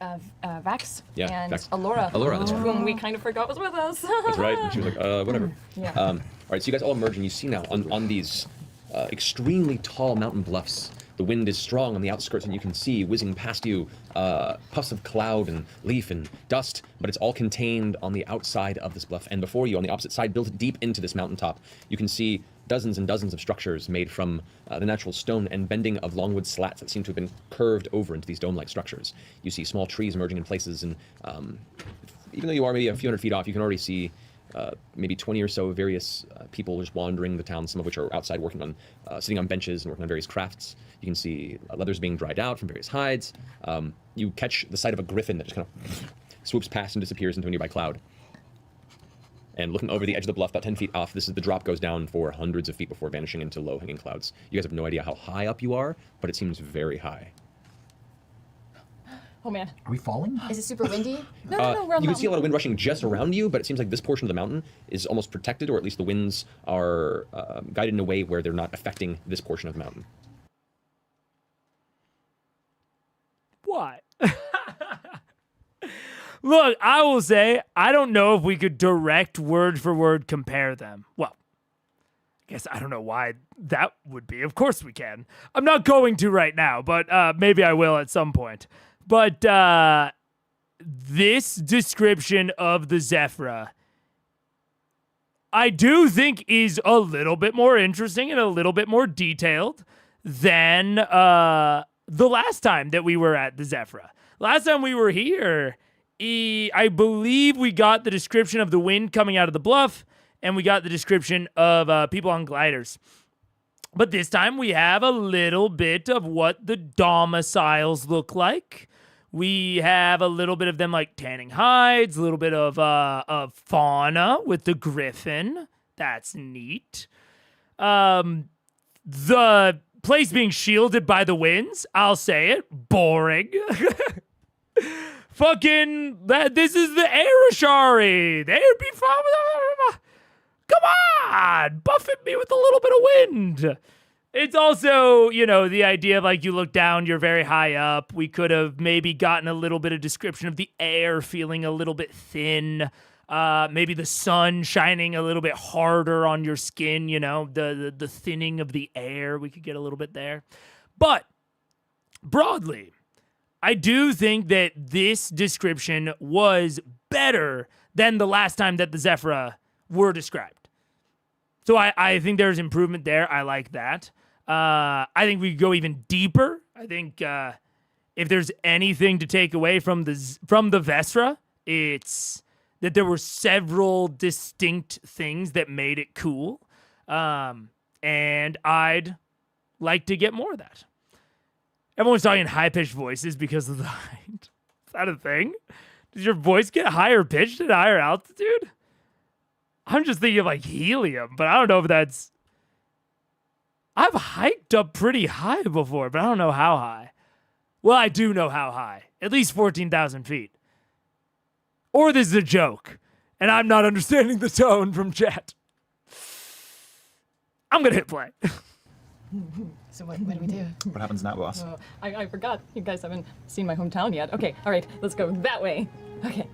[SPEAKER 7] Vex?
[SPEAKER 6] Vax
[SPEAKER 7] Yeah,
[SPEAKER 6] and
[SPEAKER 7] Vex.
[SPEAKER 6] Alora.
[SPEAKER 7] Alora, that's right.
[SPEAKER 6] Whom we kind of forgot was with us.
[SPEAKER 7] That's right. And she was like, whatever.
[SPEAKER 6] Yeah.
[SPEAKER 7] All right, so you guys all emerge, and you see now on these extremely tall mountain bluffs, the wind is strong on the outskirts, and you can see whizzing past you puffs of cloud and leaf and dust, but it's all contained on the outside of this bluff. And before you, on the opposite side, built deep into this mountaintop, you can see dozens and dozens of structures made from the natural stone and bending of longwood slats that seem to have been curved over into these dome-like structures. You see small trees emerging in places, and even though you are maybe a few hundred feet off, you can already see maybe 20 or so various people just wandering the town, some of which are outside working on, sitting on benches and working on various crafts. You can see leathers being dried out from various hides. You catch the sight of a griffin that just kind of swoops past and disappears into a nearby cloud. And looking over the edge of the bluff, about 10 feet off, the drop goes down for hundreds of feet before vanishing into low-hanging clouds. You guys have no idea how high up you are, but it seems very high.
[SPEAKER 6] Oh man.
[SPEAKER 3] Are we falling?
[SPEAKER 11] Is it super windy?
[SPEAKER 6] No, we're on
[SPEAKER 7] You
[SPEAKER 6] the
[SPEAKER 7] can see a lot of wind rushing just around you, but it seems like this portion of the mountain is almost protected, or at least the winds are guided in a way where they're not affecting this portion of the mountain.
[SPEAKER 1] What? Look, I will say, I don't know if we could direct word for word compare them. Well, I guess I don't know why that would be. Of course we can. I'm not going to right now, but maybe I will at some point. But this description of the Zephyra, I do think is a little bit more interesting and a little bit more detailed than the last time that we were at the Zephyra. Last time we were here, I believe we got the description of the wind coming out of the bluff, and we got the description of people on gliders. But this time we have a little bit of what the domiciles look like. We have a little bit of them like tanning hides, a little bit of fauna with the griffin. That's neat. The place being shielded by the winds, I'll say it, boring. Fucking, this is the Arashari. There'd be fun. Come on, buffet me with a little bit of wind. It's also, the idea of like you look down, you're very high up. We could have maybe gotten a little bit of description of the air feeling a little bit thin. Maybe the sun shining a little bit harder on your skin, the thinning of the air. We could get a little bit there. But broadly, I do think that this description was better than the last time that the Zephyra were described. So I think there's improvement there. I like that. I think we could go even deeper. I think if there's anything to take away from the Vestra, it's that there were several distinct things that made it cool. And I'd like to get more of that. Everyone's talking in high-pitched voices because of the height. Is that a thing? Does your voice get higher pitched at higher altitude? I'm just thinking of like helium, but I don't know if that's... I've hiked up pretty high before, but I don't know how high. Well, I do know how high. At least 14,000 feet. Or this is a joke, and I'm not understanding the tone from chat. I'm gonna hit play.
[SPEAKER 6] So what do we do?
[SPEAKER 10] What happens now, boss?
[SPEAKER 6] I forgot. You guys haven't seen my hometown yet. Okay, all right, let's go that way. Okay.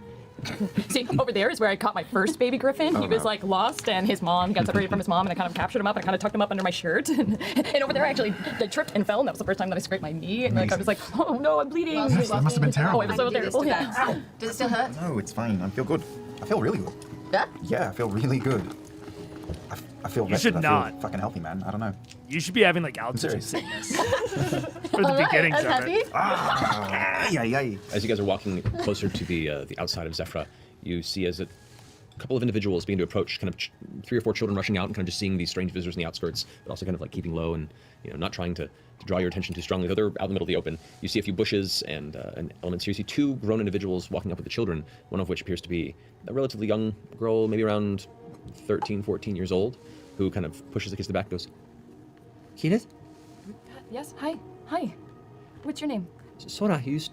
[SPEAKER 6] See, over there is where I caught my first baby griffin. He was like lost, and his mom got separated from his mom, and I kind of captured him up, and I kind of tucked him up under my shirt. And over there, I actually tripped and fell, and that was the first time that I scraped my knee. And like I was like, oh no, I'm bleeding.
[SPEAKER 3] That must have been terrible.
[SPEAKER 6] Oh, it was so terrible. Yeah.
[SPEAKER 9] Does it still hurt?
[SPEAKER 10] No, it's fine. I feel good. I feel really good.
[SPEAKER 9] Yeah?
[SPEAKER 10] Yeah, I feel really good. I feel
[SPEAKER 1] You should
[SPEAKER 10] rested. I
[SPEAKER 1] not.
[SPEAKER 10] feel fucking healthy, man. I don't know.
[SPEAKER 1] You should be having like altitude
[SPEAKER 10] serious.
[SPEAKER 1] sickness. For the
[SPEAKER 11] All right,
[SPEAKER 1] beginnings
[SPEAKER 11] I'm
[SPEAKER 1] of it.
[SPEAKER 11] happy.
[SPEAKER 10] Ay.
[SPEAKER 7] As you guys are walking closer to the outside of Zephyra, you see as a couple of individuals begin to approach, kind of 3 or 4 children rushing out and kind of just seeing these strange visitors in the outskirts, but also kind of like keeping low and not trying to draw your attention too strongly. Though they're out in the middle of the open, you see a few bushes and elements here. You see 2 grown individuals walking up with the children, one of which appears to be a relatively young girl, maybe around 13, 14 years old, who kind of pushes the kids to the back and goes, Keyleth?
[SPEAKER 6] Yes. Hi. What's your name?
[SPEAKER 7] Sora, you used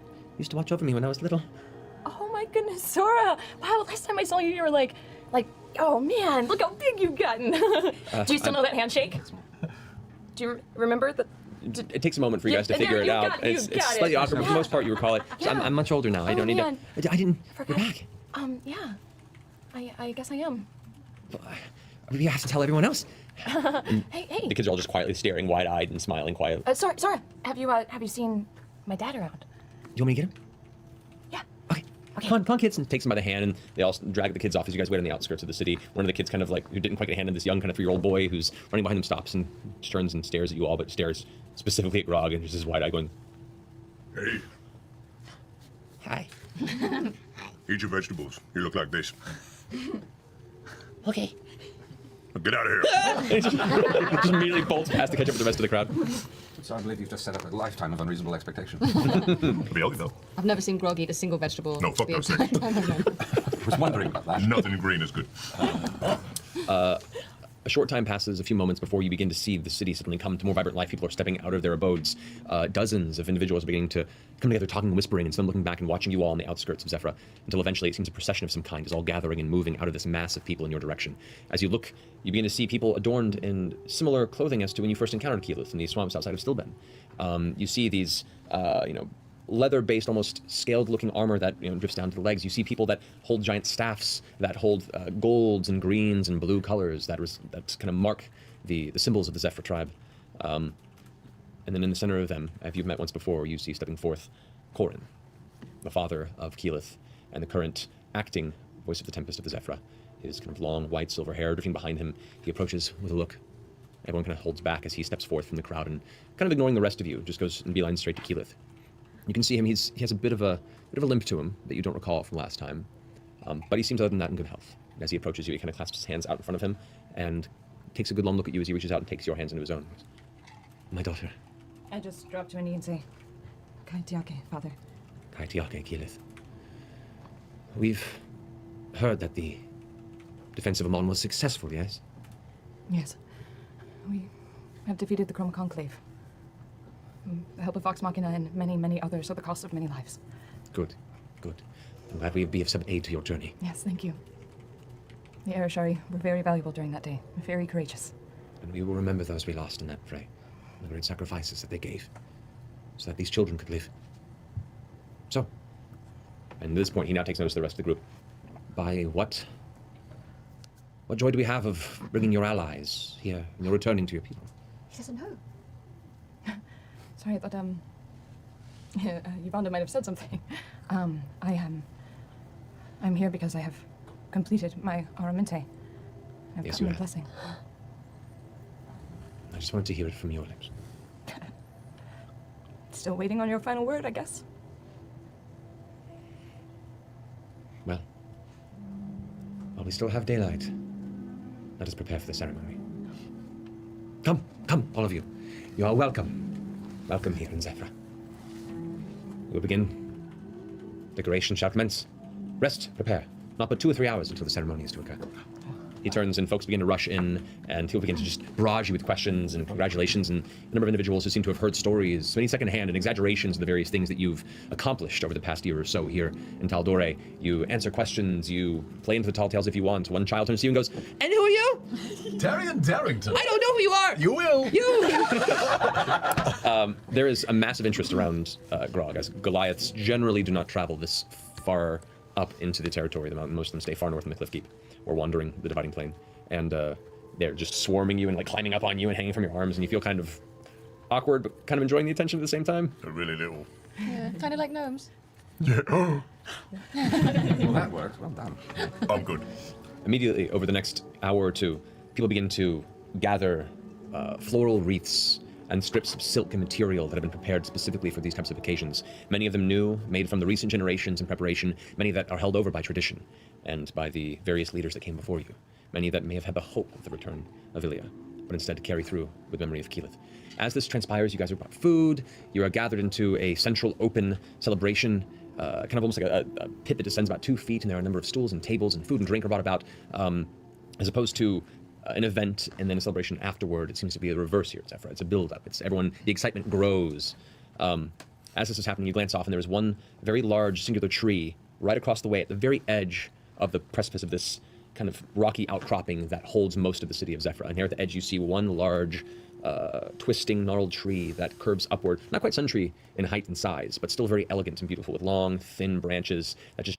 [SPEAKER 7] to watch over me when I was little.
[SPEAKER 6] Oh my goodness, Sora! Wow, last time I saw you, you were like, oh man, look how big you've gotten. Do you still know that handshake? Do you remember the?
[SPEAKER 7] It takes a moment for you guys to figure it out. It's slightly awkward, but for the most part, you recall it.
[SPEAKER 6] Yeah.
[SPEAKER 7] I'm much older now. I don't need to.
[SPEAKER 6] Man.
[SPEAKER 7] I didn't. You're back.
[SPEAKER 6] Yeah. I guess I am.
[SPEAKER 7] You have to tell everyone else.
[SPEAKER 6] Hey.
[SPEAKER 2] The kids are all just quietly staring, wide-eyed and smiling quietly.
[SPEAKER 6] Sora, have you seen my dad around?
[SPEAKER 7] You want me to get him?
[SPEAKER 6] Yeah.
[SPEAKER 7] Okay. Come on, kids, and takes them by the hand, and they all drag the kids off as you guys wait on the outskirts of the city. One of the kids, kind of like who didn't quite get a hand in, this young kind of 3-year-old boy who's running behind them, stops and turns and stares at you all, but stares specifically at Grog and just his wide eye going,
[SPEAKER 4] Hey,
[SPEAKER 7] "Hi."
[SPEAKER 4] eat your vegetables. You look like this.
[SPEAKER 7] Okay.
[SPEAKER 4] Get out of here.
[SPEAKER 2] And just immediately bolts past to catch up with the rest of the crowd.
[SPEAKER 5] So I believe you've just set up a lifetime of unreasonable expectations.
[SPEAKER 4] Be ugly, though.
[SPEAKER 9] I've never seen Grog eat a single vegetable.
[SPEAKER 4] No, fuck
[SPEAKER 9] the
[SPEAKER 4] those
[SPEAKER 9] entire
[SPEAKER 4] things.
[SPEAKER 9] time I've known.
[SPEAKER 5] I was wondering about that.
[SPEAKER 4] Nothing green is good.
[SPEAKER 2] A short time passes, a few moments before you begin to see the city suddenly come to more vibrant life. People are stepping out of their abodes. Dozens of individuals are beginning to come together, talking and whispering, and some looking back and watching you all on the outskirts of Zephyra, until eventually it seems a procession of some kind is all gathering and moving out of this mass of people in your direction. As you look, you begin to see people adorned in similar clothing as to when you first encountered Keyleth in these swamps outside of Stillben. You see these, leather-based, almost scaled-looking armor that drifts down to the legs. You see people that hold giant staffs that hold golds and greens and blue colors that kind of mark the symbols of the Zephyr tribe. And then in the center of them, if you've met once before, you see stepping forth Corin, the father of Keyleth, and the current acting voice of the Tempest of the Zephyr. His kind of long, white silver hair drifting behind him. He approaches with a look. Everyone kind of holds back as he steps forth from the crowd and kind of ignoring the rest of you, just goes and beelines straight to Keyleth. You can see him, he has a bit of a limp to him that you don't recall from last time. But he seems other than that in good health. And as he approaches you, he kind of clasps his hands out in front of him and takes a good long look at you as he reaches out and takes your hands into his own. My daughter.
[SPEAKER 6] I just drop to a knee and say, Kaitiake, father.
[SPEAKER 7] Kaitiake, Keyleth. We've heard that the defense of Amon was successful, yes?
[SPEAKER 6] Yes. We have defeated the Chrome Conclave. With the help of Vox Machina and many, many others at the cost of many lives.
[SPEAKER 7] Good. I'm glad we be of some aid to your journey.
[SPEAKER 6] Yes, thank you. The Arashari were very valuable during that day, very courageous.
[SPEAKER 7] And we will remember those we lost in that fray, the great sacrifices that they gave, so that these children could live. So, and at this point, he now takes notice of the rest of the group. By what joy do we have of bringing your allies here and you're returning to your people?
[SPEAKER 11] He doesn't know.
[SPEAKER 6] Sorry, I thought, Yvonne might have said something. I'm here because I have completed my Aramente. I've
[SPEAKER 7] Yes,
[SPEAKER 6] gotten
[SPEAKER 7] you
[SPEAKER 6] a
[SPEAKER 7] have.
[SPEAKER 6] blessing.
[SPEAKER 7] I just wanted to hear it from your lips.
[SPEAKER 6] Still waiting on your final word, I guess.
[SPEAKER 7] Well, while we still have daylight, let us prepare for the ceremony. Come, all of you. You are welcome. Welcome here in Zephyr. We will begin. Decoration shall commence. Rest, prepare. Not but 2 or 3 hours until the ceremony is to occur.
[SPEAKER 2] He turns and folks begin to rush in, and people begin to just barrage you with questions and congratulations, and a number of individuals who seem to have heard stories, many secondhand, and exaggerations of the various things that you've accomplished over the past year or so here in Taldore. You answer questions, you play into the tall tales if you want. One child turns to you and goes, "And who are you?"
[SPEAKER 3] Tyrion Darrington.
[SPEAKER 7] I don't know who you are.
[SPEAKER 3] You will.
[SPEAKER 7] You.
[SPEAKER 2] There is a massive interest around Grog, as Goliaths generally do not travel this far up into the territory of the mountain. Most of them stay far north in the Cliff Keep, or wandering the Dividing Plain. And they're just swarming you and like climbing up on you and hanging from your arms, and you feel kind of awkward, but kind of enjoying the attention at the same time.
[SPEAKER 4] They're really little.
[SPEAKER 9] Yeah, kind of like gnomes.
[SPEAKER 4] Yeah. Oh,
[SPEAKER 5] Well, that worked. Well done.
[SPEAKER 4] I'm good.
[SPEAKER 2] Immediately, over the next hour or two, people begin to gather floral wreaths and strips of silk and material that have been prepared specifically for these types of occasions. Many of them new, made from the recent generations in preparation, many that are held over by tradition and by the various leaders that came before you. Many that may have had the hope of the return of Ilia, but instead carry through with memory of Keyleth. As this transpires, you guys are brought food, you are gathered into a central open celebration, kind of almost like a pit that descends about 2 feet, and there are a number of stools and tables and food and drink are brought about, as opposed to an event and then a celebration afterward. It seems to be the reverse here at Zephyr. It's a build-up. It's everyone, the excitement grows. As this is happening, you glance off, and there is one very large, singular tree right across the way at the very edge of the precipice of this kind of rocky outcropping that holds most of the city of Zephyr. And here at the edge, you see one large, twisting, gnarled tree that curves upward. Not quite sun tree in height and size, but still very elegant and beautiful, with long, thin branches that just...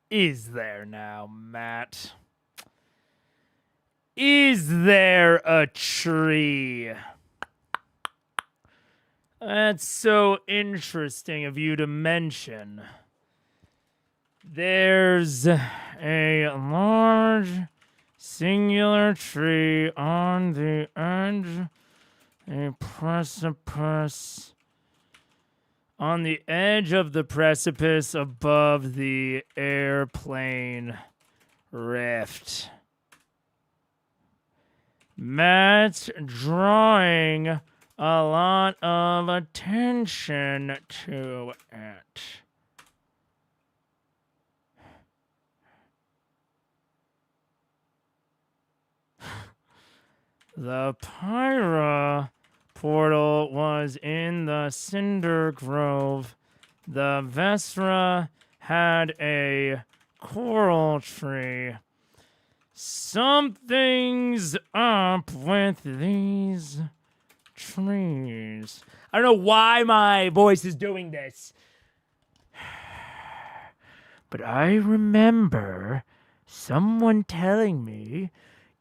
[SPEAKER 1] Is there now, Matt? Is there a tree? That's so interesting of you to mention. There's a large singular tree on the edge, a precipice. On the edge of the precipice above the airplane rift. Matt's drawing a lot of attention to it. The Pyra portal was in the Cinder Grove. The Vesra had a coral tree. Something's up with these trees. I don't know why my voice is doing this. But I remember someone telling me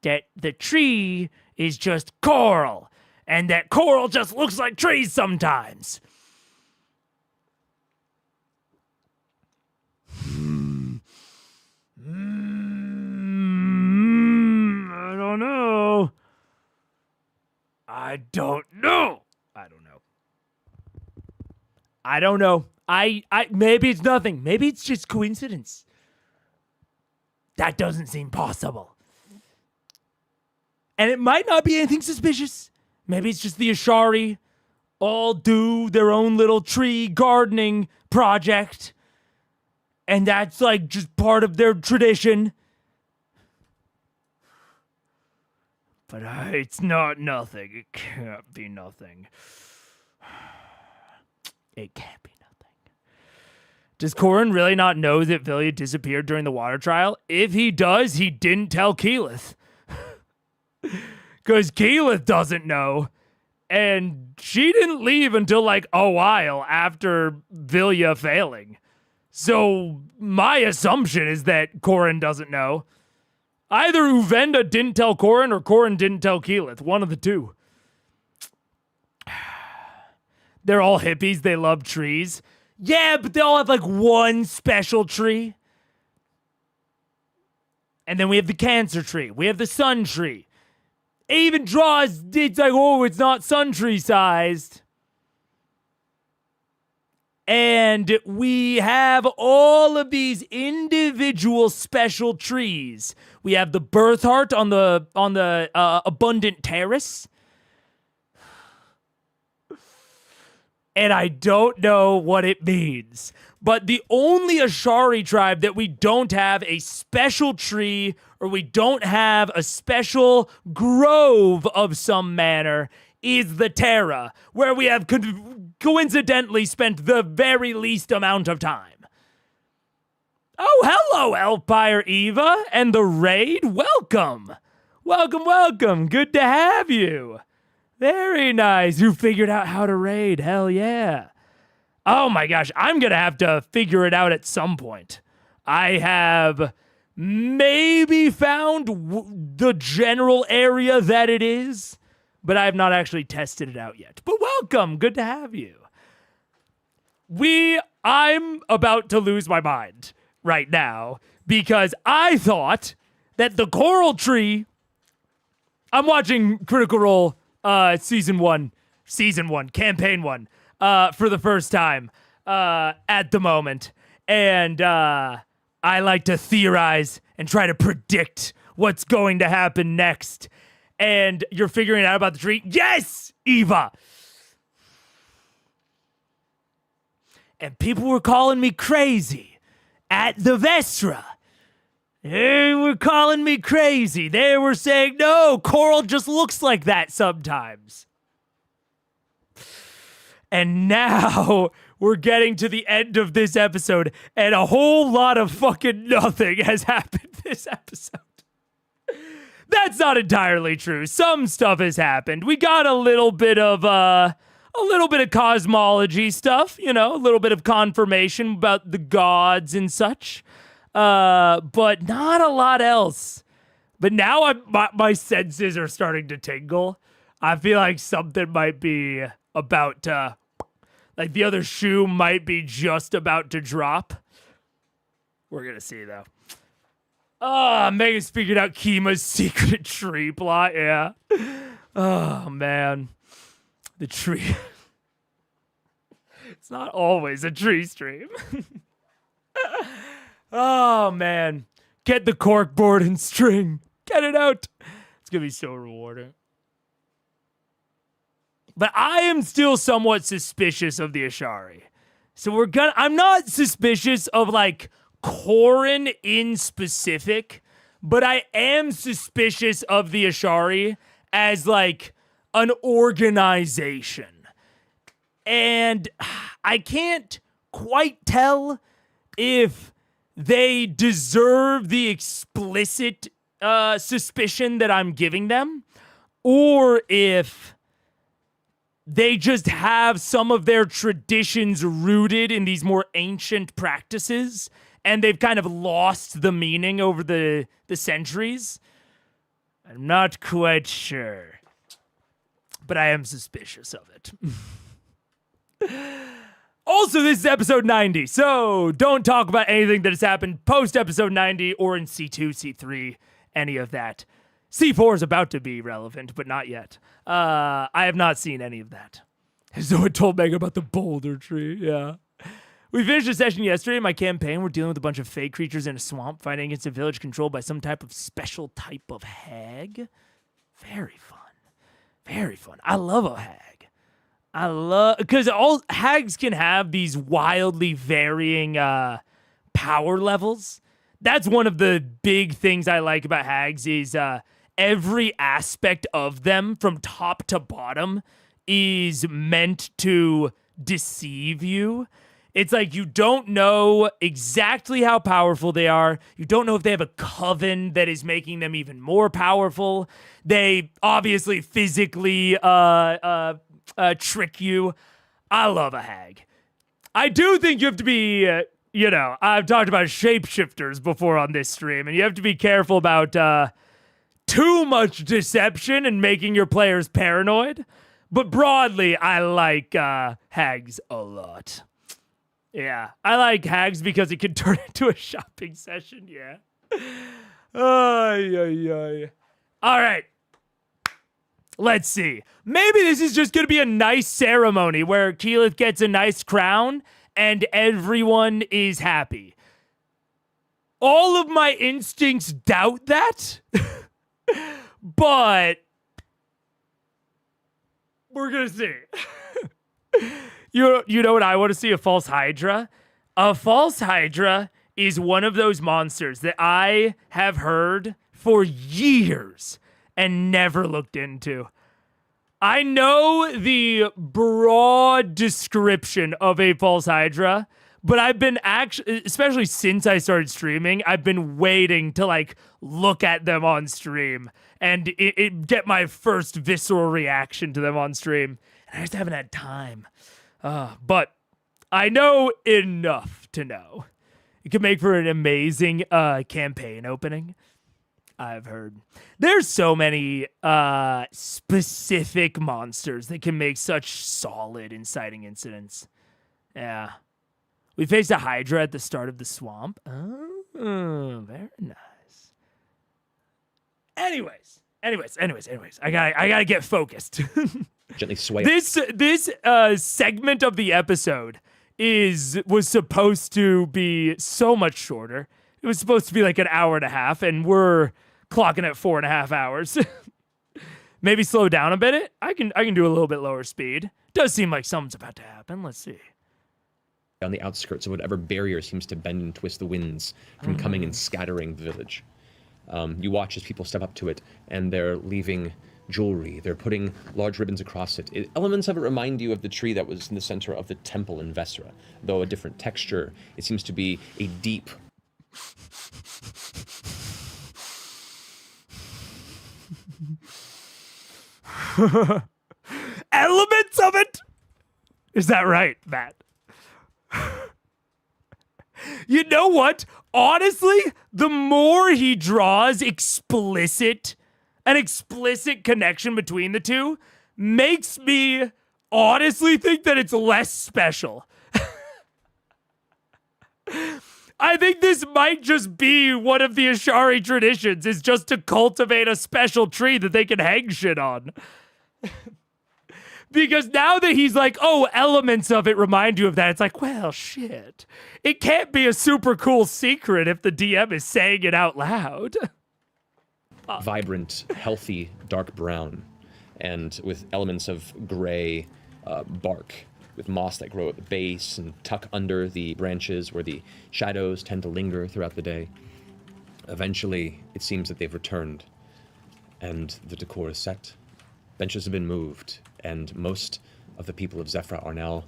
[SPEAKER 1] that the tree is just coral, and that coral just looks like trees sometimes. I don't know. I don't know. Maybe it's nothing. Maybe it's just coincidence. That doesn't seem possible. And it might not be anything suspicious. Maybe it's just the Ashari all do their own little tree gardening project. And that's like just part of their tradition. But it's not nothing. It can't be nothing. It can't be nothing. Does Corin really not know that Vilya disappeared during the water trial? If he does, he didn't tell Keyleth. Because Keyleth doesn't know. And she didn't leave until like a while after Vilya failing. So my assumption is that Corin doesn't know. Either Uvenda didn't tell Corin or Corin didn't tell Keyleth. One of the two. They're all hippies. They love trees. Yeah, but they all have like one special tree. And then we have the cancer tree. We have the sun tree. It even draws, it's like, oh, it's not sun tree sized. And we have all of these individual special trees. We have the birth heart on the abundant terrace. and I don't know what it means. But the only Ashari tribe that we don't have a special tree or we don't have a special grove of some manner is the Terra, where we have coincidentally spent the very least amount of time. Oh, hello, Elfire Eva and the raid. Welcome. Welcome. Good to have you. Very nice. You figured out how to raid. Hell yeah. Oh my gosh, I'm going to have to figure it out at some point. I have maybe found the general area that it is, but I have not actually tested it out yet. But welcome. Good to have you. I'm about to lose my mind right now because I thought that the coral tree. I'm watching Critical Role season one, campaign 1 for the first time at the moment. And I like to theorize and try to predict what's going to happen next. And you're figuring out about the tree? Yes, Eva! And people were calling me crazy at the Vestra. They were calling me crazy. They were saying, no, coral just looks like that sometimes. And now we're getting to the end of this episode, and a whole lot of fucking nothing has happened this episode. That's not entirely true. Some stuff has happened. We got a little bit of cosmology stuff, a little bit of confirmation about the gods and such. But not a lot else. But now my senses are starting to tingle. I feel like something might be about to, like the other shoe might be just about to drop. We're going to see, though. Megan's figured out Kima's secret tree plot, yeah. Oh, man. The tree. It's not always a tree stream. Oh, man. Get the corkboard and string. Get it out. It's going to be so rewarding. But I am still somewhat suspicious of the Ashari. So I'm not suspicious of, like, Corrin in specific, but I am suspicious of the Ashari as, like, an organization. And I can't quite tell if they deserve the explicit suspicion that I'm giving them, or if they just have some of their traditions rooted in these more ancient practices, and they've kind of lost the meaning over the centuries. I'm not quite sure, but I am suspicious of it. Also, this is episode 90, so don't talk about anything that has happened post episode 90 or in C2, C3, any of that. C4 is about to be relevant, but not yet. I have not seen any of that. Zoe told Meg about the boulder tree, yeah. We finished a session yesterday in my campaign. We're dealing with a bunch of fake creatures in a swamp, fighting against a village controlled by some type of special type of hag. Very fun. Very fun. I love a hag. Because all hags can have these wildly varying power levels. That's one of the big things I like about hags is every aspect of them from top to bottom is meant to deceive you. It's like you don't know exactly how powerful they are. You don't know if they have a coven that is making them even more powerful. They obviously physically trick you. I love a hag. I do think you have to be, I've talked about shapeshifters before on this stream, and you have to be careful about too much deception and making your players paranoid. But broadly, I like hags a lot. Yeah, I like hags because it can turn into a shopping session, yeah. All right. Let's see. Maybe this is just going to be a nice ceremony where Keyleth gets a nice crown and everyone is happy. All of my instincts doubt that, but we're going to see. You know what I want to see? A false hydra? A false hydra is one of those monsters that I have heard for years and never looked into. I know the broad description of a false hydra, but I've been especially since I started streaming, I've been waiting to like look at them on stream and get my first visceral reaction to them on stream. And I just haven't had time. But I know enough to know. It could make for an amazing campaign opening. I've heard. There's so many specific monsters that can make such solid inciting incidents. Yeah. We faced a hydra at the start of the swamp. Oh, very nice. Anyways. I gotta get focused.
[SPEAKER 7] Gently sway.
[SPEAKER 1] This segment of the episode was supposed to be so much shorter. It was supposed to be like an hour and a half, and we're clocking at 4.5 hours. Maybe slow down a bit. I can do a little bit lower speed. Does seem like something's about to happen. Let's see.
[SPEAKER 7] On the outskirts of whatever barrier seems to bend and twist the winds from coming and scattering the village. You watch as people step up to it, and they're leaving jewelry. They're putting large ribbons across it. Elements of it remind you of the tree that was in the center of the temple in Vesra, though a different texture. It seems to be a deep...
[SPEAKER 1] Elements of it? Is that right, Matt? You know what? Honestly, the more he draws an explicit connection between the two, makes me honestly think that it's less special. I think this might just be one of the Ashari traditions, is just to cultivate a special tree that they can hang shit on. Because now that he's like, oh, elements of it remind you of that, it's like, well, shit. It can't be a super cool secret if the DM is saying it out loud.
[SPEAKER 7] Vibrant, healthy, dark brown, and with elements of gray bark, with moss that grow at the base and tuck under the branches where the shadows tend to linger throughout the day. Eventually, it seems that they've returned, and the decor is set. Benches have been moved, and most of the people of Zephyr are now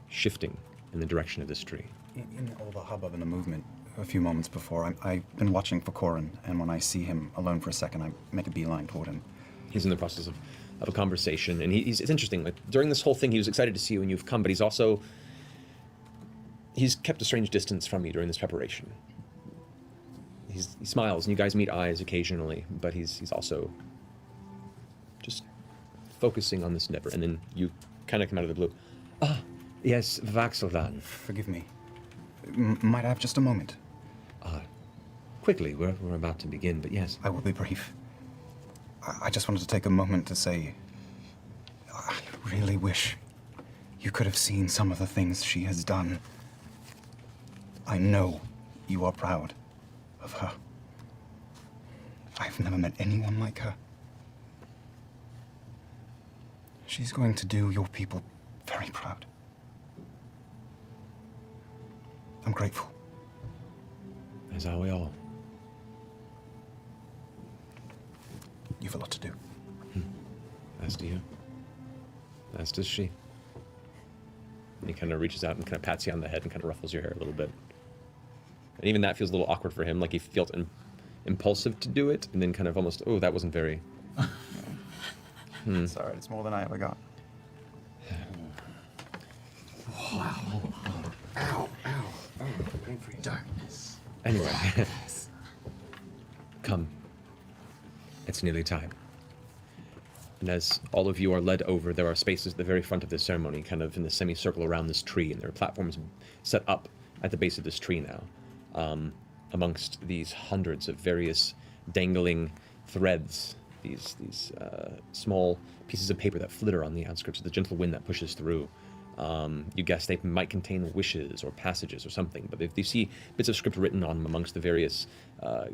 [SPEAKER 7] shifting in the direction of this tree.
[SPEAKER 10] In all the hubbub and the movement, a few moments before, I've been watching for Corin, and when I see him alone for a second, I make a beeline toward him.
[SPEAKER 7] He's in the process of a conversation, and it's interesting. Like, during this whole thing, he was excited to see you when you've come, but he's kept a strange distance from you during this preparation. He smiles, and you guys meet eyes occasionally, but he's also just focusing on this endeavor. And then you kind of come out of the blue. Ah, yes, Vaxelvan.
[SPEAKER 10] Forgive me. Might I have just a moment?
[SPEAKER 7] Quickly, we're about to begin, but yes.
[SPEAKER 10] I will be brief. I just wanted to take a moment to say, I really wish you could have seen some of the things she has done. I know you are proud of her. I've never met anyone like her. She's going to do your people very proud. I'm grateful.
[SPEAKER 7] As are we all.
[SPEAKER 10] You've a lot to do.
[SPEAKER 7] As do you. As does she. And he kind of reaches out and kind of pats you on the head and kind of ruffles your hair a little bit. And even that feels a little awkward for him, like he felt impulsive to do it, and then kind of almost, oh, that wasn't very...
[SPEAKER 10] It's all right, it's more than I ever got.
[SPEAKER 11] Wow. Ow. Oh, pain for your darkness.
[SPEAKER 7] Anyway. Come. It's nearly time. And as all of you are led over, there are spaces at the very front of this ceremony, kind of in the semicircle around this tree, and there are platforms set up at the base of this tree now, amongst these hundreds of various dangling threads, these small pieces of paper that flitter on the outskirts of the gentle wind that pushes through. You guess they might contain wishes or passages or something, but if you see bits of script written on them amongst the various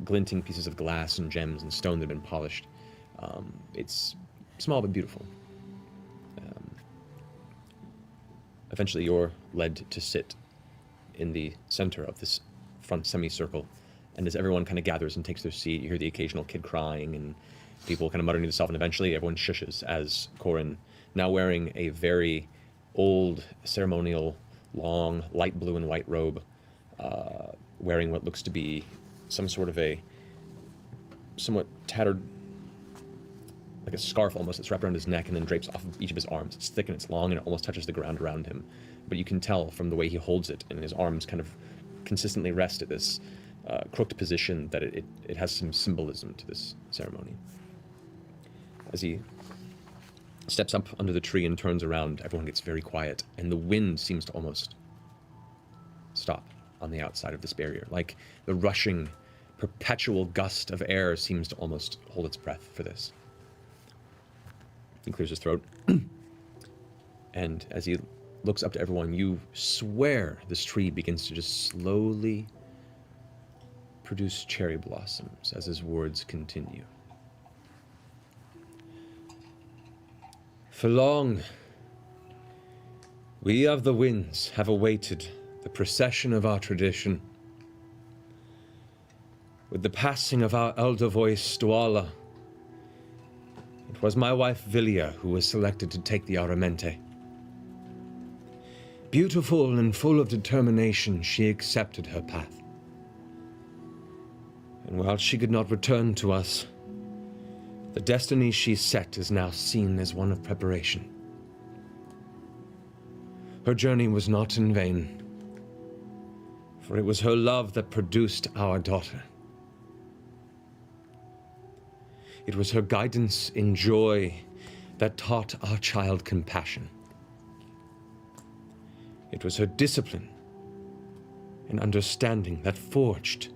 [SPEAKER 7] glinting pieces of glass and gems and stone that have been polished, it's small but beautiful.
[SPEAKER 2] Eventually you're led to sit in the center of this front semicircle, and as everyone kind of gathers and takes their seat, you hear the occasional kid crying and people kind of muttering to themselves, and eventually everyone shushes as Corin, now wearing a very old ceremonial, long, light blue and white robe, wearing what looks to be some sort of a somewhat tattered, like a scarf almost, that's wrapped around his neck and then drapes off of each of his arms. It's thick and it's long and it almost touches the ground around him. But you can tell from the way he holds it, and his arms kind of consistently rest at this crooked position, that it has some symbolism to this ceremony. As he steps up under the tree and turns around, everyone gets very quiet, and the wind seems to almost stop on the outside of this barrier. Like the rushing, perpetual gust of air seems to almost hold its breath for this. He clears his throat, and as he looks up to everyone, you swear this tree begins to just slowly produce cherry blossoms as his words continue. For long, we of the winds have awaited the procession of our tradition. With the passing of our elder voice, Duala, it was my wife Villia who was selected to take the Aramente. Beautiful and full of determination, she accepted her path. And while she could not return to us, the destiny she set is now seen as one of preparation. Her journey was not in vain, for it was her love that produced our daughter. It was her guidance in joy that taught our child compassion. It was her discipline and understanding that forged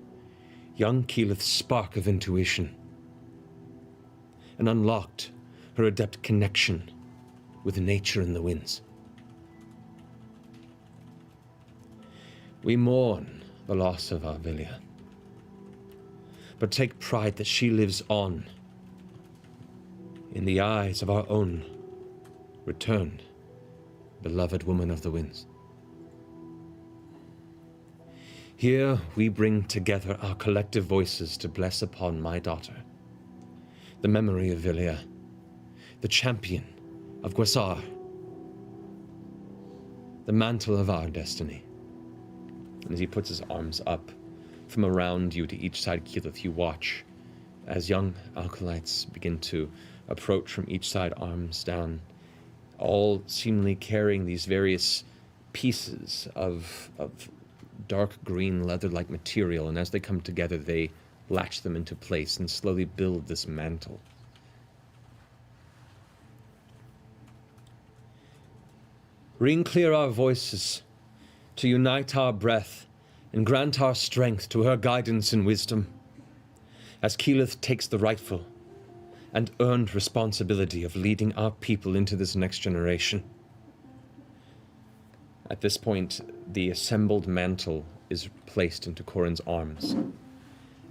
[SPEAKER 2] young Keyleth's spark of intuition and unlocked her adept connection with nature and the winds. We mourn the loss of our Villia, but take pride that she lives on in the eyes of our own returned, beloved woman of the winds. Here we bring together our collective voices to bless upon my daughter, the memory of Villia, the champion of Gwasar, the mantle of our destiny. And as he puts his arms up from around you to each side, Keyleth, you watch as young acolytes begin to approach from each side, arms down, all seemingly carrying these various pieces of dark green leather-like material, and as they come together, they latch them into place and slowly build this mantle. Ring clear our voices to unite our breath and grant our strength to her guidance and wisdom, as Keyleth takes the rightful and earned responsibility of leading our people into this next generation. At this point, the assembled mantle is placed into Corin's arms,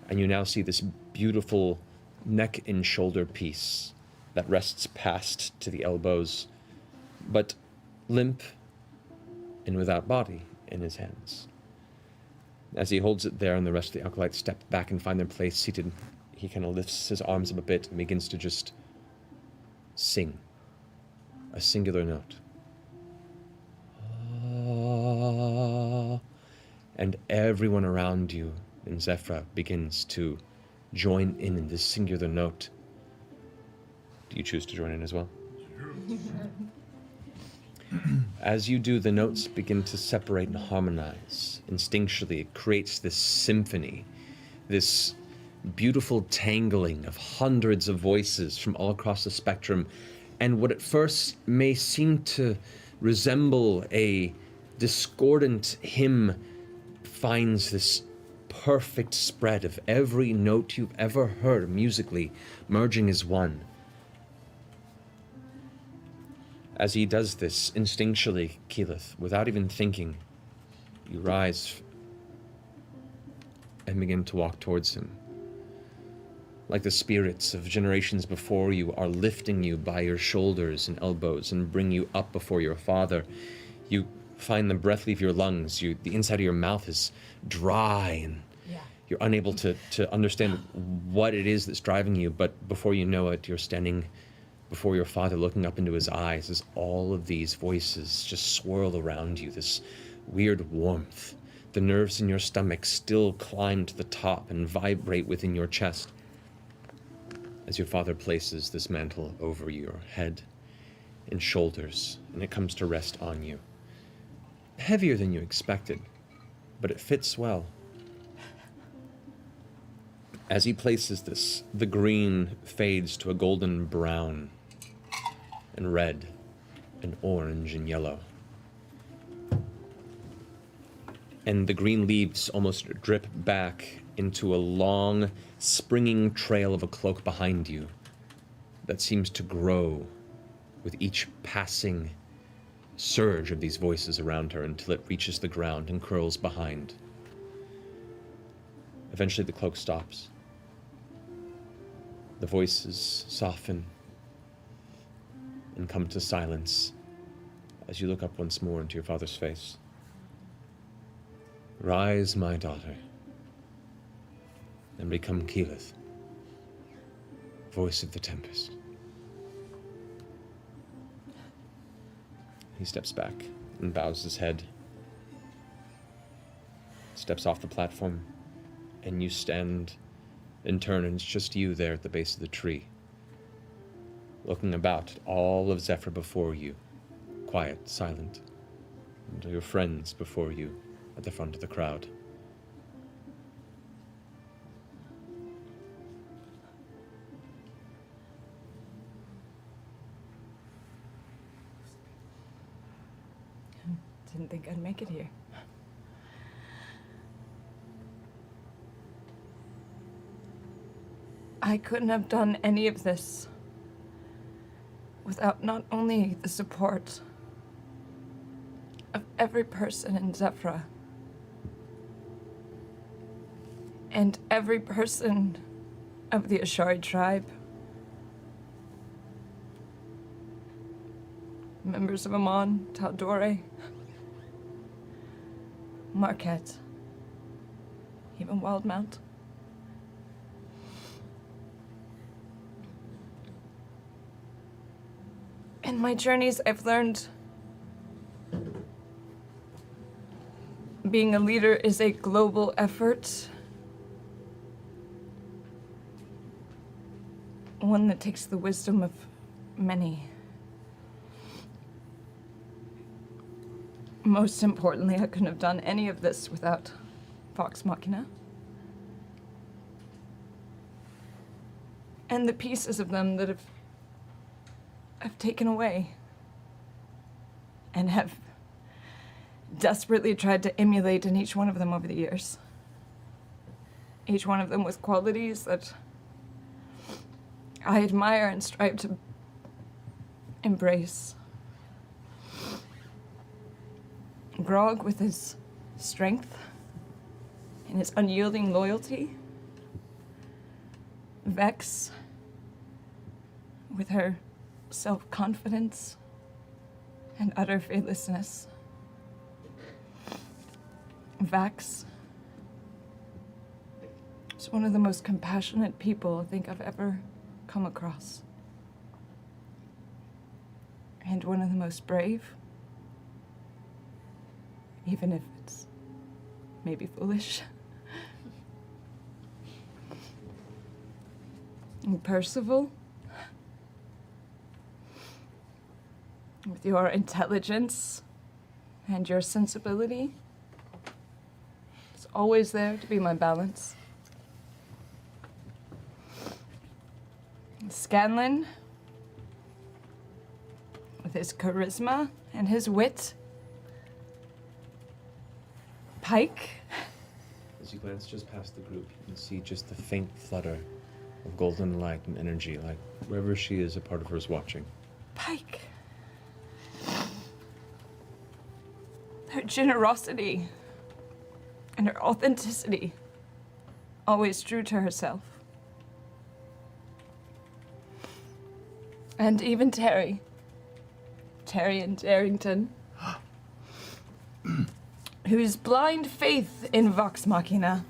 [SPEAKER 2] and you now see this beautiful neck and shoulder piece that rests past to the elbows, but limp and without body in his hands. As he holds it there and the rest of the acolytes step back and find their place seated, he kind of lifts his arms up a bit and begins to just sing a singular note. And everyone around you in Zephrah begins to join in this singular note. Do you choose to join in as well? As you do, the notes begin to separate and harmonize. Instinctually, it creates this symphony, this beautiful tangling of hundreds of voices from all across the spectrum, and what at first may seem to resemble a discordant hymn finds this perfect spread of every note you've ever heard musically merging as one. As he does this, instinctually, Keyleth, without even thinking, you rise and begin to walk towards him. Like the spirits of generations before you are lifting you by your shoulders and elbows and bring you up before your father,
[SPEAKER 7] You find the breath leave your lungs. The inside of your mouth is dry, and you're unable to understand what it is that's driving you. But before you know it, you're standing before your father, looking up into his eyes as all of these voices just swirl around you, this weird warmth. The nerves in your stomach still climb to the top and vibrate within your chest as your father places this mantle over your head and shoulders, and it comes to rest on you. Heavier than you expected, but it fits well. As he places this, the green fades to a golden brown and red and orange and yellow. And the green leaves almost drip back into a long, springing trail of a cloak behind you that seems to grow with each passing surge of these voices around her until it reaches the ground and curls behind. Eventually the cloak stops. The voices soften and come to silence as you look up once more into your father's face. Rise, my daughter, and become Keyleth, voice of the Tempest. He steps back and bows his head, steps off the platform, and you stand in turn, and it's just you there at the base of the tree, looking about at all of Zephyr before you, quiet, silent, and your friends before you at the front of the crowd.
[SPEAKER 6] Didn't think I'd make it here. I couldn't have done any of this without not only the support of every person in Zephyr and every person of the Ashari tribe, members of Amon, Taldore, Marquette, even Wildmount. In my journeys, I've learned being a leader is a global effort, one that takes the wisdom of many. Most importantly, I couldn't have done any of this without Vox Machina. And the pieces of them that have taken away and have desperately tried to emulate in each one of them over the years. Each one of them with qualities that I admire and strive to embrace. Grog with his strength and his unyielding loyalty. Vex with her self-confidence and utter fearlessness. Vax is one of the most compassionate people I think I've ever come across. And one of the most brave, even if it's maybe foolish. And Percival, with your intelligence and your sensibility, it's always there to be my balance. Scanlan, with his charisma and his wit. Pike.
[SPEAKER 7] As you glance just past the group, you can see just the faint flutter of golden light and energy, like wherever she is, a part of her is watching.
[SPEAKER 6] Pike. Her generosity and her authenticity, always true to herself. And even Terry. Terry and Darrington. whose blind faith in Vox Machina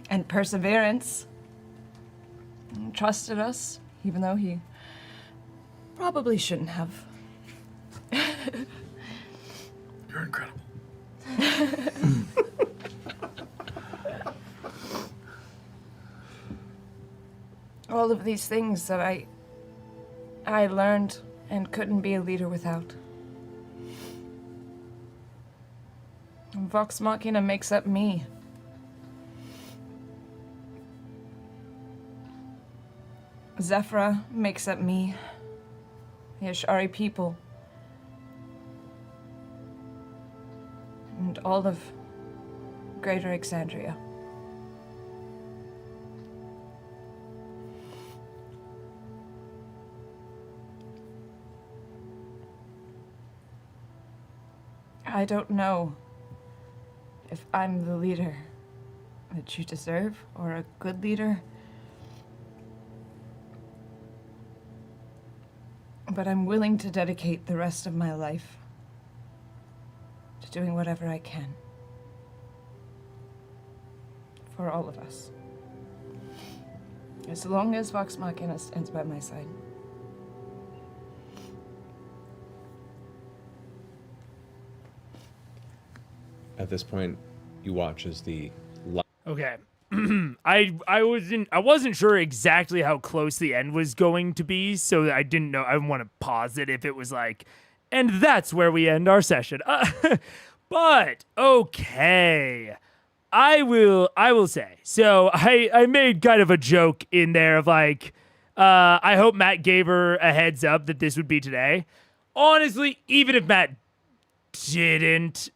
[SPEAKER 6] and perseverance trusted us, even though he probably shouldn't have.
[SPEAKER 11] You're incredible.
[SPEAKER 6] All of these things that I learned and couldn't be a leader without. And Vox Machina makes up me. Zephyra makes up me. The Ashari people. And all of Greater Exandria. I don't know if I'm the leader that you deserve or a good leader. But I'm willing to dedicate the rest of my life to doing whatever I can for all of us. As long as Vox Machina stands by my side.
[SPEAKER 2] At this point, you watch as the
[SPEAKER 1] Okay. I wasn't sure exactly how close the end was going to be, so I didn't know. I want to pause it if it was like, and that's where we end our session. But okay. I will say. So I made kind of a joke in there of like, I hope Matt gave her a heads up that this would be today. Honestly, even if Matt didn't,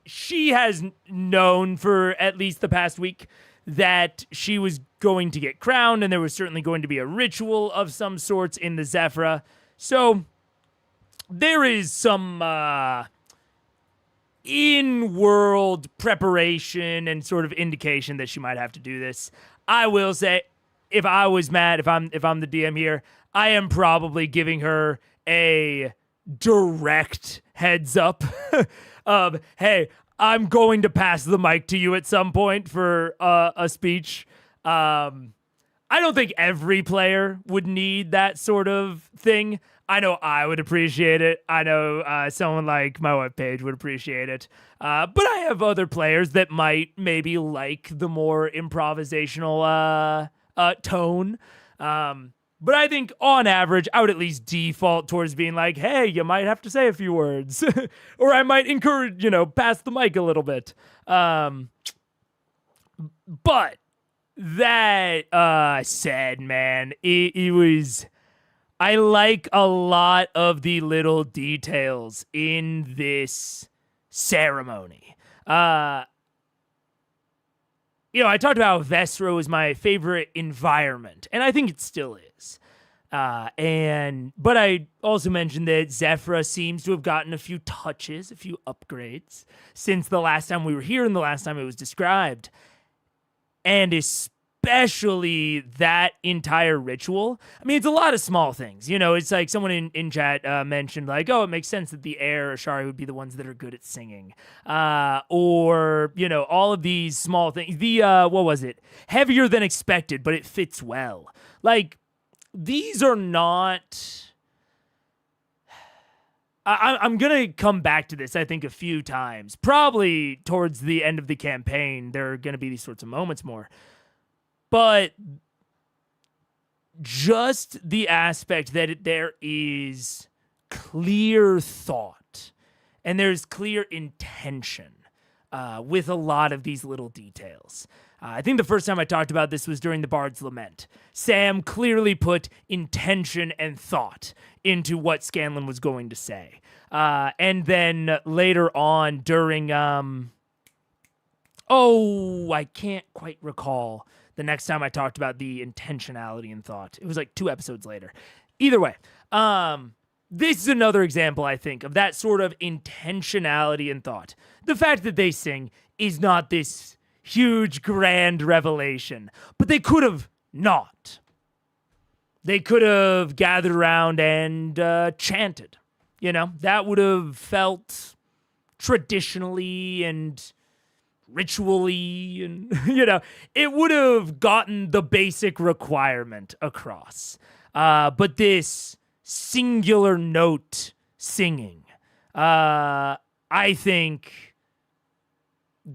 [SPEAKER 1] she has known for at least the past week that she was going to get crowned, and there was certainly going to be a ritual of some sorts in the Zephyra. So there is some in-world preparation and sort of indication that she might have to do this. I will say, if I was Matt, if I'm the DM here, I am probably giving her a direct heads up of, hey, I'm going to pass the mic to you at some point for a speech. I don't think every player would need that sort of thing. I know I would appreciate it. I know someone like my wife Paige would appreciate it. But I have other players that might maybe like the more improvisational tone. But I think on average, I would at least default towards being like, hey, you might have to say a few words. Or I might encourage, pass the mic a little bit. But that said, man, it was... I like a lot of the little details in this ceremony. I talked about how Vestra was my favorite environment, and I think it still is. But I also mentioned that Zephyra seems to have gotten a few touches, a few upgrades since the last time we were here and the last time it was described. And especially that entire ritual. I mean, it's a lot of small things. It's like someone in chat mentioned, like, oh, it makes sense that the Air Ashari would be the ones that are good at singing. Or, all of these small things. The, what was it? Heavier than expected, but it fits well. Like, these are not... I'm going to come back to this, I think, a few times. Probably towards the end of the campaign, there are going to be these sorts of moments more. But just the aspect that there is clear thought and there's clear intention with a lot of these little details. I think the first time I talked about this was during the Bard's Lament. Sam clearly put intention and thought into what Scanlan was going to say. And then later on during... I can't quite recall the next time I talked about the intentionality and thought. It was like 2 episodes later. Either way, this is another example, I think, of that sort of intentionality and thought. The fact that they sing is not this huge, grand revelation, but they could have not. They could have gathered around and chanted. That would have felt traditionally and ritually, and it would have gotten the basic requirement across. But this singular note singing, I think,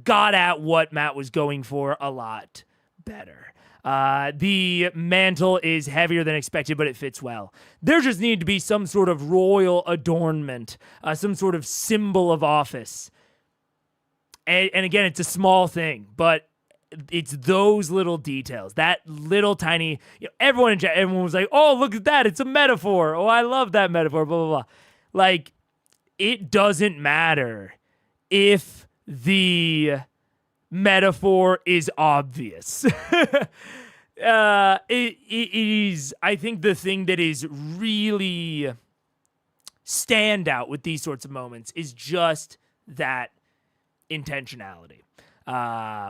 [SPEAKER 1] got at what Matt was going for a lot better. The mantle is heavier than expected, but it fits well. There just need to be some sort of royal adornment, some sort of symbol of office. And again, it's a small thing, but it's those little details, that little tiny, everyone was like, oh, look at that. It's a metaphor. Oh, I love that metaphor, blah, blah, blah. Like, it doesn't matter if the metaphor is obvious. It is, I think, the thing that is really stand out with these sorts of moments is just that intentionality,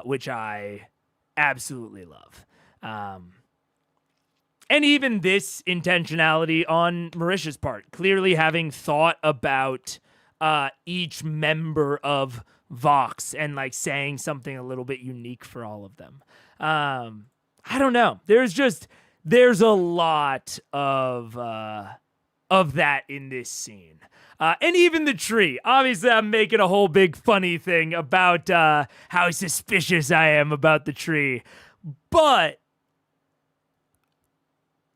[SPEAKER 1] which I absolutely love. And even this intentionality on Marisha's part, clearly having thought about each member of Vox and like saying something a little bit unique for all of them. I don't know. There's a lot of that in this scene. And even the tree. Obviously, I'm making a whole big funny thing about how suspicious I am about the tree. But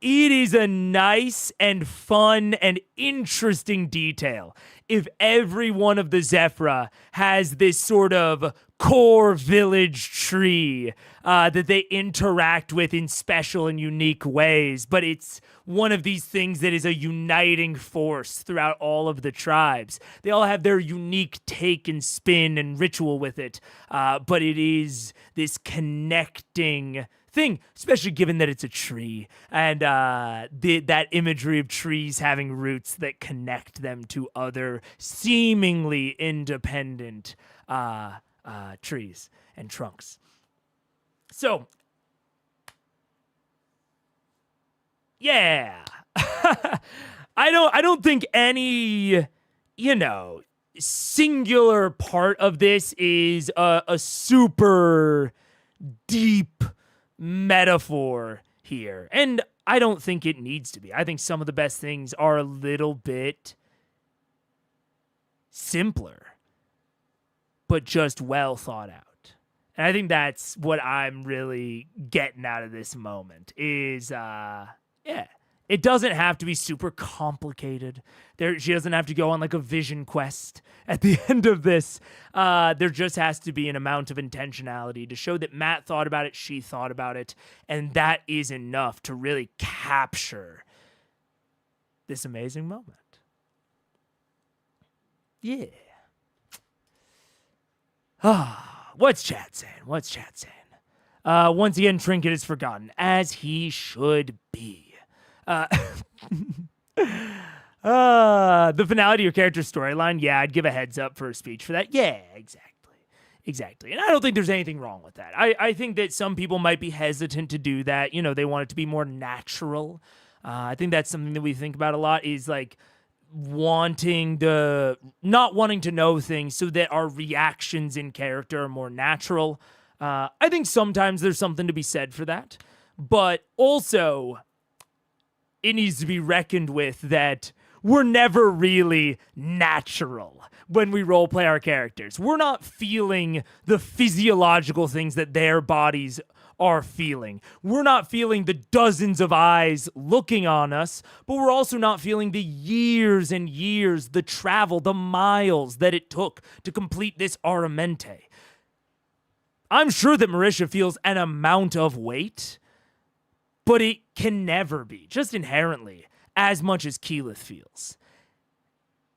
[SPEAKER 1] it is a nice and fun and interesting detail if every one of the Zephyra has this sort of core village tree that they interact with in special and unique ways, but it's one of these things that is a uniting force throughout all of the tribes. They all have their unique take and spin and ritual with it, but it is this connecting thing, especially given that it's a tree and that imagery of trees having roots that connect them to other seemingly independent trees and trunks. So, yeah, I don't think any, singular part of this is a super deep metaphor here. And I don't think it needs to be. I think some of the best things are a little bit simpler, but just well thought out. And I think that's what I'm really getting out of this moment is, it doesn't have to be super complicated. She doesn't have to go on like a vision quest at the end of this. There just has to be an amount of intentionality to show that Matt thought about it, she thought about it, and that is enough to really capture this amazing moment. Yeah. What's chat saying? Once again, Trinket is forgotten, as he should be. The finality of your character's storyline, yeah, I'd give a heads up for a speech for that. Yeah, exactly. And I don't think there's anything wrong with that. I think that some people might be hesitant to do that. They want it to be more natural. I think that's something that we think about a lot is like not wanting to know things so that our reactions in character are more natural. I think sometimes there's something to be said for that, but also it needs to be reckoned with that we're never really natural when we roleplay our characters. We're not feeling the physiological things that their bodies are feeling. We're not feeling the dozens of eyes looking on us, but we're also not feeling the years and years, the travel, the miles that it took to complete this Aramente. I'm sure that Marisha feels an amount of weight, but it can never be, just inherently, as much as Keyleth feels.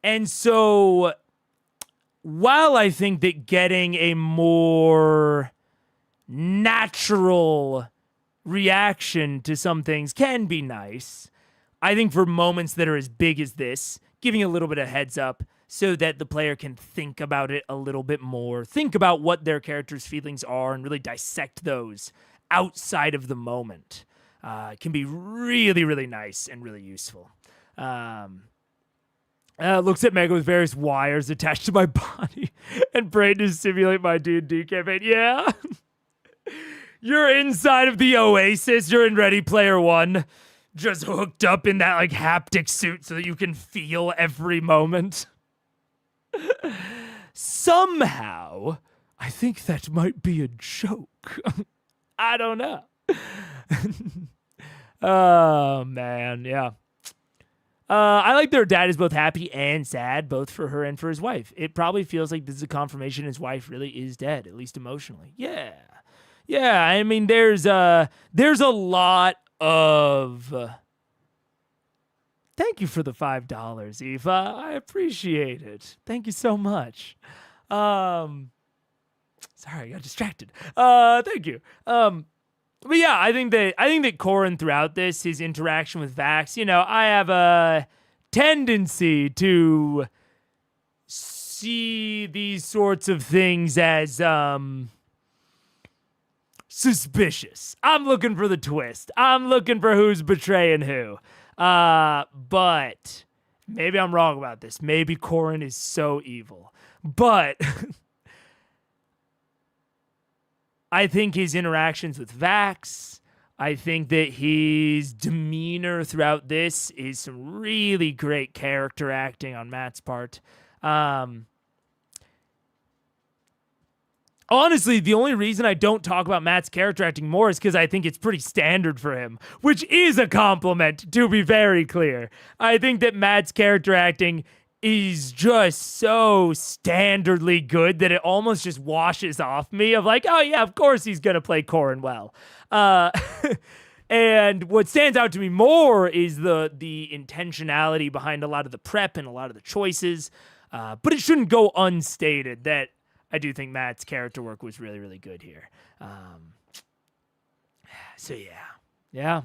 [SPEAKER 1] And so, while I think that getting a more natural reaction to some things can be nice, I think for moments that are as big as this, giving a little bit of heads up so that the player can think about it a little bit more, think about what their character's feelings are and really dissect those outside of the moment, can be really, really nice and really useful. Looks at Mega with various wires attached to my body and prayed to simulate my D&D campaign. Yeah. You're inside of the Oasis. You're in Ready Player One. Just hooked up in that like haptic suit so that you can feel every moment. Somehow, I think that might be a joke. I don't know. Oh, man. Yeah. I like their dad is both happy and sad, both for her and for his wife. It probably feels like this is a confirmation his wife really is dead, at least emotionally. Yeah. Yeah, I mean, there's a lot of... Thank you for the $5, Eva. I appreciate it. Thank you so much. Sorry, I got distracted. Thank you. But yeah, I think that Corin throughout this, his interaction with Vax, you know, I have a tendency to see these sorts of things as suspicious. I'm looking for the twist. I'm looking for who's betraying who. But maybe I'm wrong about this. Maybe Corin is so evil. But I think his interactions with Vax, I think that his demeanor throughout this is some really great character acting on Matt's part. Honestly, the only reason I don't talk about Matt's character acting more is because I think it's pretty standard for him, which is a compliment, to be very clear. I think that Matt's character acting is just so standardly good that it almost just washes off me of like, oh yeah, of course he's going to play Corin well. And what stands out to me more is the intentionality behind a lot of the prep and a lot of the choices. But it shouldn't go unstated that I do think Matt's character work was really, really good here. So yeah.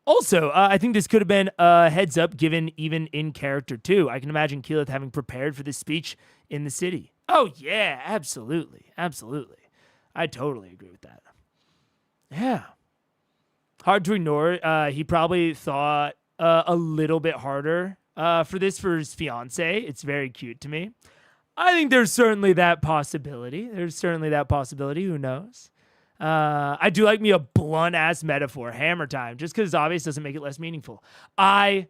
[SPEAKER 1] Also, I think this could have been a heads up given even in character too. I can imagine Keyleth having prepared for this speech in the city. Oh yeah, absolutely. I totally agree with that. Yeah. Hard to ignore. He probably thought a little bit harder for this for his fiance. It's very cute to me. I think there's certainly that possibility. Who knows? I do like me a blunt-ass metaphor. Hammer time. Just because it's obvious doesn't make it less meaningful. I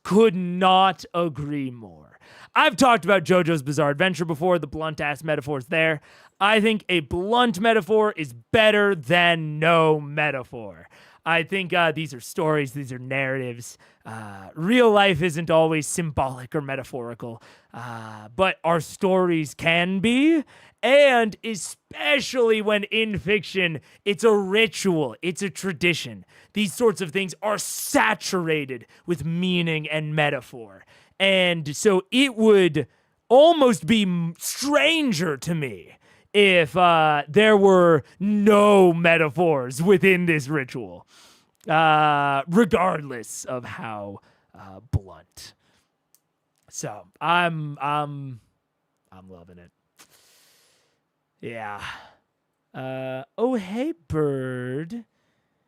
[SPEAKER 1] could not agree more. I've talked about JoJo's Bizarre Adventure before. The blunt-ass metaphor's there. I think a blunt metaphor is better than no metaphor. I think these are stories. These are narratives. Real life isn't always symbolic or metaphorical, but our stories can be. And especially when in fiction, it's a ritual. It's a tradition. These sorts of things are saturated with meaning and metaphor. And so it would almost be stranger to me if there were no metaphors within this ritual, regardless of how blunt. So I'm loving it. Yeah. Oh hey bird.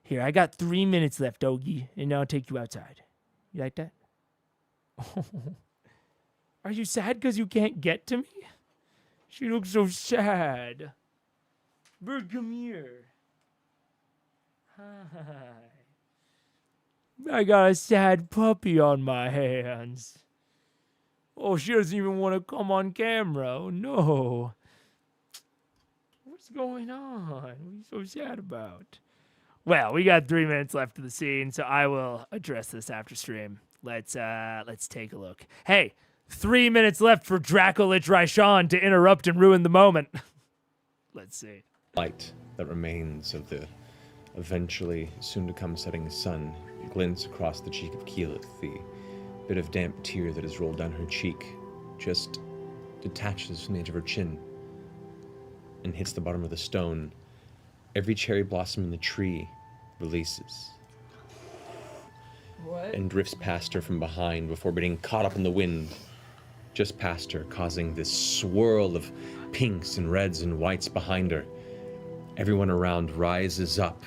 [SPEAKER 1] Here, I got 3 minutes left, doggy, and I'll take you outside. You like that? Are you sad because you can't get to me? She looks so sad. Bird, come here. Hi. I got a sad puppy on my hands. Oh, she doesn't even want to come on camera. Oh, no. What's going on? What are you so sad about? Well, we got 3 minutes left of the scene, so I will address this after stream. Let's take a look. Hey, 3 minutes left for Dracolich Raishan to interrupt and ruin the moment. Let's see.
[SPEAKER 2] Light that remains of the eventually soon-to-come setting sun glints across the cheek of Keyleth. The bit of damp tear that has rolled down her cheek just detaches from the edge of her chin and hits the bottom of the stone. Every cherry blossom in the tree releases.
[SPEAKER 6] What?
[SPEAKER 2] And drifts past her from behind before being caught up in the wind just past her, causing this swirl of pinks and reds and whites behind her. Everyone around rises up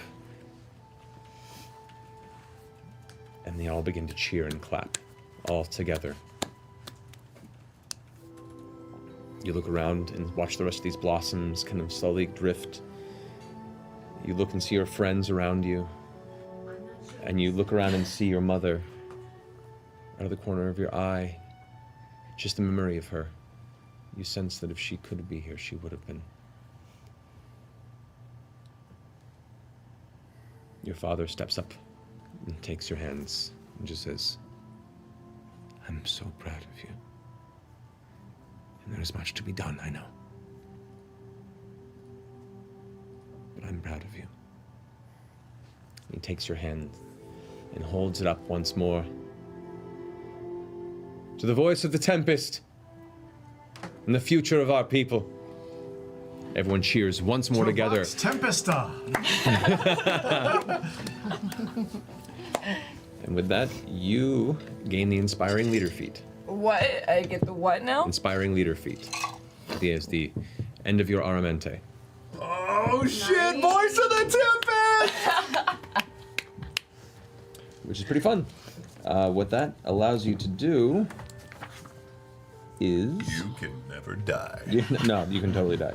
[SPEAKER 2] And they all begin to cheer and clap, all together. You look around and watch the rest of these blossoms kind of slowly drift. You look and see your friends around you. And you look around and see your mother out of the corner of your eye. Just the memory of her. You sense that if she could be here, she would have been. Your father steps up and takes your hands and just says, I'm so proud of you. And there is much to be done, I know. But I'm proud of you. He takes your hand and holds it up once more. To the voice of the Tempest and the future of our people. Everyone cheers once more together.
[SPEAKER 3] Tempesta!
[SPEAKER 2] And with that, you gain the Inspiring Leader feat.
[SPEAKER 6] What? I get the what now?
[SPEAKER 2] Inspiring Leader feat. Is the end of your Aramente.
[SPEAKER 3] Oh shit! Voice of the Tempest!
[SPEAKER 2] Which is pretty fun. What that allows you to do is...
[SPEAKER 4] You can never die.
[SPEAKER 2] No, you can totally die.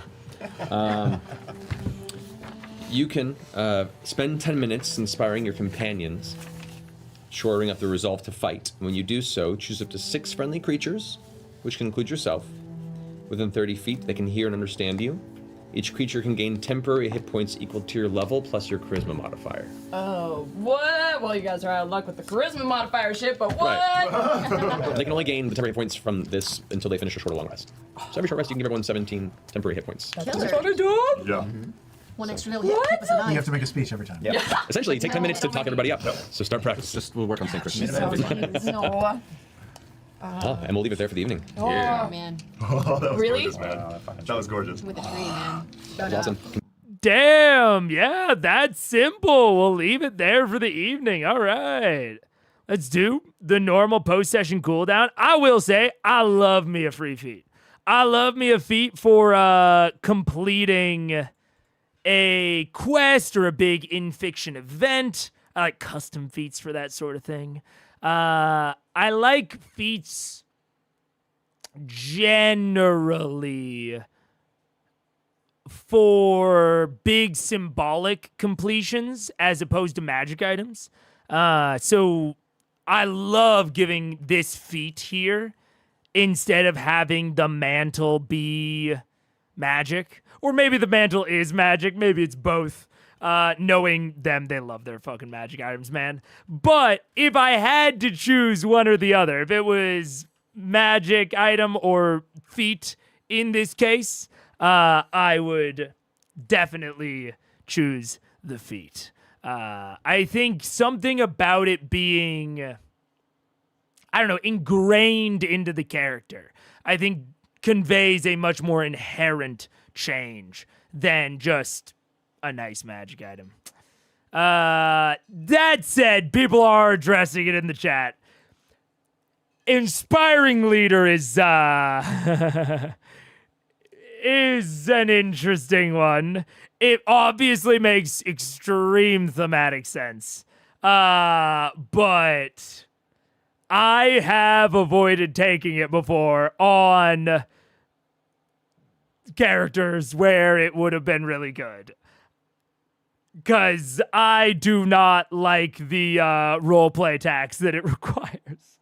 [SPEAKER 2] You can spend 10 minutes inspiring your companions, shoring up the resolve to fight. When you do so, choose up to 6 friendly creatures, which can include yourself. Within 30 feet, they can hear and understand you. Each creature can gain temporary hit points equal to your level plus your charisma modifier.
[SPEAKER 6] Oh, what? Well, you guys are out of luck with the charisma modifier shit, but what?
[SPEAKER 2] Right. They can only gain the temporary points from this until they finish a short or long rest. So every short rest, you can give everyone 17 temporary hit points.
[SPEAKER 6] That's what I do?
[SPEAKER 4] Yeah.
[SPEAKER 9] One extra little hit keep us alive.
[SPEAKER 3] You have to make a speech every time.
[SPEAKER 2] Yeah. Essentially, take 10 minutes to talk everybody up. So start practice.
[SPEAKER 5] We'll work on synchronous.
[SPEAKER 6] No.
[SPEAKER 2] And we'll leave it there for the evening.
[SPEAKER 9] Oh, man.
[SPEAKER 4] Oh, that was
[SPEAKER 6] Really?
[SPEAKER 4] gorgeous, man. That was gorgeous.
[SPEAKER 9] With a tree, man.
[SPEAKER 2] That was awesome.
[SPEAKER 1] Damn, yeah, that's simple. We'll leave it there for the evening. All right. Let's do the normal post-session cooldown. I will say, I love me a free feat. I love me a feat for completing a quest or a big in-fiction event. I like custom feats for that sort of thing. I like feats generally for big symbolic completions as opposed to magic items. So I love giving this feat here instead of having the mantle be magic. Or maybe the mantle is magic. Maybe it's both. Knowing them, they love their fucking magic items, man. But if I had to choose one or the other, if it was magic item or feat in this case, I would definitely choose the feat. I think something about it being, I don't know, ingrained into the character, I think conveys a much more inherent change than just a nice magic item. That said, people are addressing it in the chat. Inspiring Leader is is an interesting one. It obviously makes extreme thematic sense. But I have avoided taking it before on characters where it would have been really good. Because I do not like the roleplay tax that it requires.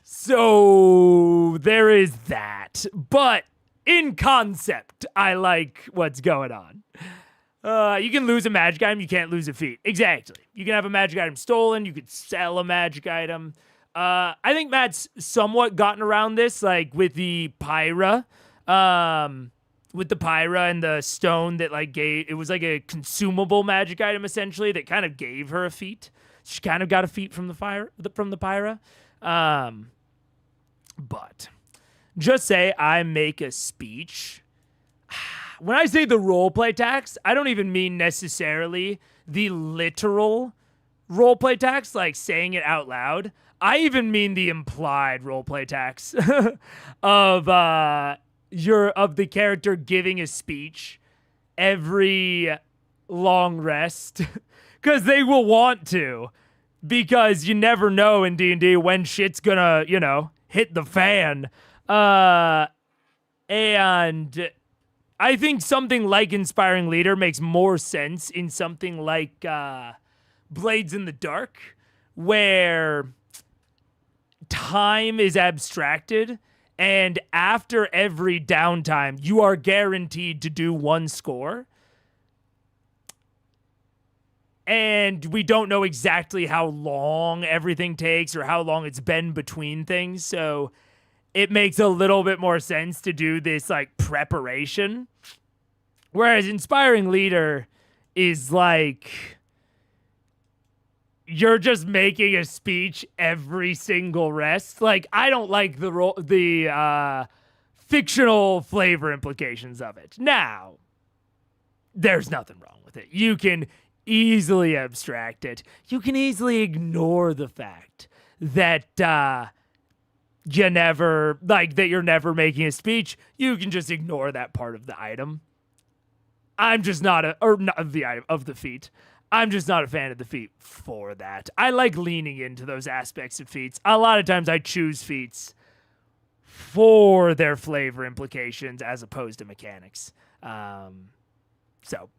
[SPEAKER 1] So there is that. But in concept, I like what's going on. You can lose a magic item, you can't lose a feat. Exactly. You can have a magic item stolen, you could sell a magic item. I think Matt's somewhat gotten around this, like with the Pyra. With the Pyra and the stone that like gave, it was like a consumable magic item essentially that kind of gave her a feat. She kind of got a feat from the Pyra. But just say I make a speech. When I say the roleplay tax, I don't even mean necessarily the literal roleplay tax, like saying it out loud. I even mean the implied roleplay tax of the character giving a speech every long rest, because they will want to. because you never know in D&D when shit's gonna, hit the fan. And I think something like Inspiring Leader makes more sense in something like Blades in the Dark, where time is abstracted, and after every downtime, you are guaranteed to do one score. And we don't know exactly how long everything takes or how long it's been between things, so it makes a little bit more sense to do this, like, preparation. Whereas Inspiring Leader is like, you're just making a speech every single rest. Like, I don't like the fictional flavor implications of it. Now, there's nothing wrong with it. You can easily abstract it. You can easily ignore the fact that you're never making a speech. You can just ignore that part of the item. I'm just not of the item, of the feat. I'm just not a fan of the feat for that. I like leaning into those aspects of feats. A lot of times I choose feats for their flavor implications as opposed to mechanics. So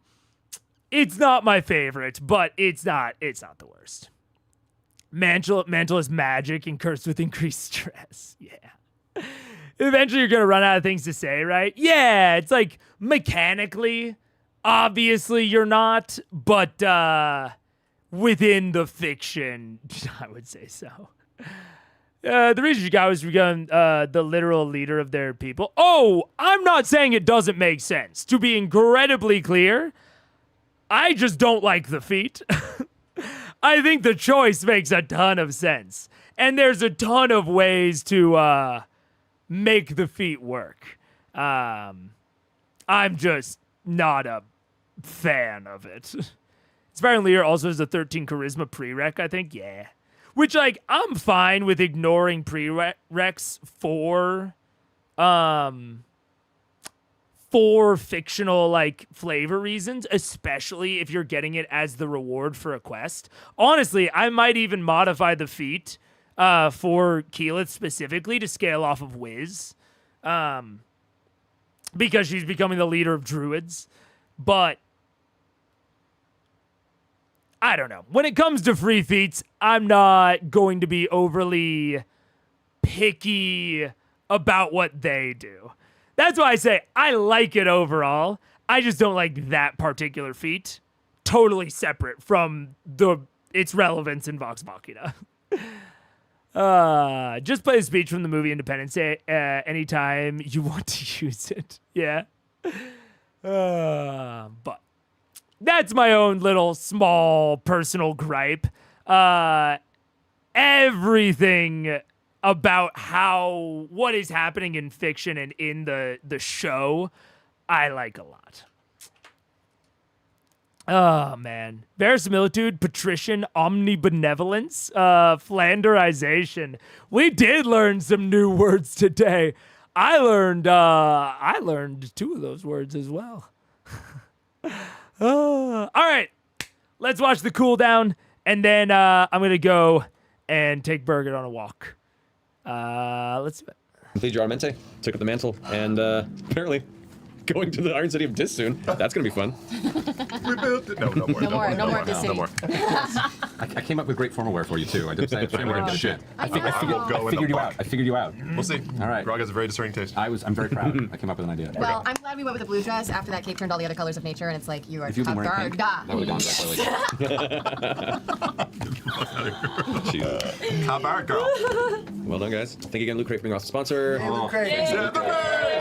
[SPEAKER 1] it's not my favorite, but it's not the worst. Mantle is magic and cursed with increased stress. Yeah. Eventually you're going to run out of things to say, right? Yeah, it's like mechanically, obviously you're not, but within the fiction, I would say so. The reason you got was become the literal leader of their people. Oh, I'm not saying it doesn't make sense. To be incredibly clear, I just don't like the feat. I think the choice makes a ton of sense. And there's a ton of ways to make the feat work. I'm just not a fan of it. Inspiring Leader also has a 13 charisma prereq, I think. Yeah. Which, like, I'm fine with ignoring prereqs for fictional, like, flavor reasons, especially if you're getting it as the reward for a quest. Honestly, I might even modify the feat for Keyleth specifically to scale off of Wiz, because she's becoming the leader of druids. But I don't know. When it comes to free feats, I'm not going to be overly picky about what they do. That's why I say I like it overall. I just don't like that particular feat. Totally separate from its relevance in Vox Machina. Just play a speech from the movie Independence Day anytime you want to use it. Yeah. But that's my own little small personal gripe. Everything about what is happening in fiction and in the show, I like a lot. Oh, man. Verisimilitude, patrician, omnibenevolence, flanderization. We did learn some new words today. I learned 2 of those words as well. All right. Let's watch the cooldown, and then I'm going to go and take Birgit on a walk. Let's do it.
[SPEAKER 2] Completed your Aramente, took up the mantle, and apparently going to the Iron City of Dis soon. That's gonna be fun.
[SPEAKER 4] Rebuilt it. No more of this city.
[SPEAKER 5] No more. I came up with great formal wear for you too. I didn't say I wear shit. I figured you out. I figured you out.
[SPEAKER 4] We'll see.
[SPEAKER 5] All right.
[SPEAKER 4] Grog has a very discerning taste.
[SPEAKER 5] I'm very proud. I came up with an idea.
[SPEAKER 9] Well, I'm glad we went with a blue dress after that cape turned all the other colors of nature, and it's like you are
[SPEAKER 5] If you'd been wearing pink,
[SPEAKER 9] Kagarda.
[SPEAKER 5] that would have gone
[SPEAKER 2] Jeez.
[SPEAKER 4] Kabar girl.
[SPEAKER 2] Well done, guys. Thank you again, Loot Crate, for being off sponsor.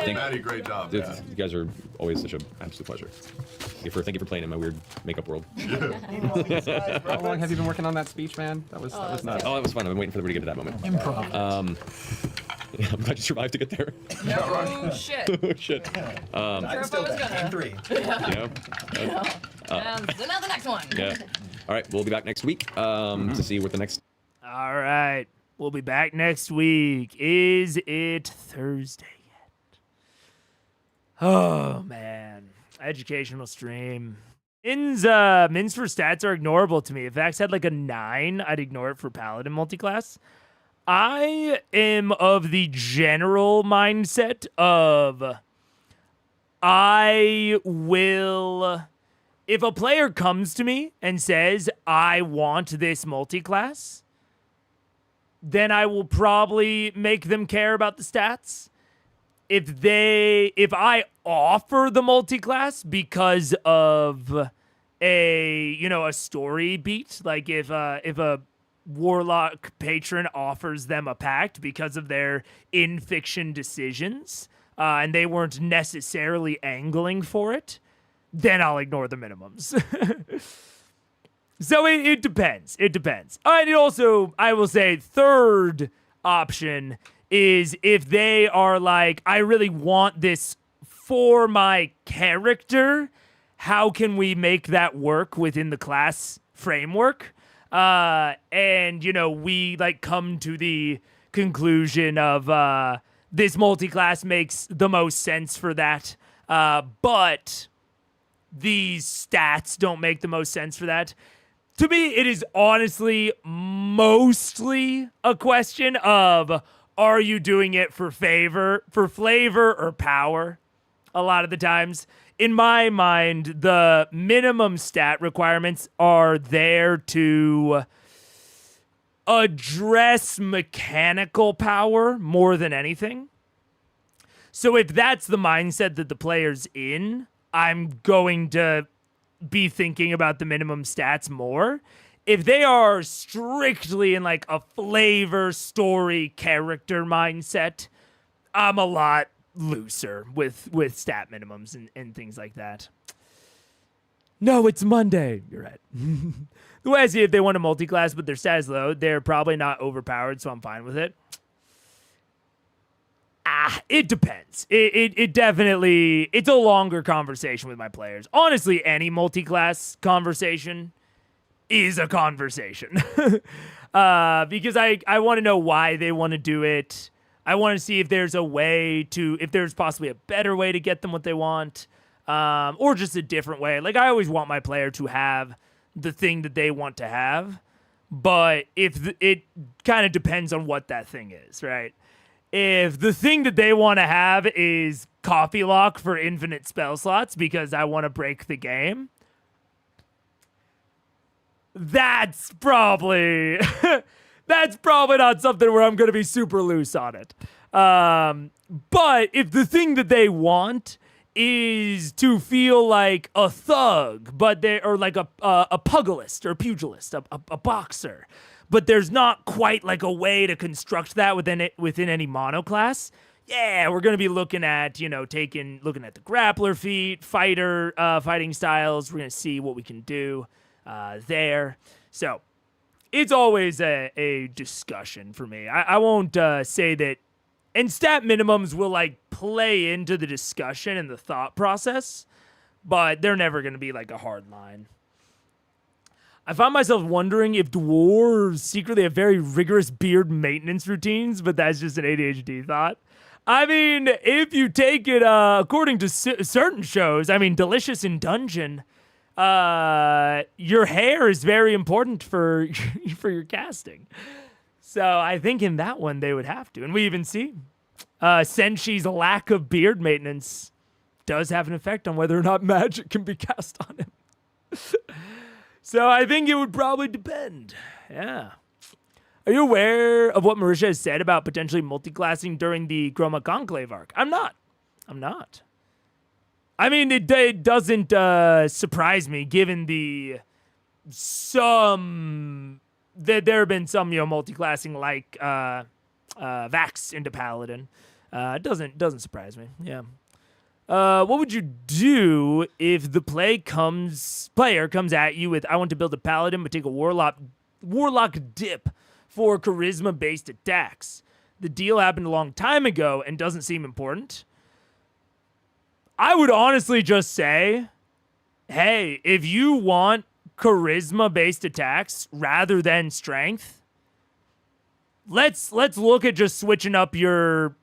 [SPEAKER 4] Maddie, great job.
[SPEAKER 2] Dude, you guys are always such an absolute pleasure. Thank you for playing in my weird makeup world.
[SPEAKER 5] How long have you been working on that speech, man? That was nuts.
[SPEAKER 2] Oh, that was fun. I've been waiting for everybody to get to that moment.
[SPEAKER 3] Improv.
[SPEAKER 2] Yeah, I'm glad you survived to get there.
[SPEAKER 6] Oh, shit.
[SPEAKER 2] Oh, shit.
[SPEAKER 6] I'm still there.
[SPEAKER 3] 3.
[SPEAKER 2] You know?
[SPEAKER 6] So now the next one.
[SPEAKER 2] Yeah. All right, we'll be back next week to see what the next.
[SPEAKER 1] All right. We'll be back next week. Is it Thursday yet? Oh, man. Educational stream. Mins for stats are ignorable to me. If Vax had like a 9, I'd ignore it for Paladin multiclass. I am of the general mindset of I will, if a player comes to me and says, I want this multiclass, then I will probably make them care about the stats. If I offer the multiclass because of a story beat, like if a warlock patron offers them a pact because of their in-fiction decisions, and they weren't necessarily angling for it, then I'll ignore the minimums. So it depends. It depends. And it also, I will say, third option is if they are like, I really want this for my character, how can we make that work within the class framework? And, we like come to the conclusion of this multi-class makes the most sense for that, but these stats don't make the most sense for that. To me, it is honestly mostly a question of, are you doing it for flavor or power? A lot of the times. In my mind, the minimum stat requirements are there to address mechanical power more than anything. So if that's the mindset that the player's in, I'm going to be thinking about the minimum stats more. If they are strictly in like a flavor, story, character mindset, I'm a lot looser with stat minimums and things like that. No, it's Monday. You're right. The way I see it, if they want a multi-class but their stat is low, they're probably not overpowered, so I'm fine with it. It depends. It definitely, it's a longer conversation with my players. Honestly, any multi-class conversation is a conversation. Because I want to know why they want to do it. I want to see if there's if there's possibly a better way to get them what they want, or just a different way. Like, I always want my player to have the thing that they want to have, but it kind of depends on what that thing is, right? If the thing that they want to have is coffee lock for infinite spell slots because I want to break the game, that's probably not something where I'm going to be super loose on it. But if the thing that they want is to feel like a thug, or like a pugilist or pugilist, a boxer, but there's not quite like a way to construct that within any monoclass. Yeah, we're gonna be looking at looking at the grappler feat, fighting styles. We're gonna see what we can do there. So it's always a discussion for me. I won't say that, and stat minimums will like play into the discussion and the thought process, but they're never gonna be like a hard line. I find myself wondering if dwarves secretly have very rigorous beard maintenance routines, but that's just an ADHD thought. I mean, if you take it according to certain shows, I mean, Delicious in Dungeon, your hair is very important for your casting. So I think in that one they would have to. And we even see Senshi's lack of beard maintenance does have an effect on whether or not magic can be cast on him. So I think it would probably depend. Yeah. Are you aware of what Marisha has said about potentially multiclassing during the Chroma Conclave arc? I'm not. I mean, it doesn't surprise me, given that there have been some multiclassing like Vax into Paladin. It doesn't surprise me. Yeah. What would you do if the player comes at you with, I want to build a paladin, but take a warlock dip for charisma-based attacks? The deal happened a long time ago and doesn't seem important. I would honestly just say, hey, if you want charisma-based attacks rather than strength, let's look at just switching up your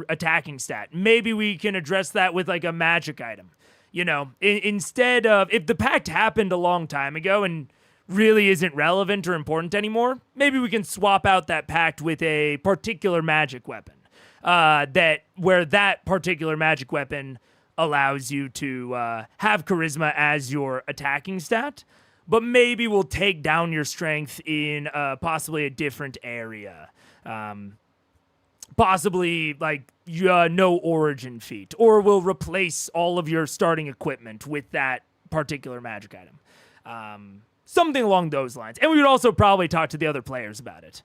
[SPEAKER 1] attacking stat. Maybe we can address that with like a magic item. You know, instead of, if the pact happened a long time ago and really isn't relevant or important anymore, maybe we can swap out that pact with a particular magic weapon. Where that particular magic weapon allows you to have charisma as your attacking stat, but maybe will take down your strength in possibly a different area. Possibly like no origin feat, or will replace all of your starting equipment with that particular magic item. Something along those lines. And we would also probably talk to the other players about it.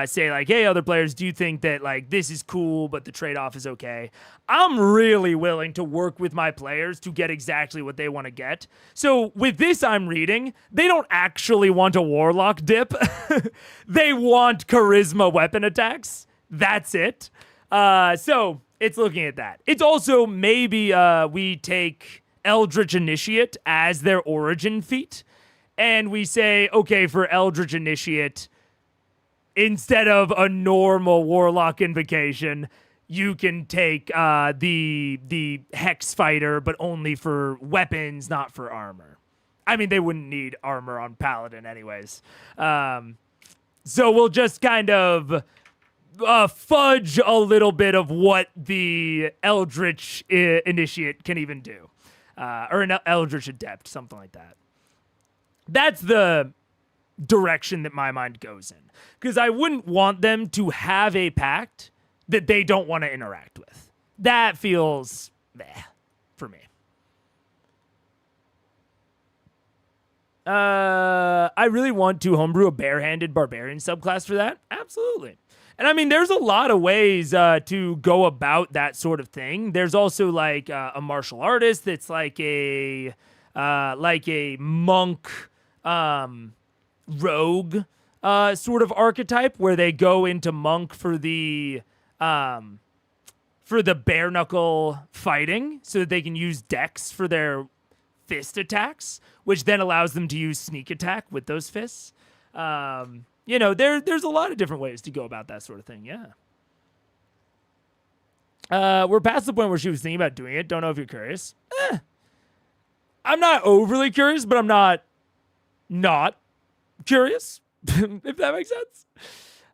[SPEAKER 1] Say like, hey, other players, do you think that like this is cool, but the trade-off is okay? I'm really willing to work with my players to get exactly what they want to get. So with this I'm reading, they don't actually want a warlock dip. They want charisma weapon attacks. That's it. So it's looking at that. It's also maybe we take Eldritch Initiate as their origin feat. And we say, okay, for Eldritch Initiate, instead of a normal Warlock Invocation, you can take the Hex Fighter, but only for weapons, not for armor. I mean, they wouldn't need armor on Paladin anyways. So we'll just kind of fudge a little bit of what the Eldritch Initiate can even do. Or an Eldritch Adept, something like that. That's the direction that my mind goes in. Because I wouldn't want them to have a pact that they don't want to interact with. That feels meh for me. I really want to homebrew a barehanded barbarian subclass for that. Absolutely. And I mean, there's a lot of ways to go about that sort of thing. There's also like a martial artist that's like a monk rogue sort of archetype where they go into monk for the bare knuckle fighting so that they can use dex for their fist attacks, which then allows them to use sneak attack with those fists. You know, there's a lot of different ways to go about that sort of thing, yeah. We're past the point where she was thinking about doing it. Don't know if you're curious. I'm not overly curious, but I'm not curious, if that makes sense.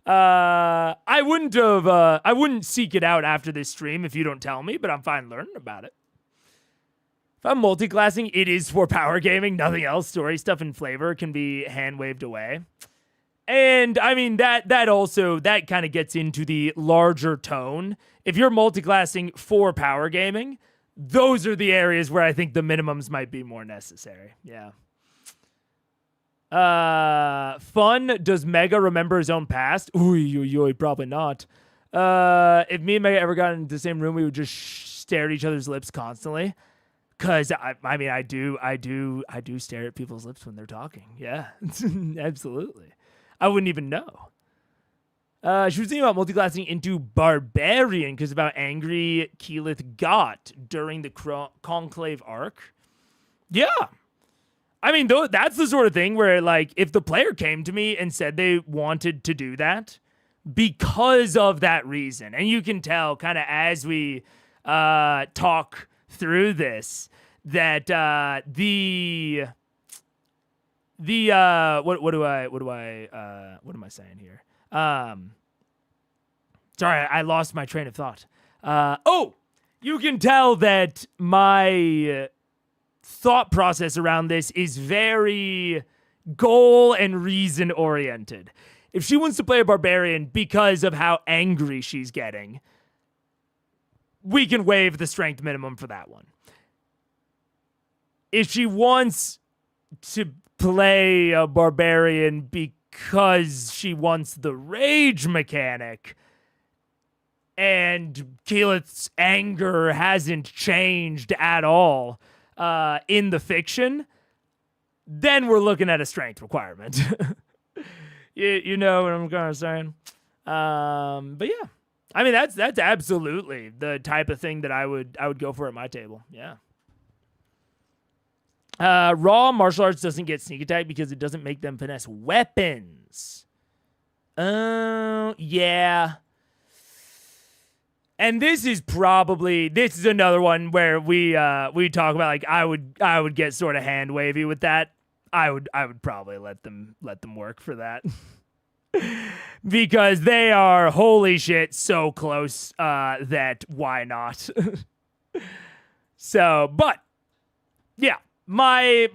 [SPEAKER 1] I wouldn't seek it out after this stream if you don't tell me, but I'm fine learning about it. If I'm multi-classing, it is for power gaming, nothing else. Story stuff and flavor can be hand-waved away. And I mean, that kind of gets into the larger tone. If you're multi-classing for power gaming, those are the areas where I think the minimums might be more necessary. Yeah. Fun. Does Mega remember his own past? Ooh, probably not. If me and Mega ever got into the same room, we would just stare at each other's lips constantly. Cause I mean, I do stare at people's lips when they're talking. Yeah, absolutely. I wouldn't even know. She was thinking about multiclassing into Barbarian because of how angry Keyleth got during the Conclave arc. Yeah. I mean, that's the sort of thing where, like, if the player came to me and said they wanted to do that because of that reason, and you can tell kind of as we talk through this that what am I saying here? Sorry, I lost my train of thought. You can tell that my thought process around this is very goal and reason oriented. If she wants to play a barbarian because of how angry she's getting, we can waive the strength minimum for that one. If she wants to play a barbarian because she wants the rage mechanic and Keyleth's anger hasn't changed at all in the fiction, then we're looking at a strength requirement. you know what I'm kind of saying? But yeah, I mean that's absolutely the type of thing that I would go for at my table. Yeah. Raw martial arts doesn't get sneak attack because it doesn't make them finesse weapons. Yeah. And this is another one where we talk about like I would get sort of hand wavy with that. I would probably let them work for that. Because they are, holy shit, so close that why not? So, but yeah, my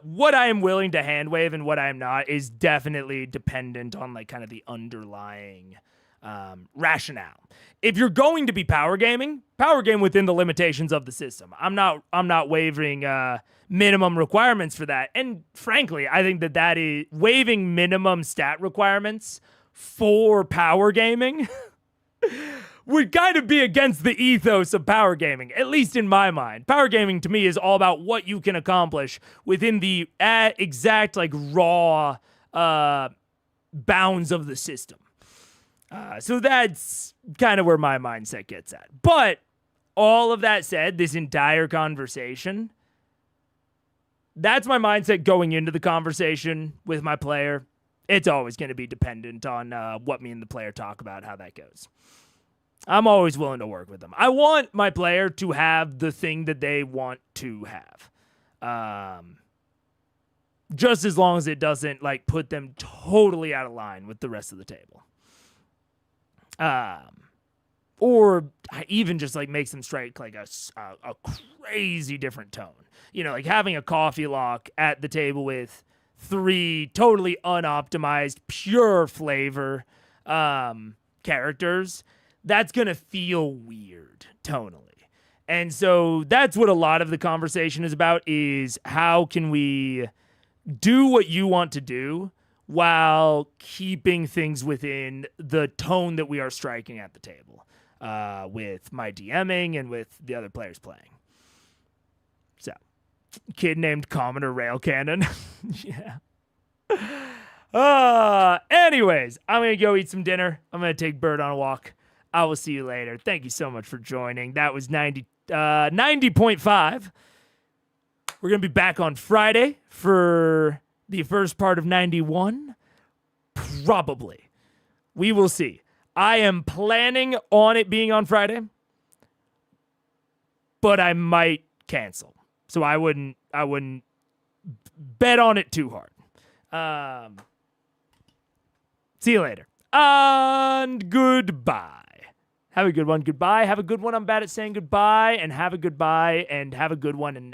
[SPEAKER 1] what I am willing to hand wave and what I am not is definitely dependent on like kind of the underlying rationale. If you're going to be power game within the limitations of the system. I'm not waiving minimum requirements for that. And frankly, I think that is waiving minimum stat requirements for power gaming would kind of be against the ethos of power gaming, at least in my mind. Power gaming to me is all about what you can accomplish within the exact like raw bounds of the system. So that's kind of where my mindset gets at. But all of that said, this entire conversation, that's my mindset going into the conversation with my player. It's always going to be dependent on what me and the player talk about, how that goes. I'm always willing to work with them. I want my player to have the thing that they want to have. Just as long as it doesn't like put them totally out of line with the rest of the table. Or even just like makes them strike like a crazy different tone. You know, like having a coffee lock at the table with 3 totally unoptimized, pure flavor characters. That's going to feel weird tonally. And so that's what a lot of the conversation is about, is how can we do what you want to do while keeping things within the tone that we are striking at the table with my DMing and with the other players playing. So, kid named Commoner Rail Cannon. Yeah. Anyways, I'm going to go eat some dinner. I'm going to take Bird on a walk. I will see you later. Thank you so much for joining. That was 90.5. We're going to be back on Friday for the first part of 91. Probably. We will see. I am planning on it being on Friday, but I might cancel. So I wouldn't bet on it too hard. See you later. And goodbye. Have a good one. Goodbye. Have a good one. I'm bad at saying goodbye. And have a goodbye. And have a good one. And